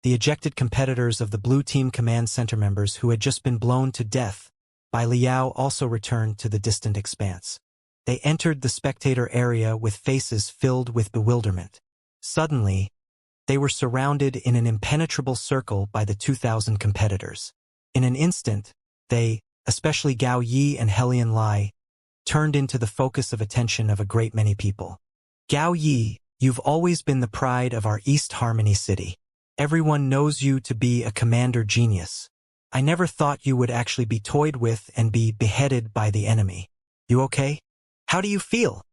[SPEAKER 1] the ejected competitors of the Blue Team Command Center members who had just been blown to death by Li Yao also returned to the distant expanse. They entered the spectator area with faces filled with bewilderment. Suddenly, they were surrounded in an impenetrable circle by the 2,000 competitors. In an instant, they, especially Gao Yi and Helian Lai, turned into the focus of attention of a great many people. Gao Yi, you've always been the pride of our East Harmony City. Everyone knows you to be a commander genius. I never thought you would actually be toyed with and be beheaded by the enemy. You okay? How do you feel?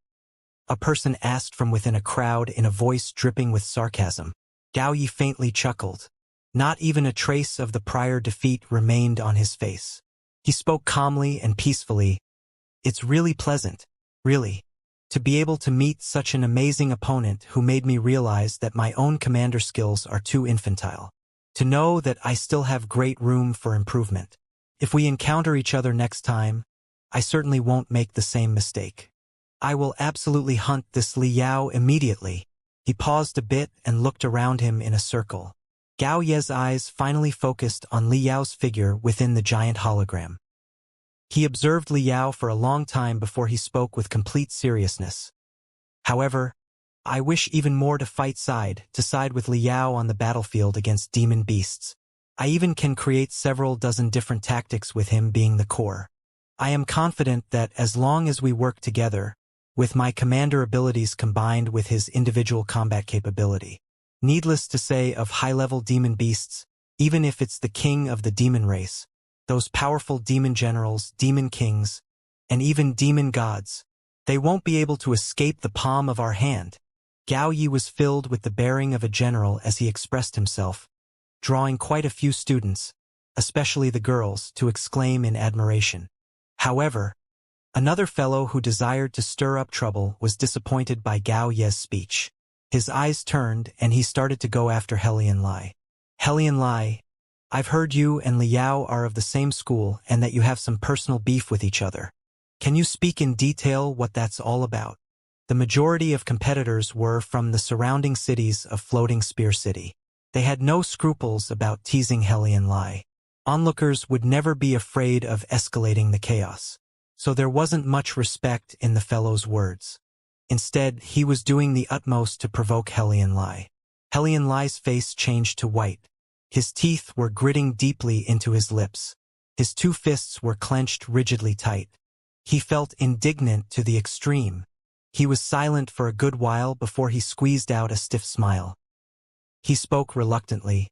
[SPEAKER 1] A person asked from within a crowd in a voice dripping with sarcasm. Gao Yi faintly chuckled. Not even a trace of the prior defeat remained on his face. He spoke calmly and peacefully. It's really pleasant, really, to be able to meet such an amazing opponent who made me realize that my own commander skills are too infantile. To know that I still have great room for improvement. If we encounter each other next time, I certainly won't make the same mistake. I will absolutely hunt this Li Yao immediately. He paused a bit and looked around him in a circle. Gao Ye's eyes finally focused on Li Yao's figure within the giant hologram. He observed Li Yao for a long time before he spoke with complete seriousness. However, I wish even more to side with Li Yao on the battlefield against demon beasts. I even can create several dozen different tactics with him being the core. I am confident that as long as we work together, with my commander abilities combined with his individual combat capability. Needless to say of high-level demon beasts, even if it's the king of the demon race, those powerful demon generals, demon kings, and even demon gods, they won't be able to escape the palm of our hand. Gao Yi was filled with the bearing of a general as he expressed himself, drawing quite a few students, especially the girls, to exclaim in admiration. However, another fellow who desired to stir up trouble was disappointed by Gao Ye's speech. His eyes turned and he started to go after Helian Lai. Helian Lai, I've heard you and Li Yao are of the same school and that you have some personal beef with each other. Can you speak in detail what that's all about? The majority of competitors were from the surrounding cities of Floating Spear City. They had no scruples about teasing Helian Lai. Onlookers would never be afraid of escalating the chaos. So there wasn't much respect in the fellow's words. Instead, he was doing the utmost to provoke Helian Lai. Helian Lai's face changed to white. His teeth were gritting deeply into his lips. His two fists were clenched rigidly tight. He felt indignant to the extreme. He was silent for a good while before he squeezed out a stiff smile. He spoke reluctantly.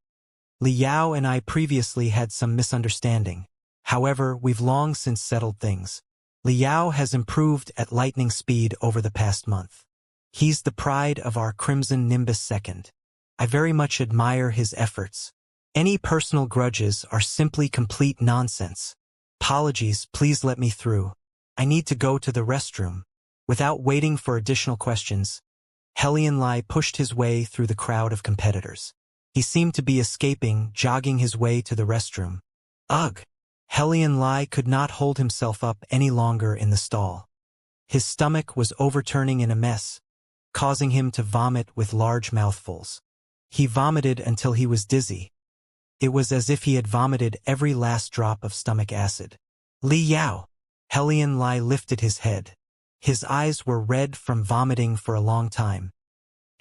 [SPEAKER 1] Li Yao and I previously had some misunderstanding. However, we've long since settled things. Li Yao has improved at lightning speed over the past month. He's the pride of our Crimson Nimbus Second. I very much admire his efforts. Any personal grudges are simply complete nonsense. Apologies, please let me through. I need to go to the restroom. Without waiting for additional questions, Helian Lai pushed his way through the crowd of competitors. He seemed to be escaping, jogging his way to the restroom. Ugh! Helian Lai could not hold himself up any longer in the stall. His stomach was overturning in a mess, causing him to vomit with large mouthfuls. He vomited until he was dizzy. It was as if he had vomited every last drop of stomach acid. Li Yao! Helian Lai lifted his head. His eyes were red from vomiting for a long time.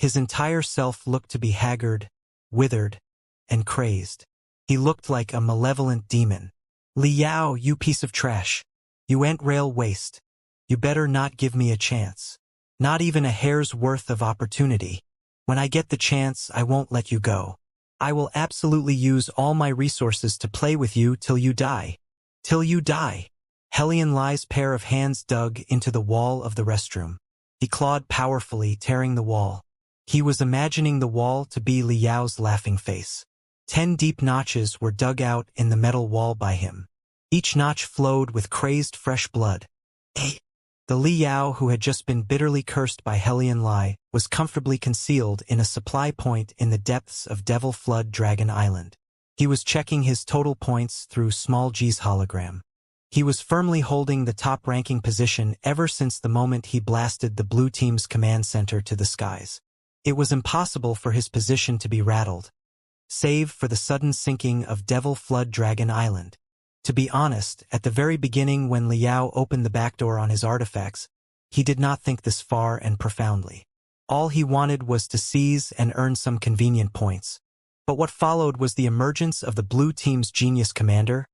[SPEAKER 1] His entire self looked to be haggard, withered, and crazed. He looked like a malevolent demon. "Liao, you piece of trash. You ant-rail waste. You better not give me a chance. Not even a hair's worth of opportunity. When I get the chance, I won't let you go. I will absolutely use all my resources to play with you till you die. Till you die." Xianxia's pair of hands dug into the wall of the restroom. He clawed powerfully, tearing the wall. He was imagining the wall to be Liao's laughing face. 10 deep notches were dug out in the metal wall by him. Each notch flowed with crazed fresh blood. The Liao, who had just been bitterly cursed by Xianxia, was comfortably concealed in a supply point in the depths of Devil Flood Dragon Island. He was checking his total points through Small G's hologram. He was firmly holding the top-ranking position ever since the moment he blasted the blue team's command center to the skies. It was impossible for his position to be rattled, save for the sudden sinking of Devil Flood Dragon Island. To be honest, at the very beginning when Liao opened the back door on his artifacts, he did not think this far and profoundly. All he wanted was to seize and earn some convenient points. But what followed was the emergence of the blue team's genius commander,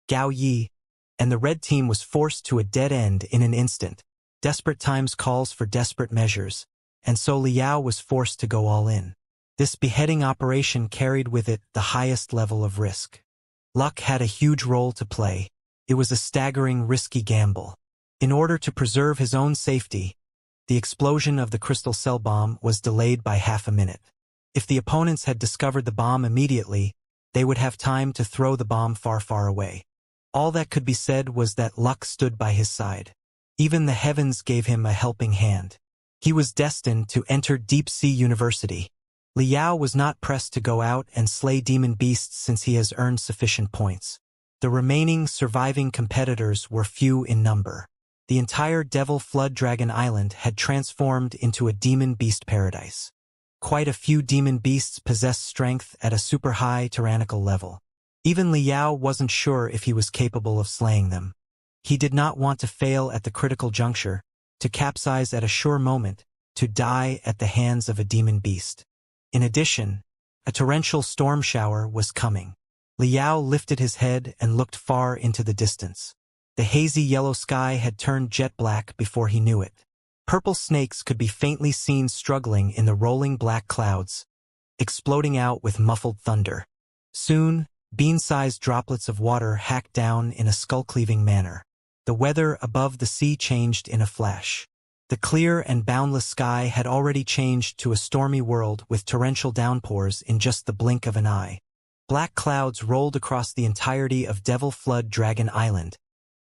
[SPEAKER 1] Gao Yi, and the red team was forced to a dead end in an instant. Desperate times calls for desperate measures, and so Liao was forced to go all in. This beheading operation carried with it the highest level of risk. Luck had a huge role to play. It was a staggering, risky gamble. In order to preserve his own safety, the explosion of the crystal cell bomb was delayed by half a minute. If the opponents had discovered the bomb immediately, they would have time to throw the bomb far, far away. All that could be said was that luck stood by his side. Even the heavens gave him a helping hand. He was destined to enter Deep Sea University. Liao was not pressed to go out and slay demon beasts since he has earned sufficient points. The remaining surviving competitors were few in number. The entire Devil Flood Dragon Island had transformed into a demon beast paradise. Quite a few demon beasts possessed strength at a super high tyrannical level. Even Liao wasn't sure if he was capable of slaying them. He did not want to fail at the critical juncture, to capsize at a sure moment, to die at the hands of a demon beast. In addition, a torrential storm shower was coming. Liao lifted his head and looked far into the distance. The hazy yellow sky had turned jet black before he knew it. Purple snakes could be faintly seen struggling in the rolling black clouds, exploding out with muffled thunder. Soon, bean-sized droplets of water hacked down in a skull-cleaving manner. The weather above the sea changed in a flash. The clear and boundless sky had already changed to a stormy world with torrential downpours in just the blink of an eye. Black clouds rolled across the entirety of Devil Flood Dragon Island,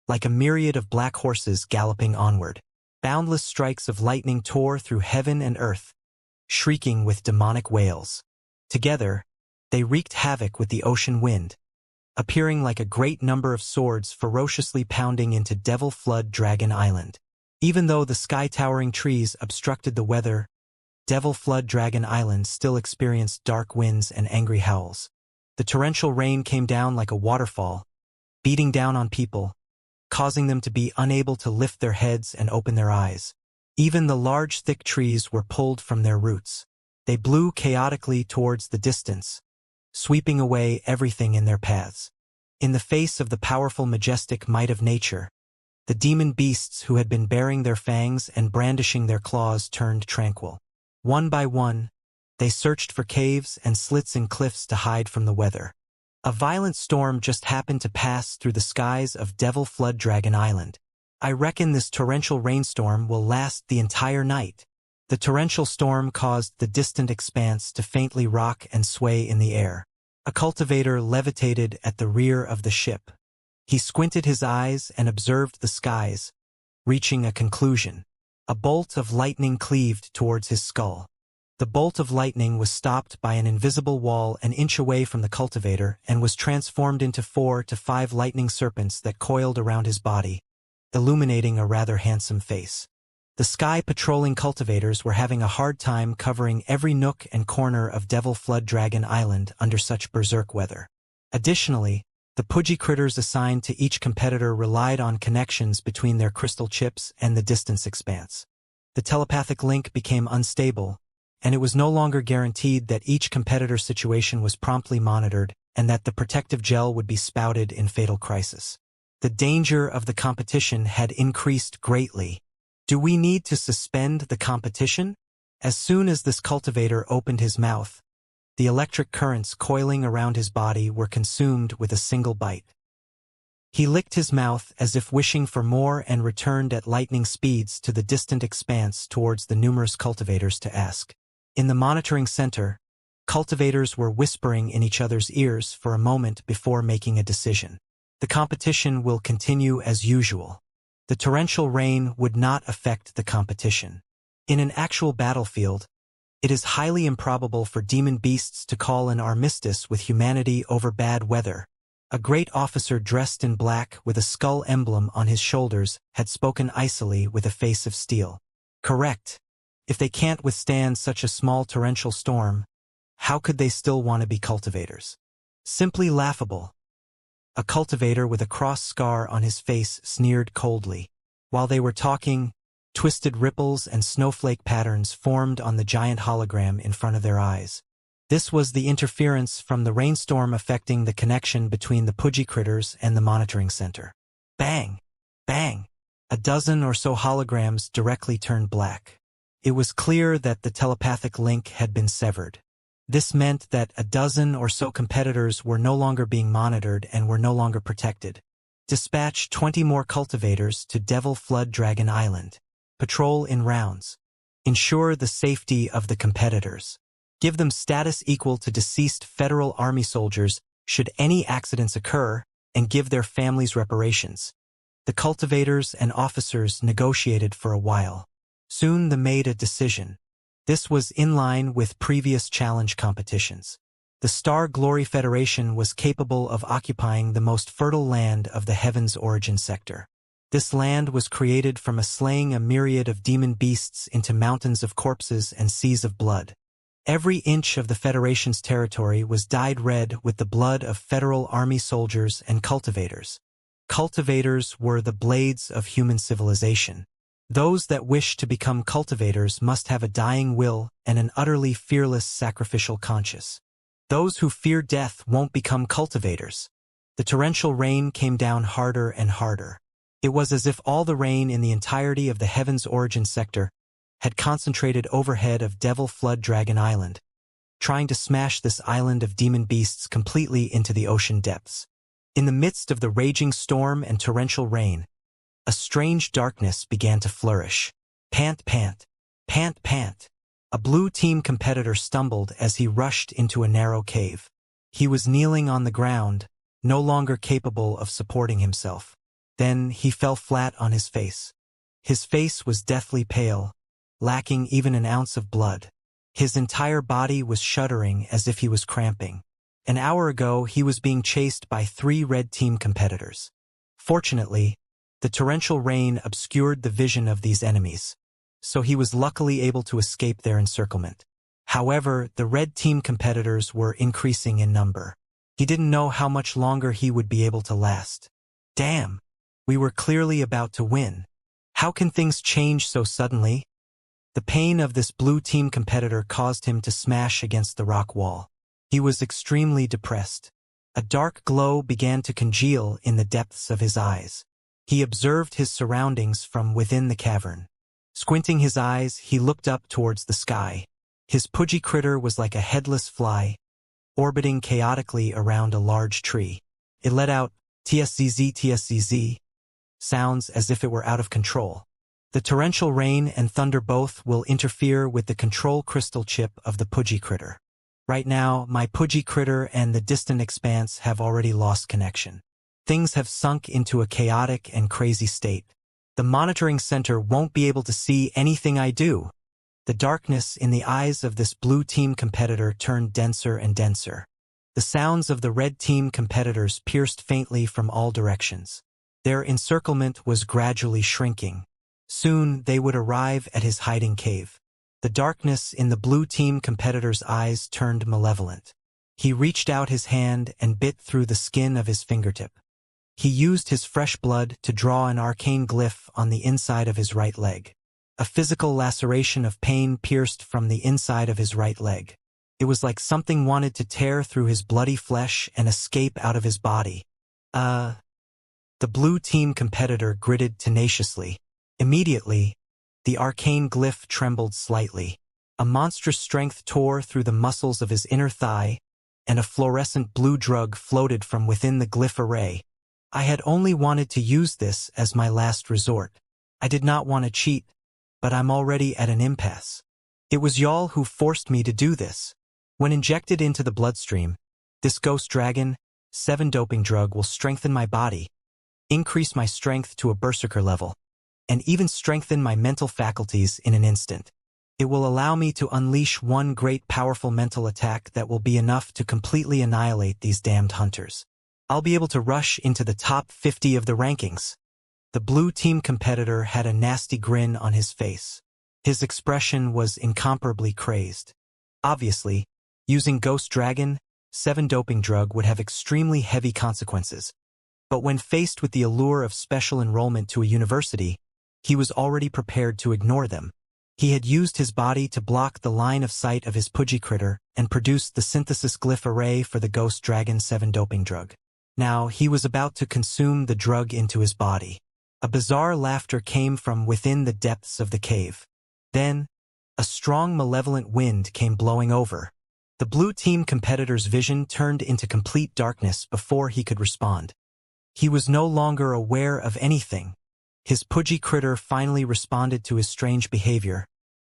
[SPEAKER 1] like a myriad of black horses galloping onward. Boundless strikes of lightning tore through heaven and earth, shrieking with demonic wails. Together, they wreaked havoc with the ocean wind, appearing like a great number of swords ferociously pounding into Devil Flood Dragon Island. Even though the sky-towering trees obstructed the weather, Devil Flood Dragon Island still experienced dark winds and angry howls. The torrential rain came down like a waterfall, beating down on people, causing them to be unable to lift their heads and open their eyes. Even the large, thick trees were pulled from their roots. They blew chaotically towards the distance, sweeping away everything in their paths. In the face of the powerful, majestic might of nature, the demon beasts who had been baring their fangs and brandishing their claws turned tranquil. One by one, they searched for caves and slits in cliffs to hide from the weather. A violent storm just happened to pass through the skies of Devil Flood Dragon Island. I reckon this torrential rainstorm will last the entire night. The torrential storm caused the distant expanse to faintly rock and sway in the air. A cultivator levitated at the rear of the ship. He squinted his eyes and observed the skies, reaching a conclusion. A bolt of lightning cleaved towards his skull. The bolt of lightning was stopped by an invisible wall an inch away from the cultivator and was transformed into 4 to 5 lightning serpents that coiled around his body, illuminating a rather handsome face. The sky-patrolling cultivators were having a hard time covering every nook and corner of Devil Flood Dragon Island under such berserk weather. Additionally, the pudgy critters assigned to each competitor relied on connections between their crystal chips and the distance expanse. The telepathic link became unstable, and it was no longer guaranteed that each competitor's situation was promptly monitored and that the protective gel would be spouted in fatal crisis. The danger of the competition had increased greatly. Do we need to suspend the competition? As soon as this cultivator opened his mouth, the electric currents coiling around his body were consumed with a single bite. He licked his mouth as if wishing for more and returned at lightning speeds to the distant expanse towards the numerous cultivators to ask. In the monitoring center, cultivators were whispering in each other's ears for a moment before making a decision. The competition will continue as usual. The torrential rain would not affect the competition. In an actual battlefield, it is highly improbable for demon beasts to call an armistice with humanity over bad weather. A great officer dressed in black with a skull emblem on his shoulders had spoken icily with a face of steel. Correct. If they can't withstand such a small torrential storm, how could they still want to be cultivators? Simply laughable. A cultivator with a cross scar on his face sneered coldly. While they were talking, twisted ripples and snowflake patterns formed on the giant hologram in front of their eyes. This was the interference from the rainstorm affecting the connection between the Pudgy critters and the monitoring center. Bang! Bang! A dozen or so holograms directly turned black. It was clear that the telepathic link had been severed. This meant that a dozen or so competitors were no longer being monitored and were no longer protected. Dispatch 20 more cultivators to Devil Flood Dragon Island. Patrol in rounds. Ensure the safety of the competitors. Give them status equal to deceased federal army soldiers should any accidents occur, and give their families reparations. The cultivators and officers negotiated for a while. Soon they made a decision. This was in line with previous challenge competitions. The Star Glory Federation was capable of occupying the most fertile land of the Heaven's Origin sector. This land was created from slaying a myriad of demon beasts into mountains of corpses and seas of blood. Every inch of the Federation's territory was dyed red with the blood of federal army soldiers and cultivators. Cultivators were the blades of human civilization. Those that wish to become cultivators must have a dying will and an utterly fearless sacrificial conscience. Those who fear death won't become cultivators. The torrential rain came down harder and harder. It was as if all the rain in the entirety of the Heaven's Origin sector had concentrated overhead of Devil Flood Dragon Island, trying to smash this island of demon beasts completely into the ocean depths. In the midst of the raging storm and torrential rain, a strange darkness began to flourish. Pant, pant, pant, pant. A blue team competitor stumbled as he rushed into a narrow cave. He was kneeling on the ground, no longer capable of supporting himself. Then he fell flat on his face. His face was deathly pale, lacking even an ounce of blood. His entire body was shuddering as if he was cramping. An hour ago, he was being chased by 3 red team competitors. Fortunately, the torrential rain obscured the vision of these enemies, so he was luckily able to escape their encirclement. However, the red team competitors were increasing in number. He didn't know how much longer he would be able to last. Damn! We were clearly about to win. How can things change so suddenly? The pain of this blue team competitor caused him to smash against the rock wall. He was extremely depressed. A dark glow began to congeal in the depths of his eyes. He observed his surroundings from within the cavern. Squinting his eyes, he looked up towards the sky. His pudgy critter was like a headless fly, orbiting chaotically around a large tree. It let out tszz sounds as if it were out of control. The torrential rain and thunder both will interfere with the control crystal chip of the pudgy critter. Right now, my pudgy critter and the distant expanse have already lost connection. Things have sunk into a chaotic and crazy state. The monitoring center won't be able to see anything I do. The darkness in the eyes of this blue team competitor turned denser and denser. The sounds of the red team competitors pierced faintly from all directions. Their encirclement was gradually shrinking. Soon they would arrive at his hiding cave. The darkness in the blue team competitor's eyes turned malevolent. He reached out his hand and bit through the skin of his fingertip. He used his fresh blood to draw an arcane glyph on the inside of his right leg. A physical laceration of pain pierced from the inside of his right leg. It was like something wanted to tear through his bloody flesh and escape out of his body. The blue team competitor gritted tenaciously. Immediately, the arcane glyph trembled slightly. A monstrous strength tore through the muscles of his inner thigh, and a fluorescent blue drug floated from within the glyph array. I had only wanted to use this as my last resort. I did not want to cheat, but I'm already at an impasse. It was y'all who forced me to do this. When injected into the bloodstream, this Ghost Dragon 7 doping drug will strengthen my body, increase my strength to a berserker level, and even strengthen my mental faculties in an instant. It will allow me to unleash one great powerful mental attack that will be enough to completely annihilate these damned hunters. I'll be able to rush into the top 50 of the rankings. The blue team competitor had a nasty grin on his face. His expression was incomparably crazed. Obviously, using Ghost Dragon 7 doping drug would have extremely heavy consequences. But when faced with the allure of special enrollment to a university, he was already prepared to ignore them. He had used his body to block the line of sight of his Pudgy critter and produced the synthesis glyph array for the Ghost Dragon 7 doping drug. Now he was about to consume the drug into his body. A bizarre laughter came from within the depths of the cave. Then, a strong malevolent wind came blowing over. The blue team competitor's vision turned into complete darkness before he could respond. He was no longer aware of anything. His Pudgy critter finally responded to his strange behavior,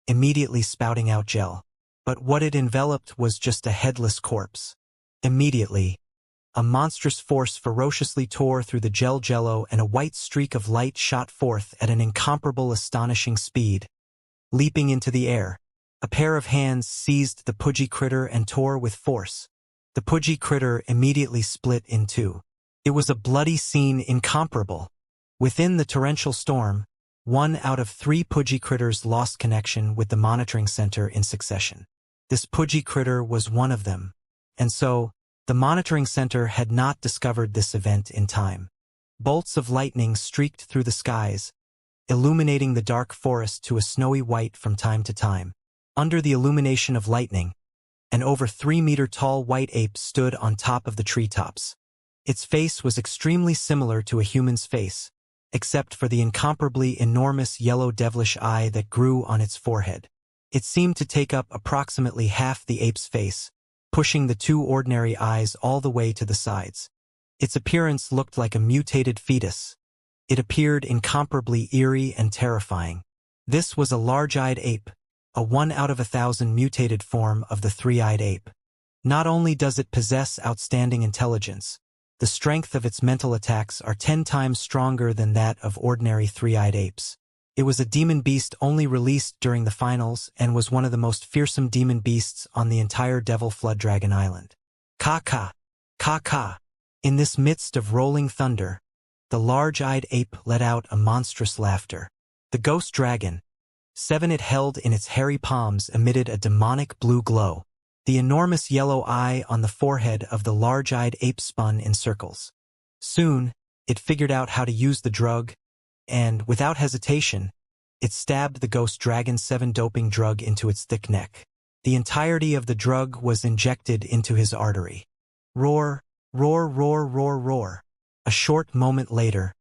[SPEAKER 1] immediately spouting out gel. But what it enveloped was just a headless corpse. Immediately, a monstrous force ferociously tore through the jello and a white streak of light shot forth at an incomparable astonishing speed. Leaping into the air, a pair of hands seized the Pudgy critter and tore with force. The Pudgy critter immediately split in two. It was a bloody scene incomparable. Within the torrential storm, 1 out of 3 Pudgy critters lost connection with the monitoring center in succession. This Pudgy critter was one of them. And so, the monitoring center had not discovered this event in time. Bolts of lightning streaked through the skies, illuminating the dark forest to a snowy white from time to time. Under the illumination of lightning, an over 3-meter-tall white ape stood on top of the treetops. Its face was extremely similar to a human's face, except for the incomparably enormous yellow devilish eye that grew on its forehead. It seemed to take up approximately half the ape's face, pushing the 2 ordinary eyes all the way to the sides. Its appearance looked like a mutated fetus. It appeared incomparably eerie and terrifying. This was a large-eyed ape, a 1 out of 1,000 mutated form of the 3-eyed ape. Not only does it possess outstanding intelligence, the strength of its mental attacks are 10 times stronger than that of ordinary 3-eyed apes. It was a demon beast only released during the finals and was one of the most fearsome demon beasts on the entire Devil Flood Dragon Island. Ka-ka, ka-ka. In this midst of rolling thunder, the large-eyed ape let out a monstrous laughter. The Ghost Dragon 7 it held in its hairy palms emitted a demonic blue glow. The enormous yellow eye on the forehead of the large-eyed ape spun in circles. Soon, it figured out how to use the drug, and, without hesitation, it stabbed the Ghost Dragon 7 doping drug into its thick neck. The entirety of the drug was injected into his artery. Roar, roar, roar, roar, roar. A short moment later,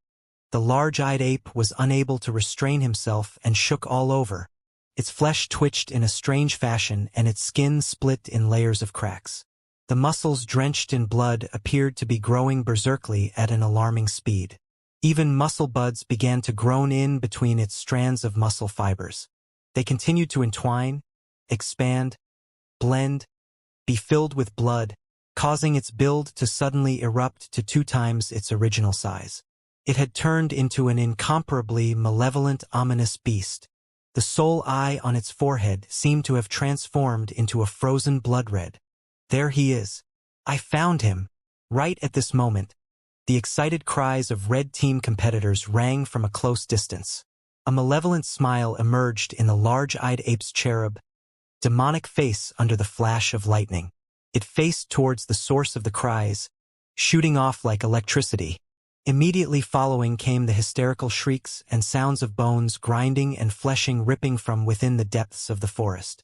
[SPEAKER 1] the large-eyed ape was unable to restrain himself and shook all over. Its flesh twitched in a strange fashion and its skin split in layers of cracks. The muscles drenched in blood appeared to be growing berserkly at an alarming speed. Even muscle buds began to groan in between its strands of muscle fibers. They continued to entwine, expand, blend, be filled with blood, causing its build to suddenly erupt to 2 times its original size. It had turned into an incomparably malevolent, ominous beast. The sole eye on its forehead seemed to have transformed into a frozen blood red. There he is. I found him. Right at this moment, the excited cries of red team competitors rang from a close distance. A malevolent smile emerged in the large-eyed ape's cherub, demonic face under the flash of lightning. It faced towards the source of the cries, shooting off like electricity. Immediately following came the hysterical shrieks and sounds of bones grinding and fleshing ripping from within the depths of the forest.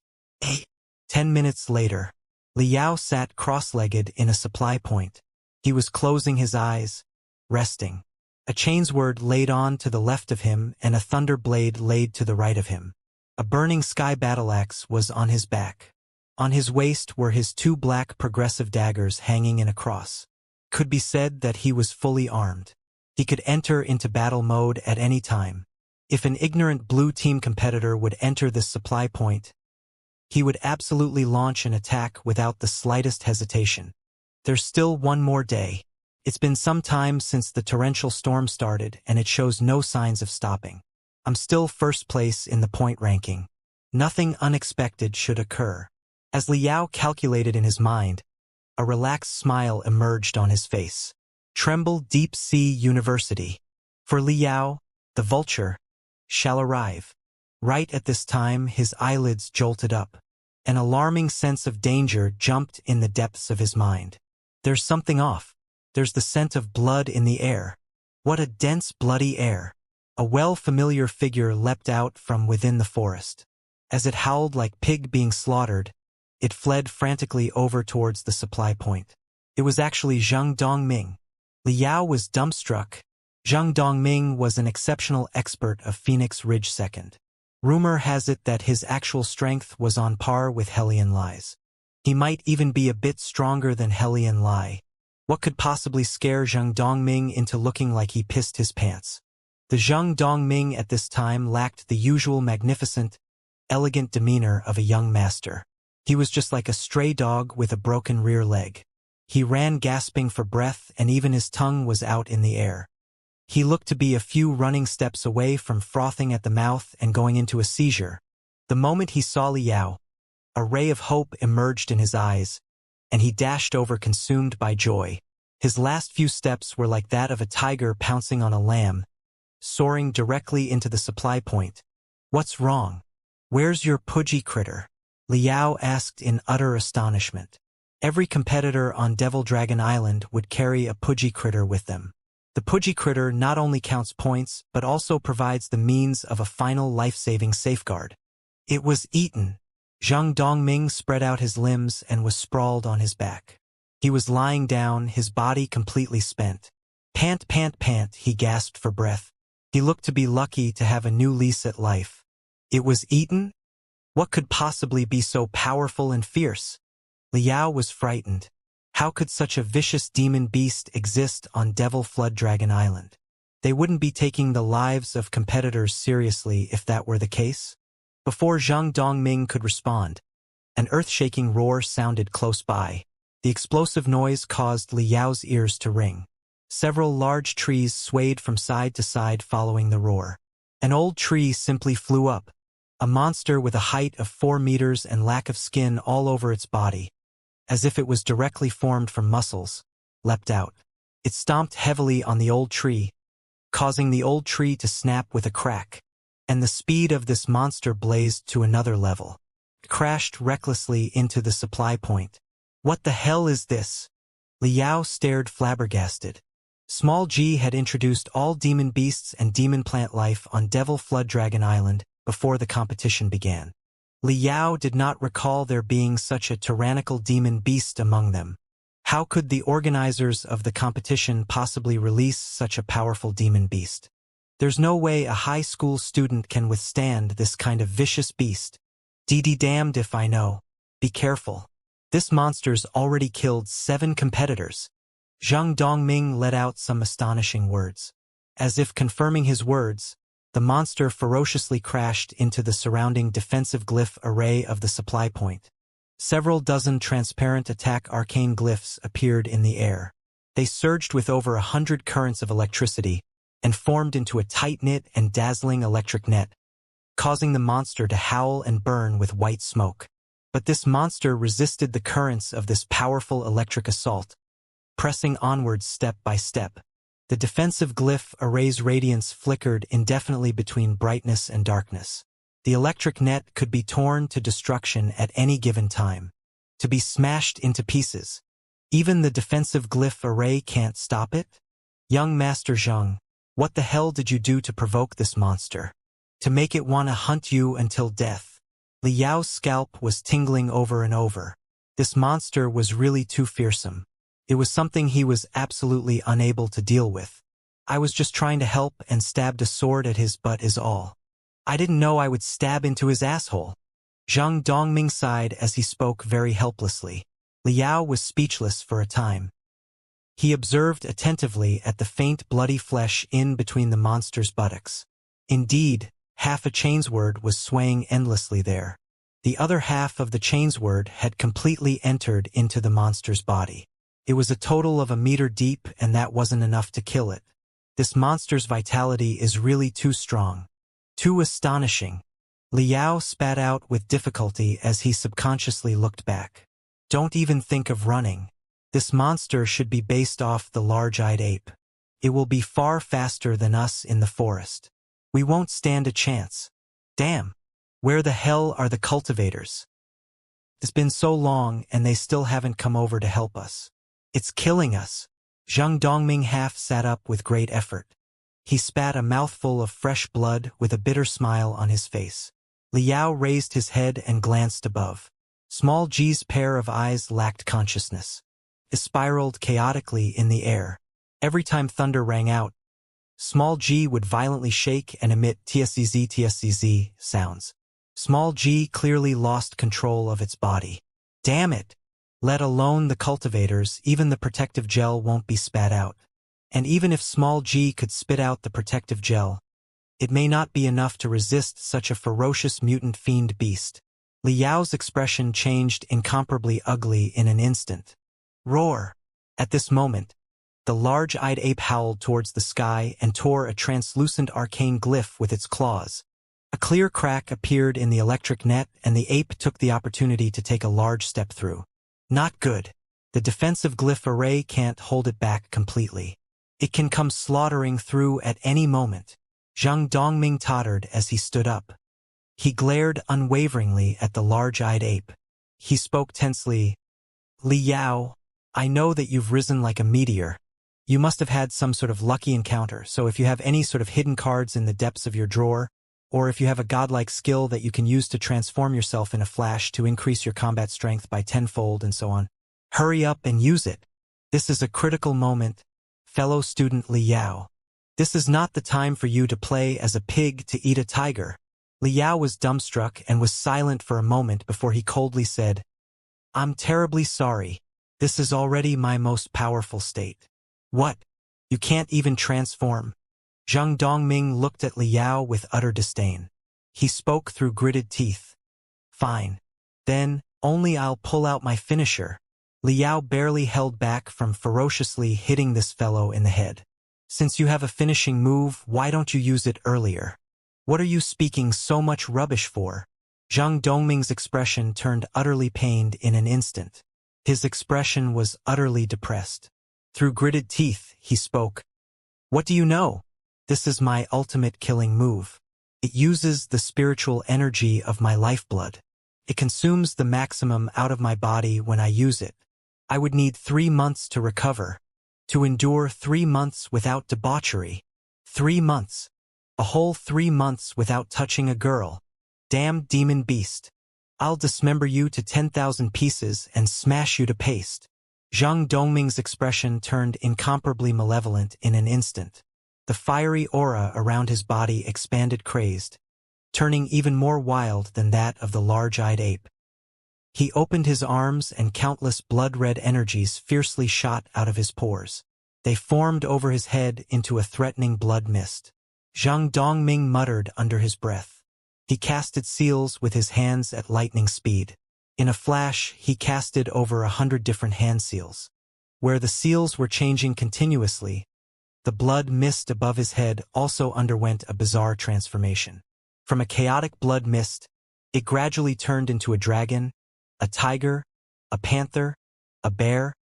[SPEAKER 1] 10 minutes later, Liao sat cross-legged in a supply point. He was closing his eyes, resting. A chainsword laid on to the left of him and a thunder blade laid to the right of him. A burning sky battle-axe was on his back. On his waist were his 2 black progressive daggers hanging in a cross. Could be said that he was fully armed. He could enter into battle mode at any time. If an ignorant blue team competitor would enter this supply point, he would absolutely launch an attack without the slightest hesitation. There's still one more day. It's been some time since the torrential storm started and it shows no signs of stopping. I'm still first place in the point ranking. Nothing unexpected should occur. As Liao calculated in his mind, a relaxed smile emerged on his face. Tremble Deep Sea University. For Liao, the vulture, shall arrive. Right at this time his eyelids jolted up. An alarming sense of danger jumped in the depths of his mind. There's something off. There's the scent of blood in the air. What a dense, bloody air. A well-familiar figure leapt out from within the forest. As it howled like pig being slaughtered, it fled frantically over towards the supply point. It was actually Zhang Dongming. Liao was dumbstruck. Zhang Dongming was an exceptional expert of Phoenix Ridge II. Rumor has it that his actual strength was on par with Hellion Lie's. He might even be a bit stronger than Hellion Lie. What could possibly scare Zhang Dongming into looking like he pissed his pants? The Zhang Dongming at this time lacked the usual magnificent, elegant demeanor of a young master. He was just like a stray dog with a broken rear leg. He ran gasping for breath and even his tongue was out in the air. He looked to be a few running steps away from frothing at the mouth and going into a seizure. The moment he saw Liao, a ray of hope emerged in his eyes, and he dashed over consumed by joy. His last few steps were like that of a tiger pouncing on a lamb, soaring directly into the supply point. What's wrong? Where's your pudgy critter? Liao asked in utter astonishment. Every competitor on Devil Dragon Island would carry a pudgy critter with them. The pudgy critter not only counts points, but also provides the means of a final life-saving safeguard. It was eaten. Zhang Dongming spread out his limbs and was sprawled on his back. He was lying down, his body completely spent. Pant, pant, pant, he gasped for breath. He looked to be lucky to have a new lease at life. It was eaten? What could possibly be so powerful and fierce? Liao was frightened. How could such a vicious demon beast exist on Devil Flood Dragon Island? They wouldn't be taking the lives of competitors seriously if that were the case. Before Zhang Dongming could respond, an earth-shaking roar sounded close by. The explosive noise caused Liao's ears to ring. Several large trees swayed from side to side following the roar. An old tree simply flew up. A monster with a height of 4 meters and lack of skin all over its body, as if it was directly formed from muscles, leapt out. It stomped heavily on the old tree, causing the old tree to snap with a crack, and the speed of this monster blazed to another level. It crashed recklessly into the supply point. What the hell is this? Liao stared flabbergasted. Small G had introduced all demon beasts and demon plant life on Devil Flood Dragon Island before the competition began. Liao did not recall there being such a tyrannical demon beast among them. How could the organizers of the competition possibly release such a powerful demon beast? There's no way a high school student can withstand this kind of vicious beast. Damned if I know. Be careful. This monster's already killed 7 competitors. Zhang Dongming let out some astonishing words. As if confirming his words, the monster ferociously crashed into the surrounding defensive glyph array of the supply point. Several dozen transparent attack arcane glyphs appeared in the air. They surged with over 100 currents of electricity and formed into a tight-knit and dazzling electric net, causing the monster to howl and burn with white smoke. But this monster resisted the currents of this powerful electric assault, pressing onwards step by step. The defensive glyph array's radiance flickered indefinitely between brightness and darkness. The electric net could be torn to destruction at any given time, to be smashed into pieces. Even the defensive glyph array can't stop it? Young Master Zheng, what the hell did you do to provoke this monster? To make it want to hunt you until death? Li Yao's scalp was tingling over and over. This monster was really too fearsome. It was something he was absolutely unable to deal with. I was just trying to help and stabbed a sword at his butt is all. I didn't know I would stab into his asshole. Zhang Dongming sighed as he spoke very helplessly. Li Yao was speechless for a time. He observed attentively at the faint bloody flesh in between the monster's buttocks. Indeed, half a chainsword was swaying endlessly there. The other half of the chainsword had completely entered into the monster's body. It was a total of 1 meter deep, and that wasn't enough to kill it. This monster's vitality is really too strong. Too astonishing. Li Yao spat out with difficulty as he subconsciously looked back. Don't even think of running. This monster should be based off the large-eyed ape. It will be far faster than us in the forest. We won't stand a chance. Damn. Where the hell are the cultivators? It's been so long and they still haven't come over to help us. It's killing us. Zhang Dongming half sat up with great effort. He spat a mouthful of fresh blood with a bitter smile on his face. Li Yao raised his head and glanced above. Small G's pair of eyes lacked consciousness. It spiraled chaotically in the air. Every time thunder rang out, Small G would violently shake and emit tscz sounds. Small G clearly lost control of its body. Damn it! Let alone the cultivators, even the protective gel won't be spat out. And even if Small G could spit out the protective gel, it may not be enough to resist such a ferocious mutant fiend beast. Li Yao's expression changed incomparably ugly in an instant. Roar! At this moment, the large-eyed ape howled towards the sky and tore a translucent arcane glyph with its claws. A clear crack appeared in the electric net, and the ape took the opportunity to take a large step through. Not good. The defensive glyph array can't hold it back completely. It can come slaughtering through at any moment. Zhang Dongming tottered as he stood up. He glared unwaveringly at the large-eyed ape. He spoke tensely. Li Yao, I know that you've risen like a meteor. You must have had some sort of lucky encounter, so if you have any sort of hidden cards in the depths of your drawer, or if you have a godlike skill that you can use to transform yourself in a flash to increase your combat strength by 10-fold and so on, hurry up and use it. This is a critical moment, fellow student Li Yao. This is not the time for you to play as a pig to eat a tiger. Li Yao was dumbstruck and was silent for a moment before he coldly said, I'm terribly sorry. This is already my most powerful state. What? You can't even transform? Zhang Dongming looked at Li Yao with utter disdain. He spoke through gritted teeth. Fine. Then, only I'll pull out my finisher. Li Yao barely held back from ferociously hitting this fellow in the head. Since you have a finishing move, why don't you use it earlier? What are you speaking so much rubbish for? Zhang Dongming's expression turned utterly pained in an instant. His expression was utterly depressed. Through gritted teeth, he spoke. What do you know? This is my ultimate killing move. It uses the spiritual energy of my lifeblood. It consumes the maximum out of my body when I use it. I would need 3 months to recover. To endure 3 months without debauchery. 3 months. A whole 3 months without touching a girl. Damn demon beast. I'll dismember you to 10,000 pieces and smash you to paste. Zhang Dongming's expression turned incomparably malevolent in an instant. The fiery aura around his body expanded crazed, turning even more wild than that of the large-eyed ape. He opened his arms and countless blood-red energies fiercely shot out of his pores. They formed over his head into a threatening blood mist. Zhang Dongming muttered under his breath. He casted seals with his hands at lightning speed. In a flash, he casted over 100 different hand seals. Where the seals were changing continuously, the blood mist above his head also underwent a bizarre transformation. From a chaotic blood mist, it gradually turned into a dragon, a tiger, a panther, a bear,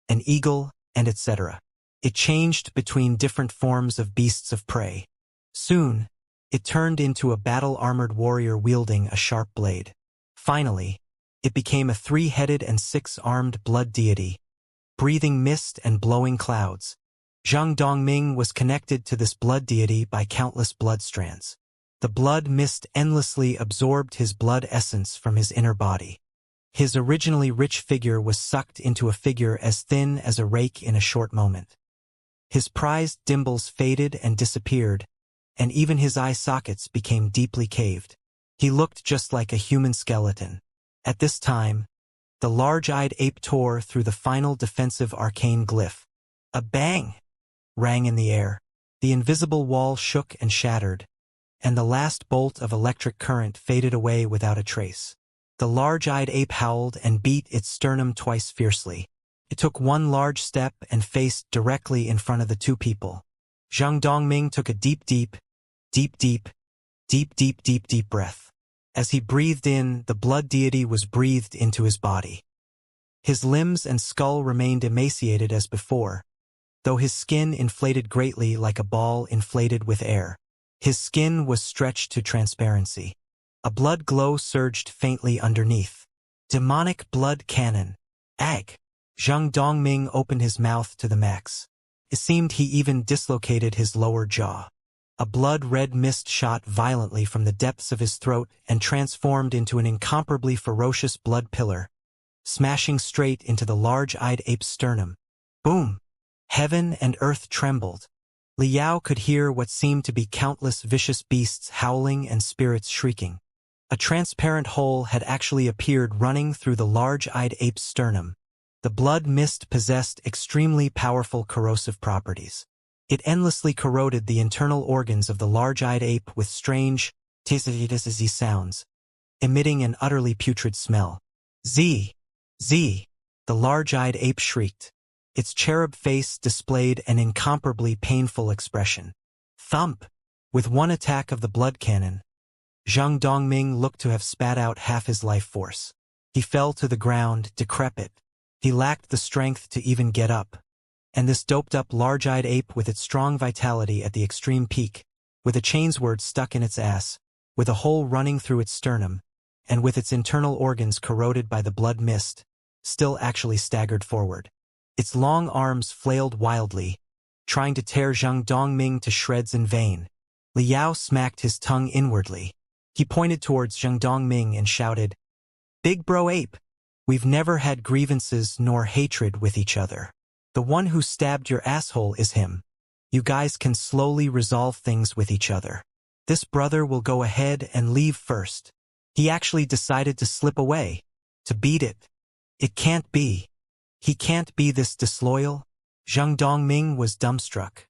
[SPEAKER 1] an eagle, and etc. It changed between different forms of beasts of prey. Soon, it turned into a battle-armored warrior wielding a sharp blade. Finally, it became a 3-headed and 6-armed blood deity, breathing mist and blowing clouds. Zhang Dongming was connected to this blood deity by countless blood strands. The blood mist endlessly absorbed his blood essence from his inner body. His originally rich figure was sucked into a figure as thin as a rake in a short moment. His prized dimples faded and disappeared, and even his eye sockets became deeply caved. He looked just like a human skeleton. At this time, the large-eyed ape tore through the final defensive arcane glyph. A bang rang in the air. The invisible wall shook and shattered, and the last bolt of electric current faded away without a trace. The large-eyed ape howled and beat its sternum twice fiercely. It took one large step and faced directly in front of the two people. Zhang Dongming took a deep breath. As he breathed in, the blood deity was breathed into his body. His limbs and skull remained emaciated as before, though his skin inflated greatly like a ball inflated with air. His skin was stretched to transparency. A blood glow surged faintly underneath. Demonic blood cannon. Ag! Zhang Dongming opened his mouth to the Mechs. It seemed he even dislocated his lower jaw. A blood-red mist shot violently from the depths of his throat and transformed into an incomparably ferocious blood pillar, smashing straight into the large-eyed ape's sternum. Boom! Heaven and earth trembled. Liao could hear what seemed to be countless vicious beasts howling and spirits shrieking. A transparent hole had actually appeared running through the large-eyed ape's sternum. The blood mist possessed extremely powerful corrosive properties. It endlessly corroded the internal organs of the large-eyed ape with strange, tasty sounds, emitting an utterly putrid smell. Z! Z! The large-eyed ape shrieked. Its cherub face displayed an incomparably painful expression. Thump! With one attack of the blood cannon, Zhang Dongming looked to have spat out half his life force. He fell to the ground, decrepit. He lacked the strength to even get up. And this doped-up large-eyed ape with its strong vitality at the extreme peak, with a chainsword stuck in its ass, with a hole running through its sternum, and with its internal organs corroded by the blood mist, still actually staggered forward. Its long arms flailed wildly, trying to tear Zhang Dongming to shreds in vain. Liao smacked his tongue inwardly. He pointed towards Zhang Dongming and shouted, "Big bro ape, we've never had grievances nor hatred with each other. The one who stabbed your asshole is him. You guys can slowly resolve things with each other. This brother will go ahead and leave first. He actually decided to slip away, to beat it. It can't be. He can't be this disloyal." Zhang Dongming was dumbstruck.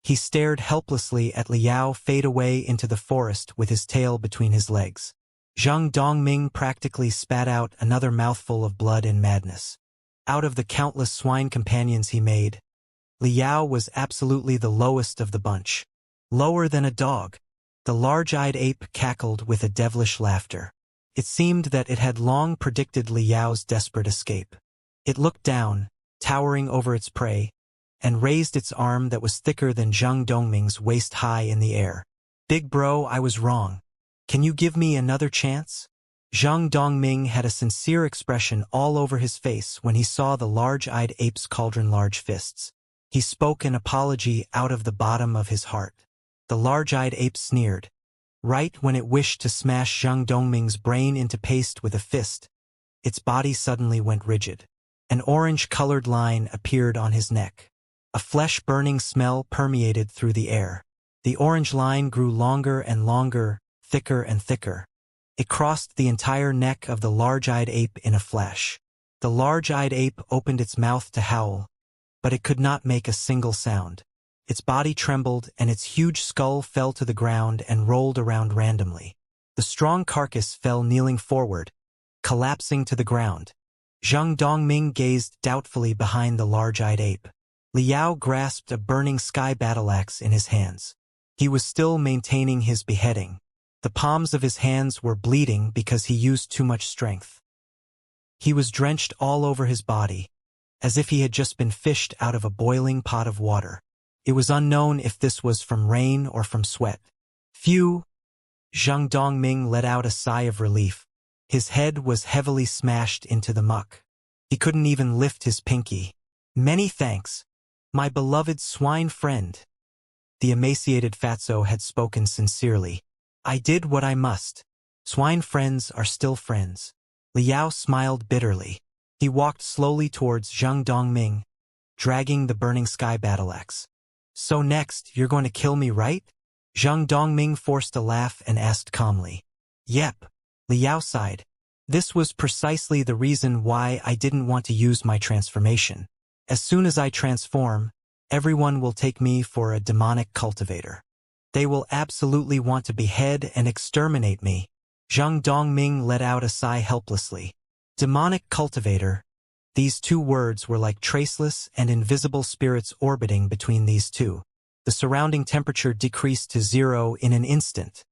[SPEAKER 1] He stared helplessly at Liao fade away into the forest with his tail between his legs. Zhang Dongming practically spat out another mouthful of blood in madness. Out of the countless swine companions he made, Liao was absolutely the lowest of the bunch. Lower than a dog. The large-eyed ape cackled with a devilish laughter. It seemed that it had long predicted Liao's desperate escape. It looked down, towering over its prey, and raised its arm that was thicker than Zhang Dongming's waist high in the air. "Big bro, I was wrong. Can you give me another chance?" Zhang Dongming had a sincere expression all over his face when he saw the large-eyed ape's cauldron large fists. He spoke an apology out of the bottom of his heart. The large-eyed ape sneered. Right when it wished to smash Zhang Dongming's brain into paste with a fist, its body suddenly went rigid. An orange-colored line appeared on his neck. A flesh-burning smell permeated through the air. The orange line grew longer and longer, thicker and thicker. It crossed the entire neck of the large-eyed ape in a flash. The large-eyed ape opened its mouth to howl, but it could not make a single sound. Its body trembled and its huge skull fell to the ground and rolled around randomly. The strong carcass fell kneeling forward, collapsing to the ground. Zhang Dongming gazed doubtfully behind the large-eyed ape. Liao grasped a burning sky battle-axe in his hands. He was still maintaining his beheading. The palms of his hands were bleeding because he used too much strength. He was drenched all over his body, as if he had just been fished out of a boiling pot of water. It was unknown if this was from rain or from sweat. Phew! Zhang Dongming let out a sigh of relief. His head was heavily smashed into the muck. He couldn't even lift his pinky. "Many thanks. My beloved swine friend. The emaciated fatso had spoken sincerely. I did what I must. Swine friends are still friends. Liao smiled bitterly. He walked slowly towards Zheng Dongming, dragging the burning sky battle axe. So next, you're going to kill me, right? Zheng Dongming forced a laugh and asked calmly. Yep. Liao sighed. This was precisely the reason why I didn't want to use my transformation. As soon as I transform, everyone will take me for a demonic cultivator. They will absolutely want to behead and exterminate me. Zheng Dongming let out a sigh helplessly. Demonic cultivator. These two words were like traceless and invisible spirits orbiting between these two. The surrounding temperature decreased to 0 in an instant.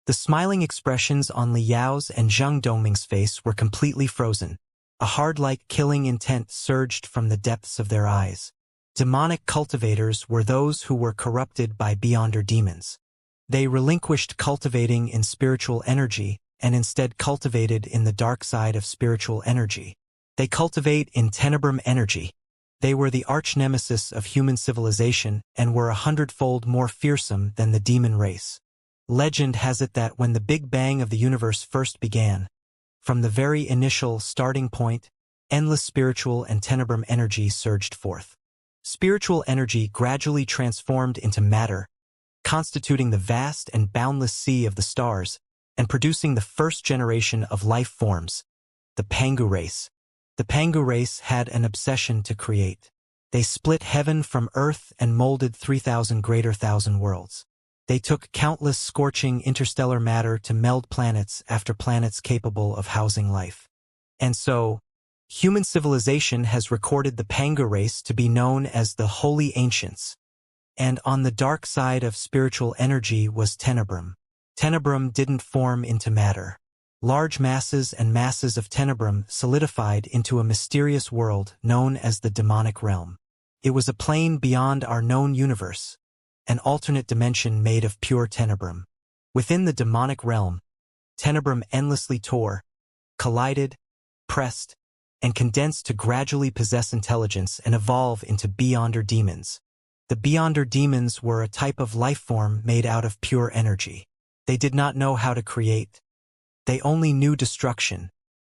[SPEAKER 1] The smiling expressions on Liao's and Zheng Dongming's face were completely frozen. A hard-like killing intent surged from the depths of their eyes. Demonic cultivators were those who were corrupted by beyonder demons. They relinquished cultivating in spiritual energy and instead cultivated in the dark side of spiritual energy. They cultivate in tenebrum energy. They were the arch-nemesis of human civilization and were 100-fold more fearsome than the demon race. Legend has it that when the Big Bang of the universe first began, from the very initial starting point, endless spiritual and tenebrum energy surged forth. Spiritual energy gradually transformed into matter, constituting the vast and boundless sea of the stars, and producing the first generation of life forms, the Pangu race. The Pangu race had an obsession to create. They split heaven from earth and molded 3,000 greater thousand worlds. They took countless scorching interstellar matter to meld planets after planets capable of housing life. And so, human civilization has recorded the Pangu race to be known as the Holy Ancients. And on the dark side of spiritual energy was tenebrum. Tenebrum didn't form into matter. Large masses and masses of tenebrum solidified into a mysterious world known as the demonic realm. It was a plane beyond our known universe, an alternate dimension made of pure tenebrum. Within the demonic realm, tenebrum endlessly tore, collided, pressed, and condensed to gradually possess intelligence and evolve into beyonder demons. The beyonder demons were a type of life form made out of pure energy. They did not know how to create. They only knew destruction.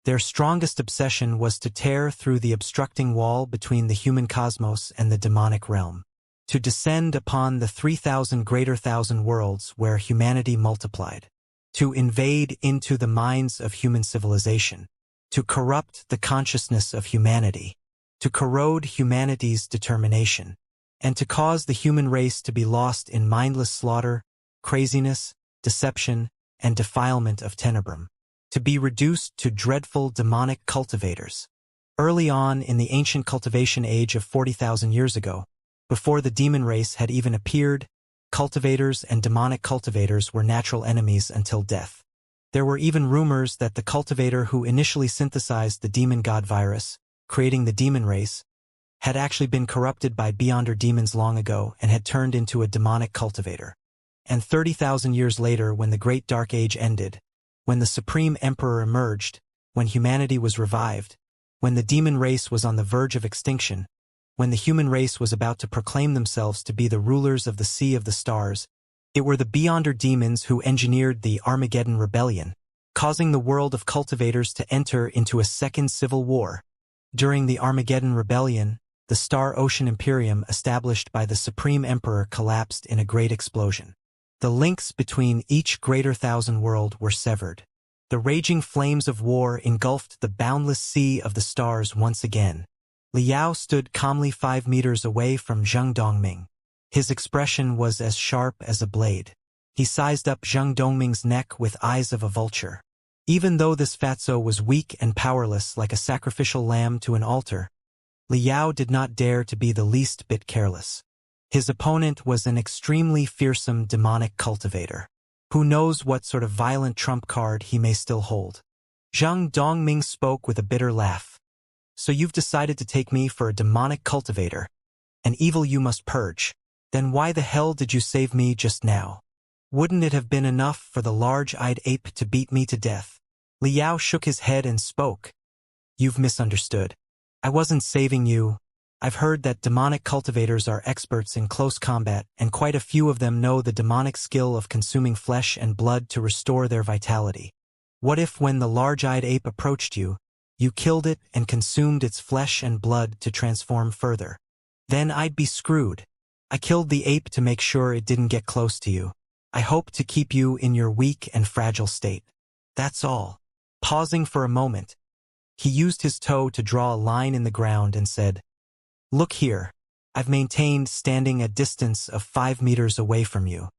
[SPEAKER 1] Their strongest obsession was to tear through the obstructing wall between the human cosmos and the demonic realm, to descend upon the 3,000 greater thousand worlds where humanity multiplied, to invade into the minds of human civilization, to corrupt the consciousness of humanity, to corrode humanity's determination, and to cause the human race to be lost in mindless slaughter, craziness, deception, and defilement of tenebrum, to be reduced to dreadful demonic cultivators. Early on in the ancient cultivation age of 40,000 years ago, before the demon race had even appeared, cultivators and demonic cultivators were natural enemies until death. There were even rumors that the cultivator who initially synthesized the demon god virus, creating the demon race, had actually been corrupted by beyonder demons long ago and had turned into a demonic cultivator. And 30,000 years later, when the Great Dark Age ended, when the Supreme Emperor emerged, when humanity was revived, when the demon race was on the verge of extinction, when the human race was about to proclaim themselves to be the rulers of the Sea of the Stars, it were the beyonder demons who engineered the Armageddon Rebellion, causing the world of cultivators to enter into a second civil war. During the Armageddon Rebellion, the Star Ocean Imperium established by the Supreme Emperor collapsed in a great explosion. The links between each greater thousand world were severed. The raging flames of war engulfed the boundless sea of the stars once again. Liao stood calmly 5 meters away from Zheng Dongming. His expression was as sharp as a blade. He sized up Zheng Dongming's neck with eyes of a vulture. Even though this fatso was weak and powerless like a sacrificial lamb to an altar, Liao did not dare to be the least bit careless. His opponent was an extremely fearsome demonic cultivator. Who knows what sort of violent trump card he may still hold. Zheng Dongming spoke with a bitter laugh. So you've decided to take me for a demonic cultivator, an evil you must purge. Then why the hell did you save me just now? Wouldn't it have been enough for the large-eyed ape to beat me to death? Liao shook his head and spoke. You've misunderstood. I wasn't saving you. I've heard that demonic cultivators are experts in close combat, and quite a few of them know the demonic skill of consuming flesh and blood to restore their vitality. What if when the large-eyed ape approached you, you killed it and consumed its flesh and blood to transform further? Then I'd be screwed. I killed the ape to make sure it didn't get close to you. I hope to keep you in your weak and fragile state. That's all. Pausing for a moment, he used his toe to draw a line in the ground and said, "Look here. I've maintained standing a distance of 5 meters away from you.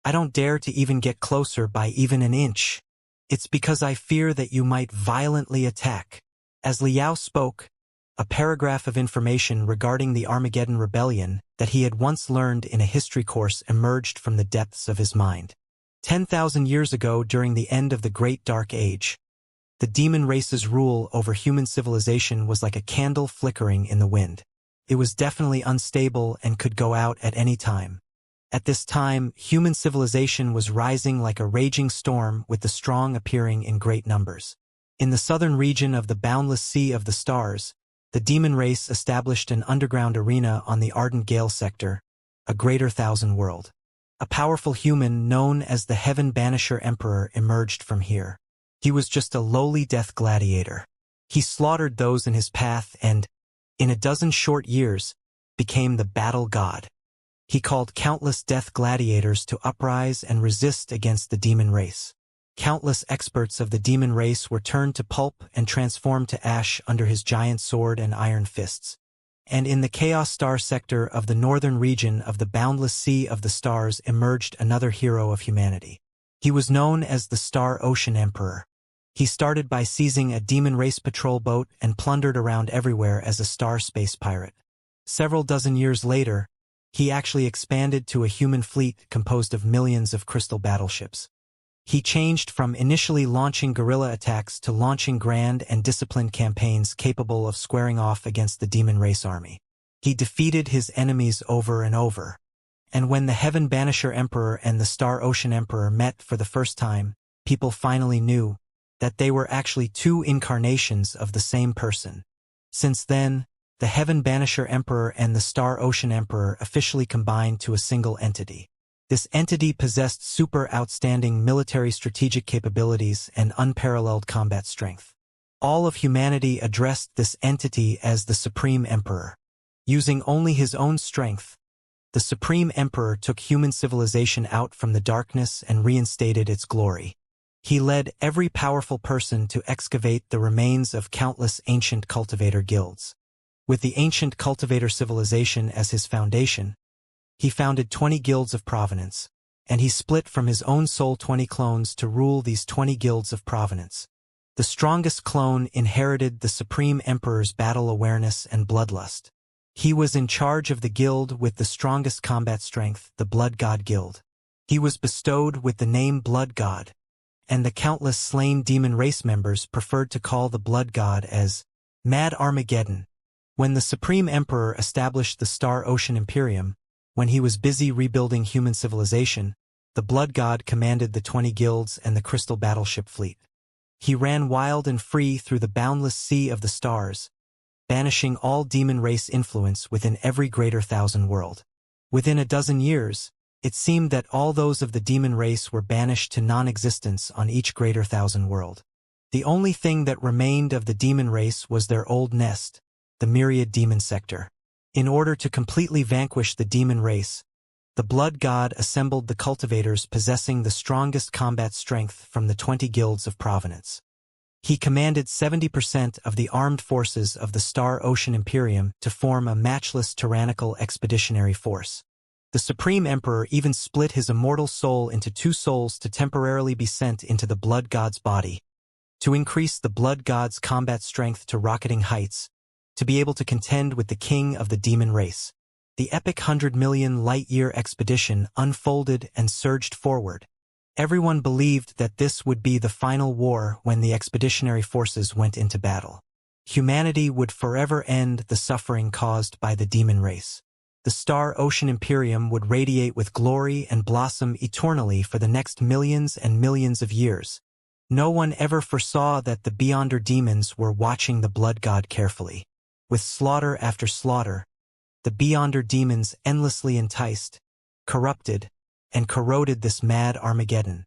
[SPEAKER 1] I don't dare to even get closer by even an inch. It's because I fear that you might violently attack." As Liao spoke, a paragraph of information regarding the Armageddon Rebellion that he had once learned in a history course emerged from the depths of his mind. 10,000 years ago, during the end of the Great Dark Age, the demon race's rule over human civilization was like a candle flickering in the wind. It was definitely unstable and could go out at any time. At this time, human civilization was rising like a raging storm, with the strong appearing in great numbers. In the southern region of the boundless sea of the stars, the demon race established an underground arena on the Ardent Gale sector, a greater thousand world. A powerful human known as the Heaven Banisher Emperor emerged from here. He was just a lowly death gladiator. He slaughtered those in his path and, in a dozen short years, became the battle god. He called countless death gladiators to uprise and resist against the demon race. Countless experts of the demon race were turned to pulp and transformed to ash under his giant sword and iron fists. And in the Chaos Star sector of the northern region of the boundless sea of the stars emerged another hero of humanity. He was known as the Star Ocean Emperor. He started by seizing a demon race patrol boat and plundered around everywhere as a star space pirate. Several dozen years later, he actually expanded to a human fleet composed of millions of crystal battleships. He changed from initially launching guerrilla attacks to launching grand and disciplined campaigns capable of squaring off against the demon race army. He defeated his enemies over and over. And when the Heaven Banisher Emperor and the Star Ocean Emperor met for the first time, people finally knew that they were actually two incarnations of the same person. Since then, the Heaven Banisher Emperor and the Star Ocean Emperor officially combined to a single entity. This entity possessed super outstanding military strategic capabilities and unparalleled combat strength. All of humanity addressed this entity as the Supreme Emperor. Using only his own strength, the Supreme Emperor took human civilization out from the darkness and reinstated its glory. He led every powerful person to excavate the remains of countless ancient cultivator guilds. With the ancient cultivator civilization as his foundation, he founded 20 guilds of provenance, and he split from his own soul 20 clones to rule these 20 guilds of provenance. The strongest clone inherited the Supreme Emperor's battle awareness and bloodlust. He was in charge of the guild with the strongest combat strength, the Blood God Guild. He was bestowed with the name Blood God, and the countless slain demon race members preferred to call the Blood God as Mad Armageddon. When the Supreme Emperor established the Star Ocean Imperium, when he was busy rebuilding human civilization, the Blood God commanded the 20 guilds and the crystal battleship fleet. He ran wild and free through the boundless sea of the stars, banishing all demon race influence within every greater thousand world. Within a dozen years, it seemed that all those of the demon race were banished to non-existence on each greater thousand world. The only thing that remained of the demon race was their old nest, the myriad demon sector. In order to completely vanquish the demon race, the Blood God assembled the cultivators possessing the strongest combat strength from the 20 guilds of provenance. He commanded 70% of the armed forces of the Star Ocean Imperium to form a matchless tyrannical expeditionary force. The Supreme Emperor even split his immortal soul into 2 souls to temporarily be sent into the Blood God's body, to increase the Blood God's combat strength to rocketing heights, to be able to contend with the king of the demon race. The epic 100 million light-year expedition unfolded and surged forward. Everyone believed that this would be the final war when the expeditionary forces went into battle. Humanity would forever end the suffering caused by the demon race. The Star Ocean Imperium would radiate with glory and blossom eternally for the next millions and millions of years. No one ever foresaw that the Beyonder demons were watching the Blood God carefully. With slaughter after slaughter, the Beyonder demons endlessly enticed, corrupted, and corroded this mad Armageddon.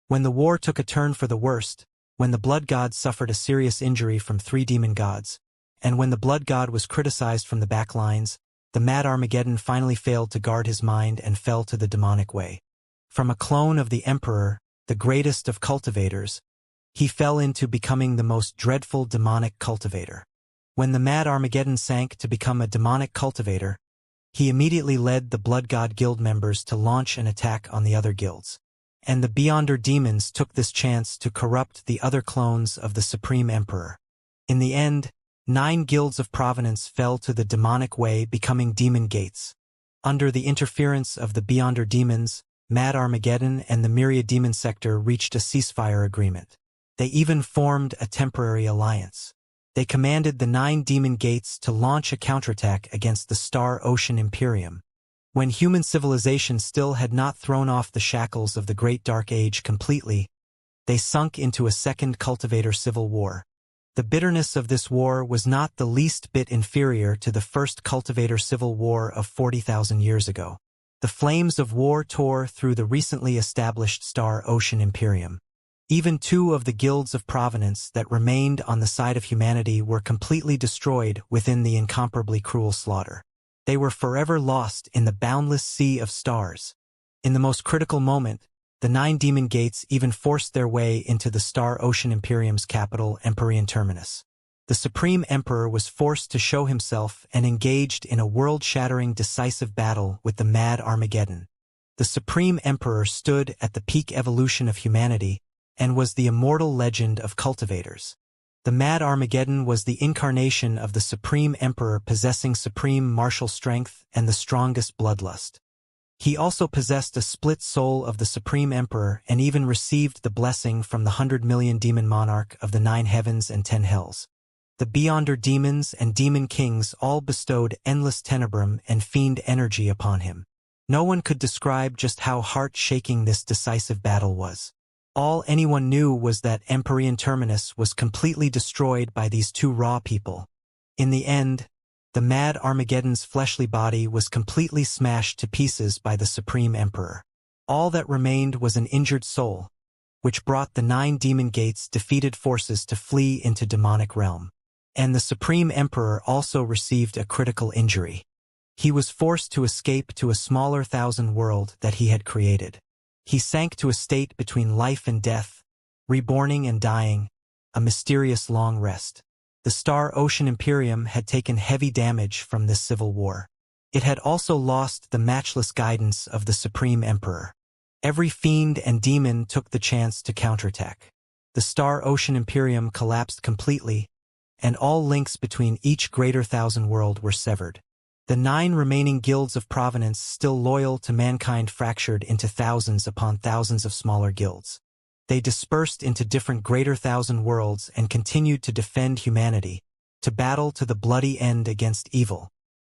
[SPEAKER 1] When the war took a turn for the worst, when the Blood God suffered a serious injury from 3 demon gods, and when the Blood God was criticized from the back lines, the mad Armageddon finally failed to guard his mind and fell to the demonic way. From a clone of the Emperor, the greatest of cultivators, he fell into becoming the most dreadful demonic cultivator. When the mad Armageddon sank to become a demonic cultivator, he immediately led the Blood God Guild members to launch an attack on the other guilds. And the Beyonder demons took this chance to corrupt the other clones of the Supreme Emperor. In the end, 9 guilds of provenance fell to the demonic way, becoming demon gates. Under the interference of the Beyonder demons, Mad Armageddon and the Myriad Demon Sector reached a ceasefire agreement. They even formed a temporary alliance. They commanded the 9 demon gates to launch a counterattack against the Star Ocean Imperium. When human civilization still had not thrown off the shackles of the Great Dark Age completely, they sunk into a second cultivator civil war. The bitterness of this war was not the least bit inferior to the first cultivator civil war of 40,000 years ago. The flames of war tore through the recently established Star Ocean Imperium. Even 2 of the guilds of provenance that remained on the side of humanity were completely destroyed within the incomparably cruel slaughter. They were forever lost in the boundless sea of stars. In the most critical moment, the 9 demon gates even forced their way into the Star Ocean Imperium's capital, Empyrean Terminus. The Supreme Emperor was forced to show himself and engaged in a world-shattering decisive battle with the Mad Armageddon. The Supreme Emperor stood at the peak evolution of humanity and was the immortal legend of cultivators. The Mad Armageddon was the incarnation of the Supreme Emperor, possessing supreme martial strength and the strongest bloodlust. He also possessed a split soul of the Supreme Emperor and even received the blessing from the 100 million demon monarch of the 9 heavens and 10 hells. The Beyonder demons and demon kings all bestowed endless tenebrum and fiend energy upon him. No one could describe just how heart-shaking this decisive battle was. All anyone knew was that Empyrean Terminus was completely destroyed by these 2 raw people. In the end, the Mad Armageddon's fleshly body was completely smashed to pieces by the Supreme Emperor. All that remained was an injured soul, which brought the 9 demon gates' defeated forces to flee into demonic realm. And the Supreme Emperor also received a critical injury. He was forced to escape to a smaller thousand world that he had created. He sank to a state between life and death, reborning and dying, a mysterious long rest. The Star Ocean Imperium had taken heavy damage from this civil war. It had also lost the matchless guidance of the Supreme Emperor. Every fiend and demon took the chance to counterattack. The Star Ocean Imperium collapsed completely, and all links between each greater thousand world were severed. The 9 remaining guilds of provenance, still loyal to mankind, fractured into thousands upon thousands of smaller guilds. They dispersed into different greater thousand worlds and continued to defend humanity, to battle to the bloody end against evil.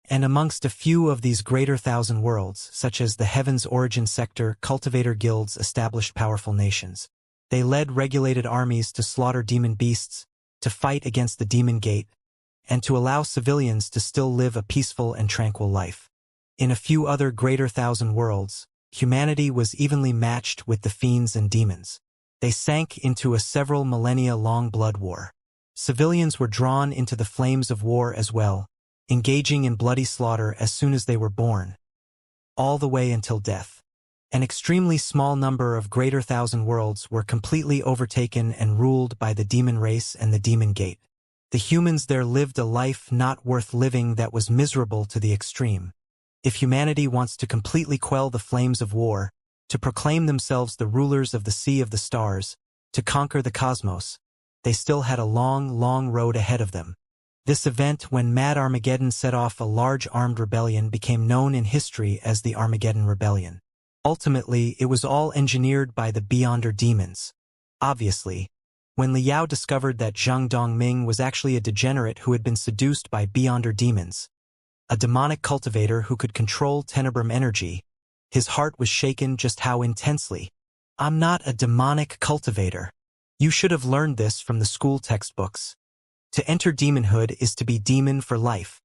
[SPEAKER 1] And amongst a few of these greater thousand worlds, such as the Heaven's Origin Sector, cultivator guilds established powerful nations. They led regulated armies to slaughter demon beasts, to fight against the demon gate, and to allow civilians to still live a peaceful and tranquil life. In a few other greater thousand worlds, humanity was evenly matched with the fiends and demons. They sank into a several millennia-long blood war. Civilians were drawn into the flames of war as well, engaging in bloody slaughter as soon as they were born, all the way until death. An extremely small number of greater thousand worlds were completely overtaken and ruled by the demon race and the demon gate. The humans there lived a life not worth living that was miserable to the extreme. If humanity wants to completely quell the flames of war, to proclaim themselves the rulers of the Sea of the Stars, to conquer the cosmos, they still had a long, long road ahead of them. This event, when Mad Armageddon set off a large armed rebellion, became known in history as the Armageddon Rebellion. Ultimately, it was all engineered by the Beyonder demons. Obviously, when Liao discovered that Zhang Dongming was actually a degenerate who had been seduced by Beyonder demons, a demonic cultivator who could control tenebrum energy, his heart was shaken just how intensely. "I'm not a demonic cultivator. You should have learned this from the school textbooks. To enter demonhood is to be demon for life.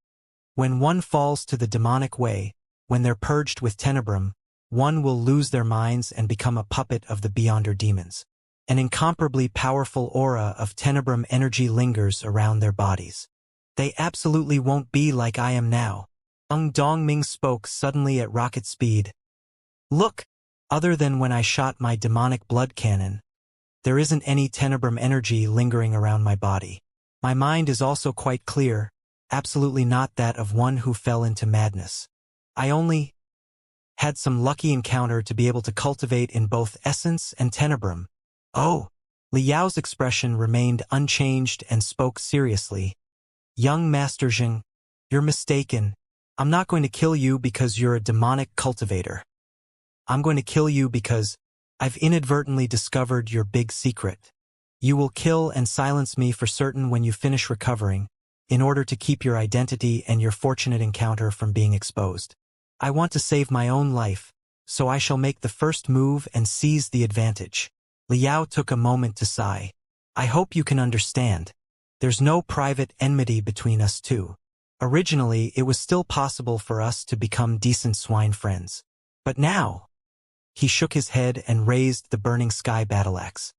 [SPEAKER 1] When one falls to the demonic way, when they're purged with tenebrum, one will lose their minds and become a puppet of the beyonder demons. An incomparably powerful aura of tenebrum energy lingers around their bodies. They absolutely won't be like I am now. Dongming spoke suddenly at rocket speed. Look, other than when I shot my demonic blood cannon, there isn't any tenebrum energy lingering around my body. My mind is also quite clear, absolutely not that of one who fell into madness. I only had some lucky encounter to be able to cultivate in both essence and tenebrum. Oh! Liao's expression remained unchanged and spoke seriously. Young Master Zheng, you're mistaken. I'm not going to kill you because you're a demonic cultivator. I'm going to kill you because I've inadvertently discovered your big secret. You will kill and silence me for certain when you finish recovering, in order to keep your identity and your fortunate encounter from being exposed. I want to save my own life, so I shall make the first move and seize the advantage. Liao took a moment to sigh. I hope you can understand. There's no private enmity between us two. Originally, it was still possible for us to become decent swine friends. But now... He shook his head and raised the burning sky battle-axe.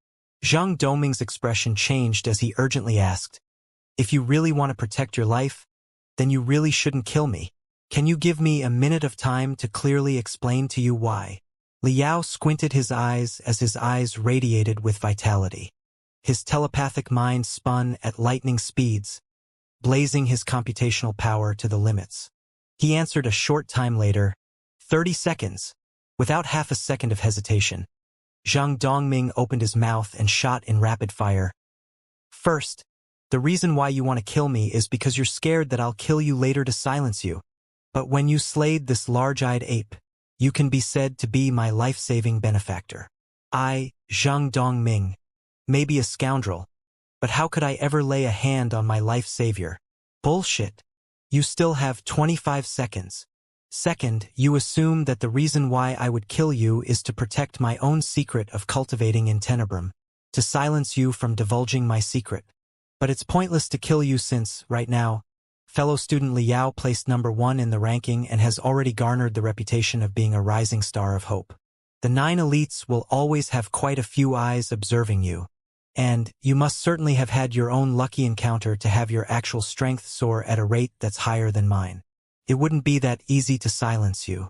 [SPEAKER 1] Zhang Doming's expression changed as he urgently asked, if you really want to protect your life, then you really shouldn't kill me. Can you give me a minute of time to clearly explain to you why? Liao squinted his eyes as his eyes radiated with vitality. His telepathic mind spun at lightning speeds, blazing his computational power to the limits. He answered a short time later, 30 seconds. Without half a second of hesitation, Zhang Dongming opened his mouth and shot in rapid fire. First, the reason why you want to kill me is because you're scared that I'll kill you later to silence you. But when you slayed this large-eyed ape, you can be said to be my life-saving benefactor. I, Zhang Dongming, may be a scoundrel, but how could I ever lay a hand on my life-savior? Bullshit. You still have 25 seconds. Second, you assume that the reason why I would kill you is to protect my own secret of cultivating in tenebrum, to silence you from divulging my secret. But it's pointless to kill you since, right now, fellow student Liao placed number 1 in the ranking and has already garnered the reputation of being a rising star of hope. The 9 elites will always have quite a few eyes observing you. And you must certainly have had your own lucky encounter to have your actual strength soar at a rate that's higher than mine. It wouldn't be that easy to silence you.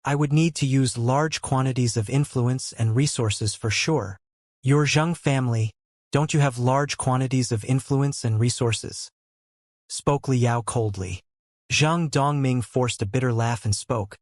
[SPEAKER 1] I would need to use large quantities of influence and resources for sure. Your Zheng family, don't you have large quantities of influence and resources? Spoke Liao coldly. Zhang Dongming forced a bitter laugh and spoke.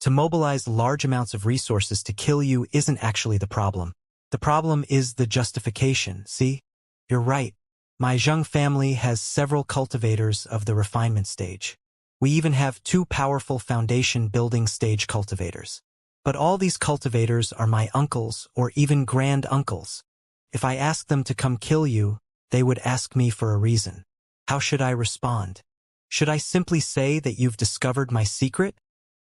[SPEAKER 1] To mobilize large amounts of resources to kill you isn't actually the problem. The problem is the justification, see? You're right. My Zheng family has several cultivators of the refinement stage. We even have 2 powerful foundation-building stage cultivators. But all these cultivators are my uncles or even grand-uncles. If I ask them to come kill you, they would ask me for a reason. How should I respond? Should I simply say that you've discovered my secret?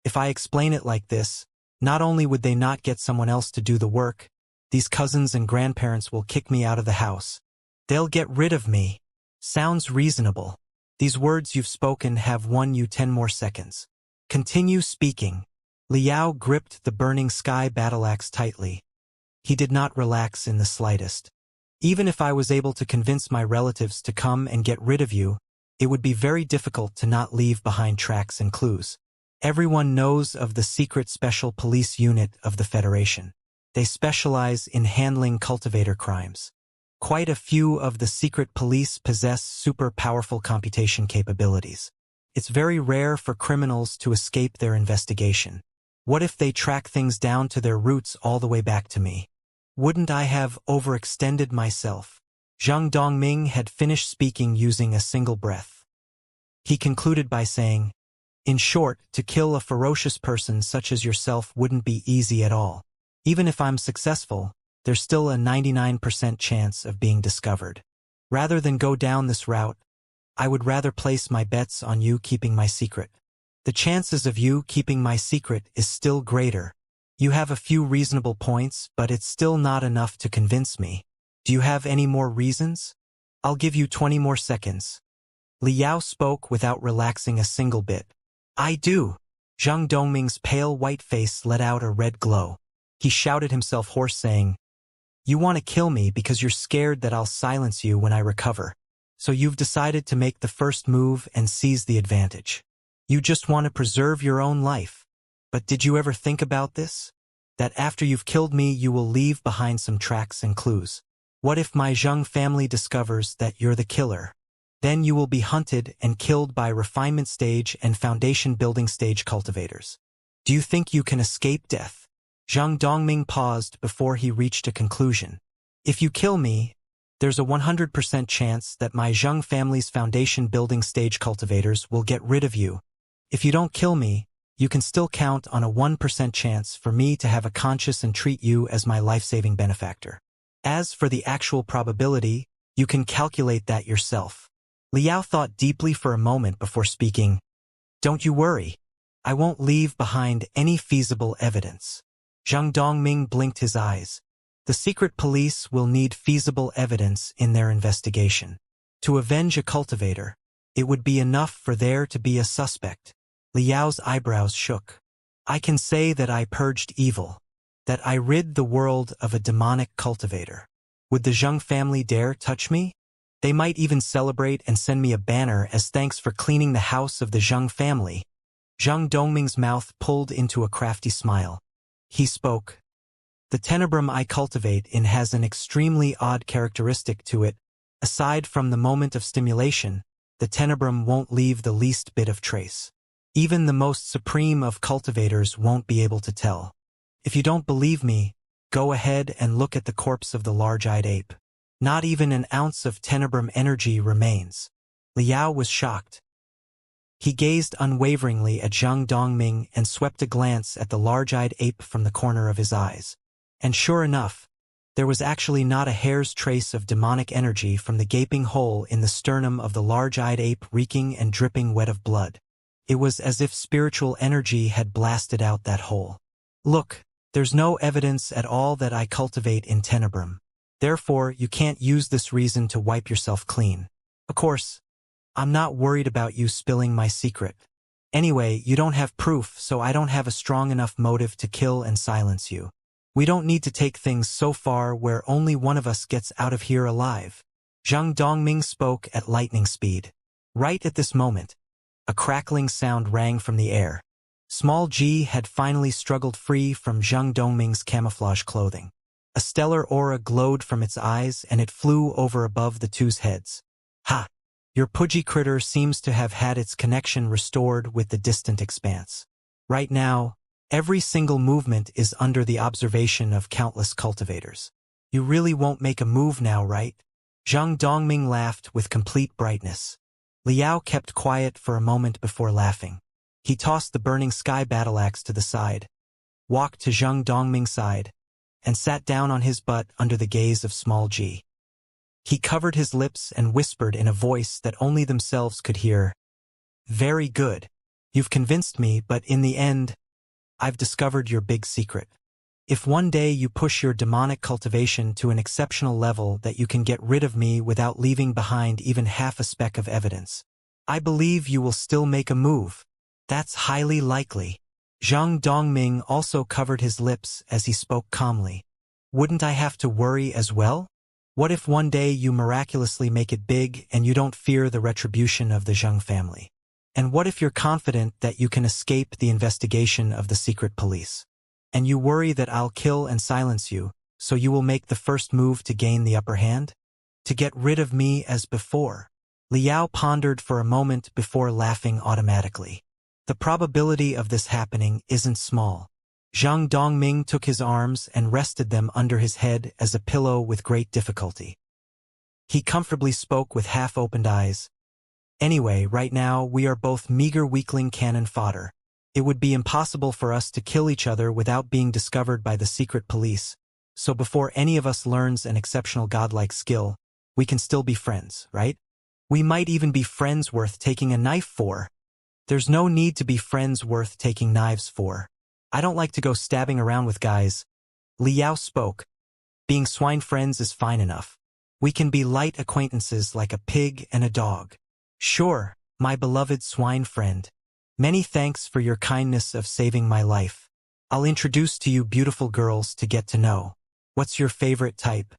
[SPEAKER 1] If I explain it like this, not only would they not get someone else to do the work, these cousins and grandparents will kick me out of the house. They'll get rid of me. Sounds reasonable. These words you've spoken have won you 10 more seconds. Continue speaking. Liao gripped the burning sky battle-axe tightly. He did not relax in the slightest. Even if I was able to convince my relatives to come and get rid of you, it would be very difficult to not leave behind tracks and clues. Everyone knows of the secret special police unit of the Federation. They specialize in handling cultivator crimes. Quite a few of the secret police possess super powerful computation capabilities. It's very rare for criminals to escape their investigation. What if they track things down to their roots all the way back to me? Wouldn't I have overextended myself? Zhang Dongming had finished speaking using a single breath. He concluded by saying, in short, to kill a ferocious person such as yourself wouldn't be easy at all. Even if I'm successful, there's still a 99% chance of being discovered. Rather than go down this route, I would rather place my bets on you keeping my secret. The chances of you keeping my secret is still greater. You have a few reasonable points, but it's still not enough to convince me. Do you have any more reasons? I'll give you 20 more seconds. Liao spoke without relaxing a single bit. I do. Zhang Dongming's pale white face let out a red glow. He shouted himself hoarse, saying, You want to kill me because you're scared that I'll silence you when I recover. So you've decided to make the first move and seize the advantage. You just want to preserve your own life. But did you ever think about this? That after you've killed me, you will leave behind some tracks and clues. What if my Zhang family discovers that you're the killer? Then you will be hunted and killed by refinement stage and foundation building stage cultivators. Do you think you can escape death? Zhang Dongming paused before he reached a conclusion. If you kill me, there's a 100% chance that my Zhang family's foundation building stage cultivators will get rid of you. If you don't kill me, you can still count on a 1% chance for me to have a conscience and treat you as my life-saving benefactor. As for the actual probability, you can calculate that yourself. Liao thought deeply for a moment before speaking. Don't you worry. I won't leave behind any feasible evidence. Zhang Dongming blinked his eyes. The secret police will need feasible evidence in their investigation. To avenge a cultivator, it would be enough for there to be a suspect. Liao's eyebrows shook. I can say that I purged evil, that I rid the world of a demonic cultivator. Would the Zhang family dare touch me? They might even celebrate and send me a banner as thanks for cleaning the house of the Zhang family. Zhang Dongming's mouth pulled into a crafty smile. He spoke. The tenebrum I cultivate in has an extremely odd characteristic to it. Aside from the moment of stimulation, the tenebrum won't leave the least bit of trace. Even the most supreme of cultivators won't be able to tell. If you don't believe me, go ahead and look at the corpse of the large-eyed ape. Not even an ounce of tenebrum energy remains. Liao was shocked. He gazed unwaveringly at Zhang Dongming and swept a glance at the large-eyed ape from the corner of his eyes. And sure enough, there was actually not a hair's trace of demonic energy from the gaping hole in the sternum of the large-eyed ape reeking and dripping wet of blood. It was as if spiritual energy had blasted out that hole. Look, there's no evidence at all that I cultivate in tenebrum. Therefore, you can't use this reason to wipe yourself clean. Of course, I'm not worried about you spilling my secret. Anyway, you don't have proof, so I don't have a strong enough motive to kill and silence you. We don't need to take things so far where only one of us gets out of here alive. Zhang Dongming spoke at lightning speed. Right at this moment, a crackling sound rang from the air. Small G had finally struggled free from Zhang Dongming's camouflage clothing. A stellar aura glowed from its eyes and it flew over above the two's heads. Ha! Your pudgy critter seems to have had its connection restored with the distant expanse. Right now, every single movement is under the observation of countless cultivators. You really won't make a move now, right? Zhang Dongming laughed with complete brightness. Liao kept quiet for a moment before laughing. He tossed the burning sky battle axe to the side, walked to Zhang Dongming's side, and sat down on his butt under the gaze of Small G. He covered his lips and whispered in a voice that only themselves could hear. Very good. You've convinced me, but in the end, I've discovered your big secret. If one day you push your demonic cultivation to an exceptional level that you can get rid of me without leaving behind even half a speck of evidence, I believe you will still make a move. That's highly likely. Zhang Dongming also covered his lips as he spoke calmly. Wouldn't I have to worry as well? What if one day you miraculously make it big and you don't fear the retribution of the Zhang family? And what if you're confident that you can escape the investigation of the secret police? And you worry that I'll kill and silence you, so you will make the first move to gain the upper hand? To get rid of me as before? Liao pondered for a moment before laughing automatically. The probability of this happening isn't small. Zhang Dongming took his arms and rested them under his head as a pillow with great difficulty. He comfortably spoke with half-opened eyes. Anyway, right now we are both meager weakling cannon fodder. It would be impossible for us to kill each other without being discovered by the secret police, so before any of us learns an exceptional godlike skill, we can still be friends, right? We might even be friends worth taking a knife for. There's no need to be friends worth taking knives for. I don't like to go stabbing around with guys. Liao spoke. Being swine friends is fine enough. We can be light acquaintances like a pig and a dog. Sure, my beloved swine friend. Many thanks for your kindness of saving my life. I'll introduce to you beautiful girls to get to know. What's your favorite type?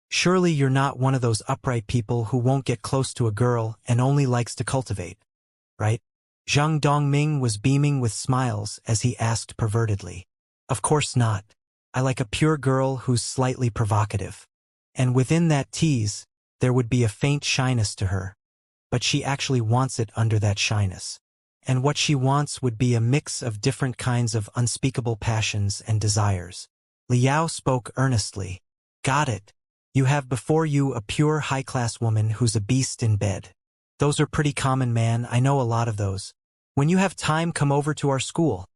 [SPEAKER 1] Surely you're not one of those upright people who won't get close to a girl and only likes to cultivate, right? Zhang Dongming was beaming with smiles as he asked pervertedly. Of course not. I like a pure girl who's slightly provocative. And within that tease, there would be a faint shyness to her. But she actually wants it under that shyness. And what she wants would be a mix of different kinds of unspeakable passions and desires. Liao spoke earnestly. Got it. You have before you a pure high-class woman who's a beast in bed. Those are pretty common, man. I know a lot of those. When you have time, come over to our school.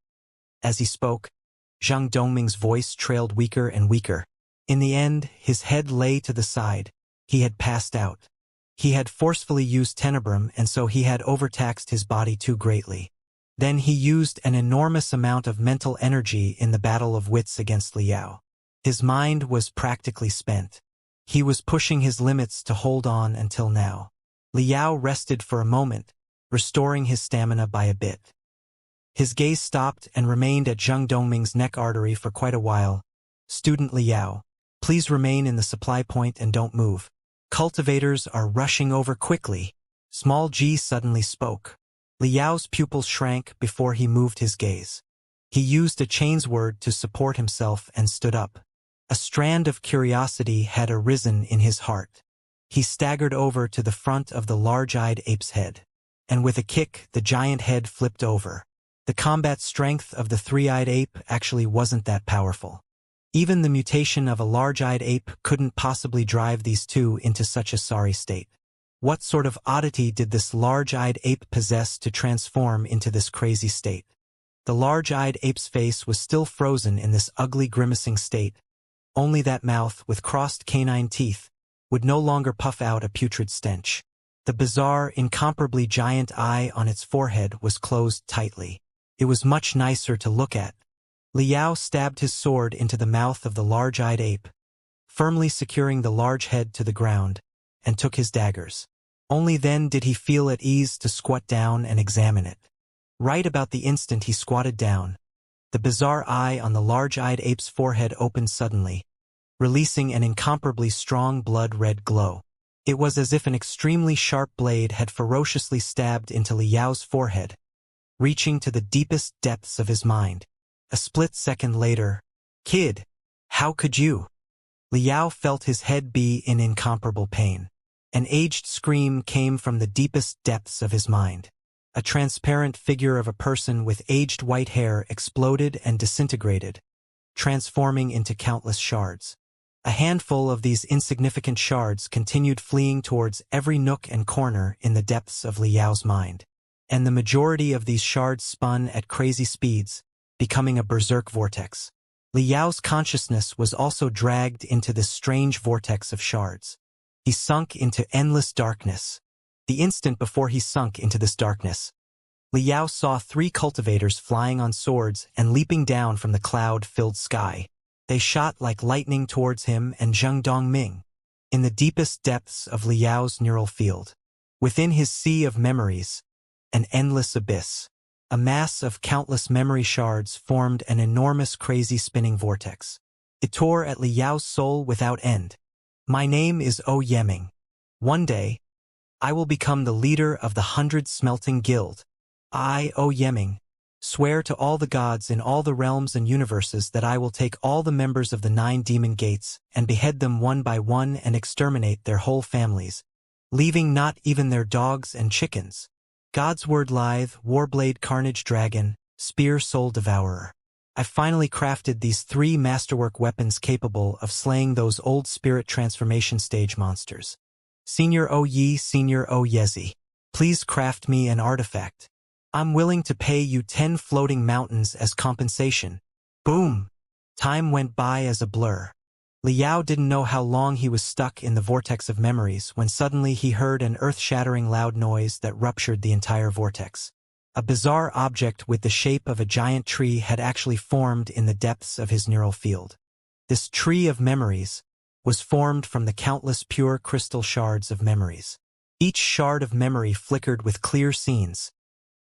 [SPEAKER 1] As he spoke, Zhang Dongming's voice trailed weaker and weaker. In the end, his head lay to the side. He had passed out. He had forcefully used tenebrum, and so he had overtaxed his body too greatly. Then he used an enormous amount of mental energy in the battle of wits against Liao. His mind was practically spent. He was pushing his limits to hold on until now. Liao rested for a moment, restoring his stamina by a bit. His gaze stopped and remained at Zhang Dongming's neck artery for quite a while. Student Liao, please remain in the supply point and don't move. Cultivators are rushing over quickly. Small G suddenly spoke. Liao's pupils shrank before he moved his gaze. He used a chains word to support himself and stood up. A strand of curiosity had arisen in his heart. He staggered over to the front of the large-eyed ape's head. And with a kick, the giant head flipped over. The combat strength of the three-eyed ape actually wasn't that powerful. Even the mutation of a large-eyed ape couldn't possibly drive these two into such a sorry state. What sort of oddity did this large-eyed ape possess to transform into this crazy state? The large-eyed ape's face was still frozen in this ugly grimacing state. Only that mouth, with crossed canine teeth, would no longer puff out a putrid stench. The bizarre, incomparably giant eye on its forehead was closed tightly. It was much nicer to look at. Liao stabbed his sword into the mouth of the large-eyed ape, firmly securing the large head to the ground, and took his daggers. Only then did he feel at ease to squat down and examine it. Right about the instant he squatted down, the bizarre eye on the large-eyed ape's forehead opened suddenly, releasing an incomparably strong blood-red glow. It was as if an extremely sharp blade had ferociously stabbed into Liao's forehead, reaching to the deepest depths of his mind. A split second later, "Kid, how could you?" Liao felt his head be in incomparable pain. An aged scream came from the deepest depths of his mind. A transparent figure of a person with aged white hair exploded and disintegrated, transforming into countless shards. A handful of these insignificant shards continued fleeing towards every nook and corner in the depths of Liao's mind. And the majority of these shards spun at crazy speeds, becoming a berserk vortex. Liao's consciousness was also dragged into this strange vortex of shards. He sunk into endless darkness. The instant before he sunk into this darkness, Liao saw 3 cultivators flying on swords and leaping down from the cloud-filled sky. They shot like lightning towards him and Zhang Dongming, in the deepest depths of Liao's neural field. Within his sea of memories, an endless abyss. A mass of countless memory shards formed an enormous crazy spinning vortex. It tore at Liao's soul without end. My name is O Yeming. One day, I will become the leader of the 100 Smelting Guild. I, O Yeming, swear to all the gods in all the realms and universes that I will take all the members of the 9 demon gates and behead them one by one and exterminate their whole families, leaving not even their dogs and chickens. God's word lithe, warblade carnage dragon, spear soul devourer. I finally crafted these 3 masterwork weapons capable of slaying those old spirit transformation stage monsters. Senior O Yi, Senior O Yezi, please craft me an artifact. I'm willing to pay you 10 floating mountains as compensation. Boom! Time went by as a blur. Liao didn't know how long he was stuck in the vortex of memories when suddenly he heard an earth-shattering loud noise that ruptured the entire vortex. A bizarre object with the shape of a giant tree had actually formed in the depths of his neural field. This tree of memories was formed from the countless pure crystal shards of memories. Each shard of memory flickered with clear scenes.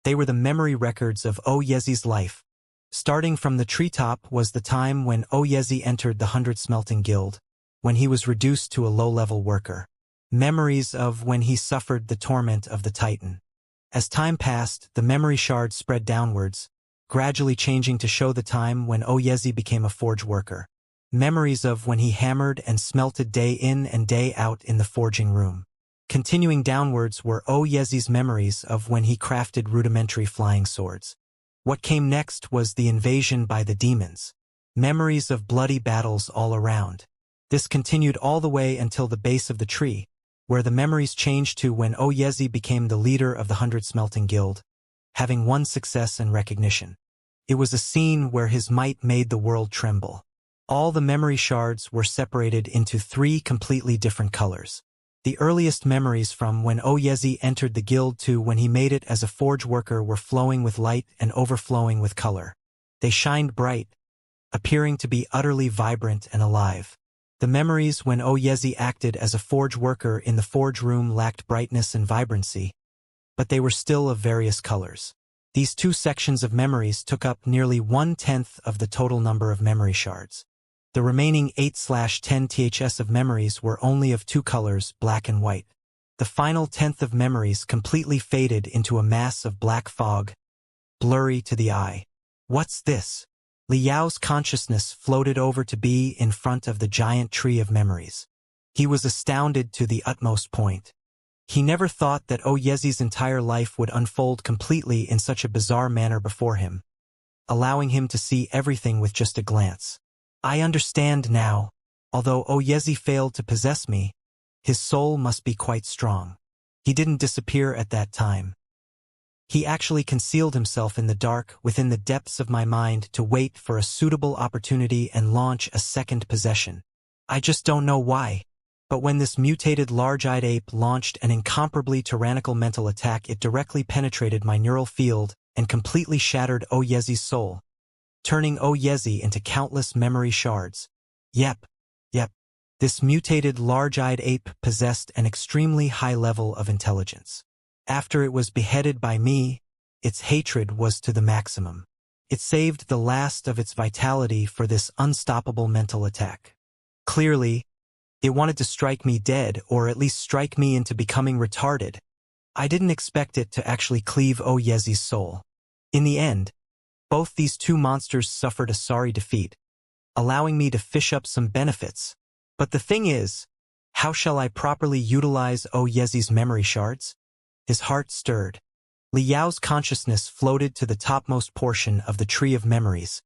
[SPEAKER 1] They were the memory records of Oyezhi's life. Starting from the treetop was the time when Oyezhi entered the 100 Smelting Guild, when he was reduced to a low-level worker. Memories of when he suffered the torment of the Titan. As time passed, the memory shards spread downwards, gradually changing to show the time when Oyezhi became a forge worker. Memories of when he hammered and smelted day in and day out in the forging room. Continuing downwards were Oyezhi's memories of when he crafted rudimentary flying swords. What came next was the invasion by the demons. Memories of bloody battles all around. This continued all the way until the base of the tree, where the memories changed to when Oyezhi became the leader of the 100 Smelting Guild, having won success and recognition. It was a scene where his might made the world tremble. All the memory shards were separated into 3 completely different colors. The earliest memories from when Oyezhi entered the guild to when he made it as a forge worker were flowing with light and overflowing with color. They shined bright, appearing to be utterly vibrant and alive. The memories when Oyezhi acted as a forge worker in the forge room lacked brightness and vibrancy, but they were still of various colors. These 2 sections of memories took up nearly 1/10 of the total number of memory shards. The remaining 8/10 THS of memories were only of 2 colors, black and white. The final 10th of memories completely faded into a mass of black fog, blurry to the eye. What's this? Liao's consciousness floated over to be in front of the giant tree of memories. He was astounded to the utmost point. He never thought that Oyezhi's entire life would unfold completely in such a bizarre manner before him, allowing him to see everything with just a glance. I understand now. Although Oyezhi failed to possess me, his soul must be quite strong. He didn't disappear at that time. He actually concealed himself in the dark within the depths of my mind to wait for a suitable opportunity and launch a second possession. I just don't know why. But when this mutated large-eyed ape launched an incomparably tyrannical mental attack, it directly penetrated my neural field and completely shattered Oyezhi's soul, turning Oyezhi into countless memory shards. Yep. This mutated large-eyed ape possessed an extremely high level of intelligence. After it was beheaded by me, its hatred was to the maximum. It saved the last of its vitality for this unstoppable mental attack. Clearly, it wanted to strike me dead, or at least strike me into becoming retarded. I didn't expect it to actually cleave Oyezhi's soul. In the end, both these 2 monsters suffered a sorry defeat, allowing me to fish up some benefits. But the thing is, how shall I properly utilize Oyezhi's memory shards? His heart stirred. Liao's consciousness floated to the topmost portion of the tree of memories,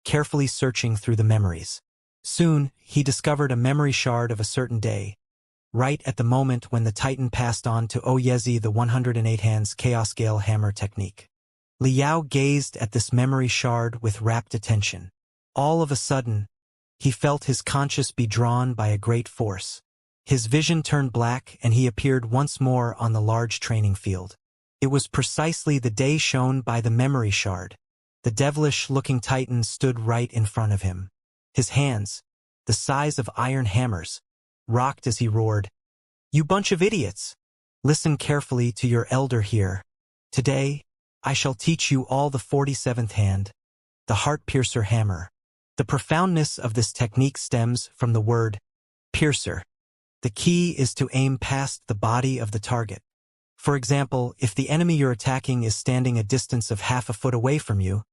[SPEAKER 1] carefully searching through the memories. Soon, he discovered a memory shard of a certain day, right at the moment when the Titan passed on to Oyezhi the 108 hands Chaos Gale Hammer technique. Liao gazed at this memory shard with rapt attention. All of a sudden, he felt his conscience be drawn by a great force. His vision turned black and he appeared once more on the large training field. It was precisely the day shown by the memory shard. The devilish-looking Titan stood right in front of him. His hands, the size of iron hammers, rocked as he roared, "You bunch of idiots! Listen carefully to your elder here. Today, I shall teach you all the 47th hand, the heart-piercer hammer." The profoundness of this technique stems from the word piercer. The key is to aim past the body of the target. For example, if the enemy you're attacking is standing a distance of half a foot away from you,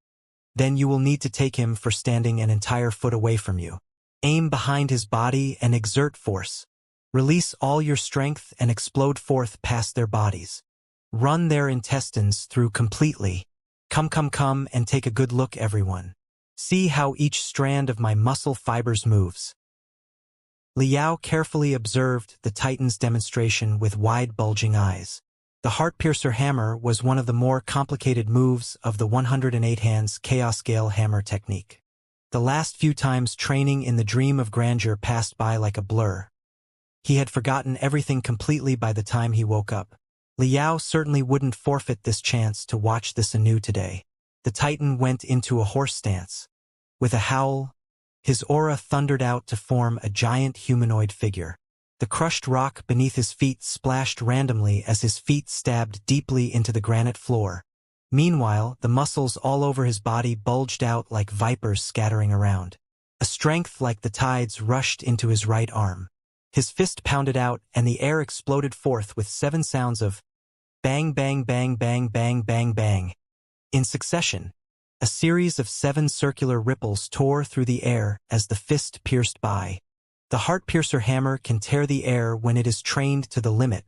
[SPEAKER 1] then you will need to take him for standing an entire foot away from you. Aim behind his body and exert force. Release all your strength and explode forth past their bodies. Run their intestines through completely. Come and take a good look, everyone. See how each strand of my muscle fibers moves. Liao carefully observed the Titan's demonstration with wide bulging eyes. The heart-piercer hammer was one of the more complicated moves of the 108 hands Chaos Gale Hammer technique. The last few times training in the dream of grandeur passed by like a blur. He had forgotten everything completely by the time he woke up. Liao certainly wouldn't forfeit this chance to watch this anew today. The Titan went into a horse stance. With a howl, his aura thundered out to form a giant humanoid figure. The crushed rock beneath his feet splashed randomly as his feet stabbed deeply into the granite floor. Meanwhile, the muscles all over his body bulged out like vipers scattering around. A strength like the tides rushed into his right arm. His fist pounded out, and the air exploded forth with 7 sounds of bang bang bang bang bang bang bang. In succession, a series of 7 circular ripples tore through the air as the fist pierced by. The heart-piercer hammer can tear the air when it is trained to the limit,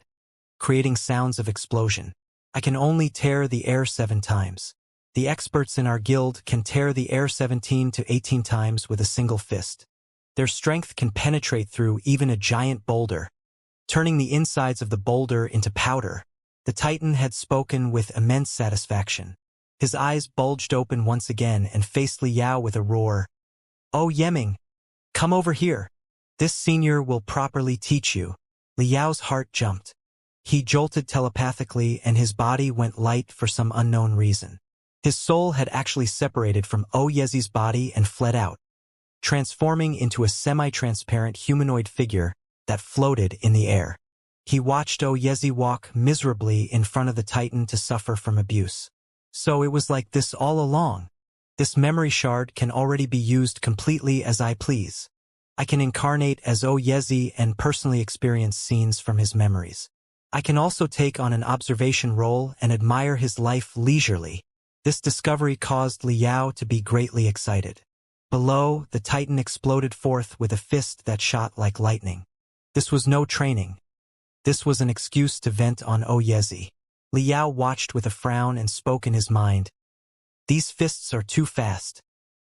[SPEAKER 1] creating sounds of explosion. I can only tear the air 7 times. The experts in our guild can tear the air 17 to 18 times with a single fist. Their strength can penetrate through even a giant boulder, turning the insides of the boulder into powder. The Titan had spoken with immense satisfaction. His eyes bulged open once again and faced Liao with a roar. "Oh Yeming, come over here. This senior will properly teach you." Liao's heart jumped. He jolted telepathically and his body went light for some unknown reason. His soul had actually separated from Yezi's body and fled out, transforming into a semi-transparent humanoid figure that floated in the air. He watched Yezi walk miserably in front of the Titan to suffer from abuse. So it was like this all along. This memory shard can already be used completely as I please. I can incarnate as Yezi and personally experience scenes from his memories. I can also take on an observation role and admire his life leisurely. This discovery caused Liao to be greatly excited. Below, the Titan exploded forth with a fist that shot like lightning. This was no training. This was an excuse to vent on Yezi. Liao watched with a frown and spoke in his mind. "These fists are too fast.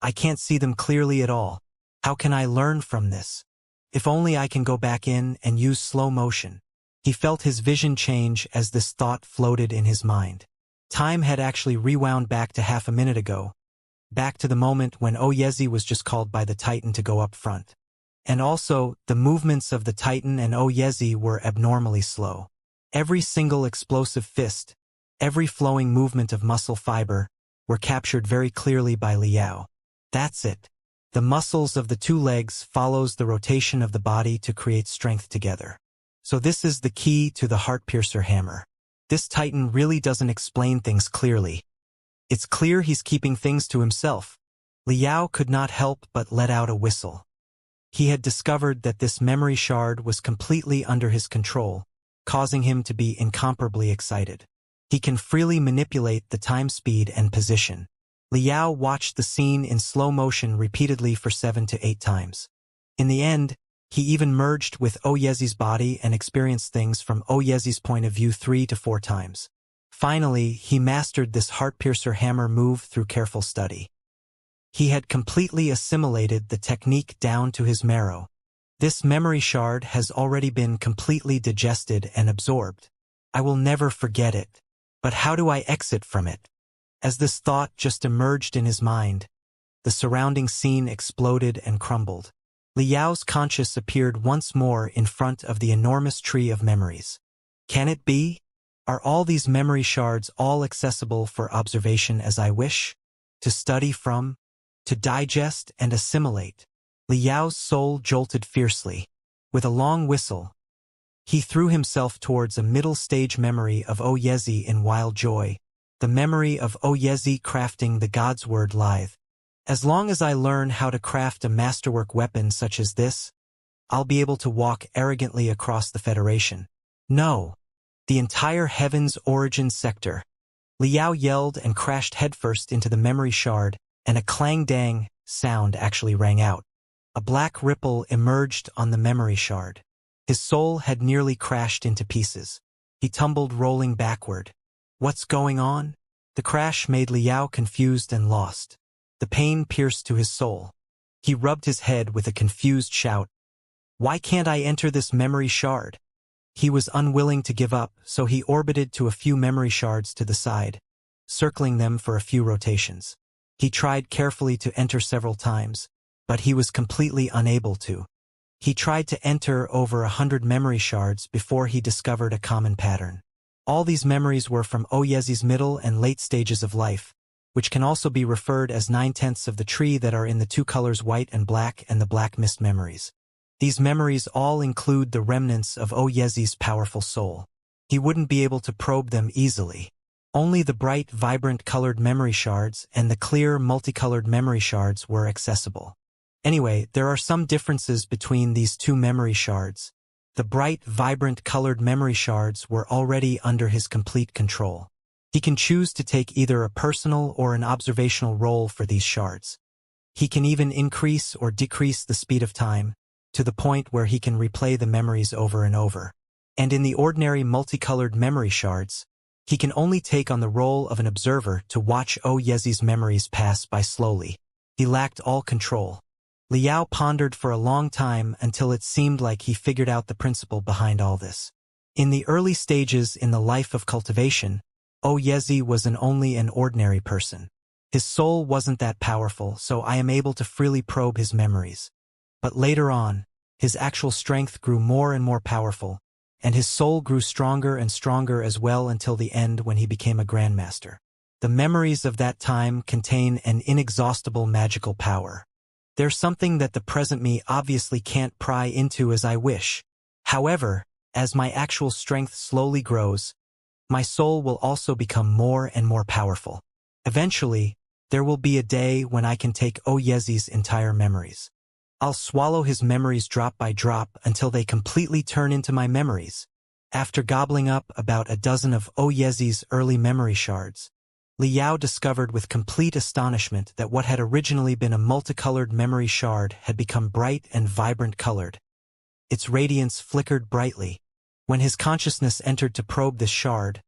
[SPEAKER 1] I can't see them clearly at all. How can I learn from this? If only I can go back in and use slow motion." He felt his vision change as this thought floated in his mind. Time had actually rewound back to half a minute ago, back to the moment when Yezi was just called by the Titan to go up front. And also, the movements of the Titan and Yezi were abnormally slow. Every single explosive fist, every flowing movement of muscle fiber, were captured very clearly by Liao. That's it. The muscles of the 2 legs follows the rotation of the body to create strength together. So this is the key to the heart-piercer hammer. This Titan really doesn't explain things clearly. It's clear he's keeping things to himself. Liao could not help but let out a whistle. He had discovered that this memory shard was completely under his control, causing him to be incomparably excited. He can freely manipulate the time, speed, and position. Liao watched the scene in slow motion repeatedly for 7 to 8 times. In the end, he even merged with Yezi's body and experienced things from Yezi's point of view 3 to 4 times. Finally, he mastered this heart-piercer hammer move through careful study. He had completely assimilated the technique down to his marrow. This memory shard has already been completely digested and absorbed. I will never forget it. But how do I exit from it? As this thought just emerged in his mind, the surrounding scene exploded and crumbled. Liao's conscience appeared once more in front of the enormous tree of memories. Can it be? Are all these memory shards all accessible for observation as I wish? To study from? To digest and assimilate? Liao's soul jolted fiercely. With a long whistle, he threw himself towards a middle-stage memory of Yezi in wild joy. The memory of Yezi crafting the God's word lithe. As long as I learn how to craft a masterwork weapon such as this, I'll be able to walk arrogantly across the Federation. No, the entire Heaven's origin sector. Liao yelled and crashed headfirst into the memory shard, and a clang-dang sound actually rang out. A black ripple emerged on the memory shard. His soul had nearly crashed into pieces. He tumbled rolling backward. What's going on? The crash made Liao confused and lost. The pain pierced to his soul. He rubbed his head with a confused shout. Why can't I enter this memory shard? He was unwilling to give up, so he orbited to a few memory shards to the side, circling them for a few rotations. He tried carefully to enter several times, but he was completely unable to. He tried to enter over 100 memory shards before he discovered a common pattern. All these memories were from Yezi's middle and late stages of life, which can also be referred as 9/10 of the tree that are in the 2 colors white and the black mist memories. These memories all include the remnants of Oyezi's powerful soul. He wouldn't be able to probe them easily. Only the bright, vibrant colored memory shards and the clear, multicolored memory shards were accessible. Anyway, there are some differences between these two memory shards. The bright, vibrant colored memory shards were already under his complete control. He can choose to take either a personal or an observational role for these shards. He can even increase or decrease the speed of time, to the point where he can replay the memories over and over. And in the ordinary multicolored memory shards, he can only take on the role of an observer to watch Oyezi's memories pass by slowly. He lacked all control. Liao pondered for a long time until it seemed like he figured out the principle behind all this. In the early stages in the life of cultivation, Oyezi was only an ordinary person. His soul wasn't that powerful, so I am able to freely probe his memories. But later on, his actual strength grew more and more powerful, and his soul grew stronger and stronger as well until the end when he became a grandmaster. The memories of that time contain an inexhaustible magical power. There's something that the present me obviously can't pry into as I wish. However, as my actual strength slowly grows, my soul will also become more and more powerful. Eventually, there will be a day when I can take Oyezi's entire memories. I'll swallow his memories drop by drop until they completely turn into my memories. After gobbling up about a dozen of Oyezi's early memory shards, Liao discovered with complete astonishment that what had originally been a multicolored memory shard had become bright and vibrant colored. Its radiance flickered brightly. When his consciousness entered to probe this shard,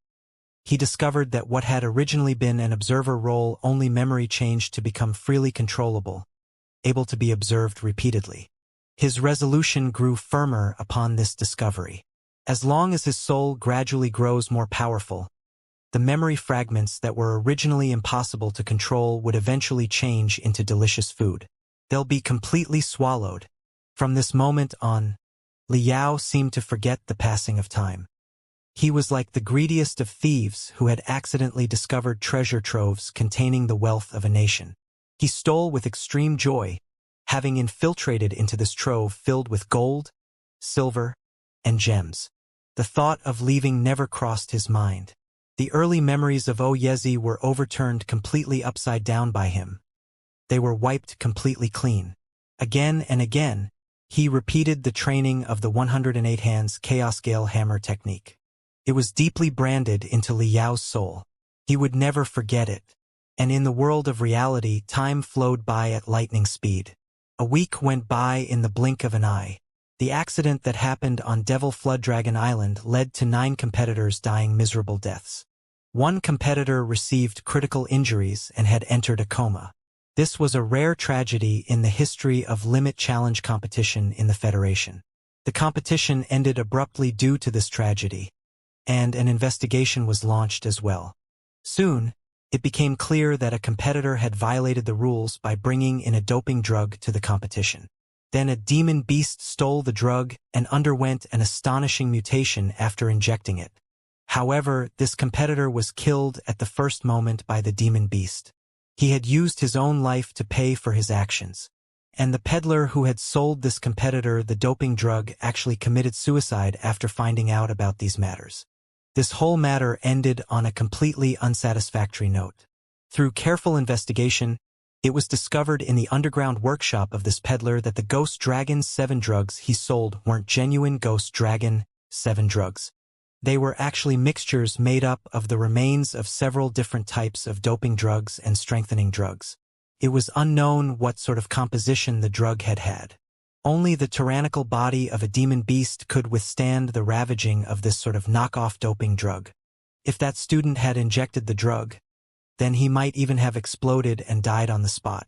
[SPEAKER 1] he discovered that what had originally been an observer role only memory changed to become freely controllable, able to be observed repeatedly. His resolution grew firmer upon this discovery. As long as his soul gradually grows more powerful, the memory fragments that were originally impossible to control would eventually change into delicious food. They'll be completely swallowed. From this moment on, Liao seemed to forget the passing of time. He was like the greediest of thieves who had accidentally discovered treasure troves containing the wealth of a nation. He stole with extreme joy, having infiltrated into this trove filled with gold, silver, and gems. The thought of leaving never crossed his mind. The early memories of Oyezi were overturned completely upside down by him. They were wiped completely clean. Again and again, he repeated the training of the 108 hands chaos gale hammer technique. It was deeply branded into Liao's soul. He would never forget it. And in the world of reality, time flowed by at lightning speed. A week went by in the blink of an eye. The accident that happened on Devil Flood Dragon Island led to 9 competitors dying miserable deaths. One competitor received critical injuries and had entered a coma. This was a rare tragedy in the history of limit challenge competition in the Federation. The competition ended abruptly due to this tragedy, and an investigation was launched as well. Soon, it became clear that a competitor had violated the rules by bringing in a doping drug to the competition. Then a demon beast stole the drug and underwent an astonishing mutation after injecting it. However, this competitor was killed at the first moment by the demon beast. He had used his own life to pay for his actions. And the peddler who had sold this competitor the doping drug actually committed suicide after finding out about these matters. This whole matter ended on a completely unsatisfactory note. Through careful investigation, it was discovered in the underground workshop of this peddler that the Ghost Dragon 7 drugs he sold weren't genuine Ghost Dragon 7 drugs. They were actually mixtures made up of the remains of several different types of doping drugs and strengthening drugs. It was unknown what sort of composition the drug had had. Only the tyrannical body of a demon beast could withstand the ravaging of this sort of knockoff doping drug. If that student had injected the drug, then he might even have exploded and died on the spot.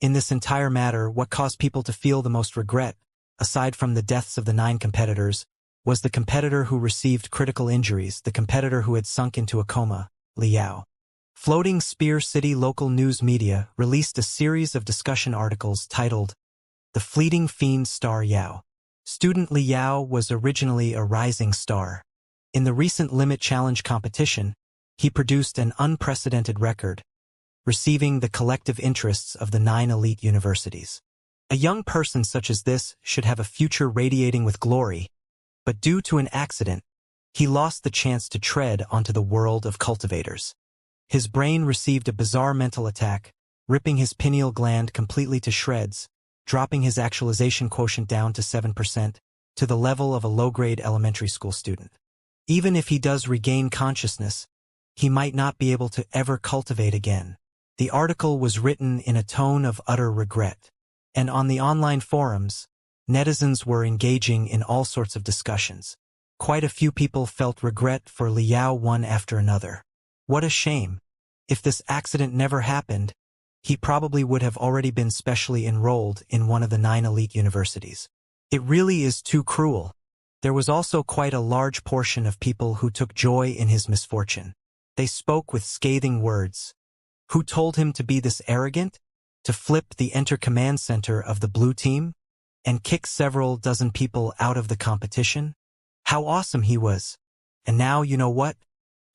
[SPEAKER 1] In this entire matter, what caused people to feel the most regret, aside from the deaths of the 9 competitors, was the competitor who received critical injuries, the competitor who had sunk into a coma, Liao. Floating Spear City local news media released a series of discussion articles titled, "The Fleeting Fiend Star Yao." Student Liao was originally a rising star. In the recent Limit Challenge competition, he produced an unprecedented record, receiving the collective interests of the 9 elite universities. A young person such as this should have a future radiating with glory, but due to an accident, he lost the chance to tread onto the world of cultivators. His brain received a bizarre mental attack, ripping his pineal gland completely to shreds, dropping his actualization quotient down to 7%, to the level of a low-grade elementary school student. Even if he does regain consciousness, he might not be able to ever cultivate again. The article was written in a tone of utter regret, and on the online forums, netizens were engaging in all sorts of discussions. Quite a few people felt regret for Liao one after another. What a shame. If this accident never happened, he probably would have already been specially enrolled in one of the 9 elite universities. It really is too cruel. There was also quite a large portion of people who took joy in his misfortune. They spoke with scathing words. Who told him to be this arrogant? To flip the enter command center of the blue team? And kick several dozen people out of the competition? How awesome he was. And now you know what?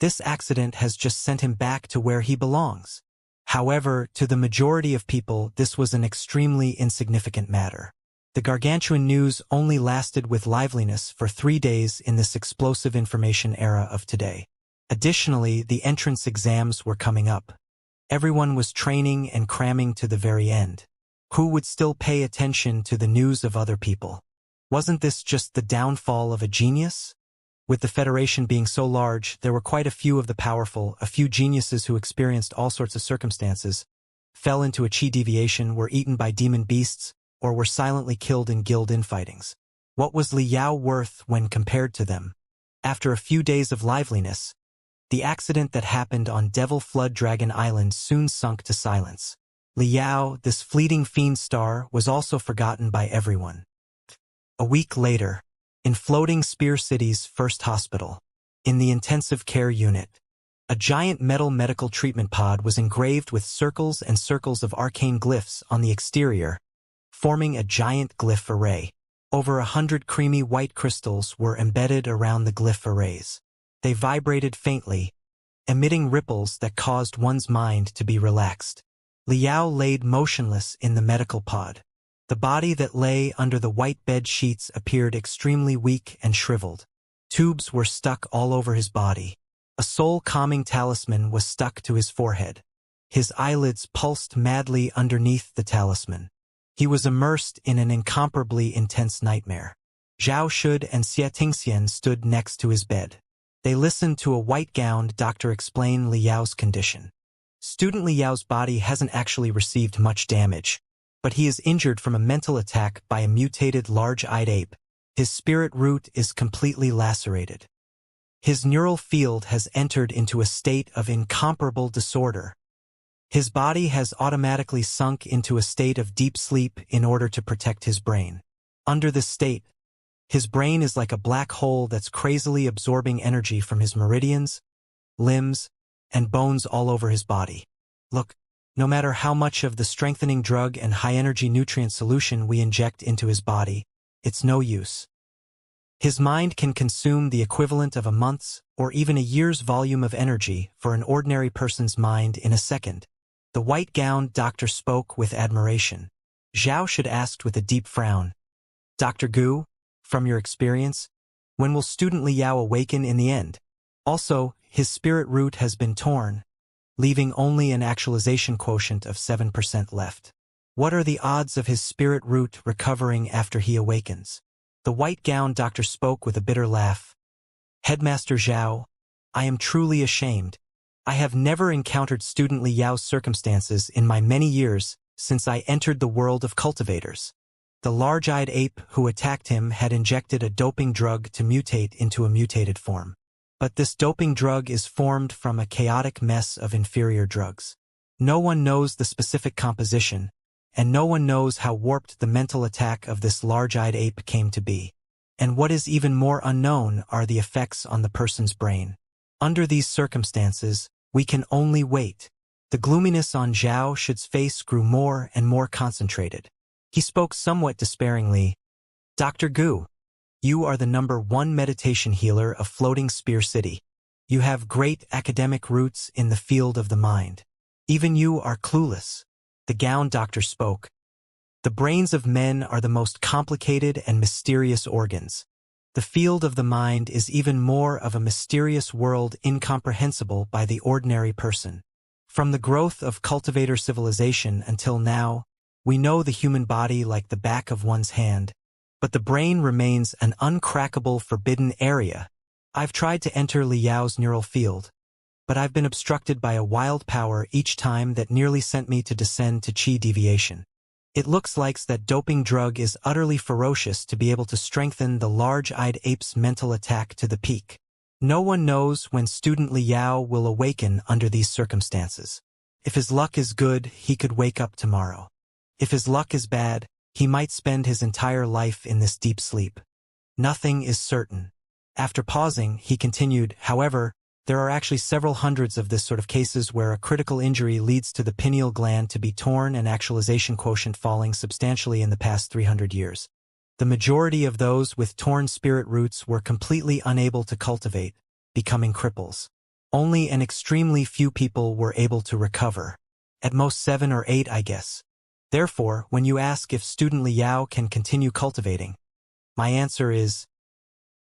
[SPEAKER 1] This accident has just sent him back to where he belongs. However, to the majority of people, this was an extremely insignificant matter. The gargantuan news only lasted with liveliness for 3 days in this explosive information era of today. Additionally, the entrance exams were coming up. Everyone was training and cramming to the very end. Who would still pay attention to the news of other people? Wasn't this just the downfall of a genius? With the Federation being so large, there were quite a few of the powerful, a few geniuses who experienced all sorts of circumstances, fell into a chi deviation, were eaten by demon beasts, or were silently killed in guild infightings. What was Liao worth when compared to them? After a few days of liveliness, the accident that happened on Devil Flood Dragon Island soon sunk to silence. Liao, this fleeting fiend star, was also forgotten by everyone. A week later, in Floating Spear City's first hospital, in the intensive care unit, a giant metal medical treatment pod was engraved with circles and circles of arcane glyphs on the exterior, forming a giant glyph array. Over 100 creamy white crystals were embedded around the glyph arrays. They vibrated faintly, emitting ripples that caused one's mind to be relaxed. Liao laid motionless in the medical pod. The body that lay under the white bed sheets appeared extremely weak and shriveled. Tubes were stuck all over his body. A soul-calming talisman was stuck to his forehead. His eyelids pulsed madly underneath the talisman. He was immersed in an incomparably intense nightmare. Zhao Shud and Xianxia stood next to his bed. They listened to a white-gowned doctor explain Liao's condition. Student Liao's body hasn't actually received much damage, but he is injured from a mental attack by a mutated large-eyed ape. His spirit root is completely lacerated. His neural field has entered into a state of incomparable disorder. His body has automatically sunk into a state of deep sleep in order to protect his brain. Under this state, his brain is like a black hole that's crazily absorbing energy from his meridians, limbs, and bones all over his body. Look, no matter how much of the strengthening drug and high-energy nutrient solution we inject into his body, it's no use. His mind can consume the equivalent of a month's or even a year's volume of energy for an ordinary person's mind in a second. The white-gowned doctor spoke with admiration. Zhao Shud asked with a deep frown, "Dr. Gu, from your experience, when will student Liao awaken in the end? Also, his spirit root has been torn, leaving only an actualization quotient of 7% left. What are the odds of his spirit root recovering after he awakens?" The white-gowned doctor spoke with a bitter laugh. "Headmaster Zhao, I am truly ashamed. I have never encountered student Liao's circumstances in my many years since I entered the world of cultivators. The large-eyed ape who attacked him had injected a doping drug to mutate into a mutated form. But this doping drug is formed from a chaotic mess of inferior drugs. No one knows the specific composition, and no one knows how warped the mental attack of this large-eyed ape came to be. And what is even more unknown are the effects on the person's brain. Under these circumstances, we can only wait." The gloominess on Zhao Shud's face grew more and more concentrated. He spoke somewhat despairingly. "Dr. Gu, you are the #1 meditation healer of Floating Spear City. You have great academic roots in the field of the mind. Even you are clueless." The gowned doctor spoke. The brains of men are the most complicated and mysterious organs. The field of the mind is even more of a mysterious world incomprehensible by the ordinary person. From the growth of cultivator civilization until now, we know the human body like the back of one's hand, but the brain remains an uncrackable forbidden area. I've tried to enter Liao's neural field, but I've been obstructed by a wild power each time that nearly sent me to descend to chi deviation. It looks like that doping drug is utterly ferocious to be able to strengthen the large-eyed ape's mental attack to the peak. No one knows when student Liao will awaken under these circumstances. If his luck is good, he could wake up tomorrow. If his luck is bad, he might spend his entire life in this deep sleep. Nothing is certain. After pausing, he continued, however, there are actually several hundreds of this sort of cases where a critical injury leads to the pineal gland to be torn and actualization quotient falling substantially in the past 300 years. The majority of those with torn spirit roots were completely unable to cultivate, becoming cripples. Only an extremely few people were able to recover. At most 7 or 8, I guess. Therefore, when you ask if student Liao can continue cultivating, my answer is,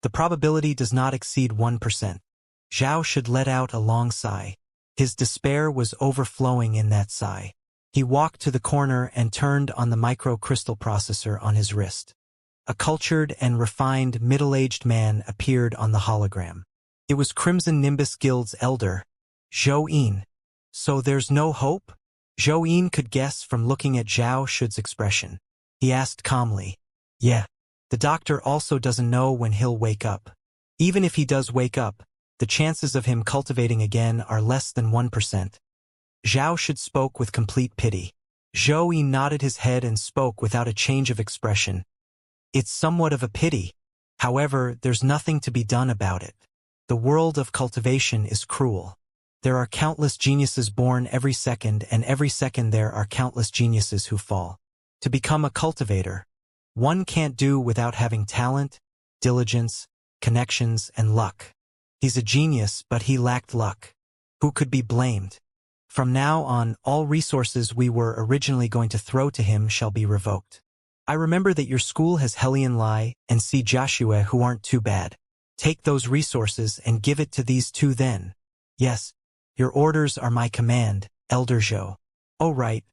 [SPEAKER 1] the probability does not exceed 1%. Zhao should let out a long sigh. His despair was overflowing in that sigh. He walked to the corner and turned on the microcrystal processor on his wrist. A cultured and refined middle-aged man appeared on the hologram. It was Crimson Nimbus Guild's elder, Zhou Yin. So there's no hope? Zhou Yin could guess from looking at Zhao Shud's expression. He asked calmly, yeah. The doctor also doesn't know when he'll wake up. Even if he does wake up, the chances of him cultivating again are less than 1%. Zhao Shud spoke with complete pity. Zhou Yin nodded his head and spoke without a change of expression. It's somewhat of a pity. However, there's nothing to be done about it. The world of cultivation is cruel. There are countless geniuses born every second, and every second there are countless geniuses who fall. To become a cultivator, one can't do without having talent, diligence, connections, and luck. He's a genius, but he lacked luck. Who could be blamed? From now on, all resources we were originally going to throw to him shall be revoked. I remember that your school has Helian Lai and Si Joshua who aren't too bad. Take those resources and give it to these two then. Yes, your orders are my command, Elder Zhou. Oh right,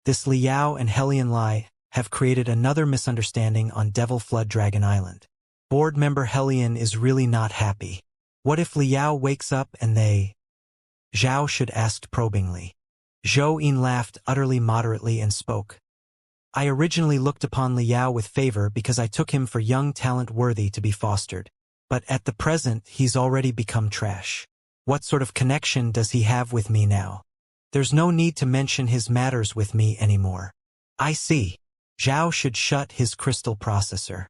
[SPEAKER 1] this Liao and Helian Lai have created another misunderstanding on Devil Flood Dragon Island. Board member Helian is really not happy. What if Liao wakes up and they... Zhao Shud asked probingly. Zhou Yin laughed utterly moderately and spoke. I originally looked upon Liao with favor because I took him for young talent worthy to be fostered. But at the present, he's already become trash. What sort of connection does he have with me now? There's no need to mention his matters with me anymore. I see. Zhao Shud shut his crystal processor.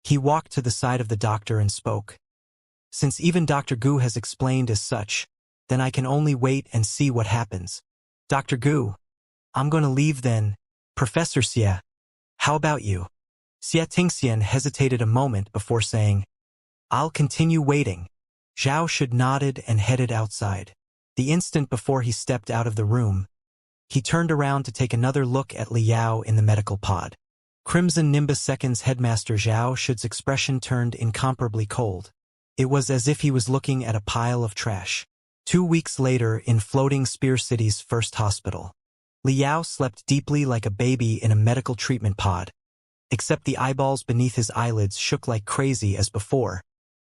[SPEAKER 1] He walked to the side of the doctor and spoke. Since even Dr. Gu has explained as such, then I can only wait and see what happens. Dr. Gu, I'm going to leave then. Professor Xia, how about you? Xianxia hesitated a moment before saying, I'll continue waiting. Zhao Shud nodded and headed outside. The instant before he stepped out of the room, he turned around to take another look at Liao in the medical pod. Crimson Nimbus Second's headmaster Zhao Shud's expression turned incomparably cold. It was as if he was looking at a pile of trash. 2 weeks later, in Floating Spear City's first hospital, Liao slept deeply like a baby in a medical treatment pod, except the eyeballs beneath his eyelids shook like crazy as before,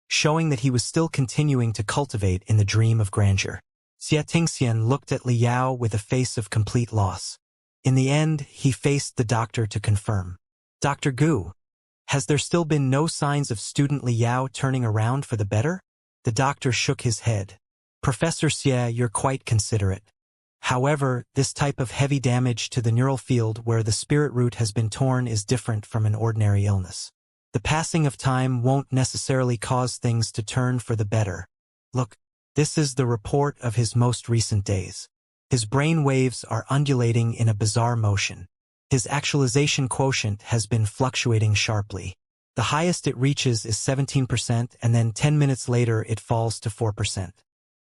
[SPEAKER 1] showing that he was still continuing to cultivate in the dream of grandeur. Xianxia looked at Liao with a face of complete loss. In the end, he faced the doctor to confirm. Dr. Gu, has there still been no signs of student Liao turning around for the better? The doctor shook his head. Professor Xie, you're quite considerate. However, this type of heavy damage to the neural field where the spirit root has been torn is different from an ordinary illness. The passing of time won't necessarily cause things to turn for the better. Look, this is the report of his most recent days. His brain waves are undulating in a bizarre motion. His actualization quotient has been fluctuating sharply. The highest it reaches is 17%, and then 10 minutes later it falls to 4%.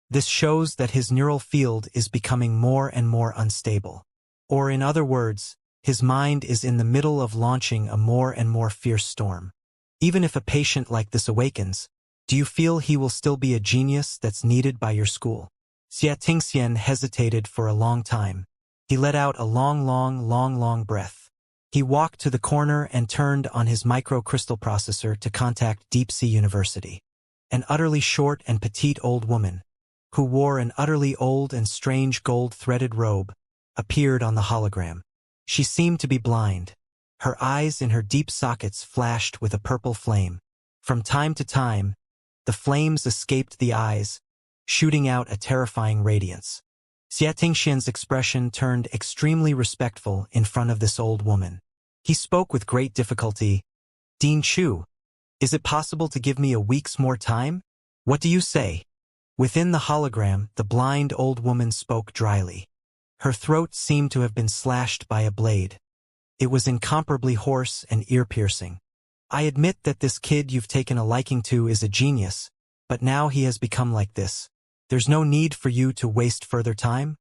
[SPEAKER 1] This shows that his neural field is becoming more and more unstable. Or in other words, His mind is in the middle of launching a more and more fierce storm. Even if a patient like this awakens, do you feel he will still be a genius that's needed by your school? Xianxia hesitated for a long time. He let out a long breath. He walked to the corner and turned on his microcrystal processor to contact Deep Sea University. An utterly short and petite old woman, who wore an utterly old and strange gold-threaded robe, appeared on the hologram. She seemed to be blind. Her eyes in her deep sockets flashed with a purple flame. From time to time, the flames escaped the eyes, shooting out a terrifying radiance. Xianxia's expression turned extremely respectful in front of this old woman. He spoke with great difficulty. "Dean Chu, is it possible to give me a week's more time? What do you say?" Within the hologram, the blind old woman spoke dryly. Her throat seemed to have been slashed by a blade. It was incomparably hoarse and ear-piercing. "I admit that this kid you've taken a liking to is a genius, but now he has become like this. There's no need for you to waste further time.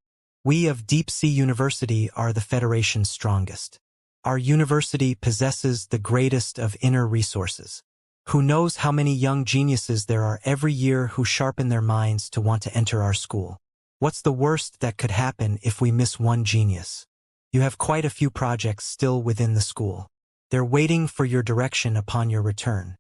[SPEAKER 1] We of Deep Sea University are the Federation's strongest. Our university possesses the greatest of inner resources. Who knows how many young geniuses there are every year who sharpen their minds to want to enter our school. What's the worst that could happen if we miss one genius? You have quite a few projects still within the school. They're waiting for your direction upon your return.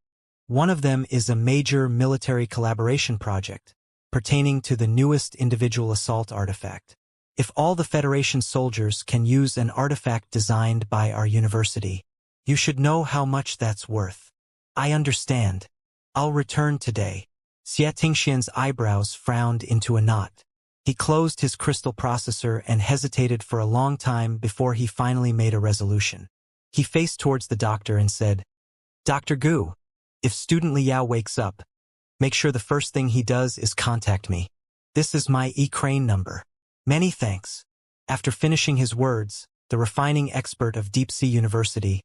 [SPEAKER 1] One of them is a major military collaboration project, pertaining to the newest individual assault artifact. If all the Federation soldiers can use an artifact designed by our university, you should know how much that's worth." "I understand. I'll return today." Xianxia's eyebrows frowned into a knot. He closed his crystal processor and hesitated for a long time before he finally made a resolution. He faced towards the doctor and said, "Dr. Gu, if student Liao wakes up, make sure the first thing he does is contact me. This is my E-Crane number. Many thanks." After finishing his words, the refining expert of Deep Sea University,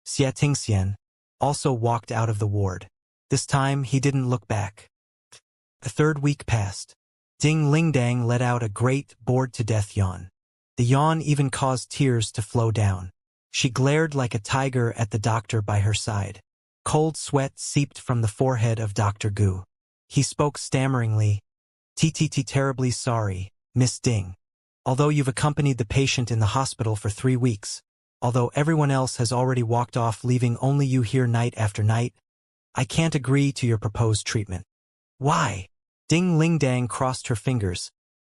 [SPEAKER 1] Xianxia, also walked out of the ward. This time he didn't look back. The third week passed. Ding Lingdang let out a great, bored-to-death yawn. The yawn even caused tears to flow down. She glared like a tiger at the doctor by her side. Cold sweat seeped from the forehead of Dr. Gu. He spoke stammeringly. "TTT terribly sorry, Miss Ding. Although you've accompanied the patient in the hospital for 3 weeks, although everyone else has already walked off leaving only you here night after night, I can't agree to your proposed treatment." "Why?" Ding Lingdang crossed her fingers,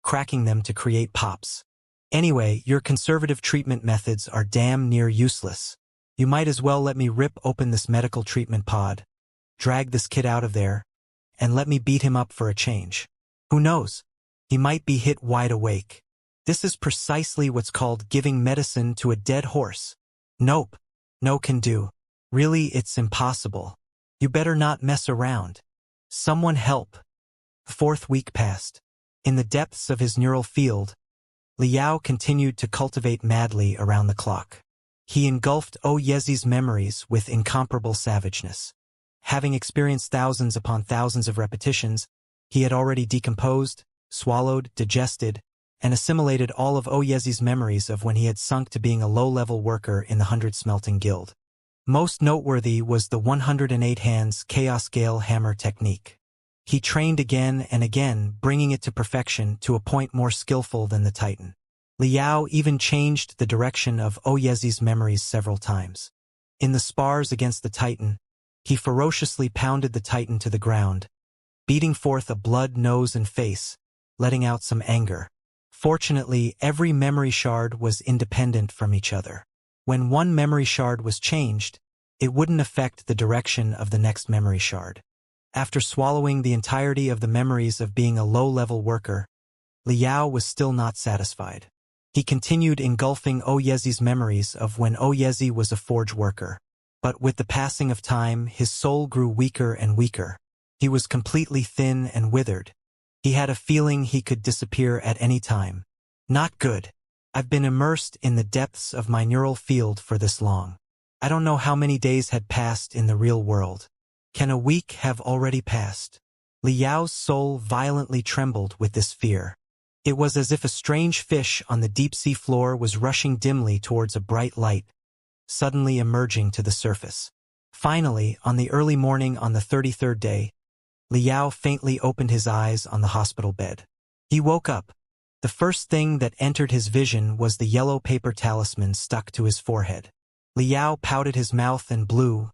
[SPEAKER 1] cracking them to create pops. "Anyway, your conservative treatment methods are damn near useless. You might as well let me rip open this medical treatment pod, drag this kid out of there, and let me beat him up for a change. Who knows? He might be hit wide awake. This is precisely what's called giving medicine to a dead horse. Nope. No can do. Really, it's impossible. You better not mess around. Someone help." The 4th week passed. In the depths of his neural field, Liao continued to cultivate madly around the clock. He engulfed Yezi's memories with incomparable savageness. Having experienced thousands upon thousands of repetitions, he had already decomposed, swallowed, digested, and assimilated all of Yezi's memories of when he had sunk to being a low-level worker in the 100 Smelting Guild. Most noteworthy was the 108 hands Chaos Gale Hammer technique. He trained again and again, bringing it to perfection to a point more skillful than the Titan. Liao even changed the direction of Yezi's memories several times. In the spars against the Titan, he ferociously pounded the Titan to the ground, beating forth a blood nose and face, letting out some anger. Fortunately, every memory shard was independent from each other. When one memory shard was changed, it wouldn't affect the direction of the next memory shard. After swallowing the entirety of the memories of being a low-level worker, Liao was still not satisfied. He continued engulfing Yezi's memories of when Yezi was a forge worker. But with the passing of time, his soul grew weaker and weaker. He was completely thin and withered. He had a feeling he could disappear at any time. Not good. I've been immersed in the depths of my neural field for this long. I don't know how many days had passed in the real world. Can a week have already passed? Liao's soul violently trembled with this fear. It was as if a strange fish on the deep-sea floor was rushing dimly towards a bright light, suddenly emerging to the surface. Finally, on the early morning on the 33rd day, Liao faintly opened his eyes on the hospital bed. He woke up. The first thing that entered his vision was the yellow paper talisman stuck to his forehead. Liao pouted his mouth and blew,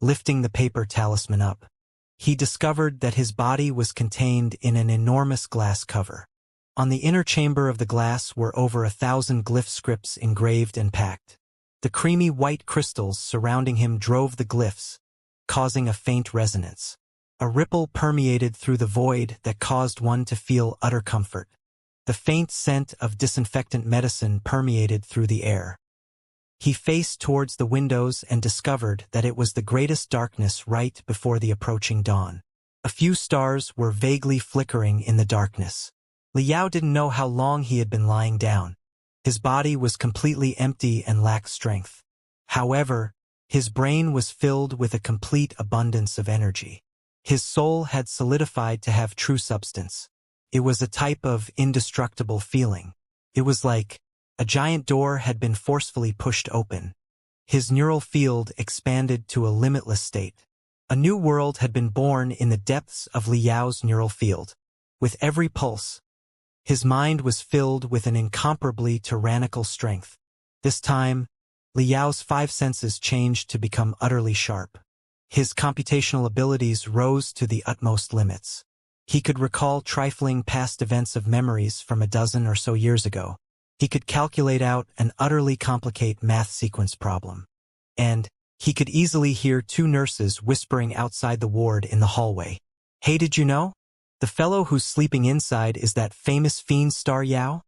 [SPEAKER 1] lifting the paper talisman up. He discovered that his body was contained in an enormous glass cover. On the inner chamber of the glass were over 1,000 glyph scripts engraved and packed. The creamy white crystals surrounding him drove the glyphs, causing a faint resonance. A ripple permeated through the void that caused one to feel utter comfort. The faint scent of disinfectant medicine permeated through the air. He faced towards the windows and discovered that it was the greatest darkness right before the approaching dawn. A few stars were vaguely flickering in the darkness. Liao didn't know how long he had been lying down. His body was completely empty and lacked strength. However, his brain was filled with a complete abundance of energy. His soul had solidified to have true substance. It was a type of indestructible feeling. It was like a giant door had been forcefully pushed open. His neural field expanded to a limitless state. A new world had been born in the depths of Liao's neural field. With every pulse, his mind was filled with an incomparably tyrannical strength. This time, Liao's 5 senses changed to become utterly sharp. His computational abilities rose to the utmost limits. He could recall trifling past events of memories from a dozen or so years ago. He could calculate out an utterly complicated math sequence problem. And he could easily hear 2 nurses whispering outside the ward in the hallway. "Hey, did you know? The fellow who's sleeping inside is that famous fiend Star Yao?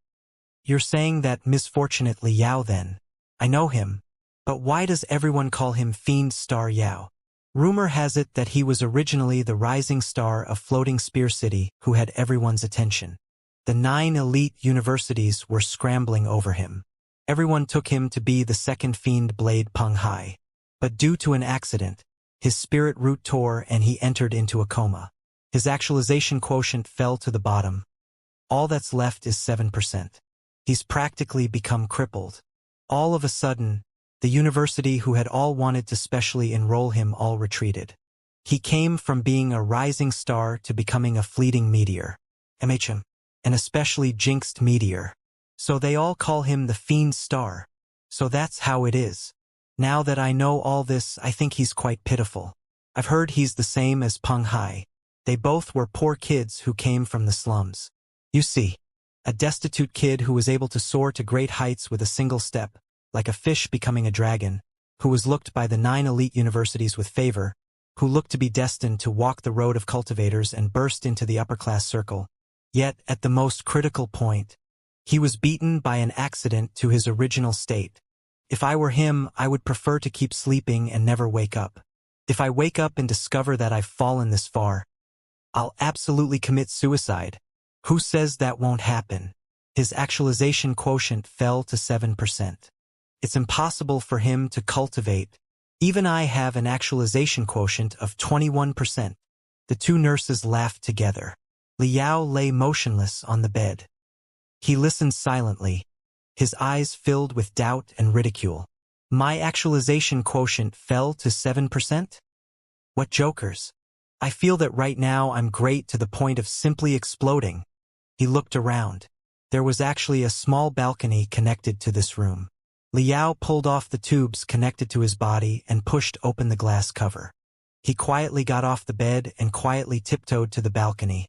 [SPEAKER 1] You're saying that misfortunate Liao then. I know him. But why does everyone call him Fiend Star Yao? Rumor has it that he was originally the rising star of Floating Spear City who had everyone's attention. The 9 elite universities were scrambling over him. Everyone took him to be the second Fiend Blade Peng Hai. But due to an accident, his spirit root tore and he entered into a coma. His actualization quotient fell to the bottom. All that's left is 7%. He's practically become crippled. All of a sudden, the university who had all wanted to specially enroll him all retreated. He came from being a rising star to becoming a fleeting meteor. MHM. An especially jinxed meteor. So they all call him the Fiend Star. So that's how it is. Now that I know all this, I think he's quite pitiful. I've heard he's the same as Peng Hai. They both were poor kids who came from the slums. You see, a destitute kid who was able to soar to great heights with a single step, like a fish becoming a dragon, who was looked by the 9 elite universities with favor, who looked to be destined to walk the road of cultivators and burst into the upper-class circle. Yet, at the most critical point, he was beaten by an accident to his original state. If I were him, I would prefer to keep sleeping and never wake up. If I wake up and discover that I've fallen this far, I'll absolutely commit suicide. Who says that won't happen? His actualization quotient fell to 7%. It's impossible for him to cultivate. Even I have an actualization quotient of 21%. The 2 nurses laughed together. Liao lay motionless on the bed. He listened silently, his eyes filled with doubt and ridicule. My actualization quotient fell to 7%? What jokers? I feel that right now I'm great to the point of simply exploding. He looked around. There was actually a small balcony connected to this room. Liao pulled off the tubes connected to his body and pushed open the glass cover. He quietly got off the bed and quietly tiptoed to the balcony,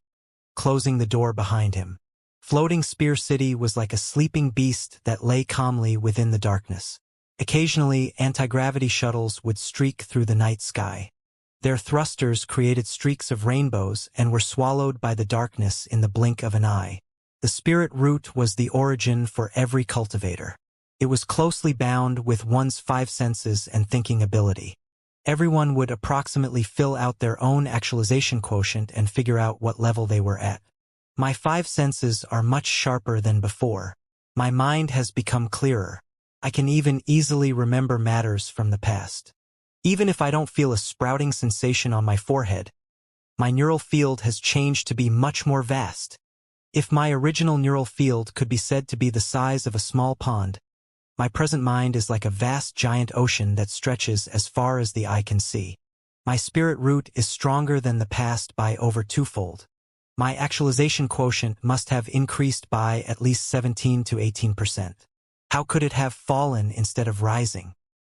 [SPEAKER 1] closing the door behind him. Floating Spear City was like a sleeping beast that lay calmly within the darkness. Occasionally, anti-gravity shuttles would streak through the night sky. Their thrusters created streaks of rainbows and were swallowed by the darkness in the blink of an eye. The spirit root was the origin for every cultivator. It was closely bound with one's 5 senses and thinking ability. Everyone would approximately fill out their own actualization quotient and figure out what level they were at. My 5 senses are much sharper than before. My mind has become clearer. I can even easily remember matters from the past. Even if I don't feel a sprouting sensation on my forehead, my neural field has changed to be much more vast. If my original neural field could be said to be the size of a small pond, my present mind is like a vast giant ocean that stretches as far as the eye can see. My spirit root is stronger than the past by over twofold. My actualization quotient must have increased by at least 17 to 18%. How could it have fallen instead of rising?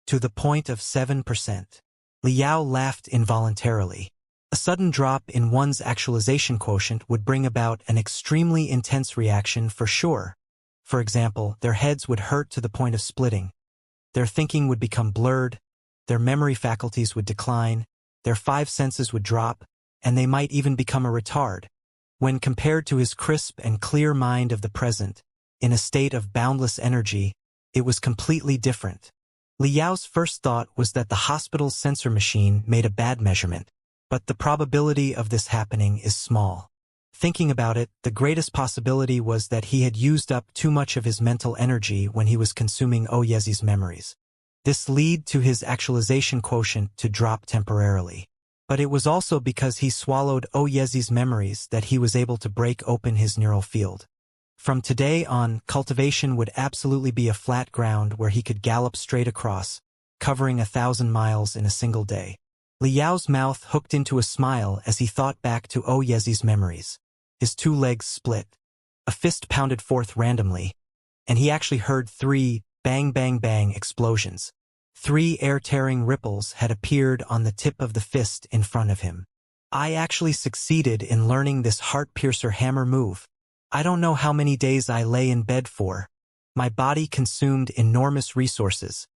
[SPEAKER 1] To the point of 7%. Liao laughed involuntarily. A sudden drop in one's actualization quotient would bring about an extremely intense reaction for sure. For example, their heads would hurt to the point of splitting. Their thinking would become blurred, their memory faculties would decline, their five senses would drop, and they might even become a retard. When compared to his crisp and clear mind of the present, in a state of boundless energy, it was completely different. Liao's first thought was that the hospital's sensor machine made a bad measurement, but the probability of this happening is small. Thinking about it, the greatest possibility was that he had used up too much of his mental energy when he was consuming Oyezi's memories. This led to his actualization quotient to drop temporarily. But it was also because he swallowed Oyezi's memories that he was able to break open his neural field. From today on, Cultivation would absolutely be a flat ground where he could gallop straight across, covering 1,000 miles in a single day. Liao's mouth hooked into a smile as he thought back to Oyezi's memories. His two legs split. A fist pounded forth randomly, and he actually heard 3 bang-bang-bang explosions. 3 air-tearing ripples had appeared on the tip of the fist in front of him. I actually succeeded in learning this heart-piercer hammer move. I don't know how many days I lay in bed for. My body consumed enormous resources.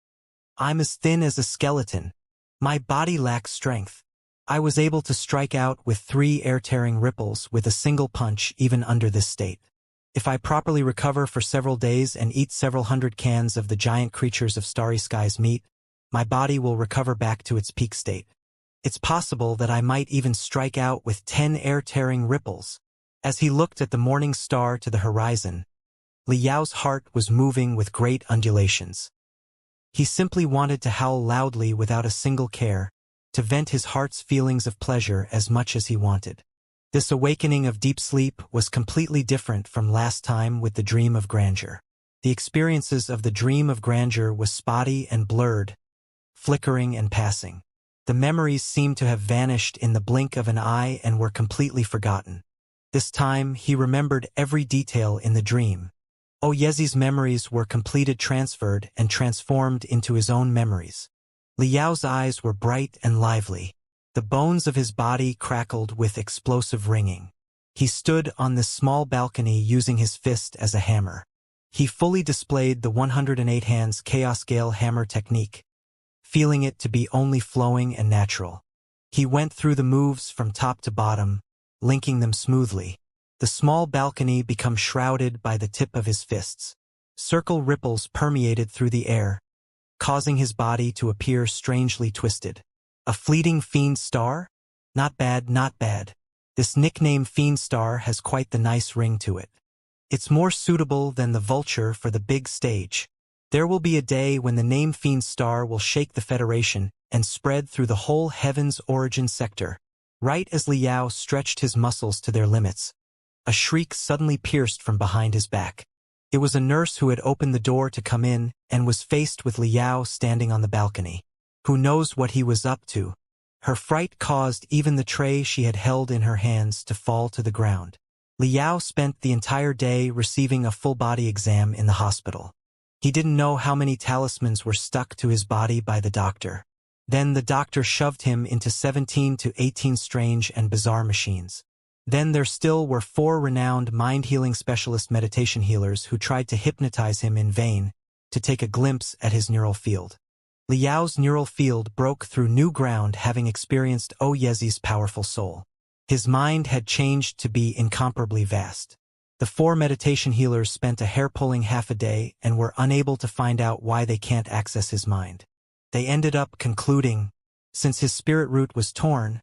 [SPEAKER 1] I'm as thin as a skeleton. My body lacks strength. I was able to strike out with 3 air-tearing ripples with a single punch even under this state. If I properly recover for several days and eat several hundred cans of the giant creatures of Starry Sky's meat, my body will recover back to its peak state. It's possible that I might even strike out with 10 air-tearing ripples. As he looked at the morning star to the horizon, Liao's heart was moving with great undulations. He simply wanted to howl loudly without a single care, to vent his heart's feelings of pleasure as much as he wanted. This awakening of deep sleep was completely different from last time with the dream of grandeur. The experiences of the dream of grandeur was spotty and blurred, flickering and passing. The memories seemed to have vanished in the blink of an eye and were completely forgotten. This time, he remembered every detail in the dream. Oyezi's memories were completed, transferred, and transformed into his own memories. Liao's eyes were bright and lively. The bones of his body crackled with explosive ringing. He stood on this small balcony using his fist as a hammer. He fully displayed the 108 hands Chaos Gale hammer technique, feeling it to be only flowing and natural. He went through the moves from top to bottom, linking them smoothly. The small balcony became shrouded by the tip of his fists. Circle ripples permeated through the air, causing his body to appear strangely twisted. A fleeting fiend star? Not bad, not bad. This nickname Fiend Star has quite the nice ring to it. It's more suitable than the vulture for the big stage. There will be a day when the name Fiend Star will shake the Federation and spread through the whole Heaven's origin sector. Right as Liao stretched his muscles to their limits, a shriek suddenly pierced from behind his back. It was a nurse who had opened the door to come in and was faced with Liao standing on the balcony. Who knows what he was up to? Her fright caused even the tray she had held in her hands to fall to the ground. Liao spent the entire day receiving a full-body exam in the hospital. He didn't know how many talismans were stuck to his body by the doctor. Then the doctor shoved him into 17 to 18 strange and bizarre machines. Then there still were 4 renowned mind-healing specialist meditation healers who tried to hypnotize him in vain to take a glimpse at his neural field. Liao's neural field broke through new ground, having experienced Oyezi's powerful soul. His mind had changed to be incomparably vast. The 4 meditation healers spent a hair-pulling half a day and were unable to find out why they can't access his mind. They ended up concluding, since his spirit root was torn,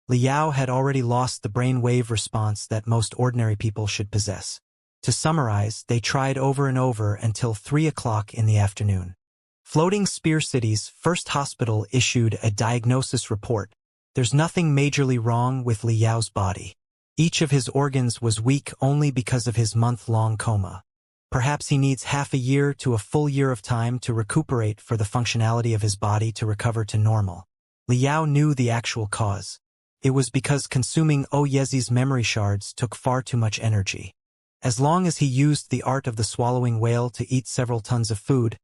[SPEAKER 1] Liao had already lost the brain wave response that most ordinary people should possess. To summarize, they tried over and over until 3 o'clock in the afternoon. Floating Spear City's first hospital issued a diagnosis report. There's nothing majorly wrong with Liao's body. Each of his organs was weak only because of his month-long coma. Perhaps he needs half a year to a full year of time to recuperate for the functionality of his body to recover to normal. Liao knew the actual cause. It was because consuming Yezi's memory shards took far too much energy. As long as he used the art of the swallowing whale to eat several tons of food,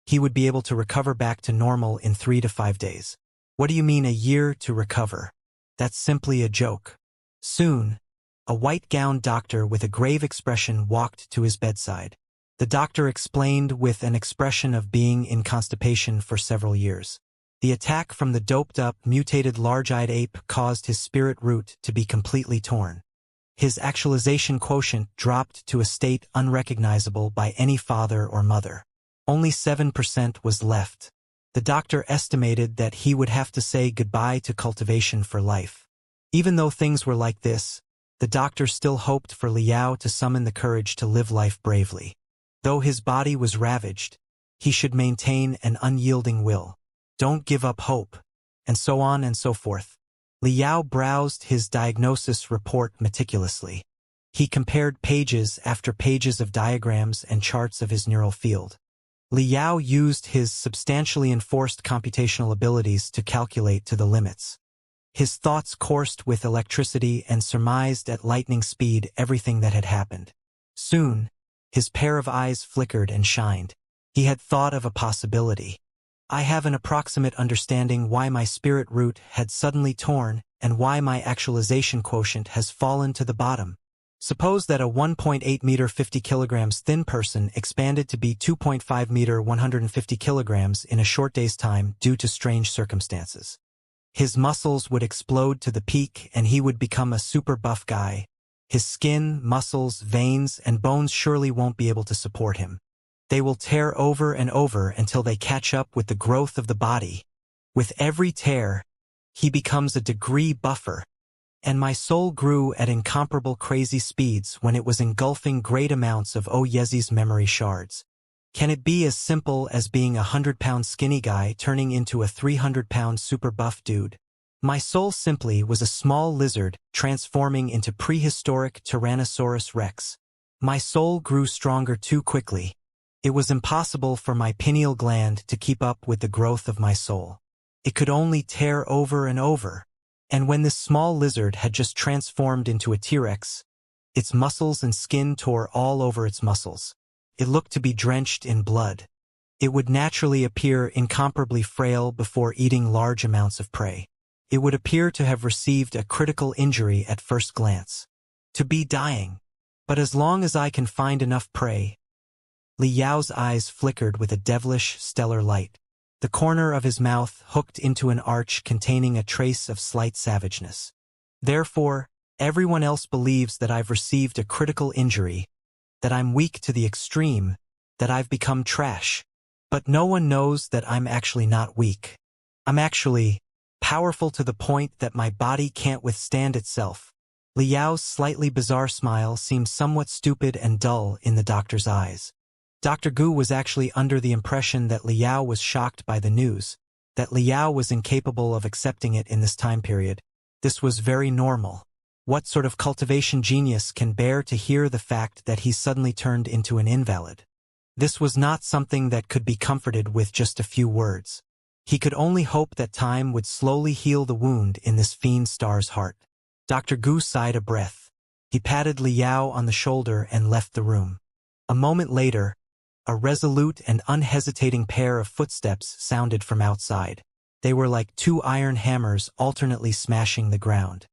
[SPEAKER 1] he would be able to recover back to normal in 3 to 5 days. What do you mean a year to recover? That's simply a joke. Soon, a white-gowned doctor with a grave expression walked to his bedside. The doctor explained with an expression of being in constipation for several years. The attack from the doped-up, mutated large-eyed ape caused his spirit root to be completely torn. His actualization quotient dropped to a state unrecognizable by any father or mother. Only 7% was left. The doctor estimated that he would have to say goodbye to cultivation for life. Even though things were like this, the doctor still hoped for Liao to summon the courage to live life bravely. Though his body was ravaged, he should maintain an unyielding will. Don't give up hope, and so on and so forth. Liao browsed his diagnosis report meticulously. He compared pages after pages of diagrams and charts of his neural field. Liao used his substantially enforced computational abilities to calculate to the limits. His thoughts coursed with electricity and surmised at lightning speed everything that had happened. Soon, his pair of eyes flickered and shined. He had thought of a possibility. I have an approximate understanding why my spirit root had suddenly torn and why my actualization quotient has fallen to the bottom. Suppose that a 1.8 meter 50 kilograms thin person expanded to be 2.5 meter 150 kilograms in a short day's time due to strange circumstances. His muscles would explode to the peak and he would become a super buff guy. His skin, muscles, veins, and bones surely won't be able to support him. They will tear over and over until they catch up with the growth of the body. With every tear, he becomes a degree buffer. And my soul grew at incomparable crazy speeds when it was engulfing great amounts of Yezi's memory shards. Can it be as simple as being a 100-pound skinny guy turning into a 300-pound super buff dude? My soul simply was a small lizard transforming into prehistoric Tyrannosaurus Rex. My soul grew stronger too quickly. It was impossible for my pineal gland to keep up with the growth of my soul. It could only tear over and over. And when this small lizard had just transformed into a T-Rex, its muscles and skin tore all over its muscles. It looked to be drenched in blood. It would naturally appear incomparably frail before eating large amounts of prey. It would appear to have received a critical injury at first glance. To be dying. But as long as I can find enough prey. Liao's eyes flickered with a devilish, stellar light. The corner of his mouth hooked into an arch containing a trace of slight savageness. Therefore, everyone else believes that I've received a critical injury, that I'm weak to the extreme, that I've become trash. But no one knows that I'm actually not weak. I'm actually powerful to the point that my body can't withstand itself. Liao's slightly bizarre smile seemed somewhat stupid and dull in the doctor's eyes. Dr. Gu was actually under the impression that Liao was shocked by the news, that Liao was incapable of accepting it in this time period. This was very normal. What sort of cultivation genius can bear to hear the fact that he suddenly turned into an invalid? This was not something that could be comforted with just a few words. He could only hope that time would slowly heal the wound in this fiend star's heart. Dr. Gu sighed a breath. He patted Liao on the shoulder and left the room. A moment later, a resolute and unhesitating pair of footsteps sounded from outside. They were like two iron hammers alternately smashing the ground.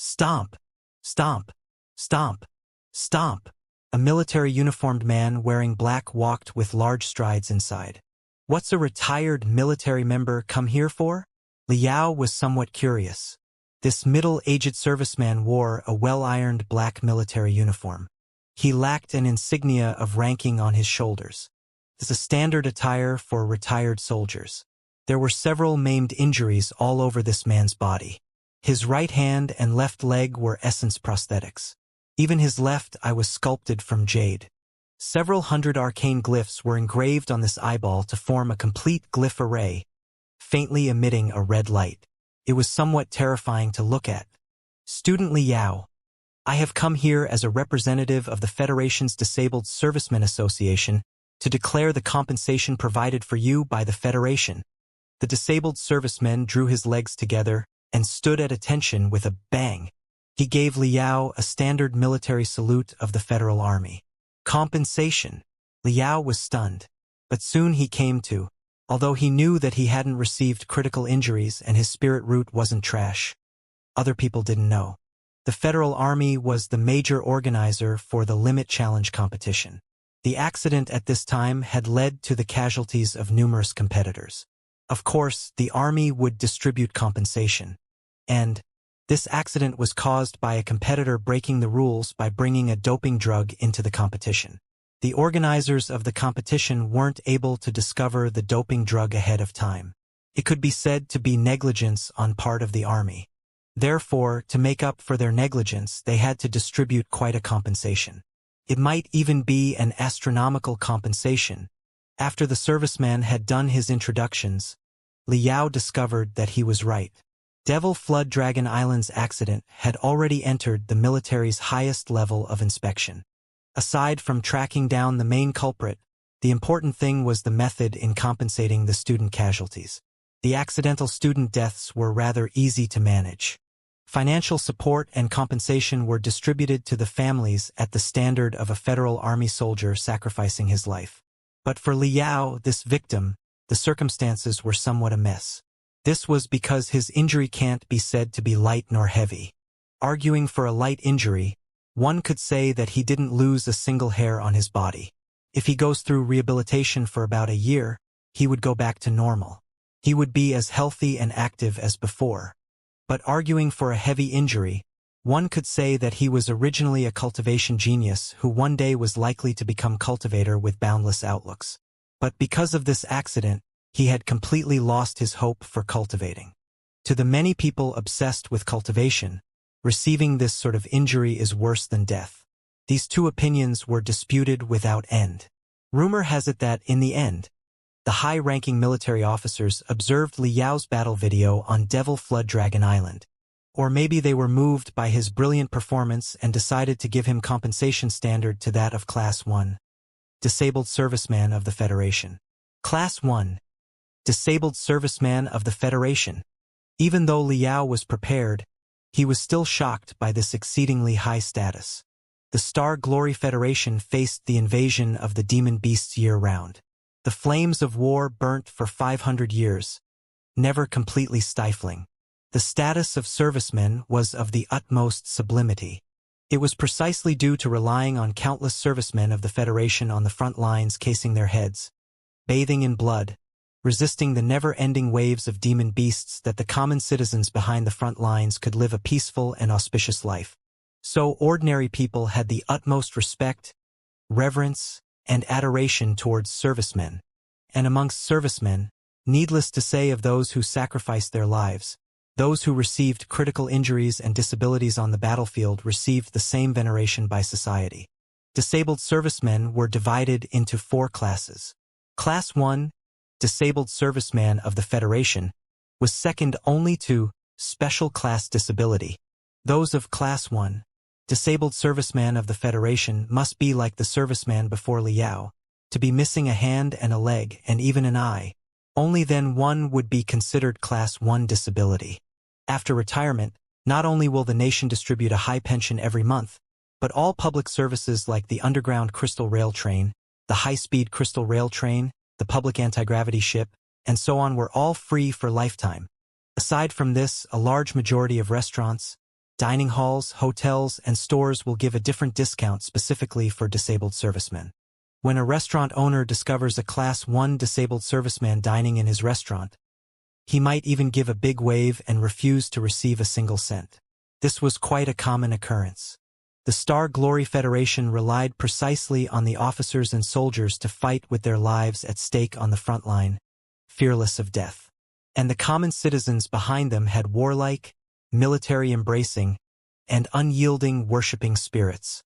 [SPEAKER 1] Stomp! Stomp! Stomp! Stomp! A military uniformed man wearing black walked with large strides inside. What's a retired military member come here for? Liao was somewhat curious. This middle-aged serviceman wore a well-ironed black military uniform. He lacked an insignia of ranking on his shoulders. This is a standard attire for retired soldiers. There were several maimed injuries all over this man's body. His right hand and left leg were essence prosthetics. Even his left eye was sculpted from jade. Several hundred arcane glyphs were engraved on this eyeball to form a complete glyph array, faintly emitting a red light. It was somewhat terrifying to look at. Student Liao. I have come here as a representative of the Federation's Disabled Servicemen Association to declare the compensation provided for you by the Federation." The disabled serviceman drew his legs together and stood at attention with a bang. He gave Liao a standard military salute of the Federal Army. Compensation. Liao was stunned, but soon he came to, although he knew that he hadn't received critical injuries and his spirit root wasn't trash. Other people didn't know. The Federal Army was the major organizer for the Limit Challenge competition. The accident at this time had led to the casualties of numerous competitors. Of course, the Army would distribute compensation. And this accident was caused by a competitor breaking the rules by bringing a doping drug into the competition. The organizers of the competition weren't able to discover the doping drug ahead of time. It could be said to be negligence on part of the Army. Therefore, to make up for their negligence, they had to distribute quite a compensation. It might even be an astronomical compensation. After the serviceman had done his introductions, Liao discovered that he was right. Devil Flood Dragon Island's accident had already entered the military's highest level of inspection. Aside from tracking down the main culprit, the important thing was the method in compensating the student casualties. The accidental student deaths were rather easy to manage. Financial support and compensation were distributed to the families at the standard of a Federal Army soldier sacrificing his life. But for Liao, this victim, the circumstances were somewhat a mess. This was because his injury can't be said to be light nor heavy. Arguing for a light injury, one could say that he didn't lose a single hair on his body. If he goes through rehabilitation for about a year, he would go back to normal. He would be as healthy and active as before. But arguing for a heavy injury, one could say that he was originally a cultivation genius who one day was likely to become cultivator with boundless outlooks. But because of this accident, he had completely lost his hope for cultivating. To the many people obsessed with cultivation, receiving this sort of injury is worse than death. These two opinions were disputed without end. Rumor has it that, in the end, the high-ranking military officers observed Liao's battle video on Devil Flood Dragon Island. Or maybe they were moved by his brilliant performance and decided to give him compensation standard to that of Class 1. Disabled Serviceman of the Federation. Class 1. Disabled Serviceman of the Federation. Even though Liao was prepared, he was still shocked by this exceedingly high status. The Star Glory Federation faced the invasion of the demon beasts year-round. The flames of war burnt for 500 years, never completely stifling. The status of servicemen was of the utmost sublimity. It was precisely due to relying on countless servicemen of the Federation on the front lines casing their heads, bathing in blood, resisting the never-ending waves of demon beasts that the common citizens behind the front lines could live a peaceful and auspicious life. So ordinary people had the utmost respect, reverence, and adoration towards servicemen. And amongst servicemen, needless to say of those who sacrificed their lives, those who received critical injuries and disabilities on the battlefield received the same veneration by society. Disabled servicemen were divided into 4 classes. Class 1, Disabled Serviceman of the Federation, was second only to Special Class Disability. Those of Class 1, Disabled Serviceman of the Federation, must be like the serviceman before Liao, to be missing a hand and a leg and even an eye. Only then one would be considered Class 1 disability. After retirement, not only will the nation distribute a high pension every month, but all public services like the Underground Crystal Rail Train, the High-Speed Crystal Rail Train, the Public Anti-Gravity Ship, and so on were all free for lifetime. Aside from this, a large majority of restaurants, dining halls, hotels, and stores will give a different discount specifically for disabled servicemen. When a restaurant owner discovers a Class 1 disabled serviceman dining in his restaurant, he might even give a big wave and refuse to receive a single cent. This was quite a common occurrence. The Star Glory Federation relied precisely on the officers and soldiers to fight with their lives at stake on the front line, fearless of death. And the common citizens behind them had warlike, military-embracing, and unyielding worshipping spirits.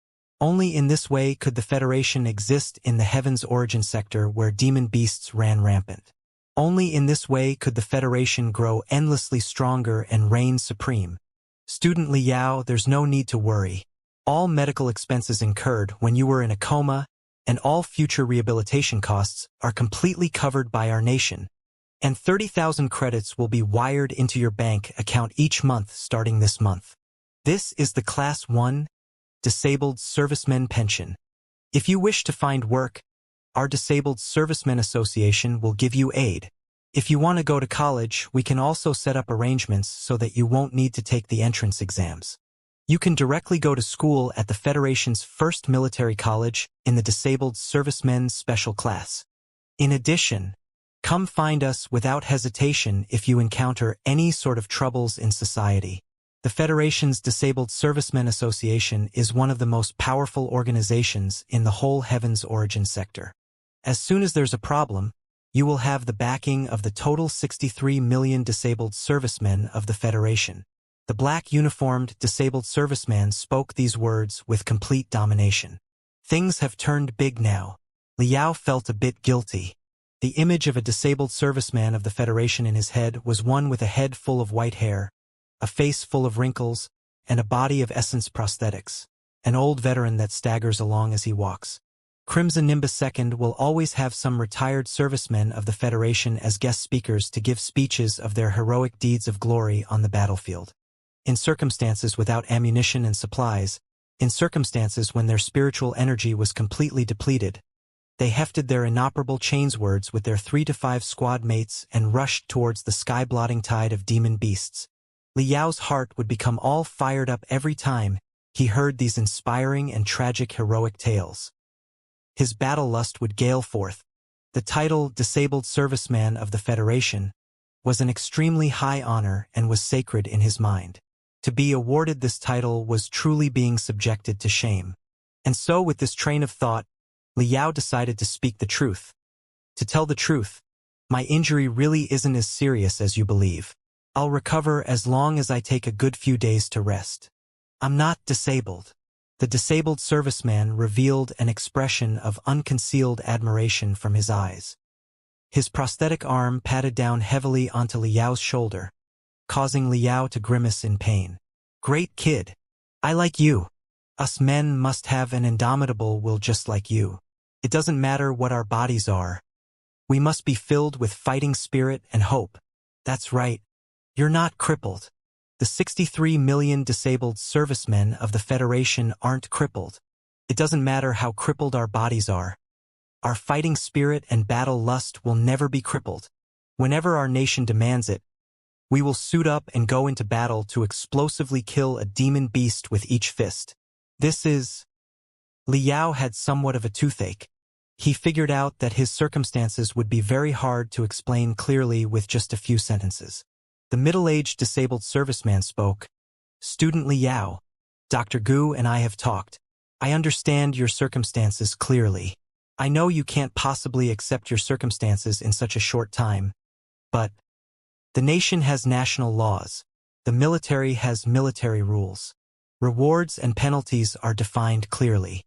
[SPEAKER 1] Only in this way could the Federation exist in the Heaven's Origin sector where demon beasts ran rampant. Only in this way could the Federation grow endlessly stronger and reign supreme. Student Liao, there's no need to worry. all medical expenses incurred when you were in a coma, and all future rehabilitation costs are completely covered by our nation, and 30,000 credits will be wired into your bank account each month starting this month. This is the Class 1 Disabled Servicemen Pension. If you wish to find work, our Disabled Servicemen Association will give you aid. If you want to go to college, we can also set up arrangements so that you won't need to take the entrance exams. You can directly go to school at the Federation's first military college in the Disabled Servicemen's Special Class. In addition, come find us without hesitation if you encounter any sort of troubles in society. The Federation's Disabled Servicemen Association is one of the most powerful organizations in the whole Heavens Origin sector. As soon as there's a problem, you will have the backing of the total 63 million disabled servicemen of the Federation. The black uniformed disabled serviceman spoke these words with complete domination. Things have turned big now. Liao felt a bit guilty. The image of a disabled serviceman of the Federation in his head was one with a head full of white hair, a face full of wrinkles, and a body of essence prosthetics. An old veteran that staggers along as he walks. Crimson Nimbus II will always have some retired servicemen of the Federation as guest speakers to give speeches of their heroic deeds of glory on the battlefield. In circumstances without ammunition and supplies, in circumstances when their spiritual energy was completely depleted, they hefted their inoperable chainswords with their 3 to 5 squad mates and rushed towards the sky-blotting tide of demon beasts. Liao's heart would become all fired up every time he heard these inspiring and tragic heroic tales. His battle lust would gale forth. The title Disabled Serviceman of the Federation was an extremely high honor and was sacred in his mind. To be awarded this title was truly being subjected to shame. And so with this train of thought, Liao decided to speak the truth. To tell the truth, my injury really isn't as serious as you believe. I'll recover as long as I take a good few days to rest. I'm not disabled. The disabled serviceman revealed an expression of unconcealed admiration from his eyes. His prosthetic arm patted down heavily onto Liao's shoulder, causing Liao to grimace in pain. Great kid. I like you. Us men must have an indomitable will just like you. It doesn't matter what our bodies are. We must be filled with fighting spirit and hope. That's right. You're not crippled. The 63 million disabled servicemen of the Federation aren't crippled. It doesn't matter how crippled our bodies are. Our fighting spirit and battle lust will never be crippled. Whenever our nation demands it, we will suit up and go into battle to explosively kill a demon beast with each fist. This is... Liao had somewhat of a toothache. He figured out that his circumstances would be very hard to explain clearly with just a few sentences. The middle-aged disabled serviceman spoke. Student Liao, Dr. Gu and I have talked. I understand your circumstances clearly. I know you can't possibly accept your circumstances in such a short time, but the nation has national laws. The military has military rules. Rewards and penalties are defined clearly.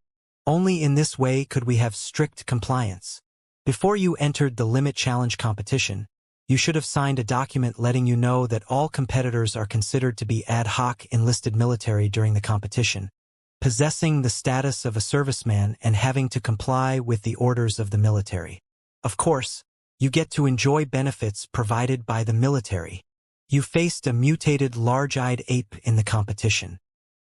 [SPEAKER 1] Only in this way could we have strict compliance. Before you entered the Limit Challenge competition, you should have signed a document letting you know that all competitors are considered to be ad hoc enlisted military during the competition, possessing the status of a serviceman and having to comply with the orders of the military. Of course, you get to enjoy benefits provided by the military. You faced a mutated large-eyed ape in the competition.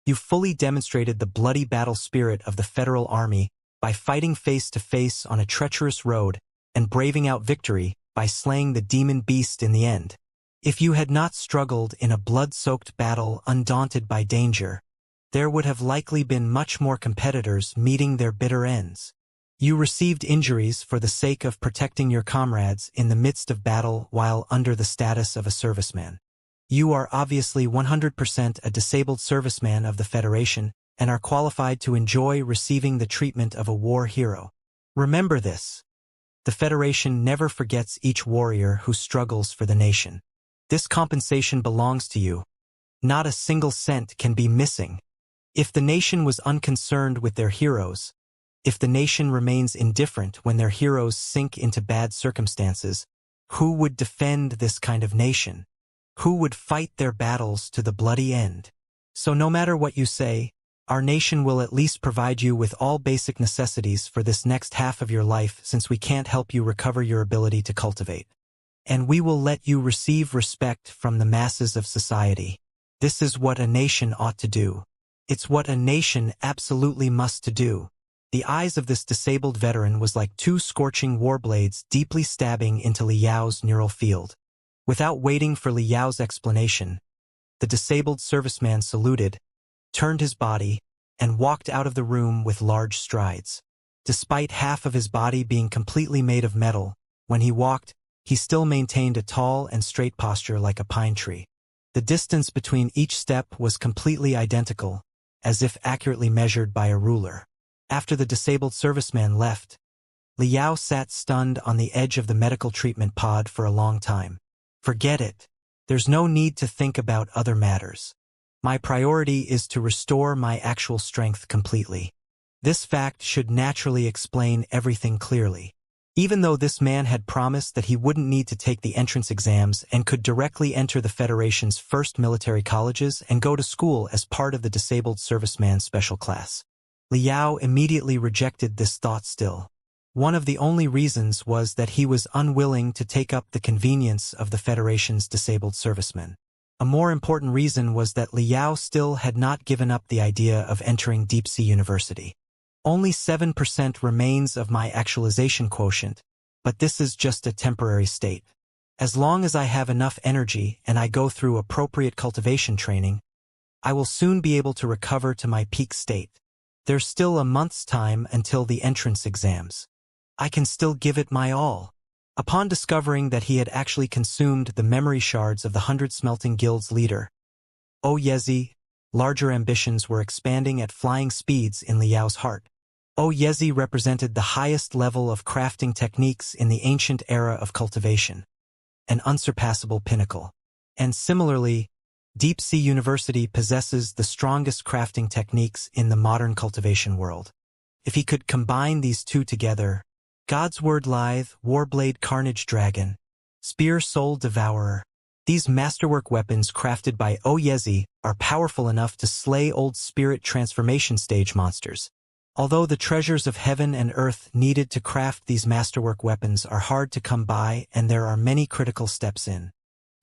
[SPEAKER 1] You fully demonstrated the bloody battle spirit of the Federal Army by fighting face-to-face on a treacherous road and braving out victory by slaying the demon beast in the end. If you had not struggled in a blood-soaked battle undaunted by danger, there would have likely been much more competitors meeting their bitter ends. You received injuries for the sake of protecting your comrades in the midst of battle while under the status of a serviceman. You are obviously 100% a disabled serviceman of the Federation and are qualified to enjoy receiving the treatment of a war hero. Remember this. The Federation never forgets each warrior who struggles for the nation. This compensation belongs to you. Not a single cent can be missing. If the nation was unconcerned with their heroes, if the nation remains indifferent when their heroes sink into bad circumstances, who would defend this kind of nation? Who would fight their battles to the bloody end? So no matter what you say, Our nation will at least provide you with all basic necessities for this next half of your life since we can't help you recover your ability to cultivate. And we will let you receive respect from the masses of society. This is what a nation ought to do. It's what a nation absolutely must to do. The eyes of this disabled veteran was like two scorching war blades deeply stabbing into Liao's neural field. Without waiting for Liao's explanation, the disabled serviceman saluted, turned his body, and walked out of the room with large strides. Despite half of his body being completely made of metal, when he walked, he still maintained a tall and straight posture like a pine tree. The distance between each step was completely identical, as if accurately measured by a ruler. After the disabled serviceman left, Liao sat stunned on the edge of the medical treatment pod for a long time. Forget it. There's no need to think about other matters. My priority is to restore my actual strength completely. This fact should naturally explain everything clearly. Even though this man had promised that he wouldn't need to take the entrance exams and could directly enter the Federation's first military colleges and go to school as part of the disabled serviceman special class, Liao immediately rejected this thought still. One of the only reasons was that he was unwilling to take up the convenience of the Federation's disabled servicemen. A more important reason was that Liao still had not given up the idea of entering Deep Sea University. Only 7% remains of my actualization quotient, but this is just a temporary state. As long as I have enough energy and I go through appropriate cultivation training, I will soon be able to recover to my peak state. There's still a month's time until the entrance exams. I can still give it my all. Upon discovering that he had actually consumed the memory shards of the 100 Smelting Guild's leader, Yezi, larger ambitions were expanding at flying speeds in Liao's heart. Yezi represented the highest level of crafting techniques in the ancient era of cultivation, an unsurpassable pinnacle. And similarly, Deep Sea University possesses the strongest crafting techniques in the modern cultivation world. If he could combine these two together, God's Word Lithe, Warblade Carnage Dragon, Spear Soul Devourer, these masterwork weapons crafted by Yezi are powerful enough to slay old spirit transformation stage monsters. Although the treasures of heaven and earth needed to craft these masterwork weapons are hard to come by and there are many critical steps in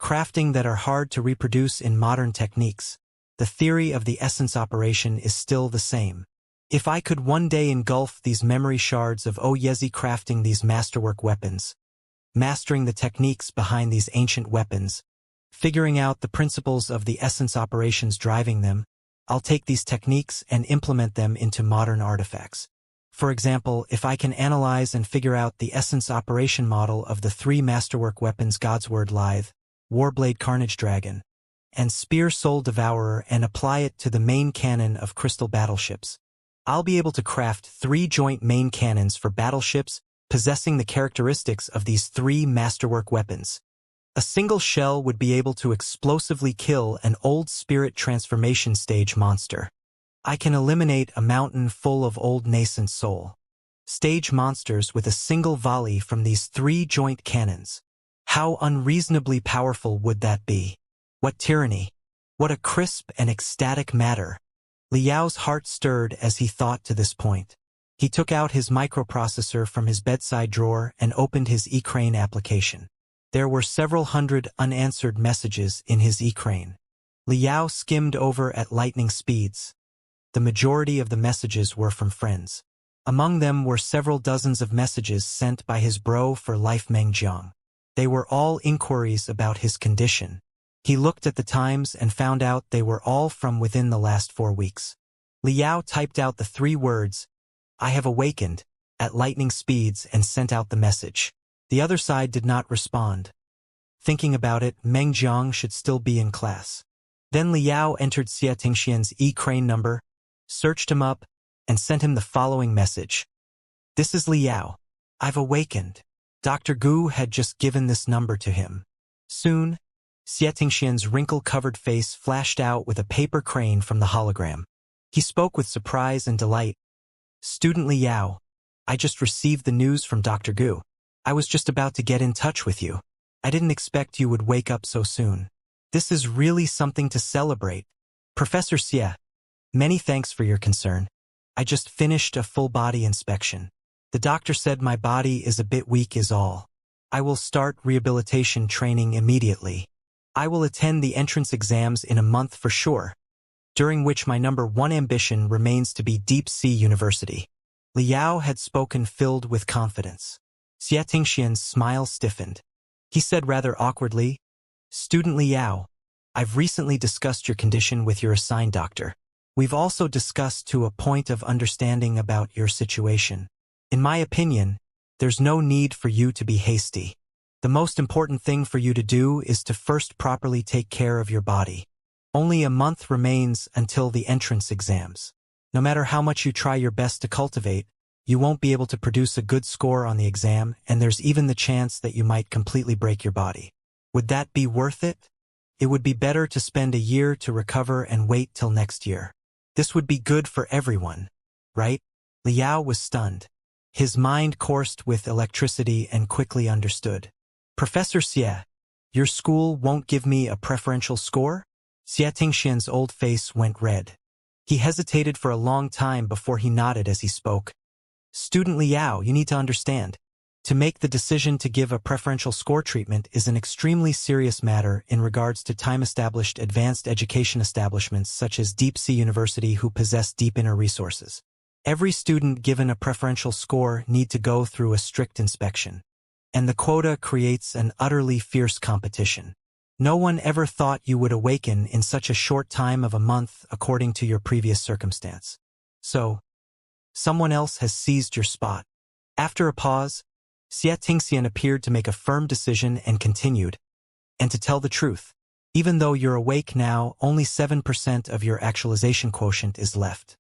[SPEAKER 1] crafting that are hard to reproduce in modern techniques, the theory of the essence operation is still the same. If I could one day engulf these memory shards of Yezi crafting these masterwork weapons, mastering the techniques behind these ancient weapons, figuring out the principles of the essence operations driving them, I'll take these techniques and implement them into modern artifacts. For example, if I can analyze and figure out the essence operation model of the three masterwork weapons God's Word Lithe, Warblade Carnage Dragon, and Spear Soul Devourer and apply it to the main cannon of crystal battleships, I'll be able to craft 3 joint main cannons for battleships possessing the characteristics of these 3 masterwork weapons. A single shell would be able to explosively kill an old spirit transformation stage monster. I can eliminate a mountain full of old nascent soul stage monsters with a single volley from these 3 joint cannons. How unreasonably powerful would that be? What tyranny! What a crisp and ecstatic matter! Liao's heart stirred as he thought to this point. He took out his microprocessor from his bedside drawer and opened his eCrane application. There were several hundred unanswered messages in his eCrane. Liao skimmed over at lightning speeds. The majority of the messages were from friends. Among them were several dozens of messages sent by his bro for life Mengjiang. They were all inquiries about his condition. He looked at the times and found out they were all from within the last 4 weeks. Liao typed out the 3 words, "I have awakened," at lightning speeds and sent out the message. The other side did not respond. Thinking about it, Mengjiang should still be in class. Then Liao entered Xianxia's eCrane number, searched him up, and sent him the following message. "This is Liao. I've awakened." Dr. Gu had just given this number to him. Soon, Xianxia's wrinkle-covered face flashed out with a paper crane from the hologram. He spoke with surprise and delight. "Student Liao, I just received the news from Dr. Gu. I was just about to get in touch with you. I didn't expect you would wake up so soon. This is really something to celebrate. Professor Xie, Many thanks for your concern. I just finished a full-body inspection. The doctor said my body is a bit weak is all. I will start rehabilitation training immediately. I will attend the entrance exams in a month for sure, during which my #1 ambition remains to be Deep Sea University. Liao had spoken filled with confidence. Xianxia's smile stiffened. He said rather awkwardly, "Student Liao, I've recently discussed your condition with your assigned doctor. We've also discussed to a point of understanding about your situation. In my opinion, there's no need for you to be hasty. The most important thing for you to do is to first properly take care of your body. Only a month remains until the entrance exams. No matter how much you try your best to cultivate, you won't be able to produce a good score on the exam, and there's even the chance that you might completely break your body. Would that be worth it? It would be better to spend a year to recover and wait till next year. This would be good for everyone, right?" Liao was stunned. His mind coursed with electricity and quickly understood. "Professor Xie, your school won't give me a preferential score?" Xianxia's old face went red. He hesitated for a long time before he nodded as he spoke. "Student Liao, you need to understand. To make the decision to give a preferential score treatment is an extremely serious matter in regards to time-established advanced education establishments such as Deep Sea University who possess deep inner resources. Every student given a preferential score need to go through a strict inspection. And the quota creates an utterly fierce competition. No one ever thought you would awaken in such a short time of a month according to your previous circumstance. So, someone else has seized your spot." After a pause, Xianxia appeared to make a firm decision and continued, "And to tell the truth, even though you're awake now, only 7% of your actualization quotient is left.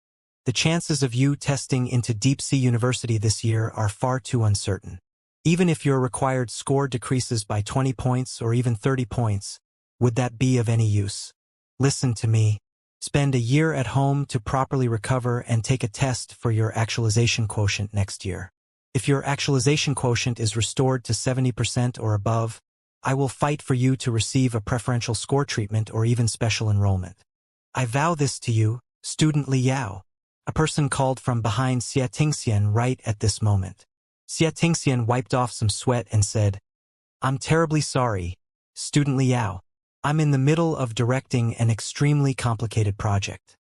[SPEAKER 1] The chances of you testing into Deep Sea University this year are far too uncertain. Even if your required score decreases by 20 points or even 30 points, would that be of any use? Listen to me. Spend a year at home to properly recover and take a test for your actualization quotient next year. If your actualization quotient is restored to 70% or above, I will fight for you to receive a preferential score treatment or even special enrollment. I vow this to you, Student Liao." A person called from behind Xianxia right at this moment. Xianxia wiped off some sweat and said, "I'm terribly sorry, Student Liao. I'm in the middle of directing an extremely complicated project.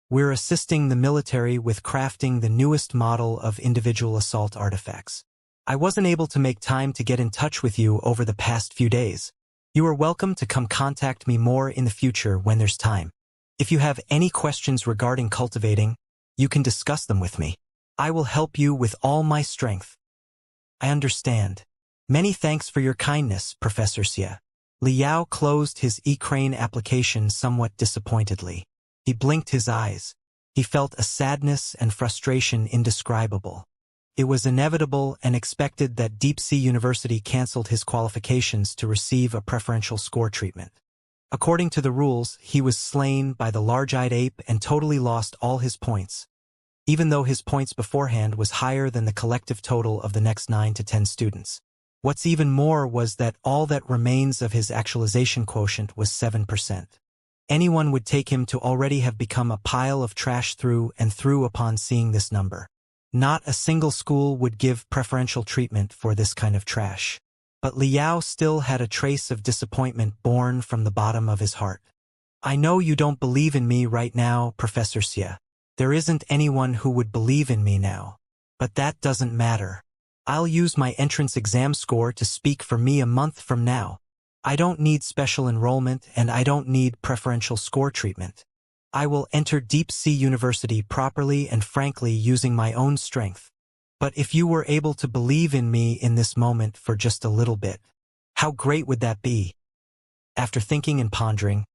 [SPEAKER 1] We're assisting the military with crafting the newest model of individual assault artifacts. I wasn't able to make time to get in touch with you over the past few days. You are welcome to come contact me more in the future when there's time. If you have any questions regarding cultivating, you can discuss them with me. I will help you with all my strength." "I understand. Many thanks for your kindness, Professor Xie." Liao closed his e-crane application somewhat disappointedly. He blinked his eyes. He felt a sadness and frustration indescribable. It was inevitable and expected that Deep Sea University cancelled his qualifications to receive a preferential score treatment. According to the rules, he was slain by the large-eyed ape and totally lost all his points, even though his points beforehand was higher than the collective total of the next 9 to 10 students. What's even more was that all that remains of his actualization quotient was 7%. Anyone would take him to already have become a pile of trash through and through upon seeing this number. Not a single school would give preferential treatment for this kind of trash. But Liao still had a trace of disappointment born from the bottom of his heart. "I know you don't believe in me right now, Professor Xie. There isn't anyone who would believe in me now. But that doesn't matter. I'll use my entrance exam score to speak for me a month from now. I don't need special enrollment and I don't need preferential score treatment. I will enter Deep Sea University properly and frankly using my own strength. But if you were able to believe in me in this moment for just a little bit, how great would that be?" After thinking and pondering,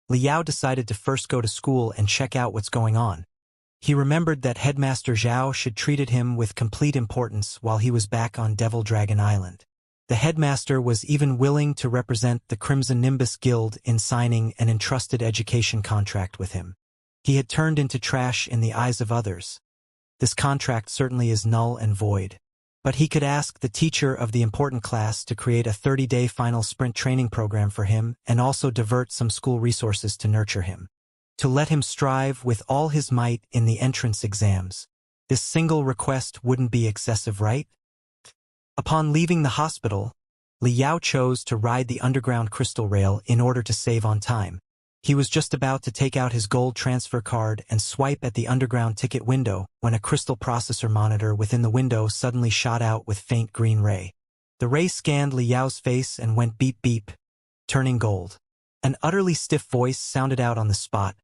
[SPEAKER 1] Liao decided to first go to school and check out what's going on. He remembered that Headmaster Zhao should treated him with complete importance while he was back on Devil Dragon Island. The headmaster was even willing to represent the Crimson Nimbus Guild in signing an entrusted education contract with him. He had turned into trash in the eyes of others. This contract certainly is null and void. But he could ask the teacher of the important class to create a 30-day final sprint training program for him and also divert some school resources to nurture him. to let him strive with all his might in the entrance exams. This single request wouldn't be excessive, right? Upon leaving the hospital, Liao chose to ride the underground crystal rail in order to save on time. He was just about to take out his gold transfer card and swipe at the underground ticket window when a crystal processor monitor within the window suddenly shot out with faint green ray. The ray scanned Liao's face and went beep beep, turning gold. An utterly stiff voice sounded out on the spot.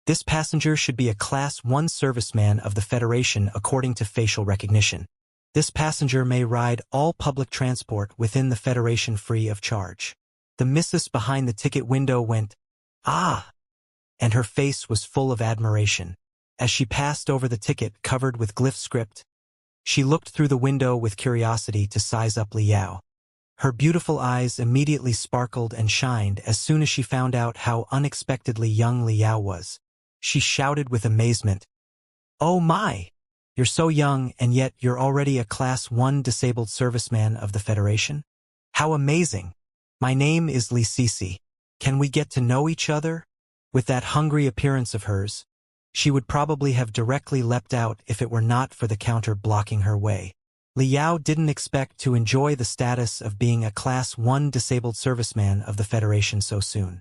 [SPEAKER 1] This passenger should be a Class 1 serviceman of the Federation according to facial recognition. This passenger may ride all public transport within the Federation free of charge. The missus behind the ticket window went, "Ah!" and her face was full of admiration. As she passed over the ticket covered with glyph script, she looked through the window with curiosity to size up Liao. Her beautiful eyes immediately sparkled and shined as soon as she found out how unexpectedly young Liao was. She shouted with amazement, "Oh my! You're so young and yet you're already a Class 1 disabled serviceman of the Federation? How amazing! My name is Li Sisi. Can we get to know each other?" With that hungry appearance of hers, she would probably have directly leapt out if it were not for the counter blocking her way. Liao didn't expect to enjoy the status of being a Class 1 disabled serviceman of the Federation so soon.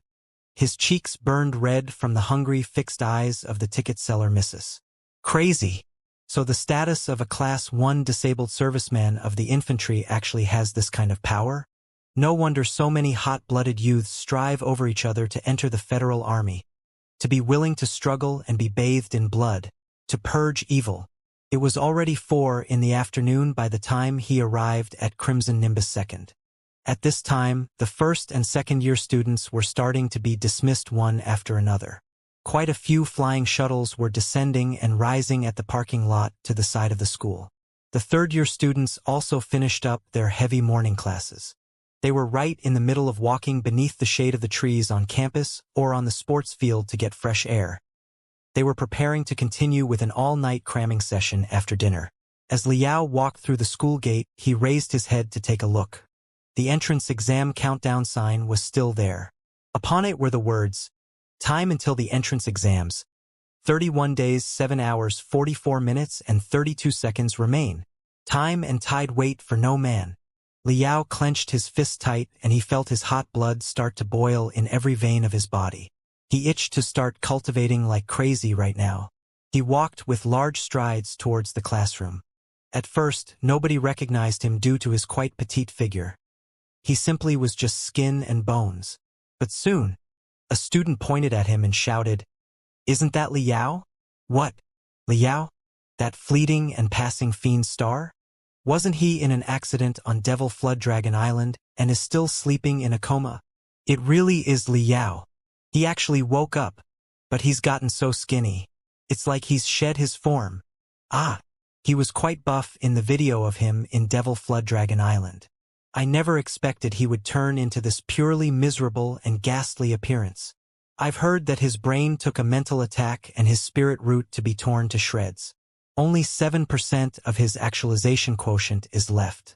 [SPEAKER 1] His cheeks burned red from the hungry, fixed eyes of the ticket seller missus. Crazy! So the status of a Class 1 disabled serviceman of the infantry actually has this kind of power? No wonder so many hot-blooded youths strive over each other to enter the Federal Army, to be willing to struggle and be bathed in blood, to purge evil. It was already 4 in the afternoon by the time he arrived at Crimson Nimbus 2nd. At this time, the first and second year students were starting to be dismissed one after another. Quite a few flying shuttles were descending and rising at the parking lot to the side of the school. The third year students also finished up their heavy morning classes. They were right in the middle of walking beneath the shade of the trees on campus or on the sports field to get fresh air. They were preparing to continue with an all-night cramming session after dinner. As Liao walked through the school gate, he raised his head to take a look. The entrance exam countdown sign was still there. Upon it were the words, "Time until the entrance exams. 31 days, 7 hours, 44 minutes, and 32 seconds remain. Time and tide wait for no man." Liao clenched his fist tight and he felt his hot blood start to boil in every vein of his body. He itched to start cultivating like crazy right now. He walked with large strides towards the classroom. At first, nobody recognized him due to his quite petite figure. He simply was just skin and bones. But soon, a student pointed at him and shouted, "Isn't that Liao?" "What? Liao? That fleeting and passing fiend star? Wasn't he in an accident on Devil Flood Dragon Island and is still sleeping in a coma? It really is Liao. He actually woke up, but he's gotten so skinny. It's like he's shed his form. Ah, he was quite buff in the video of him in Devil Flood Dragon Island. I never expected he would turn into this purely miserable and ghastly appearance. I've heard that his brain took a mental attack and his spirit root to be torn to shreds. Only 7% of his actualization quotient is left.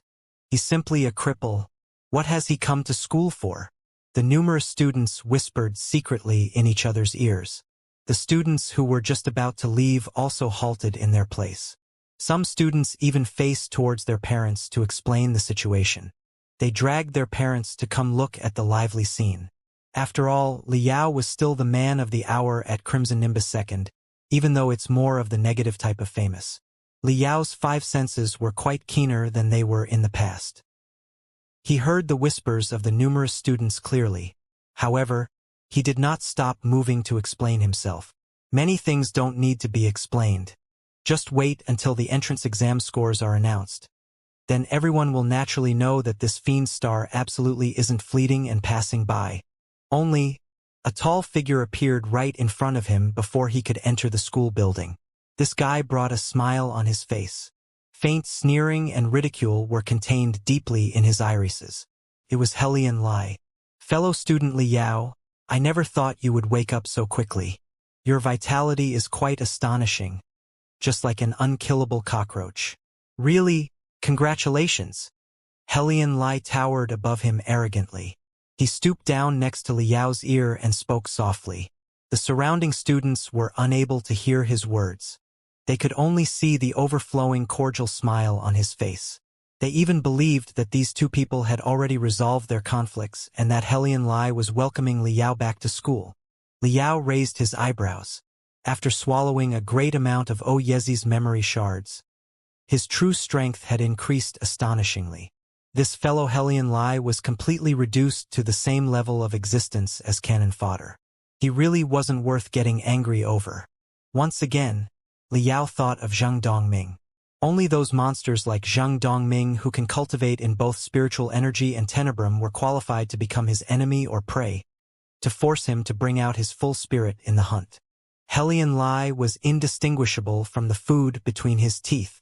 [SPEAKER 1] He's simply a cripple. What has he come to school for?" The numerous students whispered secretly in each other's ears. The students who were just about to leave also halted in their place. Some students even faced towards their parents to explain the situation. They dragged their parents to come look at the lively scene. After all, Liao was still the man of the hour at Crimson Nimbus 2nd, even though it's more of the negative type of famous. Liao's 5 senses were quite keener than they were in the past. He heard the whispers of the numerous students clearly. However, he did not stop moving to explain himself. Many things don't need to be explained. Just wait until the entrance exam scores are announced. Then everyone will naturally know that this fiend star absolutely isn't fleeting and passing by. Only, a tall figure appeared right in front of him before he could enter the school building. This guy brought a smile on his face. Faint sneering and ridicule were contained deeply in his irises. It was Helian Lai. "Fellow student Liao, I never thought you would wake up so quickly. Your vitality is quite astonishing, just like an unkillable cockroach. Really, congratulations." Helian Lai towered above him arrogantly. He stooped down next to Liao's ear and spoke softly. The surrounding students were unable to hear his words. They could only see the overflowing cordial smile on his face. They even believed that these two people had already resolved their conflicts and that Helian Lai was welcoming Liao back to school. Liao raised his eyebrows. After swallowing a great amount of Yezi's memory shards, his true strength had increased astonishingly. This fellow Helian Lai was completely reduced to the same level of existence as cannon fodder. He really wasn't worth getting angry over. Once again, Liao thought of Zheng Dongming. Only those monsters like Zheng Dongming who can cultivate in both spiritual energy and tenebrum were qualified to become his enemy or prey, to force him to bring out his full spirit in the hunt. Helian Lai was indistinguishable from the food between his teeth.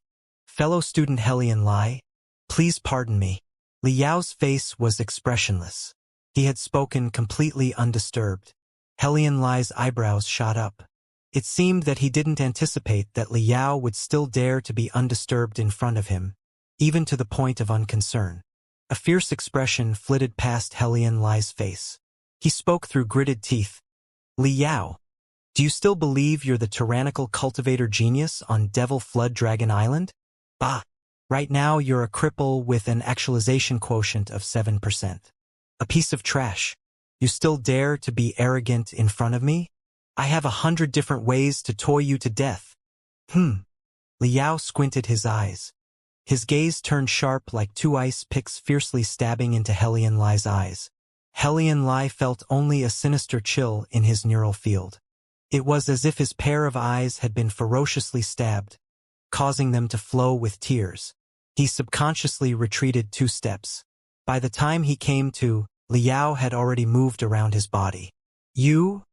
[SPEAKER 1] Fellow student Helian Lai, please pardon me. Liao's face was expressionless. He had spoken completely undisturbed. Helian Lai's eyebrows shot up. It seemed that he didn't anticipate that Liao would still dare to be undisturbed in front of him, even to the point of unconcern. A fierce expression flitted past Helian Lai's face. He spoke through gritted teeth. Liao, do you still believe you're the tyrannical cultivator genius on Devil Flood Dragon Island? Bah! Right now you're a cripple with an actualization quotient of 7%. A piece of trash. You still dare to be arrogant in front of me? I have 100 different ways to toy you to death. Liao squinted his eyes. His gaze turned sharp like two ice picks fiercely stabbing into Helian Lai's eyes. Helian Lai felt only a sinister chill in his neural field. It was as if his pair of eyes had been ferociously stabbed, causing them to flow with tears. He subconsciously retreated 2 steps. By the time he came to, Liao had already moved around his body. You?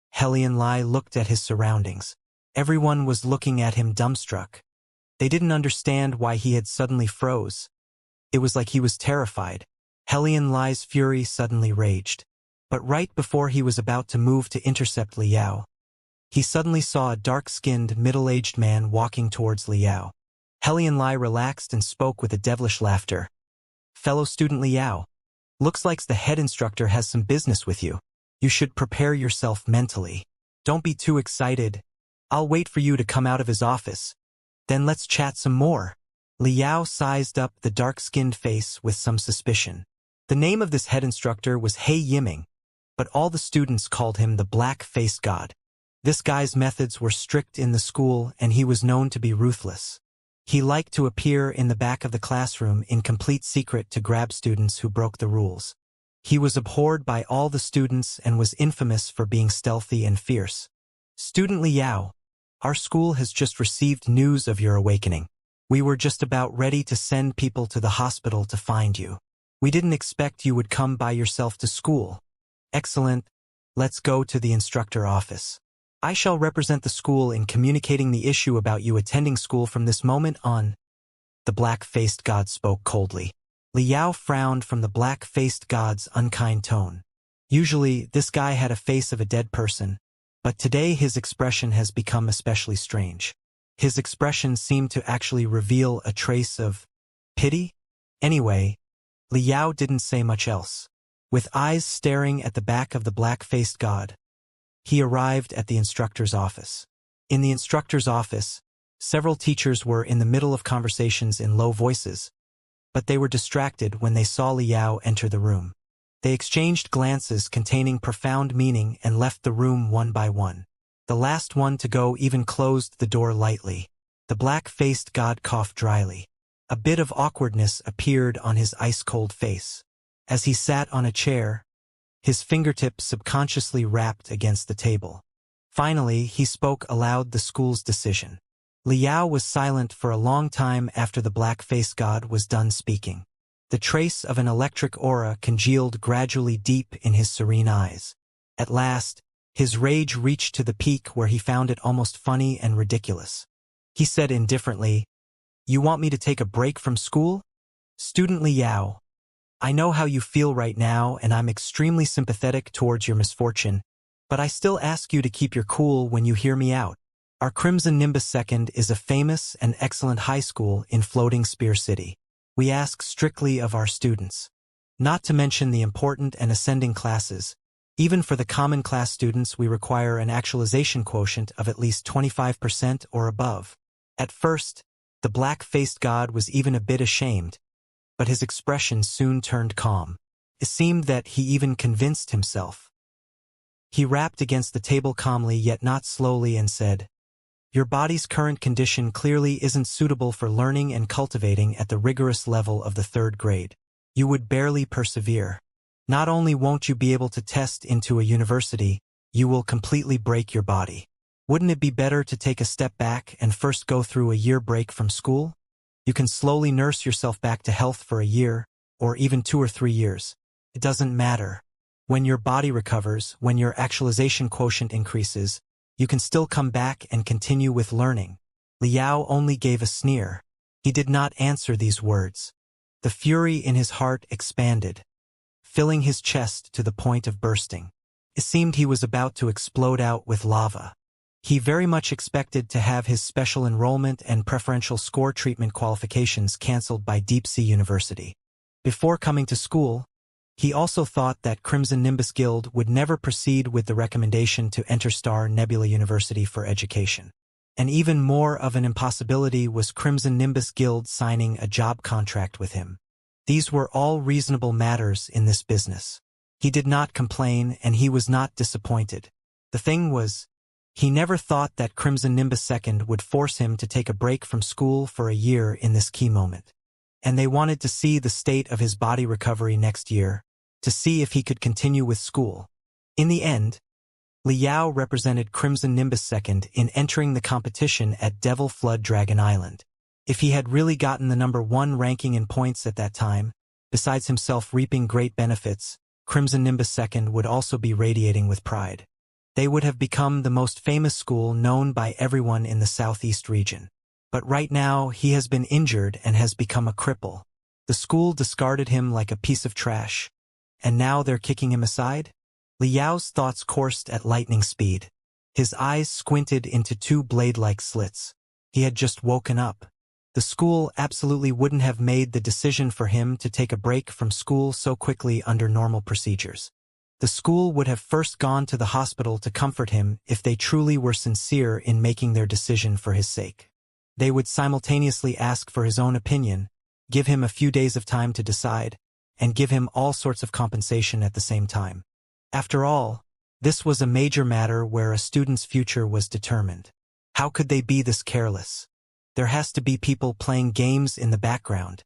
[SPEAKER 1] Helian Lai looked at his surroundings. Everyone was looking at him dumbstruck. They didn't understand why he had suddenly froze. It was like he was terrified. Helian Lai's fury suddenly raged. But right before he was about to move to intercept Liao, he suddenly saw a dark-skinned, middle-aged man walking towards Liao. Helian Lai relaxed and spoke with a devilish laughter. Fellow student Liao, looks like the head instructor has some business with you. You should prepare yourself mentally. Don't be too excited. I'll wait for you to come out of his office. Then let's chat some more. Liao sized up the dark-skinned face with some suspicion. The name of this head instructor was He Yiming, but all the students called him the Black-Faced God. This guy's methods were strict in the school and he was known to be ruthless. He liked to appear in the back of the classroom in complete secret to grab students who broke the rules. He was abhorred by all the students and was infamous for being stealthy and fierce. Student Liao, our school has just received news of your awakening. We were just about ready to send people to the hospital to find you. We didn't expect you would come by yourself to school. Excellent. Let's go to the instructor office. I shall represent the school in communicating the issue about you attending school from this moment on. The black-faced god spoke coldly. Liao frowned from the black-faced god's unkind tone. Usually, this guy had a face of a dead person, but today his expression has become especially strange. His expression seemed to actually reveal a trace of pity. Anyway, Liao didn't say much else. With eyes staring at the back of the black-faced god, he arrived at the instructor's office. In the instructor's office, several teachers were in the middle of conversations in low voices, but they were distracted when they saw Liao enter the room. They exchanged glances containing profound meaning and left the room one by one. The last one to go even closed the door lightly. The black-faced god coughed dryly. A bit of awkwardness appeared on his ice-cold face. As he sat on a chair, his fingertips subconsciously rapped against the table. Finally, he spoke aloud the school's decision. Liao was silent for a long time after the black-faced god was done speaking. The trace of an electric aura congealed gradually deep in his serene eyes. At last, his rage reached to the peak where he found it almost funny and ridiculous. He said indifferently, "You want me to take a break from school? Student Liao, I know how you feel right now and I'm extremely sympathetic towards your misfortune, but I still ask you to keep your cool when you hear me out. Our Crimson Nimbus Second is a famous and excellent high school in Floating Spear City. We ask strictly of our students, not to mention the important and ascending classes, Even for the common class students, we require an actualization quotient of at least 25% or above. At first, the black-faced god was even a bit ashamed, but his expression soon turned calm. It seemed that he even convinced himself. He rapped against the table calmly yet not slowly and said, "Your body's current condition clearly isn't suitable for learning and cultivating at the rigorous level of the 3rd grade. You would barely persevere. Not only won't you be able to test into a university, you will completely break your body. Wouldn't it be better to take a step back and first go through a year break from school? You can slowly nurse yourself back to health for a year, or even 2 or 3 years. It doesn't matter. When your body recovers, when your actualization quotient increases, you can still come back and continue with learning." Liao only gave a sneer. He did not answer these words. The fury in his heart expanded, filling his chest to the point of bursting. It seemed he was about to explode out with lava. He very much expected to have his special enrollment and preferential score treatment qualifications cancelled by Deep Sea University. Before coming to school, he also thought that Crimson Nimbus Guild would never proceed with the recommendation to enter Star Nebula University for education. And even more of an impossibility was Crimson Nimbus Guild signing a job contract with him. These were all reasonable matters in this business. He did not complain, and he was not disappointed. The thing was, he never thought that Crimson Nimbus II would force him to take a break from school for a year in this key moment. And they wanted to see the state of his body recovery next year, to see if he could continue with school. In the end, Liao represented Crimson Nimbus II in entering the competition at Devil Flood Dragon Island. If he had really gotten the #1 ranking in points at that time, besides himself reaping great benefits, Crimson Nimbus II would also be radiating with pride. They would have become the most famous school known by everyone in the Southeast region. But right now, he has been injured and has become a cripple. The school discarded him like a piece of trash. And now they're kicking him aside? Liao's thoughts coursed at lightning speed. His eyes squinted into 2 blade-like slits. He had just woken up. The school absolutely wouldn't have made the decision for him to take a break from school so quickly under normal procedures. The school would have first gone to the hospital to comfort him if they truly were sincere in making their decision for his sake. They would simultaneously ask for his own opinion, give him a few days of time to decide, and give him all sorts of compensation at the same time. After all, this was a major matter where a student's future was determined. How could they be this careless? There has to be people playing games in the background.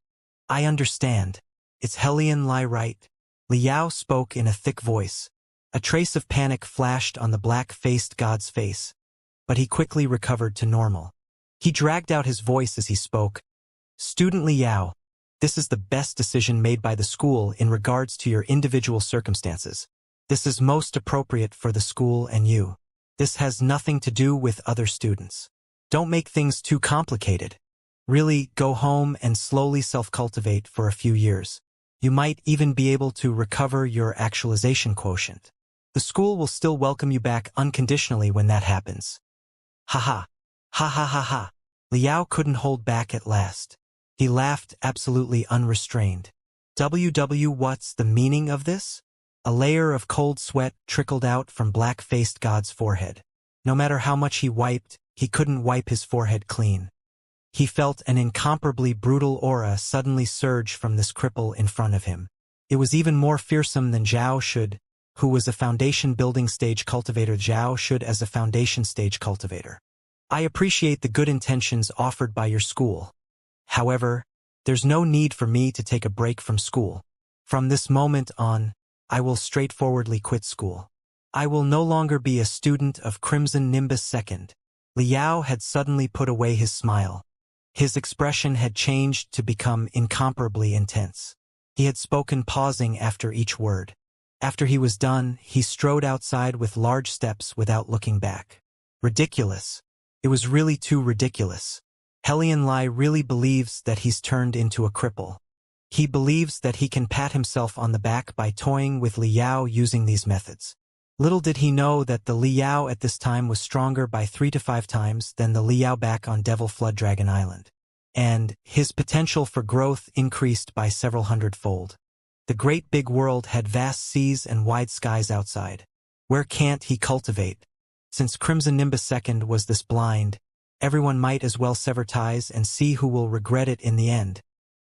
[SPEAKER 1] I understand. It's Helion Lai, right? Liao spoke in a thick voice. A trace of panic flashed on the black-faced god's face, but he quickly recovered to normal. He dragged out his voice as he spoke. "Student Liao, this is the best decision made by the school in regards to your individual circumstances. This is most appropriate for the school and you. This has nothing to do with other students. Don't make things too complicated. Really, go home and slowly self-cultivate for a few years. You might even be able to recover your actualization quotient. The school will still welcome you back unconditionally when that happens." Ha ha. Ha ha ha ha. Liao couldn't hold back at last. He laughed absolutely unrestrained. What's the meaning of this? A layer of cold sweat trickled out from black-faced god's forehead. No matter how much he wiped, he couldn't wipe his forehead clean. He felt an incomparably brutal aura suddenly surge from this cripple in front of him. It was even more fearsome than Zhao Shud, who was a foundation building stage cultivator. Zhao Shud as a foundation stage cultivator. I appreciate the good intentions offered by your school. However, there's no need for me to take a break from school. From this moment on, I will straightforwardly quit school. I will no longer be a student of Crimson Nimbus II. Liao had suddenly put away his smile. His expression had changed to become incomparably intense. He had spoken pausing after each word. After he was done, he strode outside with large steps without looking back. Ridiculous. It was really too ridiculous. Helion Lai really believes that he's turned into a cripple. He believes that he can pat himself on the back by toying with Liao using these methods. Little did he know that the Liao at this time was stronger by 3 to 5 times than the Liao back on Devil Flood Dragon Island. And his potential for growth increased by several hundredfold. The great big world had vast seas and wide skies outside. Where can't he cultivate? Since Crimson Nimbus II was this blind, everyone might as well sever ties and see who will regret it in the end.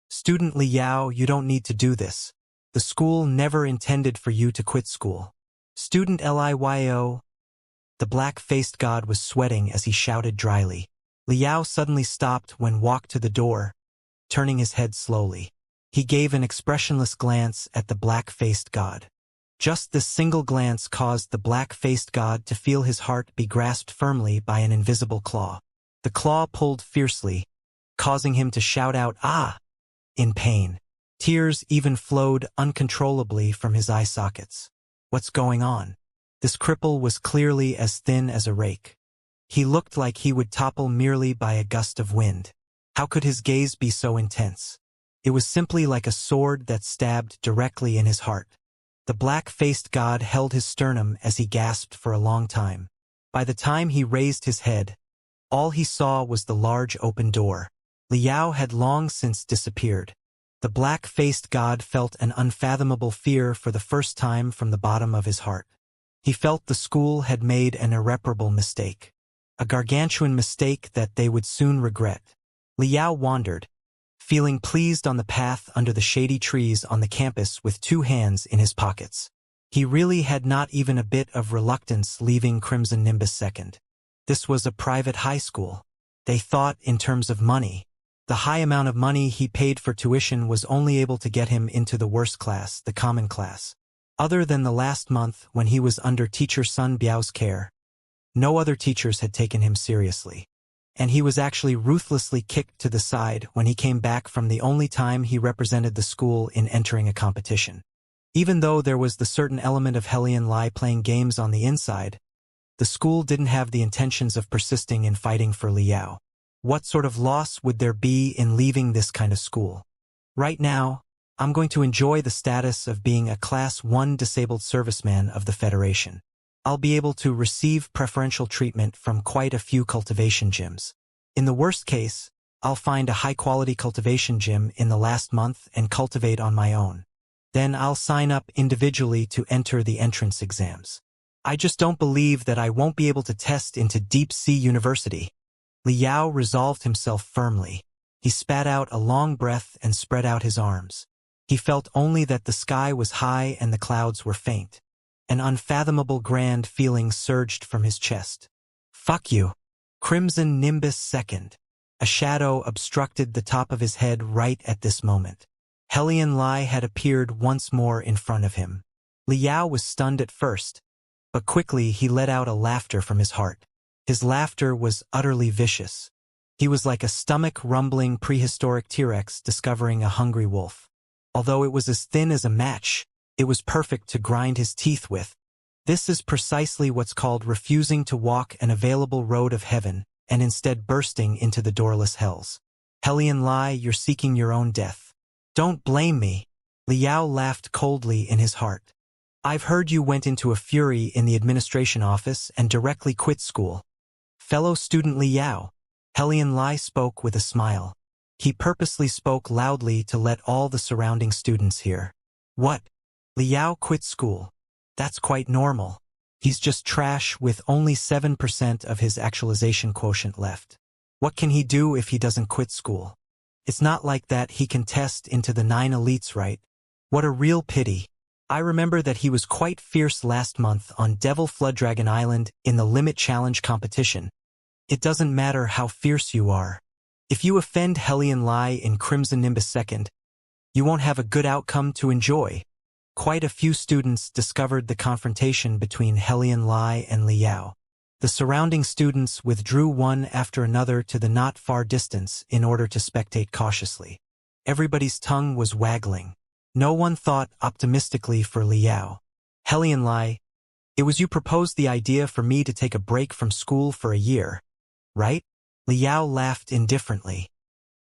[SPEAKER 1] Student Liao, you don't need to do this. The school never intended for you to quit school. Student Liyo. The black-faced god was sweating as he shouted dryly. Liao suddenly stopped when walked to the door, turning his head slowly. He gave an expressionless glance at the black-faced god. Just this single glance caused the black-faced god to feel his heart be grasped firmly by an invisible claw. The claw pulled fiercely, causing him to shout out, "Ah!" in pain. Tears even flowed uncontrollably from his eye sockets. What's going on? This cripple was clearly as thin as a rake. He looked like he would topple merely by a gust of wind. How could his gaze be so intense? It was simply like a sword that stabbed directly in his heart. The black-faced god held his sternum as he gasped for a long time. By the time he raised his head, all he saw was the large open door. Liao had long since disappeared. The black-faced god felt an unfathomable fear for the first time from the bottom of his heart. He felt the school had made an irreparable mistake. A gargantuan mistake that they would soon regret. Liao wandered, feeling pleased on the path under the shady trees on the campus with 2 hands in his pockets. He really had not even a bit of reluctance leaving Crimson Nimbus II. This was a private high school. They thought in terms of money. The high amount of money he paid for tuition was only able to get him into the worst class, the common class. Other than the last month when he was under teacher Sun Biao's care, no other teachers had taken him seriously. And he was actually ruthlessly kicked to the side when he came back from the only time he represented the school in entering a competition. Even though there was the certain element of Helian Lai playing games on the inside, the school didn't have the intentions of persisting in fighting for Liao. What sort of loss would there be in leaving this kind of school? Right now, I'm going to enjoy the status of being a Class 1 disabled serviceman of the Federation. I'll be able to receive preferential treatment from quite a few cultivation gyms. In the worst case, I'll find a high-quality cultivation gym in the last month and cultivate on my own. Then I'll sign up individually to enter the entrance exams. I just don't believe that I won't be able to test into Deep Sea University. Liao resolved himself firmly. He spat out a long breath and spread out his arms. He felt only that the sky was high and the clouds were faint. An unfathomable grand feeling surged from his chest. Fuck you. Crimson Nimbus II. A shadow obstructed the top of his head right at this moment. Helian Lai had appeared once more in front of him. Liao was stunned at first, but quickly he let out a laughter from his heart. His laughter was utterly vicious. He was like a stomach-rumbling prehistoric T-Rex discovering a hungry wolf. Although it was as thin as a match, it was perfect to grind his teeth with. This is precisely what's called refusing to walk an available road of heaven and instead bursting into the doorless hells. Helian Lai, you're seeking your own death. Don't blame me. Liao laughed coldly in his heart. I've heard you went into a fury in the administration office and directly quit school. Fellow student Liao. Helian Lai spoke with a smile. He purposely spoke loudly to let all the surrounding students hear. What? Liao quit school. That's quite normal. He's just trash with only 7% of his actualization quotient left. What can he do if he doesn't quit school? It's not like that he can test into the 9 elites, right? What a real pity. I remember that he was quite fierce last month on Devil Flood Dragon Island in the Limit Challenge competition. It doesn't matter how fierce you are. If you offend Helian Lai in Crimson Nimbus II, you won't have a good outcome to enjoy. Quite a few students discovered the confrontation between Helian Lai and Liao. The surrounding students withdrew one after another to the not far distance in order to spectate cautiously. Everybody's tongue was waggling. No one thought optimistically for Liao. Helian Lai, it was you proposed the idea for me to take a break from school for a year, right? Liao laughed indifferently.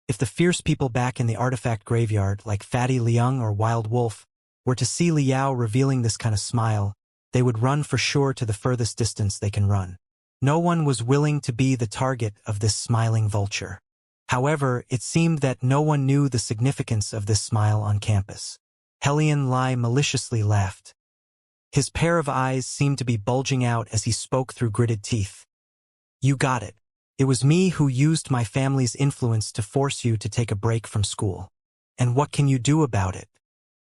[SPEAKER 1] If the fierce people back in the artifact graveyard, like Fatty Liang or Wild Wolf, were to see Liao revealing this kind of smile, they would run for sure to the furthest distance they can run. No one was willing to be the target of this smiling vulture. However, it seemed that no one knew the significance of this smile on campus. Helian Lai maliciously laughed. His pair of eyes seemed to be bulging out as he spoke through gritted teeth. You got it. It was me who used my family's influence to force you to take a break from school. And what can you do about it?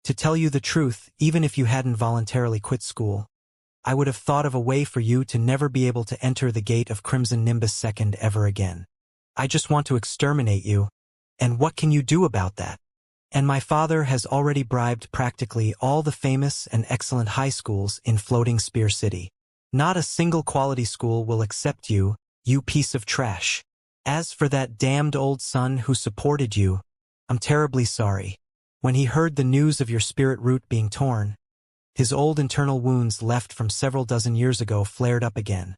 [SPEAKER 1] To tell you the truth, even if you hadn't voluntarily quit school, I would have thought of a way for you to never be able to enter the gate of Crimson Nimbus II ever again. I just want to exterminate you. And what can you do about that? And my father has already bribed practically all the famous and excellent high schools in Floating Spear City. Not a single quality school will accept you, you piece of trash. As for that damned old son who supported you, I'm terribly sorry. When he heard the news of your spirit root being torn, his old internal wounds left from several dozen years ago flared up again,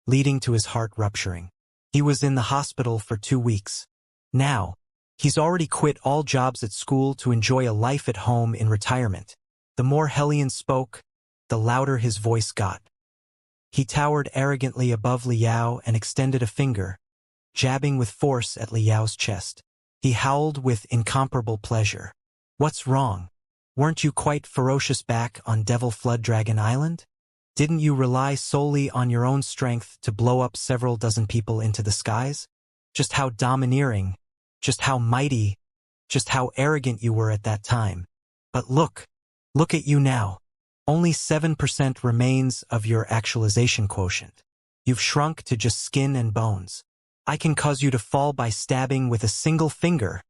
[SPEAKER 1] leading to his heart rupturing. He was in the hospital for 2 weeks. Now, he's already quit all jobs at school to enjoy a life at home in retirement. The more Helian spoke, the louder his voice got. He towered arrogantly above Liao and extended a finger, jabbing with force at Liao's chest. He howled with incomparable pleasure. What's wrong? Weren't you quite ferocious back on Devil Flood Dragon Island? Didn't you rely solely on your own strength to blow up several dozen people into the skies? Just how domineering, just how mighty, just how arrogant you were at that time. But look at you now. Only 7% remains of your actualization quotient. You've shrunk to just skin and bones. I can cause you to fall by stabbing with a single finger.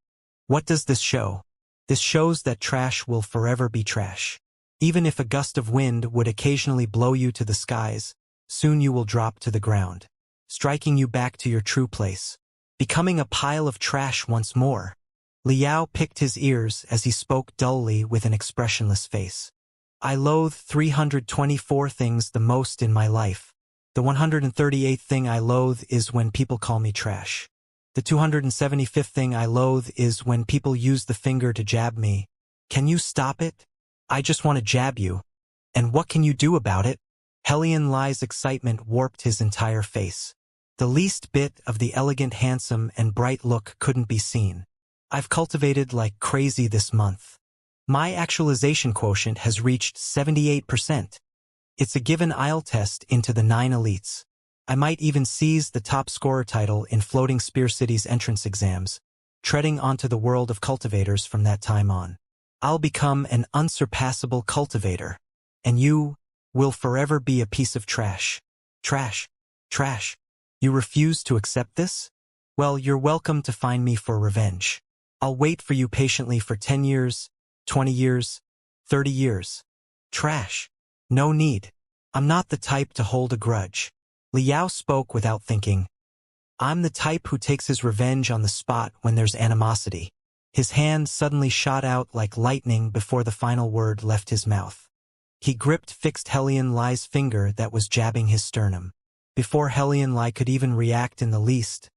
[SPEAKER 1] What does this show? This shows that trash will forever be trash. Even if a gust of wind would occasionally blow you to the skies, soon you will drop to the ground, striking you back to your true place, becoming a pile of trash once more. Liao picked his ears as he spoke dully with an expressionless face. I loathe 324 things the most in my life. The 138th thing I loathe is when people call me trash. The 275th thing I loathe is when people use the finger to jab me. Can you stop it? I just want to jab you. And what can you do about it? Helian Lai's excitement warped his entire face. The least bit of the elegant, handsome, and bright look couldn't be seen. I've cultivated like crazy this month. My actualization quotient has reached 78%. It's a given I'll test into the 9 elites. I might even seize the top scorer title in Floating Spear City's entrance exams, treading onto the world of cultivators from that time on. I'll become an unsurpassable cultivator, and you will forever be a piece of trash. Trash. Trash. You refuse to accept this? Well, you're welcome to find me for revenge. I'll wait for you patiently for 10 years, 20 years, 30 years. Trash. No need. I'm not the type to hold a grudge. Liao spoke without thinking. I'm the type who takes his revenge on the spot when there's animosity. His hand suddenly shot out like lightning before the final word left his mouth. He gripped fixed Helian Lai's finger that was jabbing his sternum. Before Helian Lai could even react in the least,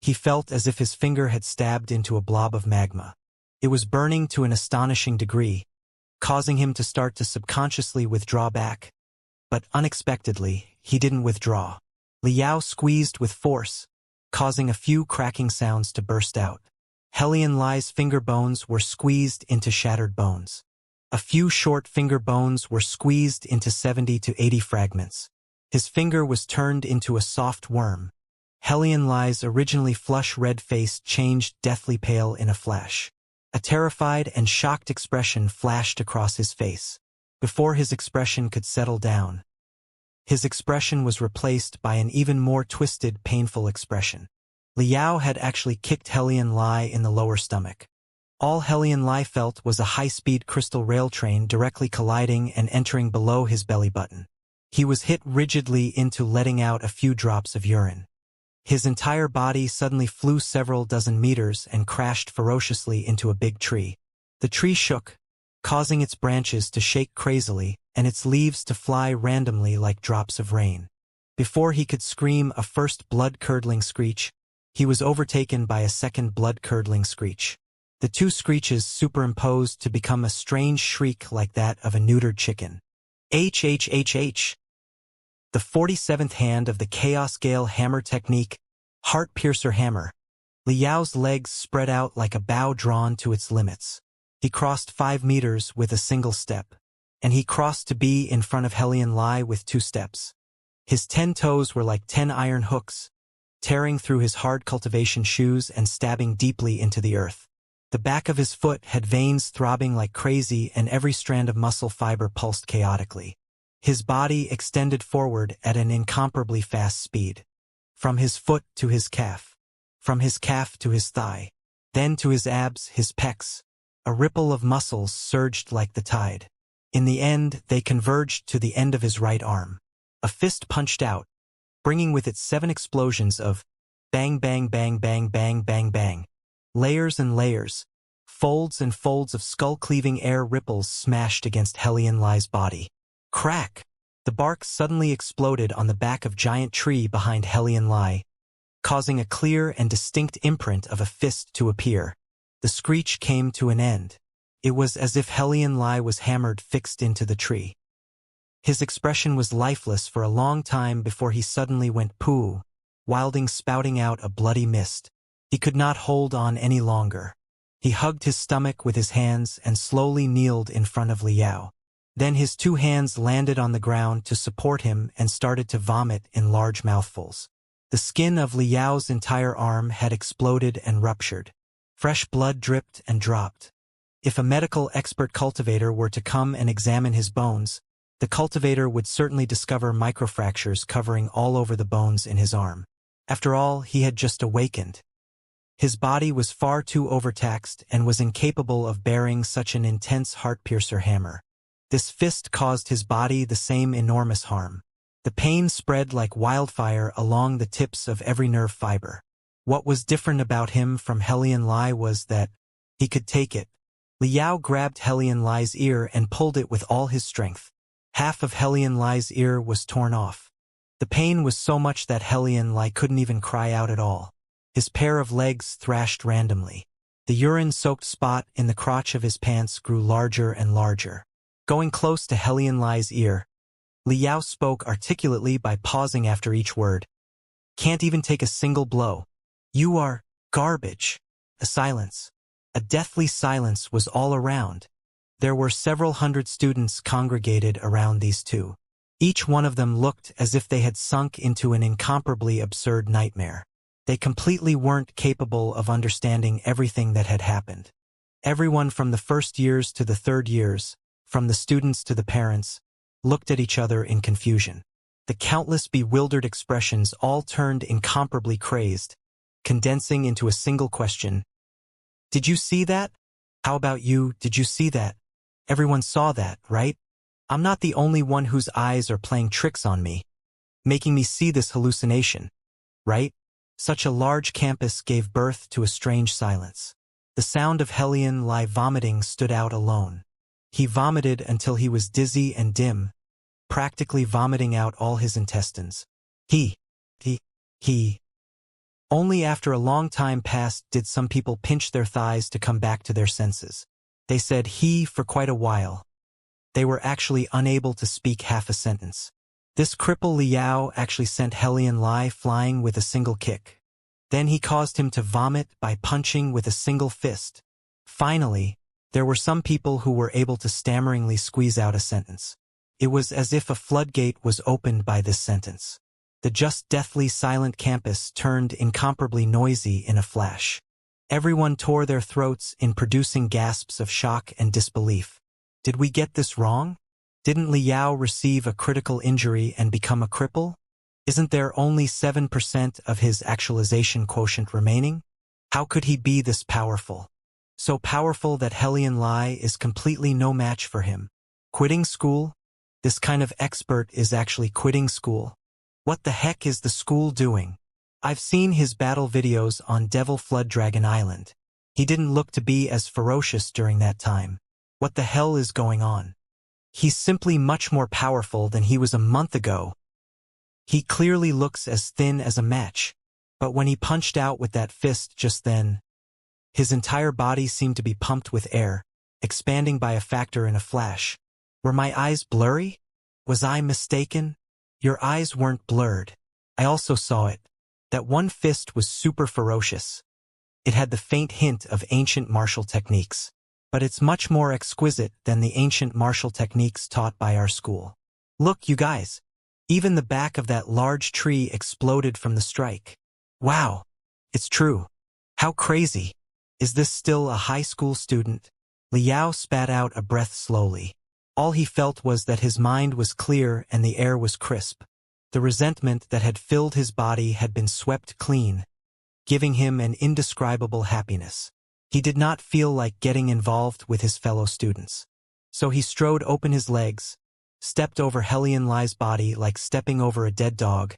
[SPEAKER 1] he felt as if his finger had stabbed into a blob of magma. It was burning to an astonishing degree, causing him to start to subconsciously withdraw back. But unexpectedly, he didn't withdraw. Liao squeezed with force, causing a few cracking sounds to burst out. Helian Lai's finger bones were squeezed into shattered bones. A few short finger bones were squeezed into 70 to 80 fragments. His finger was turned into a soft worm. Helian Lai's originally flush red face changed deathly pale in a flash. A terrified and shocked expression flashed across his face. Before his expression could settle down, his expression was replaced by an even more twisted, painful expression. Liao had actually kicked Helian Lai in the lower stomach. All Helian Lai felt was a high-speed crystal rail train directly colliding and entering below his belly button. He was hit rigidly into letting out a few drops of urine. His entire body suddenly flew several dozen meters and crashed ferociously into a big tree. The tree shook, causing its branches to shake crazily and its leaves to fly randomly like drops of rain. Before he could scream a first blood-curdling screech, he was overtaken by a second blood-curdling screech. The two screeches superimposed to become a strange shriek like that of a neutered chicken. HHHH. The 47th hand of the Chaos Gale Hammer Technique, Heart Piercer Hammer. Liao's legs spread out like a bow drawn to its limits. He crossed 5 meters with a single step. And he crossed to be in front of Helion Lai with 2 steps. His 10 toes were like 10 iron hooks, tearing through his hard cultivation shoes and stabbing deeply into the earth. The back of his foot had veins throbbing like crazy and every strand of muscle fiber pulsed chaotically. His body extended forward at an incomparably fast speed. From his foot to his calf. From his calf to his thigh. Then to his abs, his pecs. A ripple of muscles surged like the tide. In the end, they converged to the end of his right arm. A fist punched out, bringing with it 7 explosions of bang bang bang bang bang bang bang. Layers and layers, folds and folds of skull-cleaving air ripples smashed against Helion Lai's body. Crack! The bark suddenly exploded on the back of giant tree behind Helion Lai, causing a clear and distinct imprint of a fist to appear. The screech came to an end. It was as if Helion Lai was hammered fixed into the tree. His expression was lifeless for a long time before he suddenly went poo, wilding spouting out a bloody mist. He could not hold on any longer. He hugged his stomach with his hands and slowly kneeled in front of Liao. Then his 2 hands landed on the ground to support him and started to vomit in large mouthfuls. The skin of Liao's entire arm had exploded and ruptured. Fresh blood dripped and dropped. If a medical expert cultivator were to come and examine his bones, the cultivator would certainly discover microfractures covering all over the bones in his arm. After all, he had just awakened. His body was far too overtaxed and was incapable of bearing such an intense heart-piercer hammer. This fist caused his body the same enormous harm. The pain spread like wildfire along the tips of every nerve fiber. What was different about him from Helion Lai was that he could take it. Liao grabbed Helion Lai's ear and pulled it with all his strength. Half of Helion Lai's ear was torn off. The pain was so much that Helion Lai couldn't even cry out at all. His pair of legs thrashed randomly. The urine-soaked spot in the crotch of his pants grew larger and larger. Going close to Helion Lai's ear, Liao spoke articulately by pausing after each word. Can't even take a single blow. You are garbage. A silence. A deathly silence was all around. There were several hundred students congregated around these 2. Each one of them looked as if they had sunk into an incomparably absurd nightmare. They completely weren't capable of understanding everything that had happened. Everyone from the first years to the third years, from the students to the parents, looked at each other in confusion. The countless bewildered expressions all turned incomparably crazed, condensing into a single question. Did you see that? How about you? Did you see that? Everyone saw that, right? I'm not the only one whose eyes are playing tricks on me, making me see this hallucination, right? Such a large campus gave birth to a strange silence. The sound of Helion Lai vomiting stood out alone. He vomited until he was dizzy and dim, practically vomiting out all his intestines. He. Only after a long time passed did some people pinch their thighs to come back to their senses. They said he for quite a while. They were actually unable to speak half a sentence. This cripple Liao actually sent Helion Lai flying with a single kick. Then he caused him to vomit by punching with a single fist. Finally, there were some people who were able to stammeringly squeeze out a sentence. It was as if a floodgate was opened by this sentence. The just deathly silent campus turned incomparably noisy in a flash. Everyone tore their throats in producing gasps of shock and disbelief. Did we get this wrong? Didn't Liao receive a critical injury and become a cripple? Isn't there only 7% of his actualization quotient remaining? How could he be this powerful? So powerful that Helion Lai is completely no match for him. Quitting school? This kind of expert is actually quitting school. What the heck is the school doing? I've seen his battle videos on Devil Flood Dragon Island. He didn't look to be as ferocious during that time. What the hell is going on? He's simply much more powerful than he was a month ago. He clearly looks as thin as a match. But when he punched out with that fist just then, his entire body seemed to be pumped with air, expanding by a factor in a flash. Were my eyes blurry? Was I mistaken? Your eyes weren't blurred. I also saw it. That one fist was super ferocious. It had the faint hint of ancient martial techniques. but it's much more exquisite than the ancient martial techniques taught by our school. Look, you guys. Even the back of that large tree exploded from the strike. Wow. It's true. How crazy. Is this still a high school student? Liao spat out a breath slowly. All he felt was that his mind was clear and the air was crisp. The resentment that had filled his body had been swept clean, giving him an indescribable happiness. He did not feel like getting involved with his fellow students. So he strode open his legs, stepped over Helion Lai's body like stepping over a dead dog,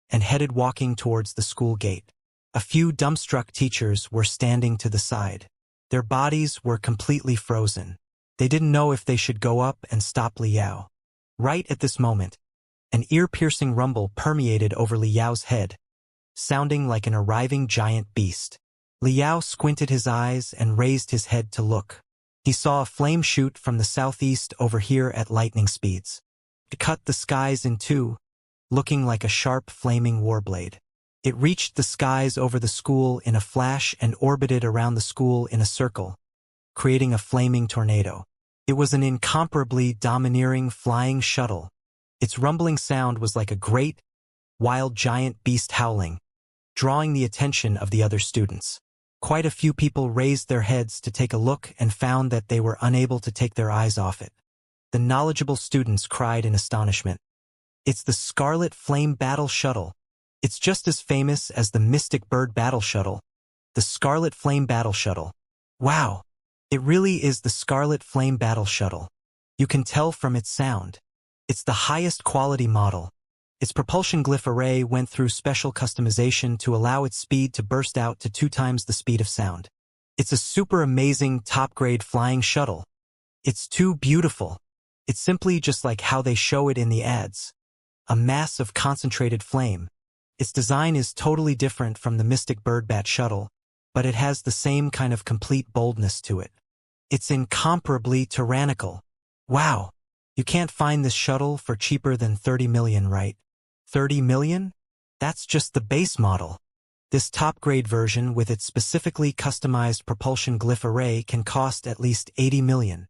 [SPEAKER 1] and headed walking towards the school gate. A few dumbstruck teachers were standing to the side. Their bodies were completely frozen. They didn't know if they should go up and stop Liao. Right at this moment, an ear-piercing rumble permeated over Liao's head, sounding like an arriving giant beast. Liao squinted his eyes and raised his head to look. He saw a flame shoot from the southeast over here at lightning speeds. It cut the skies in two, looking like a sharp flaming warblade. It reached the skies over the school in a flash and orbited around the school in a circle, creating a flaming tornado. It was an incomparably domineering flying shuttle. Its rumbling sound was like a great, wild giant beast howling, drawing the attention of the other students. Quite a few people raised their heads to take a look and found that they were unable to take their eyes off it. The knowledgeable students cried in astonishment. It's the Scarlet Flame Battle Shuttle. It's just as famous as the Mystic Bird Battle Shuttle. The Scarlet Flame Battle Shuttle. Wow! It really is the Scarlet Flame Battle Shuttle. You can tell from its sound. It's the highest quality model. Its propulsion glyph array went through special customization to allow its speed to burst out to 2 times the speed of sound. It's a super amazing top-grade flying shuttle. It's too beautiful. It's simply just like how they show it in the ads. A mass of concentrated flame. Its design is totally different from the Mystic Bird Bat shuttle, but it has the same kind of complete boldness to it. It's incomparably tyrannical. Wow! You can't find this shuttle for cheaper than 30 million, right? 30 million? That's just the base model. This top-grade version with its specifically customized propulsion glyph array can cost at least 80 million.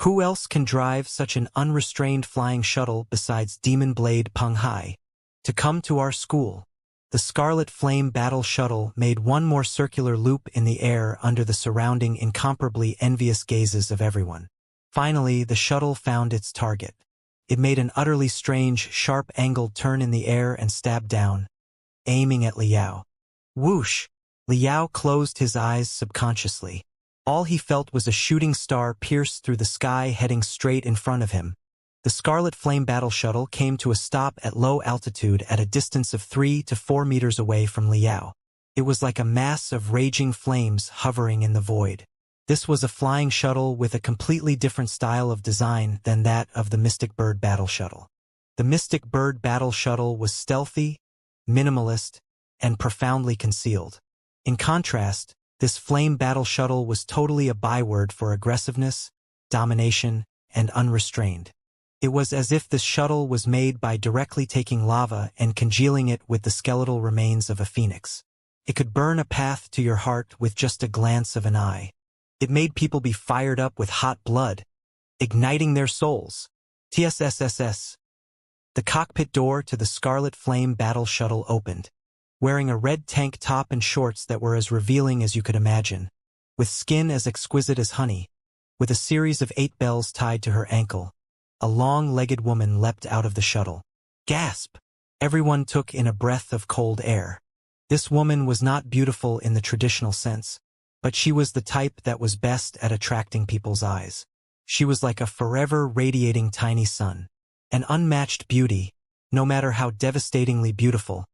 [SPEAKER 1] Who else can drive such an unrestrained flying shuttle besides Demon Blade Peng Hai? To come to our school. The Scarlet Flame Battle Shuttle made one more circular loop in the air under the surrounding incomparably envious gazes of everyone. Finally, the shuttle found its target. It made an utterly strange, sharp-angled turn in the air and stabbed down, aiming at Liao. Whoosh! Liao closed his eyes subconsciously. All he felt was a shooting star pierce through the sky heading straight in front of him. The Scarlet Flame Battle Shuttle came to a stop at low altitude at a distance of 3 to 4 meters away from Liao. It was like a mass of raging flames hovering in the void. This was a flying shuttle with a completely different style of design than that of the Mystic Bird Battle Shuttle. The Mystic Bird Battle Shuttle was stealthy, minimalist, and profoundly concealed. In contrast, this Flame Battle Shuttle was totally a byword for aggressiveness, domination, and unrestrained. It was as if this shuttle was made by directly taking lava and congealing it with the skeletal remains of a phoenix. It could burn a path to your heart with just a glance of an eye. It made people be fired up with hot blood, igniting their souls. TSSSS. The cockpit door to the Scarlet Flame Battle Shuttle opened. Wearing a red tank top and shorts that were as revealing as you could imagine, with skin as exquisite as honey, with a series of 8 bells tied to her ankle, a long-legged woman leapt out of the shuttle. Gasp! Everyone took in a breath of cold air. This woman was not beautiful in the traditional sense, but she was the type that was best at attracting people's eyes. She was like a forever radiating tiny sun. An unmatched beauty, no matter how devastatingly beautiful,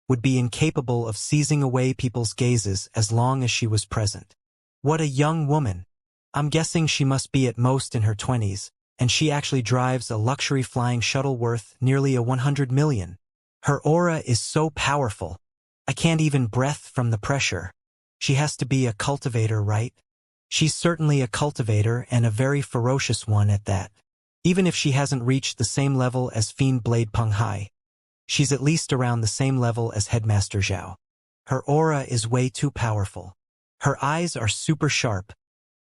[SPEAKER 1] would be incapable of seizing away people's gazes as long as she was present. What a young woman! I'm guessing she must be at most in her 20s, and she actually drives a luxury flying shuttle worth nearly a 100 million. Her aura is so powerful. I can't even breath from the pressure. She has to be a cultivator, right? She's certainly a cultivator and a very ferocious one at that. Even if she hasn't reached the same level as Fiend Blade Peng Hai, she's at least around the same level as Headmaster Zhao. Her aura is way too powerful. Her eyes are super sharp.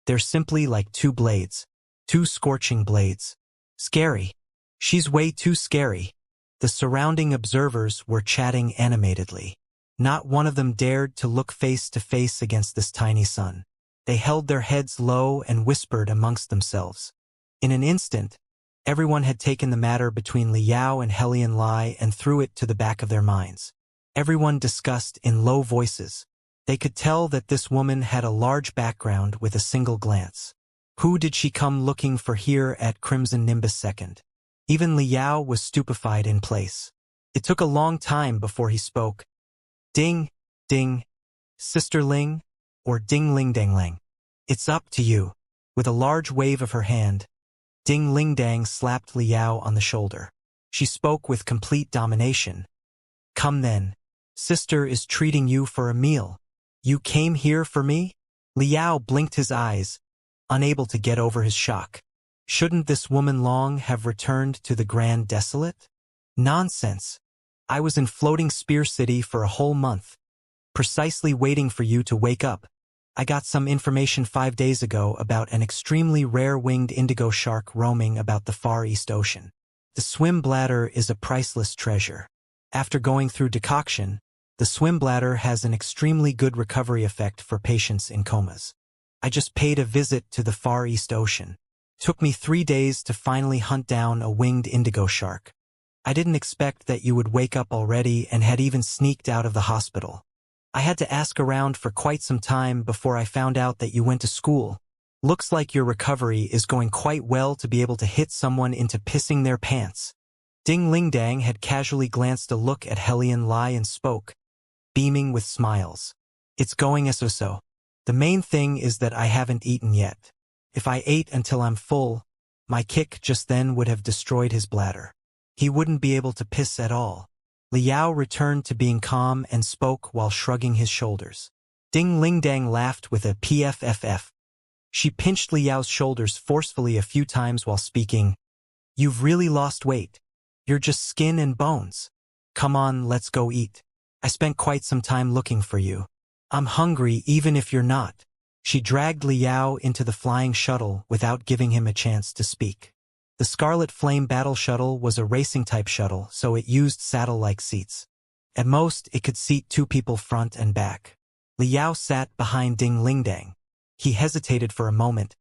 [SPEAKER 1] They're simply like two blades. Two scorching blades. Scary. She's way too scary. The surrounding observers were chatting animatedly. Not one of them dared to look face to face against this tiny sun. They held their heads low and whispered amongst themselves. In an instant, everyone had taken the matter between Liao and Helian Lai and threw it to the back of their minds. Everyone discussed in low voices. They could tell that this woman had a large background with a single glance. Who did she come looking for here at Crimson Nimbus 2nd? Even Liao was stupefied in place. It took a long time before he spoke. Ding, ding, Sister Ling, or Ding Ling Dang Lang. It's up to you. With a large wave of her hand, Ding Ling Dang slapped Liao on the shoulder. She spoke with complete domination. Come then. Sister is treating you for a meal. You came here for me? Liao blinked his eyes, unable to get over his shock. Shouldn't this woman long have returned to the Grand Desolate? Nonsense. I was in Floating Spear City for a whole month, precisely waiting for you to wake up. I got some information 5 days ago about an extremely rare winged indigo shark roaming about the Far East Ocean. The swim bladder is a priceless treasure. After going through decoction, the swim bladder has an extremely good recovery effect for patients in comas. I just paid a visit to the Far East Ocean. Took me 3 days to finally hunt down a winged indigo shark. I didn't expect that you would wake up already and had even sneaked out of the hospital. I had to ask around for quite some time before I found out that you went to school. Looks like your recovery is going quite well to be able to hit someone into pissing their pants. Ding Ling Dang had casually glanced a look at Helian Lai and spoke, beaming with smiles. It's going so. The main thing is that I haven't eaten yet. If I ate until I'm full, my kick just then would have destroyed his bladder. He wouldn't be able to piss at all. Liao returned to being calm and spoke while shrugging his shoulders. Ding Ling Dang laughed with a pfff. She pinched Liao's shoulders forcefully a few times while speaking. You've really lost weight. You're just skin and bones. Come on, let's go eat. I spent quite some time looking for you. I'm hungry even if you're not. She dragged Liao into the flying shuttle without giving him a chance to speak. The Scarlet Flame Battle Shuttle was a racing-type shuttle, so it used saddle-like seats. At most, it could seat 2 people front and back. Liao sat behind Ding Ling Dang. He hesitated for a moment,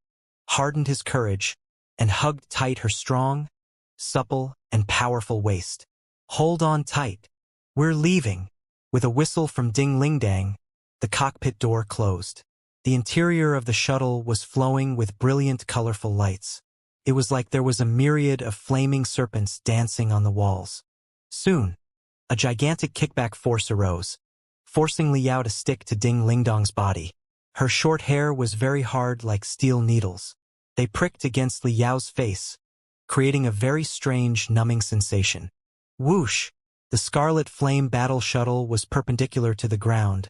[SPEAKER 1] hardened his courage, and hugged tight her strong, supple, and powerful waist. Hold on tight. We're leaving. With a whistle from Ding Ling Dang, the cockpit door closed. The interior of the shuttle was flowing with brilliant, colorful lights. It was like there was a myriad of flaming serpents dancing on the walls. Soon, a gigantic kickback force arose, forcing Liao to stick to Ding Ling Dang's body. Her short hair was very hard like steel needles. They pricked against Liao's face, creating a very strange, numbing sensation. Whoosh! The Scarlet Flame Battle Shuttle was perpendicular to the ground,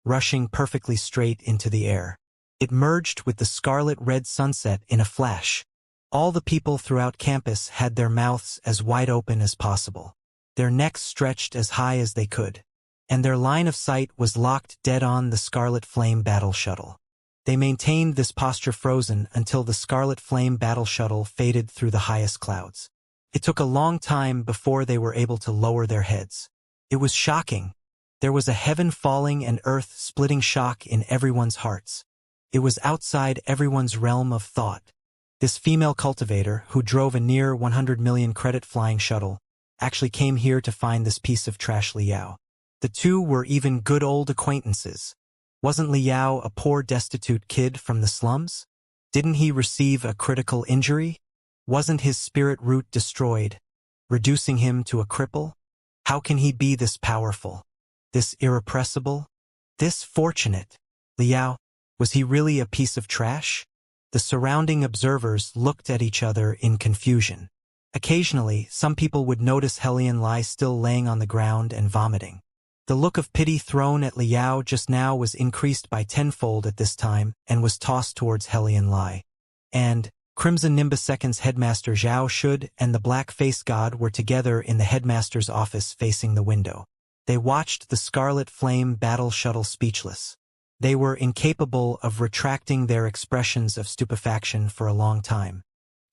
[SPEAKER 1] rushing perfectly straight into the air. It merged with the scarlet-red sunset in a flash. All the people throughout campus had their mouths as wide open as possible. Their necks stretched as high as they could, and their line of sight was locked dead on the Scarlet Flame Battle Shuttle. They maintained this posture frozen until the Scarlet Flame Battle Shuttle faded through the highest clouds. It took a long time before they were able to lower their heads. It was shocking. There was a heaven-falling and earth-splitting shock in everyone's hearts. It was outside everyone's realm of thought. This female cultivator, who drove a near 100 million credit flying shuttle, actually came here to find this piece of trash Liao. The two were even good old acquaintances. Wasn't Liao a poor destitute kid from the slums? Didn't he receive a critical injury? Wasn't his spirit root destroyed, reducing him to a cripple? How can he be this powerful, this irrepressible, this fortunate? Liao, was he really a piece of trash? The surrounding observers looked at each other in confusion. Occasionally, some people would notice Helian Lai still laying on the ground and vomiting. The look of pity thrown at Liao just now was increased by tenfold at this time and was tossed towards Helian Lai. And Crimson Nimbus 2nd's headmaster Zhao Shud and the Black-Faced God were together in the headmaster's office facing the window. They watched the Scarlet Flame Battle Shuttle speechless. They were incapable of retracting their expressions of stupefaction for a long time.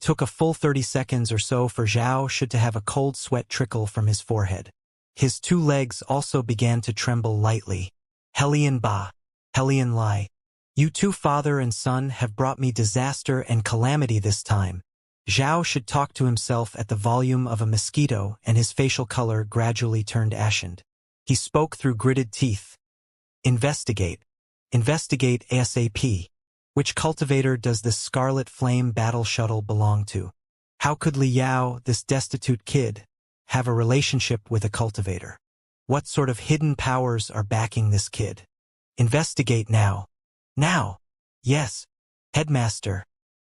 [SPEAKER 1] Took a full 30 seconds or so for Zhao Shi to have a cold sweat trickle from his forehead. His two legs also began to tremble lightly. Hellion Ba, Hellion Lai. You two father and son have brought me disaster and calamity this time. Zhao should talk to himself at the volume of a mosquito, and his facial color gradually turned ashen. He spoke through gritted teeth. Investigate. Investigate ASAP. Which cultivator does this Scarlet Flame battle shuttle belong to? How could Li Yao, this destitute kid, have a relationship with a cultivator? What sort of hidden powers are backing this kid? Investigate now. Now. Yes. Headmaster.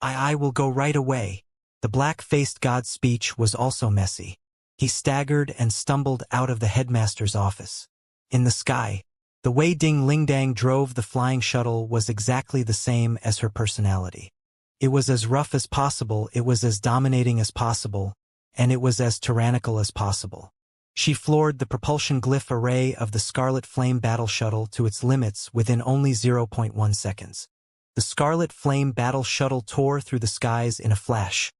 [SPEAKER 1] I will go right away. The black-faced god's speech was also messy. He staggered and stumbled out of the headmaster's office. In the sky, the way Ding Lingdang drove the flying shuttle was exactly the same as her personality. It was as rough as possible, it was as dominating as possible, and it was as tyrannical as possible. She floored the propulsion glyph array of the Scarlet Flame battle shuttle to its limits within only 0.1 seconds. The Scarlet Flame battle shuttle tore through the skies in a flash,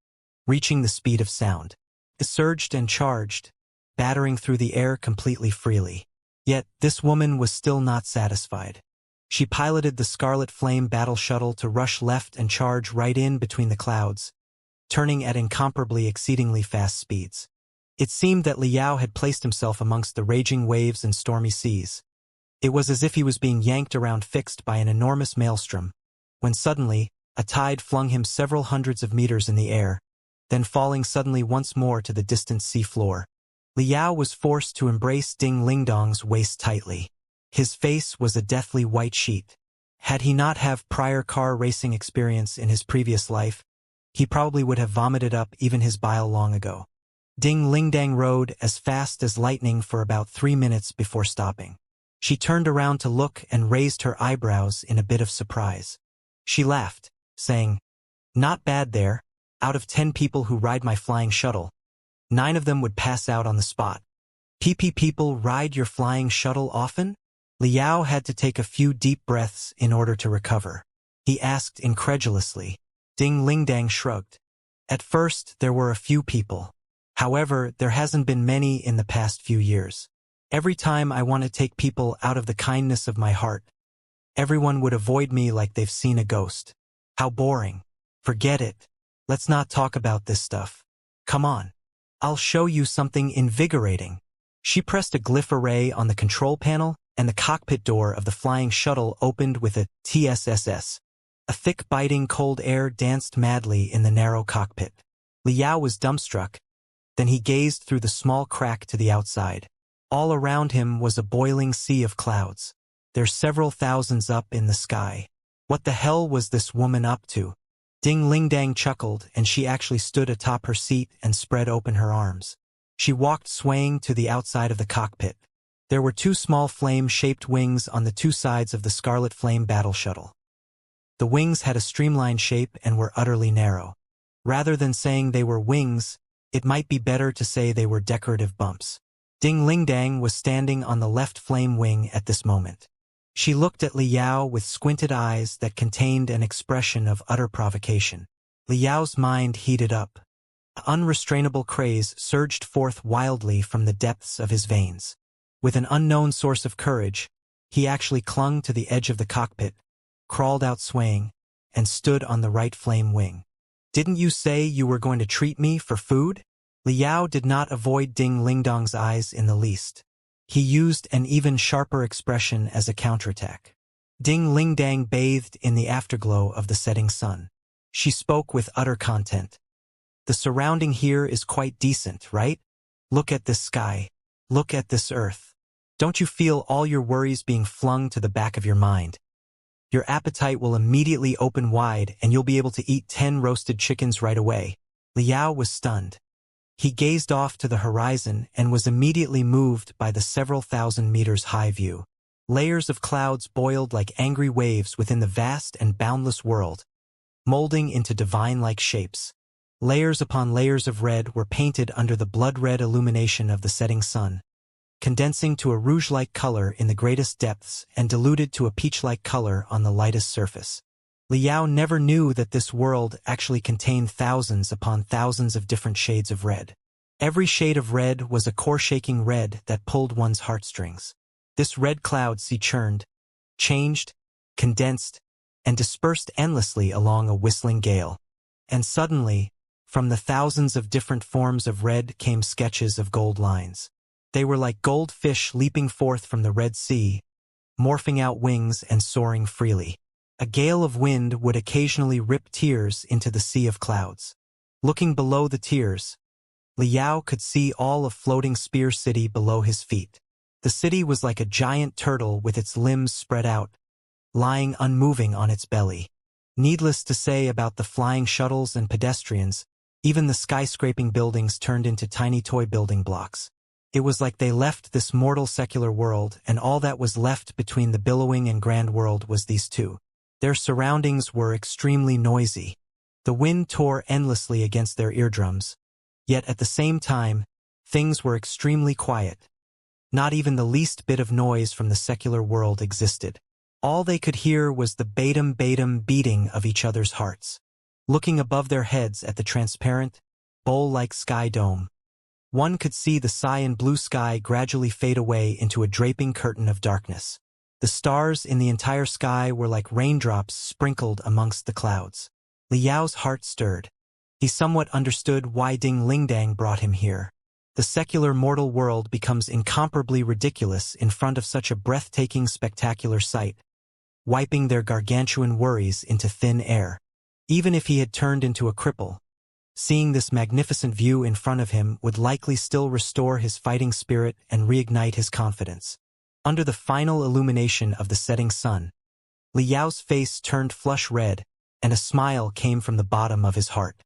[SPEAKER 1] reaching the speed of sound. It surged and charged, battering through the air completely freely. Yet, this woman was still not satisfied. She piloted the Scarlet Flame battle shuttle to rush left and charge right in between the clouds, turning at incomparably exceedingly fast speeds. It seemed that Li Yao had placed himself amongst the raging waves and stormy seas. It was as if he was being yanked around fixed by an enormous maelstrom, when suddenly, a tide flung him several hundreds of meters in the air, then falling suddenly once more to the distant sea floor. Li Yao was forced to embrace Ding Lingdong's waist tightly. His face was a deathly white sheet. Had he not have prior car racing experience in his previous life, he probably would have vomited up even his bile long ago. Ding Lingdang rode as fast as lightning for about 3 minutes before stopping. She turned around to look and raised her eyebrows in a bit of surprise. She laughed, saying, "Not bad there. Out of 10 people who ride my flying shuttle, 9 of them would pass out on the spot. People ride your flying shuttle often?" Li Yao had to take a few deep breaths in order to recover. He asked incredulously. Ding Lingdang shrugged. At first, there were a few people. However, there hasn't been many in the past few years. Every time I want to take people out of the kindness of my heart, everyone would avoid me like they've seen a ghost. How boring. Forget it. Let's not talk about this stuff. Come on. I'll show you something invigorating. She pressed a glyph array on the control panel, and the cockpit door of the flying shuttle opened with a TSSS. A thick biting cold air danced madly in the narrow cockpit. Li Yao was dumbstruck. Then he gazed through the small crack to the outside. All around him was a boiling sea of clouds. They're several thousands up in the sky. What the hell was this woman up to? Ding Lingdang chuckled, and she actually stood atop her seat and spread open her arms. She walked swaying to the outside of the cockpit. There were 2 small flame-shaped wings on the 2 sides of the Scarlet Flame battle shuttle. The wings had a streamlined shape and were utterly narrow. Rather than saying they were wings, it might be better to say they were decorative bumps. Ding Lingdang was standing on the left flame wing at this moment. She looked at Li Yao with squinted eyes that contained an expression of utter provocation. Li Yao's mind heated up. Unrestrainable craze surged forth wildly from the depths of his veins. With an unknown source of courage, he actually clung to the edge of the cockpit, crawled out swaying, and stood on the right flame wing. "Didn't you say you were going to treat me for food?" Li Yao did not avoid Ding Lingdong's eyes in the least. He used an even sharper expression as a counterattack. Ding Lingdang bathed in the afterglow of the setting sun. She spoke with utter content. "The surrounding here is quite decent, right? Look at this sky. Look at this earth. Don't you feel all your worries being flung to the back of your mind? Your appetite will immediately open wide and you'll be able to eat 10 roasted chickens right away." Li Yao was stunned. He gazed off to the horizon and was immediately moved by the several thousand meters high view. Layers of clouds boiled like angry waves within the vast and boundless world, molding into divine-like shapes. Layers upon layers of red were painted under the blood-red illumination of the setting sun. condensing to a rouge-like color in the greatest depths and diluted to a peach-like color on the lightest surface. Liao never knew that this world actually contained thousands upon thousands of different shades of red. Every shade of red was a core-shaking red that pulled one's heartstrings. This red cloud sea churned, changed, condensed, and dispersed endlessly along a whistling gale. And suddenly, from the thousands of different forms of red came sketches of gold lines. They were like gold fish leaping forth from the Red Sea, morphing out wings and soaring freely. A gale of wind would occasionally rip tears into the sea of clouds. Looking below the tears, Liao could see all of floating Spear City below his feet. The city was like a giant turtle with its limbs spread out, lying unmoving on its belly. Needless to say about the flying shuttles and pedestrians, even the skyscraping buildings turned into tiny toy building blocks. It was like they left this mortal secular world, and all that was left between the billowing and grand world was these two. Their surroundings were extremely noisy. The wind tore endlessly against their eardrums. Yet at the same time, things were extremely quiet. Not even the least bit of noise from the secular world existed. All they could hear was the batum-batum beating of each other's hearts. Looking above their heads at the transparent, bowl-like sky dome, one could see the cyan blue sky gradually fade away into a draping curtain of darkness. The stars in the entire sky were like raindrops sprinkled amongst the clouds. Liao's heart stirred. He somewhat understood why Ding Lingdang brought him here. The secular mortal world becomes incomparably ridiculous in front of such a breathtaking spectacular sight, wiping their gargantuan worries into thin air. Even if he had turned into a cripple, seeing this magnificent view in front of him would likely still restore his fighting spirit and reignite his confidence. Under the final illumination of the setting sun, Liao's face turned flush red, and a smile came from the bottom of his heart.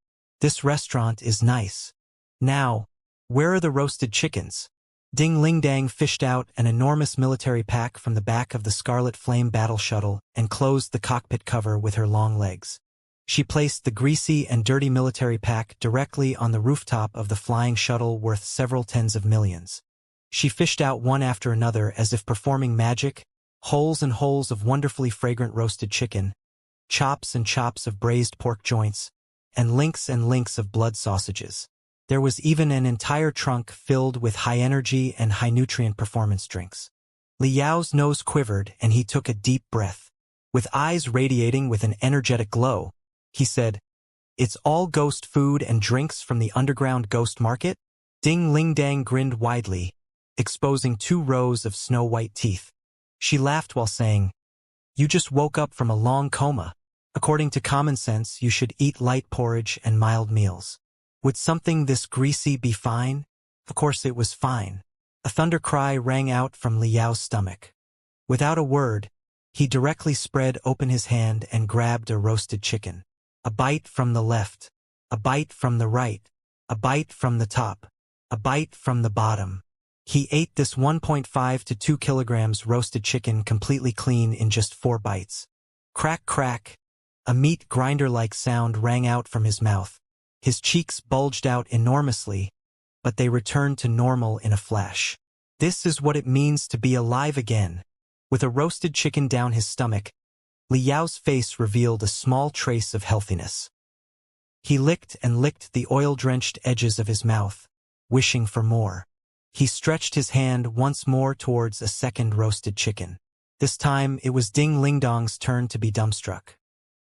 [SPEAKER 1] This restaurant is nice. Now, where are the roasted chickens? Ding Lingdang fished out an enormous military pack from the back of the Scarlet Flame battle shuttle and closed the cockpit cover with her long legs. She placed the greasy and dirty military pack directly on the rooftop of the flying shuttle worth several tens of millions. She fished out one after another as if performing magic, holes and holes of wonderfully fragrant roasted chicken, chops and chops of braised pork joints, and links of blood sausages. There was even an entire trunk filled with high-energy and high-nutrient performance drinks. Liao's nose quivered and he took a deep breath. With eyes radiating with an energetic glow, he said, "It's all ghost food and drinks from the underground ghost market?" Ding Lingdang grinned widely, exposing 2 rows of snow-white teeth. She laughed while saying, "You just woke up from a long coma. According to common sense, you should eat light porridge and mild meals. Would something this greasy be fine?" Of course it was fine. A thunder cry rang out from Liao's stomach. Without a word, he directly spread open his hand and grabbed a roasted chicken. A bite from the left, a bite from the right, a bite from the top, a bite from the bottom. He ate this 1.5 to 2 kilograms roasted chicken completely clean in just 4 bites. Crack, crack. A meat grinder-like sound rang out from his mouth. His cheeks bulged out enormously, but they returned to normal in a flash. This is what it means to be alive again. With a roasted chicken down his stomach, Liao's face revealed a small trace of healthiness. He licked and licked the oil-drenched edges of his mouth, wishing for more. He stretched his hand once more towards a second roasted chicken. This time it was Ding Lingdong's turn to be dumbstruck.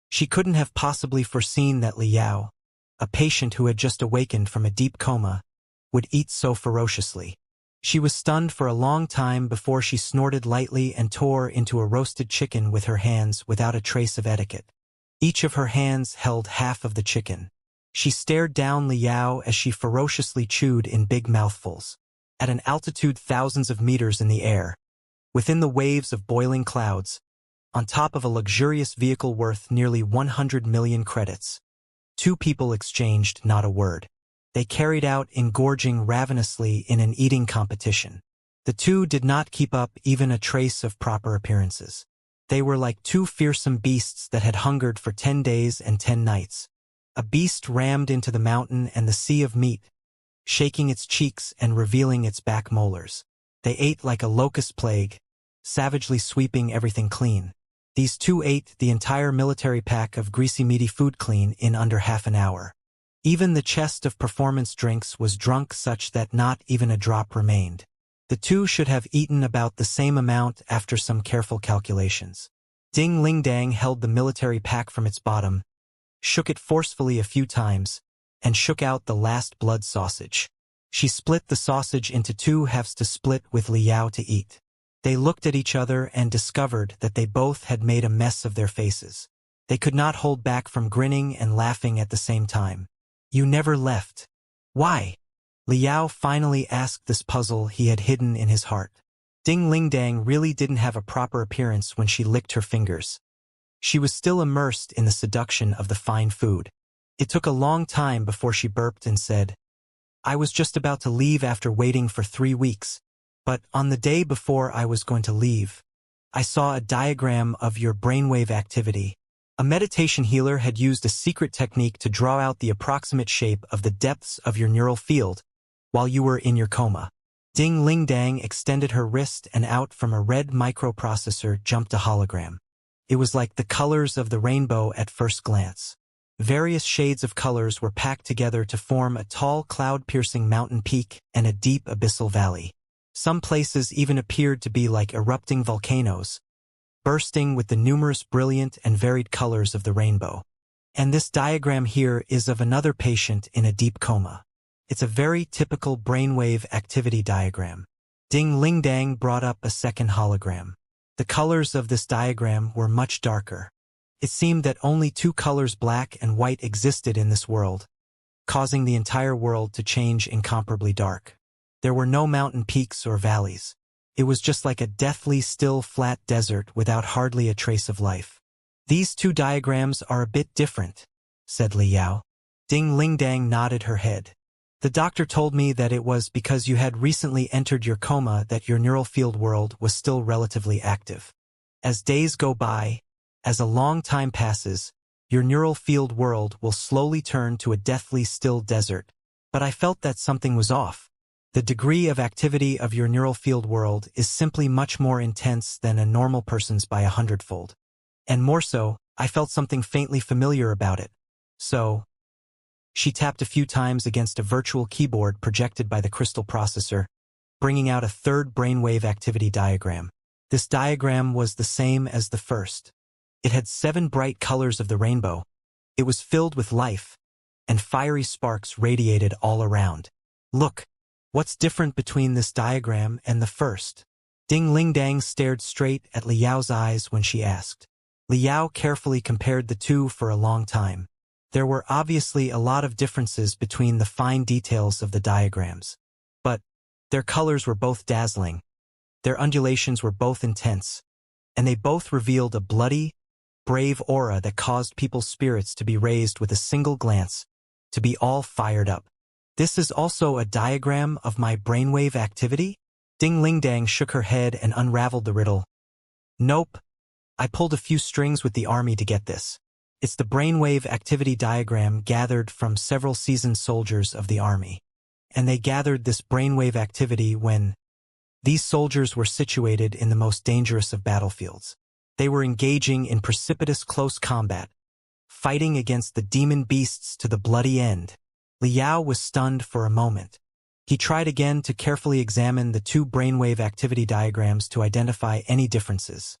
[SPEAKER 1] She couldn't have possibly foreseen that Liao, a patient who had just awakened from a deep coma, would eat so ferociously. She was stunned for a long time before she snorted lightly and tore into a roasted chicken with her hands without a trace of etiquette. Each of her hands held half of the chicken. She stared down Liao as she ferociously chewed in big mouthfuls. At an altitude thousands of meters in the air, within the waves of boiling clouds, on top of a luxurious vehicle worth nearly 100 million credits, 2 people exchanged not a word. They carried out engorging ravenously in an eating competition. The 2 did not keep up even a trace of proper appearances. They were like 2 fearsome beasts that had hungered for 10 days and 10 nights. A beast rammed into the mountain and the sea of meat, shaking its cheeks and revealing its back molars. They ate like a locust plague, savagely sweeping everything clean. These two ate the entire military pack of greasy meaty food clean in under half an hour. Even the chest of performance drinks was drunk such that not even a drop remained. The two should have eaten about the same amount after some careful calculations. Ding Ling Dang held the military pack from its bottom, shook it forcefully a few times, and shook out the last blood sausage. She split the sausage into two halves to split with Liao to eat. They looked at each other and discovered that they both had made a mess of their faces. They could not hold back from grinning and laughing at the same time. You never left. Why? Liao finally asked this puzzle he had hidden in his heart. Ding Ling Dang really didn't have a proper appearance when she licked her fingers. She was still immersed in the seduction of the fine food. It took a long time before she burped and said, I was just about to leave after waiting for 3 weeks. But on the day before I was going to leave, I saw a diagram of your brainwave activity. A meditation healer had used a secret technique to draw out the approximate shape of the depths of your neural field while you were in your coma. Ding Ling Dang extended her wrist and out from a red microprocessor jumped a hologram. It was like the colors of the rainbow at first glance. Various shades of colors were packed together to form a tall cloud-piercing mountain peak and a deep abyssal valley. Some places even appeared to be like erupting volcanoes, bursting with the numerous brilliant and varied colors of the rainbow. And this diagram here is of another patient in a deep coma. It's a very typical brainwave activity diagram. Ding Ling Dang brought up a second hologram. The colors of this diagram were much darker. It seemed that only two colors, black and white, existed in this world, causing the entire world to change incomparably dark. There were no mountain peaks or valleys. It was just like a deathly still flat desert without hardly a trace of life. These two diagrams are a bit different, said Liao. Ding Ling Dang nodded her head. The doctor told me that it was because you had recently entered your coma that your neural field world was still relatively active. As days go by, as a long time passes, your neural field world will slowly turn to a deathly still desert. But I felt that something was off. The degree of activity of your neural field world is simply much more intense than a normal person's by 100-fold. And more so, I felt something faintly familiar about it. So, she tapped a few times against a virtual keyboard projected by the crystal processor, bringing out a third brainwave activity diagram. This diagram was the same as the first. It had 7 bright colors of the rainbow. It was filled with life, and fiery sparks radiated all around. Look, what's different between this diagram and the first? Ding Ling Dang stared straight at Liao's eyes when she asked. Liao carefully compared the two for a long time. There were obviously a lot of differences between the fine details of the diagrams. But their colors were both dazzling. Their undulations were both intense. And they both revealed a bloody, brave aura that caused people's spirits to be raised with a single glance, to be all fired up. This is also a diagram of my brainwave activity? Ding Ling Dang shook her head and unraveled the riddle. Nope. I pulled a few strings with the army to get this. It's the brainwave activity diagram gathered from several seasoned soldiers of the army. And they gathered this brainwave activity when these soldiers were situated in the most dangerous of battlefields. They were engaging in precipitous close combat, fighting against the demon beasts to the bloody end. Liao was stunned for a moment. He tried again to carefully examine the two brainwave activity diagrams to identify any differences.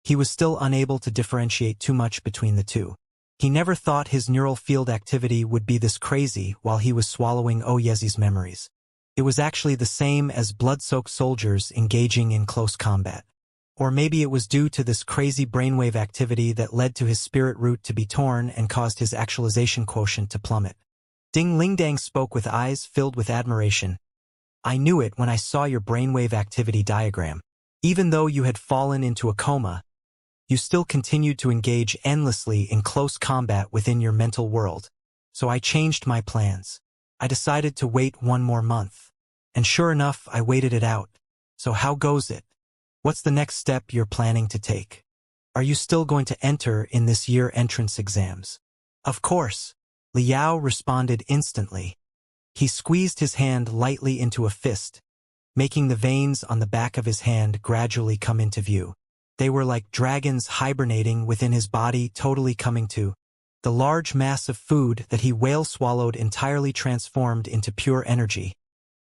[SPEAKER 1] He was still unable to differentiate too much between the two. He never thought his neural field activity would be this crazy while he was swallowing Oyezi's memories. It was actually the same as blood-soaked soldiers engaging in close combat. Or maybe it was due to this crazy brainwave activity that led to his spirit root to be torn and caused his actualization quotient to plummet. Ding Ling Dang spoke with eyes filled with admiration. I knew it when I saw your brainwave activity diagram. Even though you had fallen into a coma, you still continued to engage endlessly in close combat within your mental world. So I changed my plans. I decided to wait 1 more month. And sure enough, I waited it out. So how goes it? What's the next step you're planning to take? Are you still going to enter in this year entrance exams? Of course. Liao responded instantly. He squeezed his hand lightly into a fist, making the veins on the back of his hand gradually come into view. They were like dragons hibernating within his body, totally coming to. The large mass of food that he whale-swallowed entirely transformed into pure energy,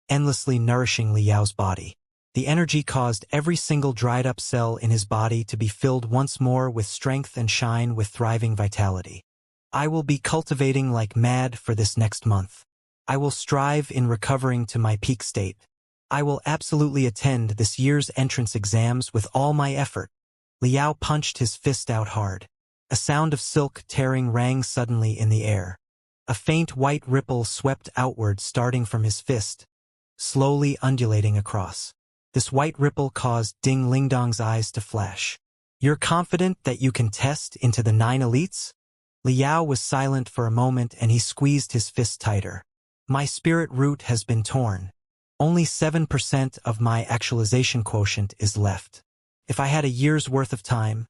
[SPEAKER 1] endlessly nourishing Liao's body. The energy caused every single dried-up cell in his body to be filled once more with strength and shine with thriving vitality. I will be cultivating like mad for this next month. I will strive in recovering to my peak state. I will absolutely attend this year's entrance exams with all my effort. Liao punched his fist out hard. A sound of silk tearing rang suddenly in the air. A faint white ripple swept outward starting from his fist, slowly undulating across. This white ripple caused Ding Lingdong's eyes to flash. You're confident that you can test into the 9 elites? Liao was silent for a moment and he squeezed his fist tighter. My spirit root has been torn. Only 7% of my actualization quotient is left. If I had a year's worth of time,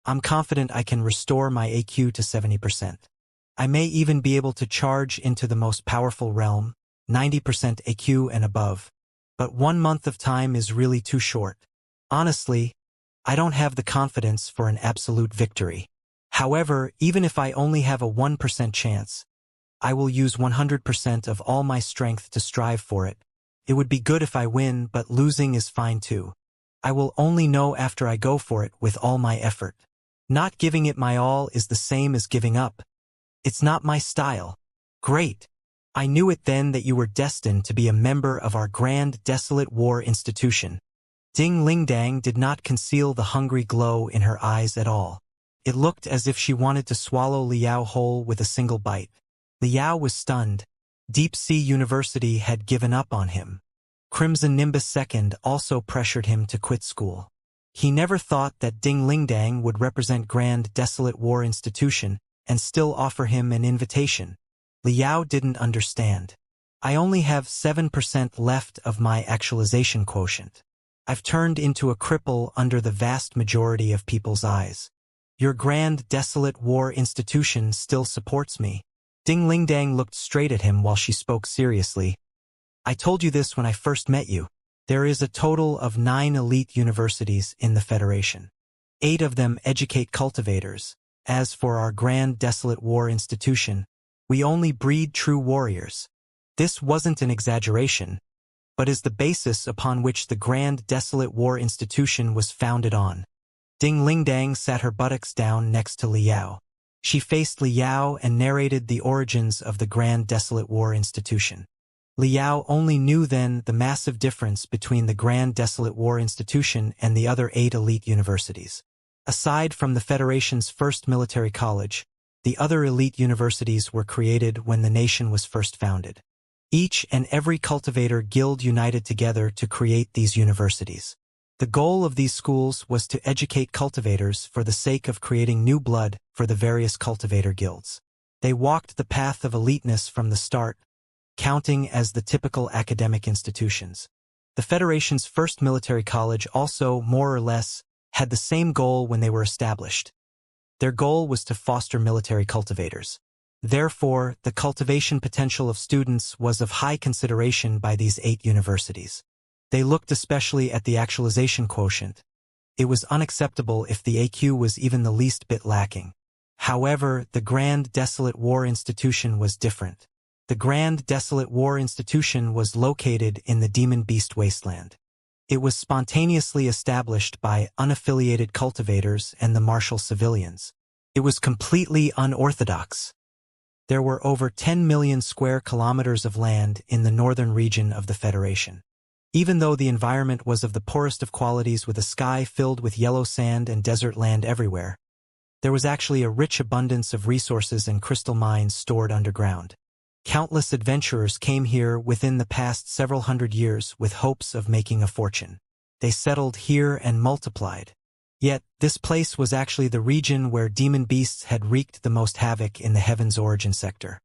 [SPEAKER 1] I'm confident I can restore my AQ to 70%. I may even be able to charge into the most powerful realm, 90% AQ and above. But 1 month of time is really too short. Honestly, I don't have the confidence for an absolute victory. However, even if I only have a 1% chance, I will use 100% of all my strength to strive for it. It would be good if I win, but losing is fine too. I will only know after I go for it with all my effort. Not giving it my all is the same as giving up. It's not my style. Great. I knew it then that you were destined to be a member of our grand desolate war institution. Ding Lingdang did not conceal the hungry glow in her eyes at all. It looked as if she wanted to swallow Liao whole with a single bite. Liao was stunned. Deep Sea University had given up on him. Crimson Nimbus II also pressured him to quit school. He never thought that Ding Lingdang would represent Grand Desolate War Institution and still offer him an invitation. Liao didn't understand. I only have 7% left of my actualization quotient. I've turned into a cripple under the vast majority of people's eyes. Your Grand Desolate War Institution still supports me. Ding Lingdang looked straight at him while she spoke seriously. I told you this when I first met you. There is a total of 9 elite universities in the Federation. 8 of them educate cultivators. As for our Grand Desolate War Institution, we only breed true warriors. This wasn't an exaggeration, but is the basis upon which the Grand Desolate War Institution was founded on. Ding Lingdang sat her buttocks down next to Liao. She faced Liao and narrated the origins of the Grand Desolate War Institution. Liao only knew then the massive difference between the Grand Desolate War Institution and the other 8 elite universities. Aside from the Federation's first military college, the other elite universities were created when the nation was first founded. Each and every cultivator guild united together to create these universities. The goal of these schools was to educate cultivators for the sake of creating new blood for the various cultivator guilds. They walked the path of eliteness from the start, counting as the typical academic institutions. The Federation's first military college also, more or less, had the same goal when they were established. Their goal was to foster military cultivators. Therefore, the cultivation potential of students was of high consideration by these 8 universities. They looked especially at the actualization quotient. It was unacceptable if the AQ was even the least bit lacking. However, the Grand Desolate War Institution was different. The Grand Desolate War Institution was located in the Demon Beast Wasteland. It was spontaneously established by unaffiliated cultivators and the martial civilians. It was completely unorthodox. There were over 10 million square kilometers of land in the northern region of the Federation. Even though the environment was of the poorest of qualities with a sky filled with yellow sand and desert land everywhere, there was actually a rich abundance of resources and crystal mines stored underground. Countless adventurers came here within the past several hundred years with hopes of making a fortune. They settled here and multiplied. Yet, this place was actually the region where demon beasts had wreaked the most havoc in the Heaven's Origin sector.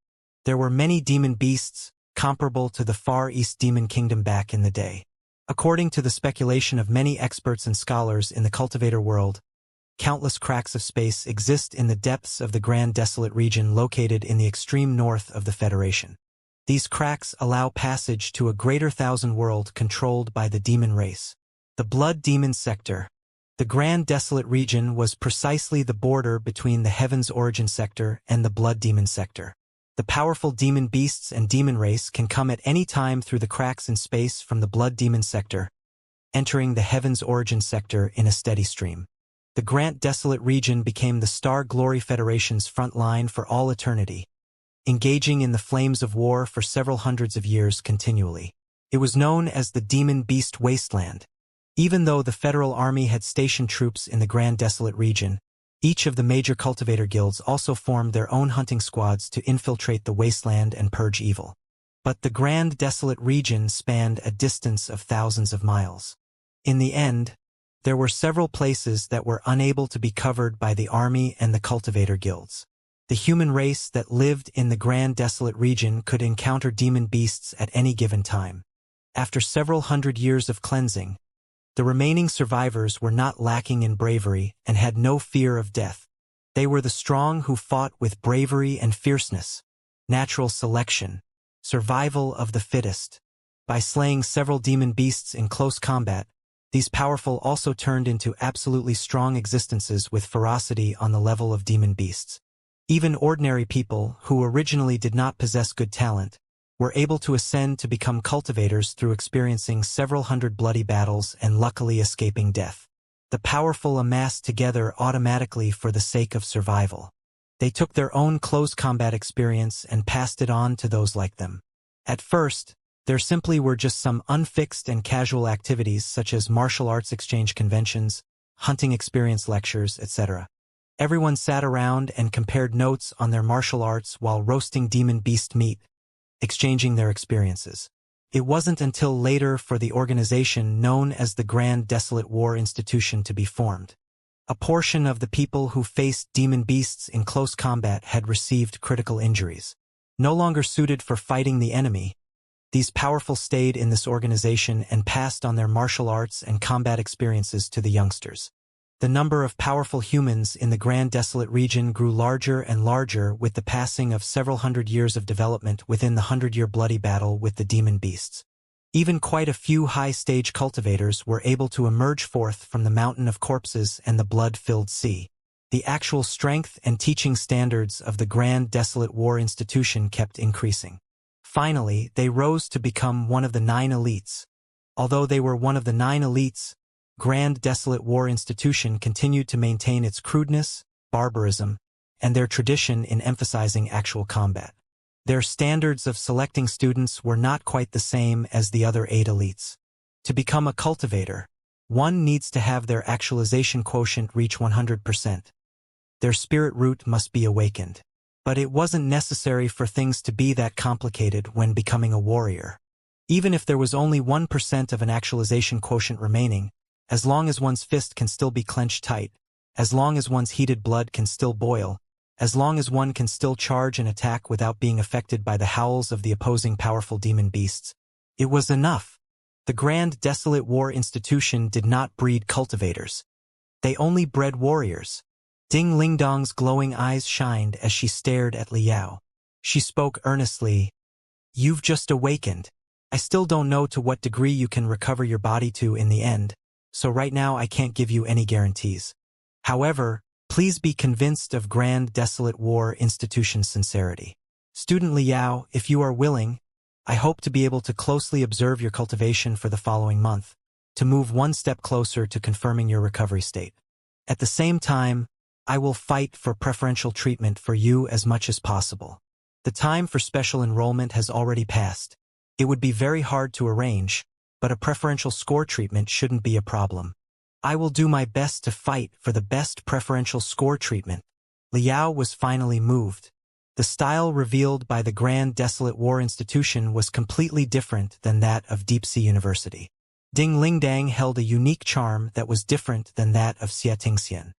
[SPEAKER 1] There were many demon beasts, comparable to the Far East Demon Kingdom back in the day. According to the speculation of many experts and scholars in the cultivator world, countless cracks of space exist in the depths of the Grand Desolate region located in the extreme north of the Federation. These cracks allow passage to a greater thousand world controlled by the demon race. The Blood Demon Sector. The Grand Desolate region was precisely the border between the Heaven's Origin Sector and the Blood Demon Sector. The powerful demon beasts and demon race can come at any time through the cracks in space from the Blood Demon Sector, entering the Heaven's Origin Sector in a steady stream. The Grand Desolate region became the Star Glory Federation's front line for all eternity, engaging in the flames of war for several hundreds of years continually. It was known as the Demon Beast Wasteland. Even though the Federal Army had stationed troops in the Grand Desolate region, each of the major cultivator guilds also formed their own hunting squads to infiltrate the wasteland and purge evil. But the Grand Desolate region spanned a distance of thousands of miles. In the end, there were several places that were unable to be covered by the army and the cultivator guilds. The human race that lived in the Grand Desolate region could encounter demon beasts at any given time. After several hundred years of cleansing, the remaining survivors were not lacking in bravery and had no fear of death. They were the strong who fought with bravery and fierceness, natural selection, survival of the fittest. By slaying several demon beasts in close combat, these powerful also turned into absolutely strong existences with ferocity on the level of demon beasts. Even ordinary people, who originally did not possess good talent, were able to ascend to become cultivators through experiencing several hundred bloody battles and luckily escaping death. The powerful amassed together automatically for the sake of survival. They took their own close combat experience and passed it on to those like them. At first, there simply were just some unfixed and casual activities such as martial arts exchange conventions, hunting experience lectures, etc. Everyone sat around and compared notes on their martial arts while roasting demon beast meat, exchanging their experiences. It wasn't until later for the organization known as the Grand Desolate War Institution to be formed. A portion of the people who faced demon beasts in close combat had received critical injuries. No longer suited for fighting the enemy, these powerful stayed in this organization and passed on their martial arts and combat experiences to the youngsters. The number of powerful humans in the Grand Desolate region grew larger and larger with the passing of several hundred years of development within the 100-year bloody battle with the demon beasts. Even quite a few high-stage cultivators were able to emerge forth from the mountain of corpses and the blood-filled sea. The actual strength and teaching standards of the Grand Desolate War Institution kept increasing. Finally, they rose to become one of the 9 elites. Although they were one of the 9 elites, Grand Desolate War Institution continued to maintain its crudeness, barbarism, and their tradition in emphasizing actual combat. Their standards of selecting students were not quite the same as the other 8 elites. To become a cultivator, one needs to have their actualization quotient reach 100%. Their spirit root must be awakened. But it wasn't necessary for things to be that complicated when becoming a warrior. Even if there was only 1% of an actualization quotient remaining, as long as one's fist can still be clenched tight, as long as one's heated blood can still boil, as long as one can still charge and attack without being affected by the howls of the opposing powerful demon beasts, it was enough. The Grand Desolate War Institution did not breed cultivators. They only bred warriors. Ding Lingdong's glowing eyes shined as she stared at Liao. She spoke earnestly. "You've just awakened. I still don't know to what degree you can recover your body to in the end, so right now I can't give you any guarantees. However, please be convinced of Grand Desolate War Institution's sincerity. Student Liao, if you are willing, I hope to be able to closely observe your cultivation for the following month, to move one step closer to confirming your recovery state. At the same time, I will fight for preferential treatment for you as much as possible. The time for special enrollment has already passed. It would be very hard to arrange, but a preferential score treatment shouldn't be a problem. I will do my best to fight for the best preferential score treatment." Liao was finally moved. The style revealed by the Grand Desolate War Institution was completely different than that of Deep Sea University. Ding Lingdang held a unique charm that was different than that of Xianxia.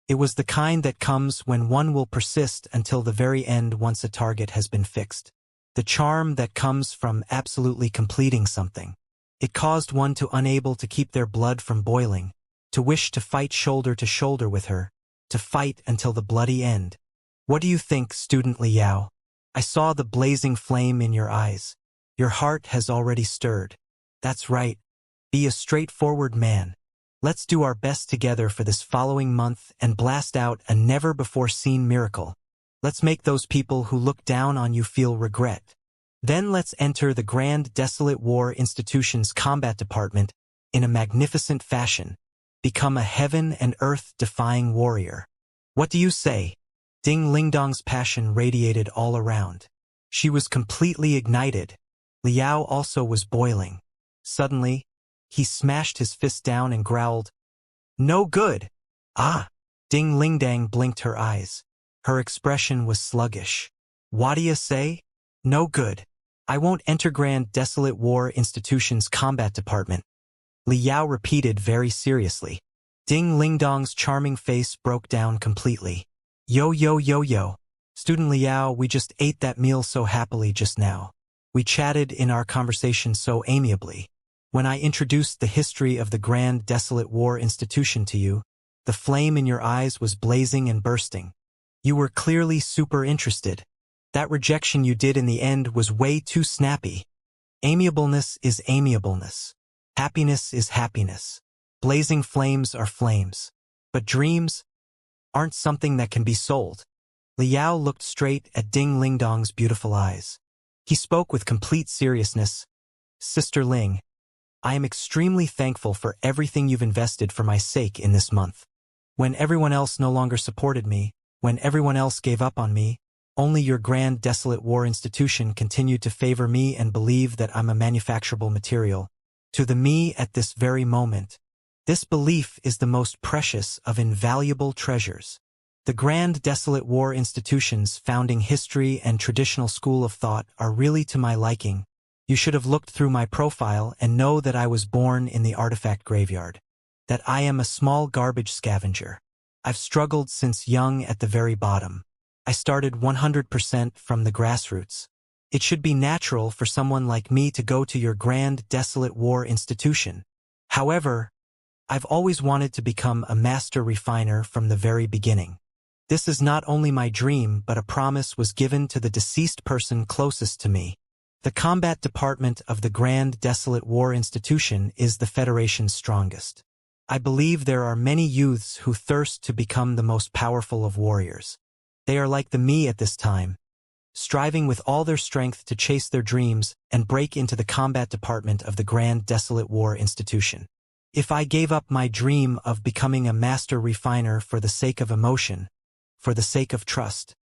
[SPEAKER 1] It was the kind that comes when one will persist until the very end once a target has been fixed. The charm that comes from absolutely completing something. It caused one to unable to keep their blood from boiling, to wish to fight shoulder to shoulder with her, to fight until the bloody end. What do you think, Student Liao? I saw the blazing flame in your eyes. Your heart has already stirred. That's right. Be a straightforward man. Let's do our best together for this following month and blast out a never-before-seen miracle. Let's make those people who look down on you feel regret. Then let's enter the Grand Desolate War Institution's combat department in a magnificent fashion. Become a heaven and earth-defying warrior. What do you say? Ding Lingdong's passion radiated all around. She was completely ignited. Liao also was boiling. Suddenly, he smashed his fist down and growled, "No good!" Ah! Ding Lingdang blinked her eyes. Her expression was sluggish. What do you say? No good. I won't enter Grand Desolate War Institution's combat department. Liao repeated very seriously. Ding Lingdong's charming face broke down completely. Yo yo yo yo. Student Liao, we just ate that meal so happily just now. We chatted in our conversation so amiably. When I introduced the history of the Grand Desolate War Institution to you, the flame in your eyes was blazing and bursting. You were clearly super interested. That rejection you did in the end was way too snappy. Amiableness is amiableness. Happiness is happiness. Blazing flames are flames. But dreams aren't something that can be sold. Liao looked straight at Ding Lingdong's beautiful eyes. He spoke with complete seriousness. Sister Ling, I am extremely thankful for everything you've invested for my sake in this month. When everyone else no longer supported me, when everyone else gave up on me, only your Grand Desolate War Institution continued to favor me and believe that I'm a manufacturable material. To the me at this very moment, this belief is the most precious of invaluable treasures. The Grand Desolate War Institution's founding history and traditional school of thought are really to my liking. You should have looked through my profile and know that I was born in the artifact graveyard. That I am a small garbage scavenger. I've struggled since young at the very bottom. I started 100% from the grassroots. It should be natural for someone like me to go to your Grand Desolate War Institution. However, I've always wanted to become a master refiner from the very beginning. This is not only my dream, but a promise was given to the deceased person closest to me. The combat department of the Grand Desolate War Institution is the Federation's strongest. I believe there are many youths who thirst to become the most powerful of warriors. They are like the me at this time, striving with all their strength to chase their dreams and break into the combat department of the Grand Desolate War Institution. If I gave up my dream of becoming a master refiner for the sake of emotion, for the sake of trust,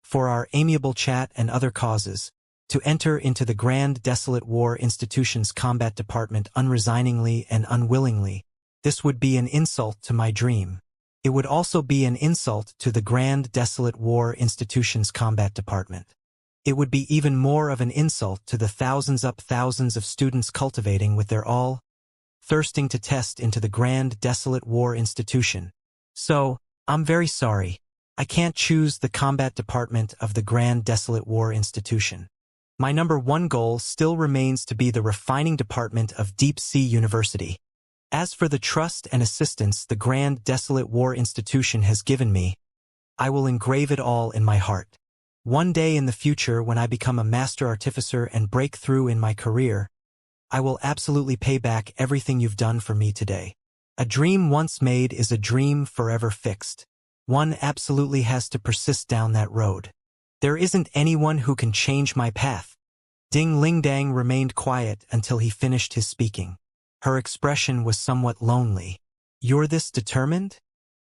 [SPEAKER 1] for our amiable chat and other causes, to enter into the Grand Desolate War Institution's combat department unresigningly and unwillingly, this would be an insult to my dream. It would also be an insult to the Grand Desolate War Institution's combat department. It would be even more of an insult to the thousands of students cultivating with their all, thirsting to test into the Grand Desolate War Institution. So, I'm very sorry. I can't choose the combat department of the Grand Desolate War Institution. My number one goal still remains to be the refining department of Deep Sea University. As for the trust and assistance the Grand Desolate War Institution has given me, I will engrave it all in my heart. One day in the future, when I become a master artificer and break through in my career, I will absolutely pay back everything you've done for me today. A dream once made is a dream forever fixed. One absolutely has to persist down that road. There isn't anyone who can change my path. Ding Lingdang remained quiet until he finished his speaking. Her expression was somewhat lonely. You're this determined?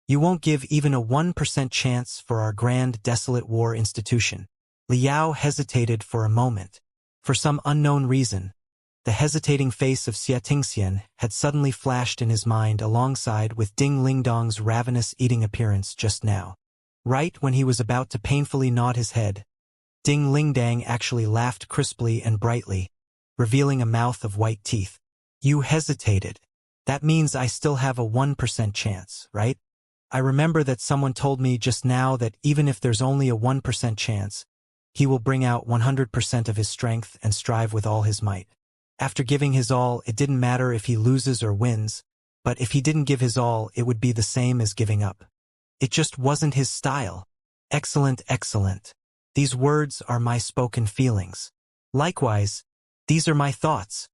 [SPEAKER 1] You won't give even a 1% chance for our Grand Desolate War Institution. Liao hesitated for a moment. For some unknown reason, the hesitating face of Xianxia had suddenly flashed in his mind alongside with Ding Lingdong's ravenous eating appearance just now. Right when he was about to painfully nod his head, Ding Lingdang actually laughed crisply and brightly, revealing a mouth of white teeth. You hesitated. That means I still have a 1% chance, right? I remember that someone told me just now that even if there's only a 1% chance, he will bring out 100% of his strength and strive with all his might. After giving his all, it didn't matter if he loses or wins, but if he didn't give his all, it would be the same as giving up. It just wasn't his style. Excellent, excellent. These words are my spoken feelings. Likewise, these are my thoughts.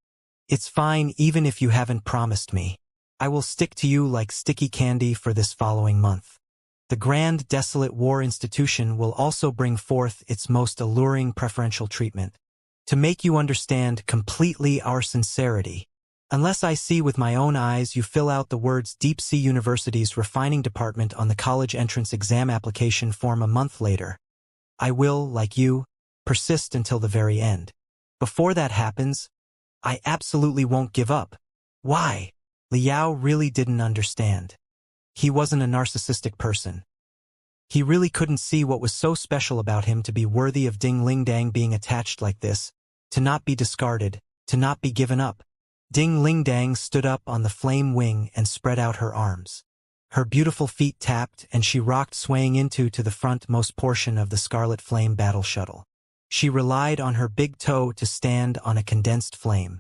[SPEAKER 1] It's fine even if you haven't promised me. I will stick to you like sticky candy for this following month. The grand desolate war institution will also bring forth its most alluring preferential treatment, to make you understand completely our sincerity. Unless I see with my own eyes you fill out the words Deep Sea University's refining department on the college entrance exam application form a month later, I will, like you, persist until the very end. Before that happens, I absolutely won't give up. Why? Liao really didn't understand. He wasn't a narcissistic person. He really couldn't see what was so special about him to be worthy of Ding Lingdang being attached like this, to not be discarded, to not be given up. Ding Lingdang stood up on the flame wing and spread out her arms. Her beautiful feet tapped and she rocked swaying into to the frontmost portion of the Scarlet Flame battle shuttle. She relied on her big toe to stand on a condensed flame.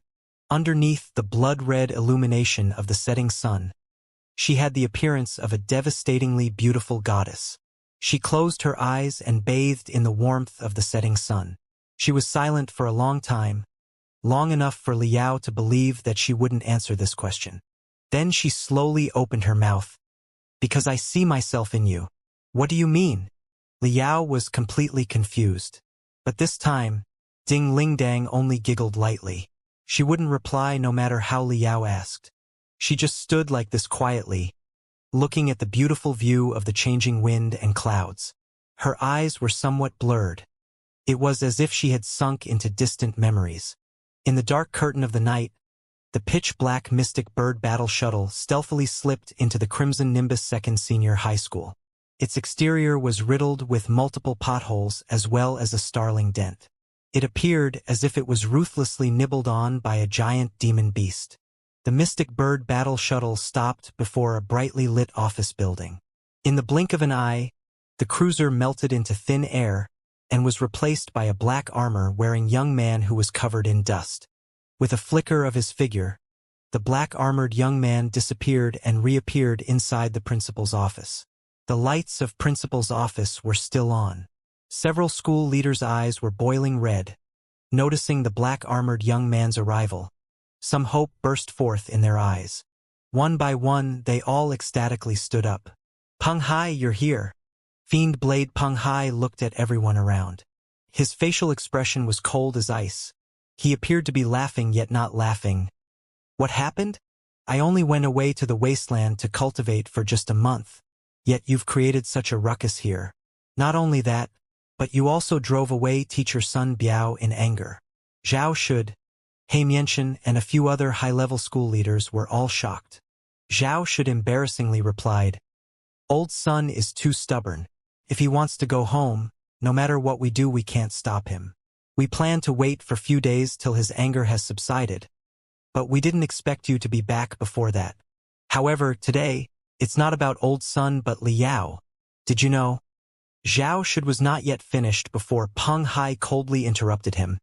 [SPEAKER 1] Underneath the blood-red illumination of the setting sun, she had the appearance of a devastatingly beautiful goddess. She closed her eyes and bathed in the warmth of the setting sun. She was silent for a long time, long enough for Liao to believe that she wouldn't answer this question. Then she slowly opened her mouth. Because I see myself in you. What do you mean? Liao was completely confused. But this time, Ding Lingdang only giggled lightly. She wouldn't reply no matter how Liao asked. She just stood like this quietly, looking at the beautiful view of the changing wind and clouds. Her eyes were somewhat blurred. It was as if she had sunk into distant memories. In the dark curtain of the night, the pitch-black Mystic Bird battle shuttle stealthily slipped into the Crimson Nimbus 2nd Senior High School. Its exterior was riddled with multiple potholes as well as a startling dent. It appeared as if it was ruthlessly nibbled on by a giant demon beast. The Mystic Bird battle shuttle stopped before a brightly lit office building. In the blink of an eye, the cruiser melted into thin air and was replaced by a black armor-wearing young man who was covered in dust. With a flicker of his figure, the black-armored young man disappeared and reappeared inside the principal's office. The lights of principal's office were still on. Several school leaders' eyes were boiling red, noticing the black-armored young man's arrival. Some hope burst forth in their eyes. One by one, they all ecstatically stood up. Peng Hai, you're here. Fiend Blade Peng Hai looked at everyone around. His facial expression was cold as ice. He appeared to be laughing yet not laughing. What happened? I only went away to the wasteland to cultivate for just a month. Yet you've created such a ruckus here. Not only that, but you also drove away teacher Sun Biao in anger. Zhao Shud, He Mianchen, and a few other high-level school leaders were all shocked. Zhao Shud embarrassingly replied, Old Sun is too stubborn. If he wants to go home, no matter what we do we can't stop him. We plan to wait for a few days till his anger has subsided. But we didn't expect you to be back before that. However, today, it's not about Old Sun but Liao. Did you know? Zhao Shud was not yet finished before Peng Hai coldly interrupted him.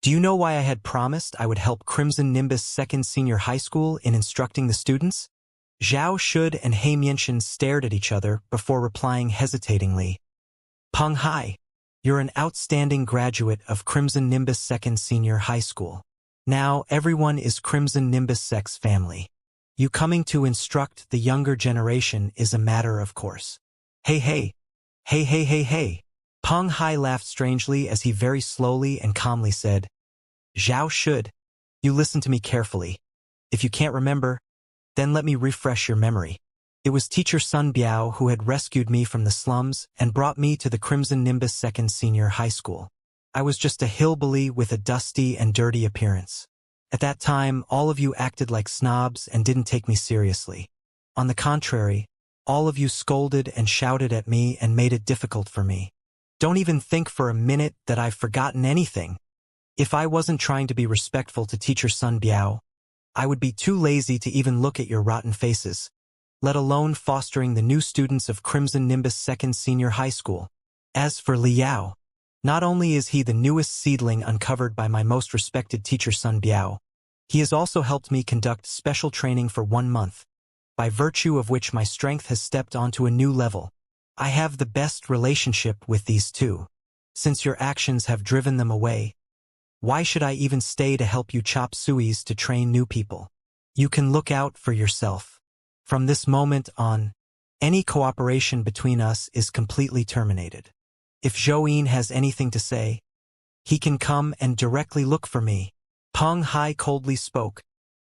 [SPEAKER 1] Do you know why I had promised I would help Crimson Nimbus 2nd Senior High School in instructing the students? Zhao Shud and He Mianchen stared at each other before replying hesitatingly. Peng Hai, you're an outstanding graduate of Crimson Nimbus 2nd Senior High School. Now everyone is Crimson Nimbus Sec's family. You coming to instruct the younger generation is a matter of course. Hey. Peng Hai laughed strangely as he very slowly and calmly said, Zhao Shud, you listen to me carefully. If you can't remember, then let me refresh your memory. It was teacher Sun Biao who had rescued me from the slums and brought me to the Crimson Nimbus 2nd Senior High School. I was just a hillbilly with a dusty and dirty appearance. At that time, all of you acted like snobs and didn't take me seriously. On the contrary, all of you scolded and shouted at me and made it difficult for me. Don't even think for a minute that I've forgotten anything. If I wasn't trying to be respectful to teacher Sun Biao, I would be too lazy to even look at your rotten faces, let alone fostering the new students of Crimson Nimbus 2nd Senior High School. As for Liao, not only is he the newest seedling uncovered by my most respected teacher Sun Biao, he has also helped me conduct special training for 1 month, by virtue of which my strength has stepped onto a new level. I have the best relationship with these two. Since your actions have driven them away, why should I even stay to help you chop sueys to train new people? You can look out for yourself. From this moment on, any cooperation between us is completely terminated. If Zhou has anything to say, he can come and directly look for me. Peng Hai coldly spoke,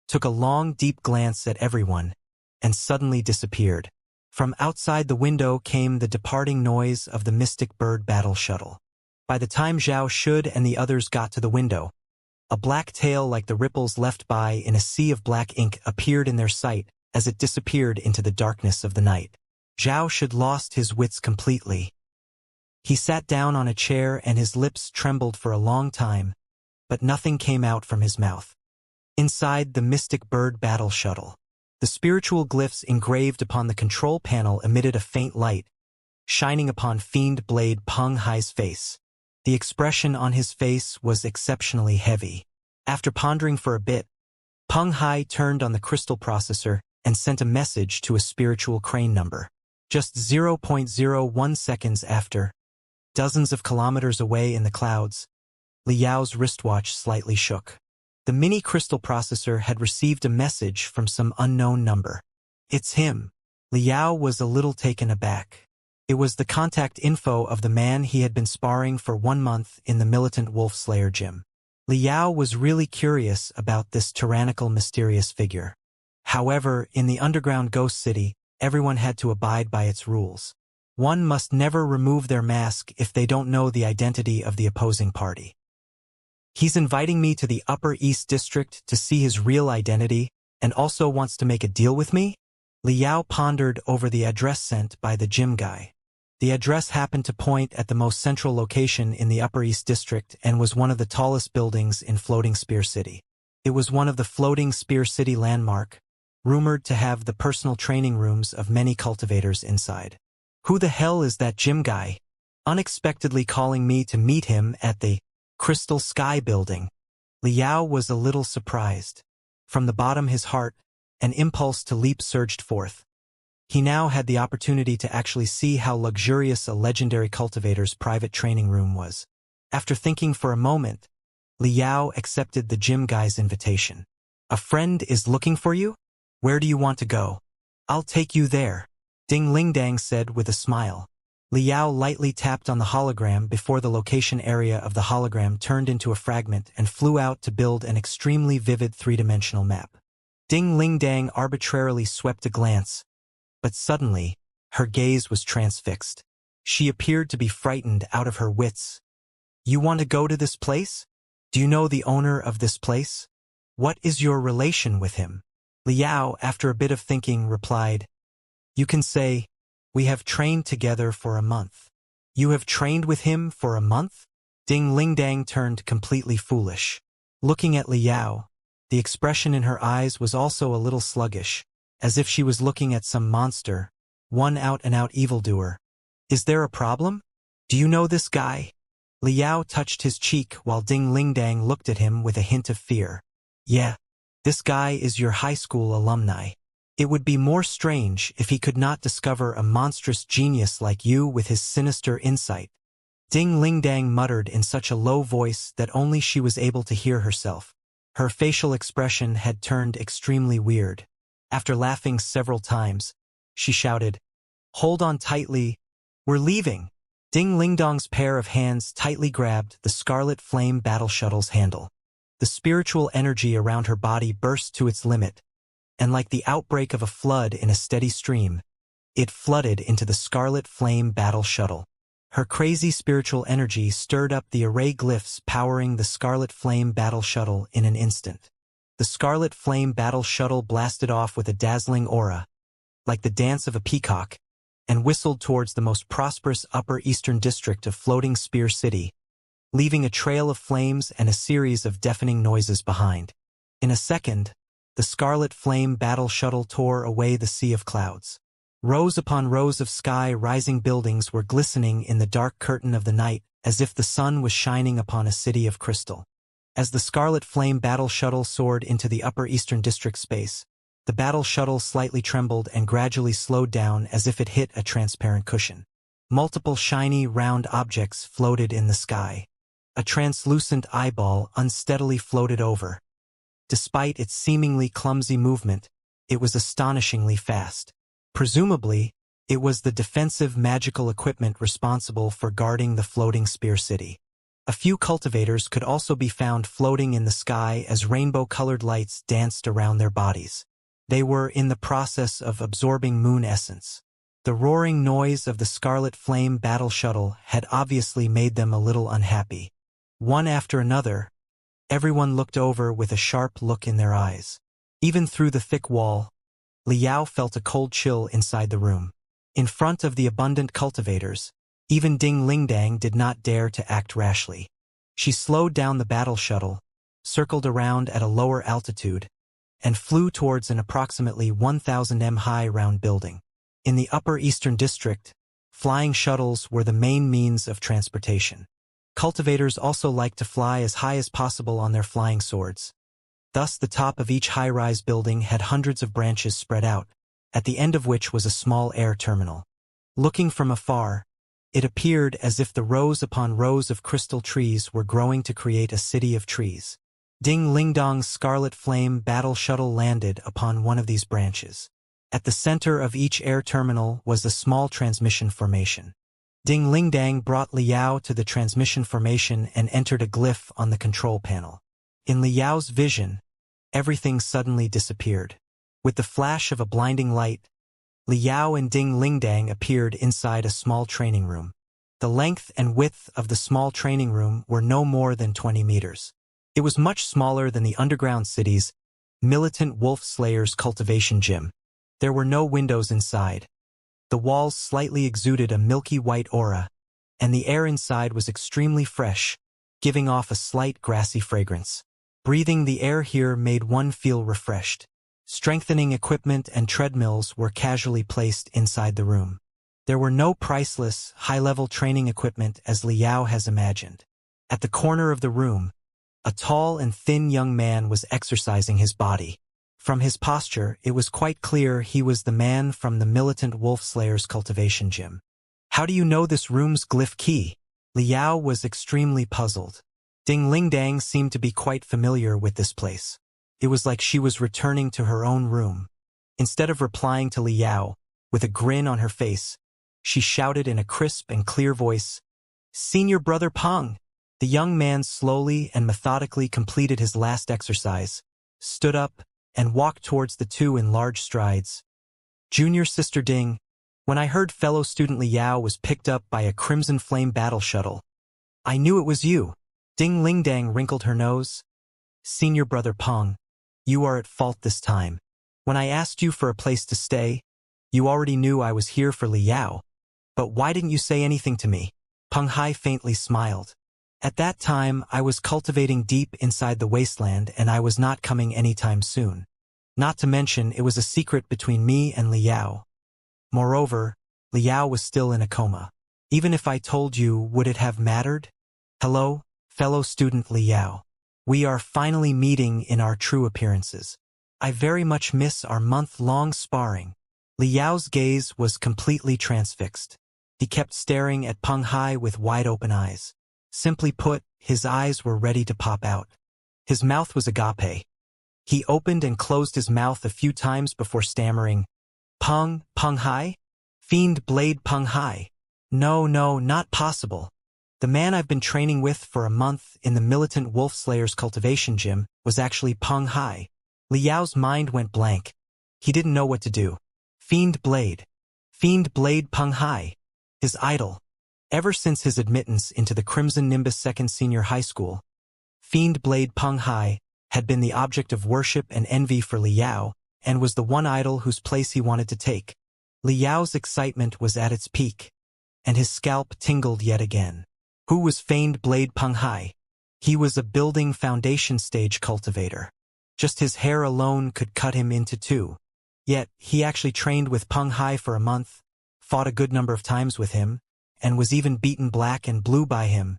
[SPEAKER 1] took a long, deep glance at everyone, and suddenly disappeared. From outside the window came the departing noise of the Mystic Bird battle shuttle. By the time Zhao Shud and the others got to the window, a black tail like the ripples left by in a sea of black ink appeared in their sight as it disappeared into the darkness of the night. Zhao Shud lost his wits completely. He sat down on a chair and his lips trembled for a long time, but nothing came out from his mouth. Inside the Mystic Bird battle shuttle, the spiritual glyphs engraved upon the control panel emitted a faint light, shining upon Fiend Blade Peng Hai's face. The expression on his face was exceptionally heavy. After pondering for a bit, Peng Hai turned on the crystal processor and sent a message to a spiritual crane number. Just 0.01 seconds after, dozens of kilometers away in the clouds, Liao's wristwatch slightly shook. The mini crystal processor had received a message from some unknown number. It's him. Liao was a little taken aback. It was the contact info of the man he had been sparring for 1 month in the militant wolf slayer gym. Liao was really curious about this tyrannical, mysterious figure. However, in the underground ghost city, everyone had to abide by its rules. One must never remove their mask if they don't know the identity of the opposing party. He's inviting me to the Upper East District to see his real identity and also wants to make a deal with me? Liao pondered over the address sent by the gym guy. The address happened to point at the most central location in the Upper East District and was one of the tallest buildings in Floating Spear City. It was one of the Floating Spear City landmark, rumored to have the personal training rooms of many cultivators inside. Who the hell is that gym guy? Unexpectedly calling me to meet him at the Crystal Sky building. Liao was a little surprised. From the bottom of his heart, an impulse to leap surged forth. He now had the opportunity to actually see how luxurious a legendary cultivator's private training room was. After thinking for a moment, Liao accepted the gym guy's invitation. A friend is looking for you? Where do you want to go? I'll take you there, Ding Lingdang said with a smile. Liao lightly tapped on the hologram before the location area of the hologram turned into a fragment and flew out to build an extremely vivid three-dimensional map. Ding Lingdang arbitrarily swept a glance, but suddenly, her gaze was transfixed. She appeared to be frightened out of her wits. You want to go to this place? Do you know the owner of this place? What is your relation with him? Liao, after a bit of thinking, replied, You can say, we have trained together for a month. You have trained with him for a month? Ding Lingdang turned completely foolish. Looking at Liao, the expression in her eyes was also a little sluggish, as if she was looking at some monster, one out-and-out evildoer. Is there a problem? Do you know this guy? Liao touched his cheek while Ding Lingdang looked at him with a hint of fear. Yeah, this guy is your high school alumni. It would be more strange if he could not discover a monstrous genius like you with his sinister insight. Ding Lingdang muttered in such a low voice that only she was able to hear herself. Her facial expression had turned extremely weird. After laughing several times, she shouted, Hold on tightly, we're leaving. Ding Lingdong's pair of hands tightly grabbed the Scarlet Flame battle shuttle's handle. The spiritual energy around her body burst to its limit, and like the outbreak of a flood in a steady stream, it flooded into the Scarlet Flame battle shuttle. Her crazy spiritual energy stirred up the array glyphs powering the Scarlet Flame battle shuttle in an instant. The Scarlet Flame battle shuttle blasted off with a dazzling aura, like the dance of a peacock, and whistled towards the most prosperous Upper Eastern District of Floating Spear City, leaving a trail of flames and a series of deafening noises behind. In a second, the Scarlet Flame battle shuttle tore away the sea of clouds. Rows upon rows of sky-rising buildings were glistening in the dark curtain of the night as if the sun was shining upon a city of crystal. As the Scarlet Flame battle shuttle soared into the Upper Eastern District space, the battle shuttle slightly trembled and gradually slowed down as if it hit a transparent cushion. Multiple shiny, round objects floated in the sky. A translucent eyeball unsteadily floated over. Despite its seemingly clumsy movement, it was astonishingly fast. Presumably, it was the defensive magical equipment responsible for guarding the floating spear city. A few cultivators could also be found floating in the sky as rainbow-colored lights danced around their bodies. They were in the process of absorbing moon essence. The roaring noise of the Scarlet Flame battle shuttle had obviously made them a little unhappy. One after another, everyone looked over with a sharp look in their eyes. Even through the thick wall, Liao felt a cold chill inside the room. In front of the abundant cultivators, even Ding Lingdang did not dare to act rashly. She slowed down the battle shuttle, circled around at a lower altitude, and flew towards an approximately 1,000 m high round building. In the Upper Eastern District, flying shuttles were the main means of transportation. Cultivators also liked to fly as high as possible on their flying swords. Thus, the top of each high-rise building had hundreds of branches spread out, at the end of which was a small air terminal. Looking from afar, it appeared as if the rows upon rows of crystal trees were growing to create a city of trees. Ding Lingdong's Scarlet Flame battle shuttle landed upon one of these branches. At the center of each air terminal was a small transmission formation. Ding Lingdang brought Liao to the transmission formation and entered a glyph on the control panel. In Liao's vision, everything suddenly disappeared. With the flash of a blinding light, Liao and Ding Lingdang appeared inside a small training room. The length and width of the small training room were no more than 20 meters. It was much smaller than the underground city's militant wolf slayers' cultivation gym. There were no windows inside. The walls slightly exuded a milky white aura, and the air inside was extremely fresh, giving off a slight grassy fragrance. Breathing the air here made one feel refreshed. Strengthening equipment and treadmills were casually placed inside the room. There were no priceless, high-level training equipment as Liao has imagined. At the corner of the room, a tall and thin young man was exercising his body. From his posture, it was quite clear he was the man from the militant wolf slayer's cultivation gym. "How do you know this room's glyph key?" Liao was extremely puzzled. Ding Lingdang seemed to be quite familiar with this place. It was like she was returning to her own room. Instead of replying to Liao, with a grin on her face, she shouted in a crisp and clear voice, "Senior Brother Peng!" The young man slowly and methodically completed his last exercise, stood up, and walked towards the two in large strides. "Junior Sister Ding, when I heard fellow student Liao was picked up by a Crimson Flame battle shuttle, I knew it was you." Ding Lingdang wrinkled her nose. "Senior Brother Peng, you are at fault this time. When I asked you for a place to stay, you already knew I was here for Liao. But why didn't you say anything to me?" Peng Hai faintly smiled. "At that time, I was cultivating deep inside the wasteland and I was not coming anytime soon. Not to mention, it was a secret between me and Liao. Moreover, Liao was still in a coma. Even if I told you, would it have mattered? Hello, fellow student Liao. We are finally meeting in our true appearances. I very much miss our month-long sparring." Liao's gaze was completely transfixed. He kept staring at Peng Hai with wide-open eyes. Simply put, his eyes were ready to pop out. His mouth was agape. He opened and closed his mouth a few times before stammering, Peng Hai? Fiend Blade Peng Hai. No, not possible. The man I've been training with for a month in the militant wolf slayer's cultivation gym was actually Peng Hai." Liao's mind went blank. He didn't know what to do. Fiend Blade Peng Hai. His idol. Ever since his admittance into the Crimson Nimbus Second Senior High School, Fiend Blade Peng Hai had been the object of worship and envy for Liao, and was the one idol whose place he wanted to take. Liao's excitement was at its peak, and his scalp tingled yet again. Who was Fiend Blade Peng Hai? He was a building foundation stage cultivator. Just his hair alone could cut him into two. Yet, he actually trained with Peng Hai for a month, fought a good number of times with him, and was even beaten black and blue by him.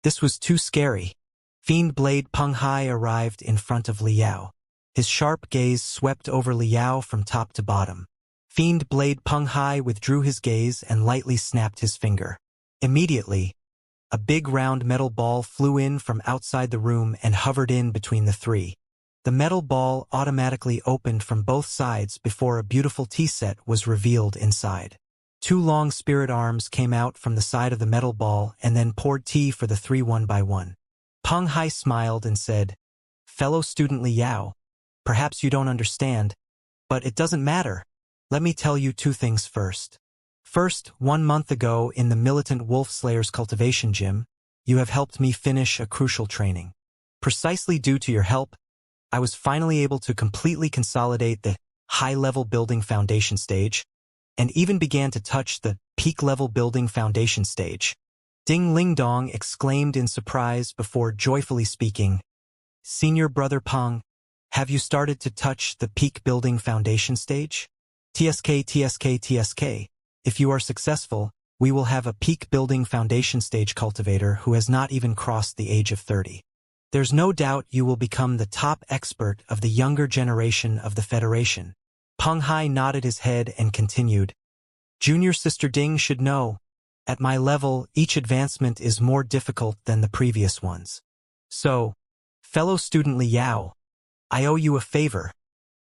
[SPEAKER 1] This was too scary. Fiend Blade Peng Hai arrived in front of Liao. His sharp gaze swept over Liao from top to bottom. Fiend Blade Peng Hai withdrew his gaze and lightly snapped his finger. Immediately, a big round metal ball flew in from outside the room and hovered in between the three. The metal ball automatically opened from both sides before a beautiful tea set was revealed inside. Two long spirit arms came out from the side of the metal ball and then poured tea for the three one by one. Peng Hai smiled and said, "Fellow student Li Yao, perhaps you don't understand, but it doesn't matter. Let me tell you two things first. First, 1 month ago in the Militant Wolf Slayer's Cultivation Gym, you have helped me finish a crucial training. Precisely due to your help, I was finally able to completely consolidate the high-level building foundation stage, and even began to touch the peak-level building foundation stage." Ding Ling Dong exclaimed in surprise before joyfully speaking, "Senior Brother Peng, have you started to touch the peak building foundation stage? TSK. If you are successful, we will have a peak building foundation stage cultivator who has not even crossed the age of 30. There's no doubt you will become the top expert of the younger generation of the Federation." Peng Hai nodded his head and continued, "Junior Sister Ding should know, at my level, each advancement is more difficult than the previous ones. So, fellow student Li Yao, I owe you a favor.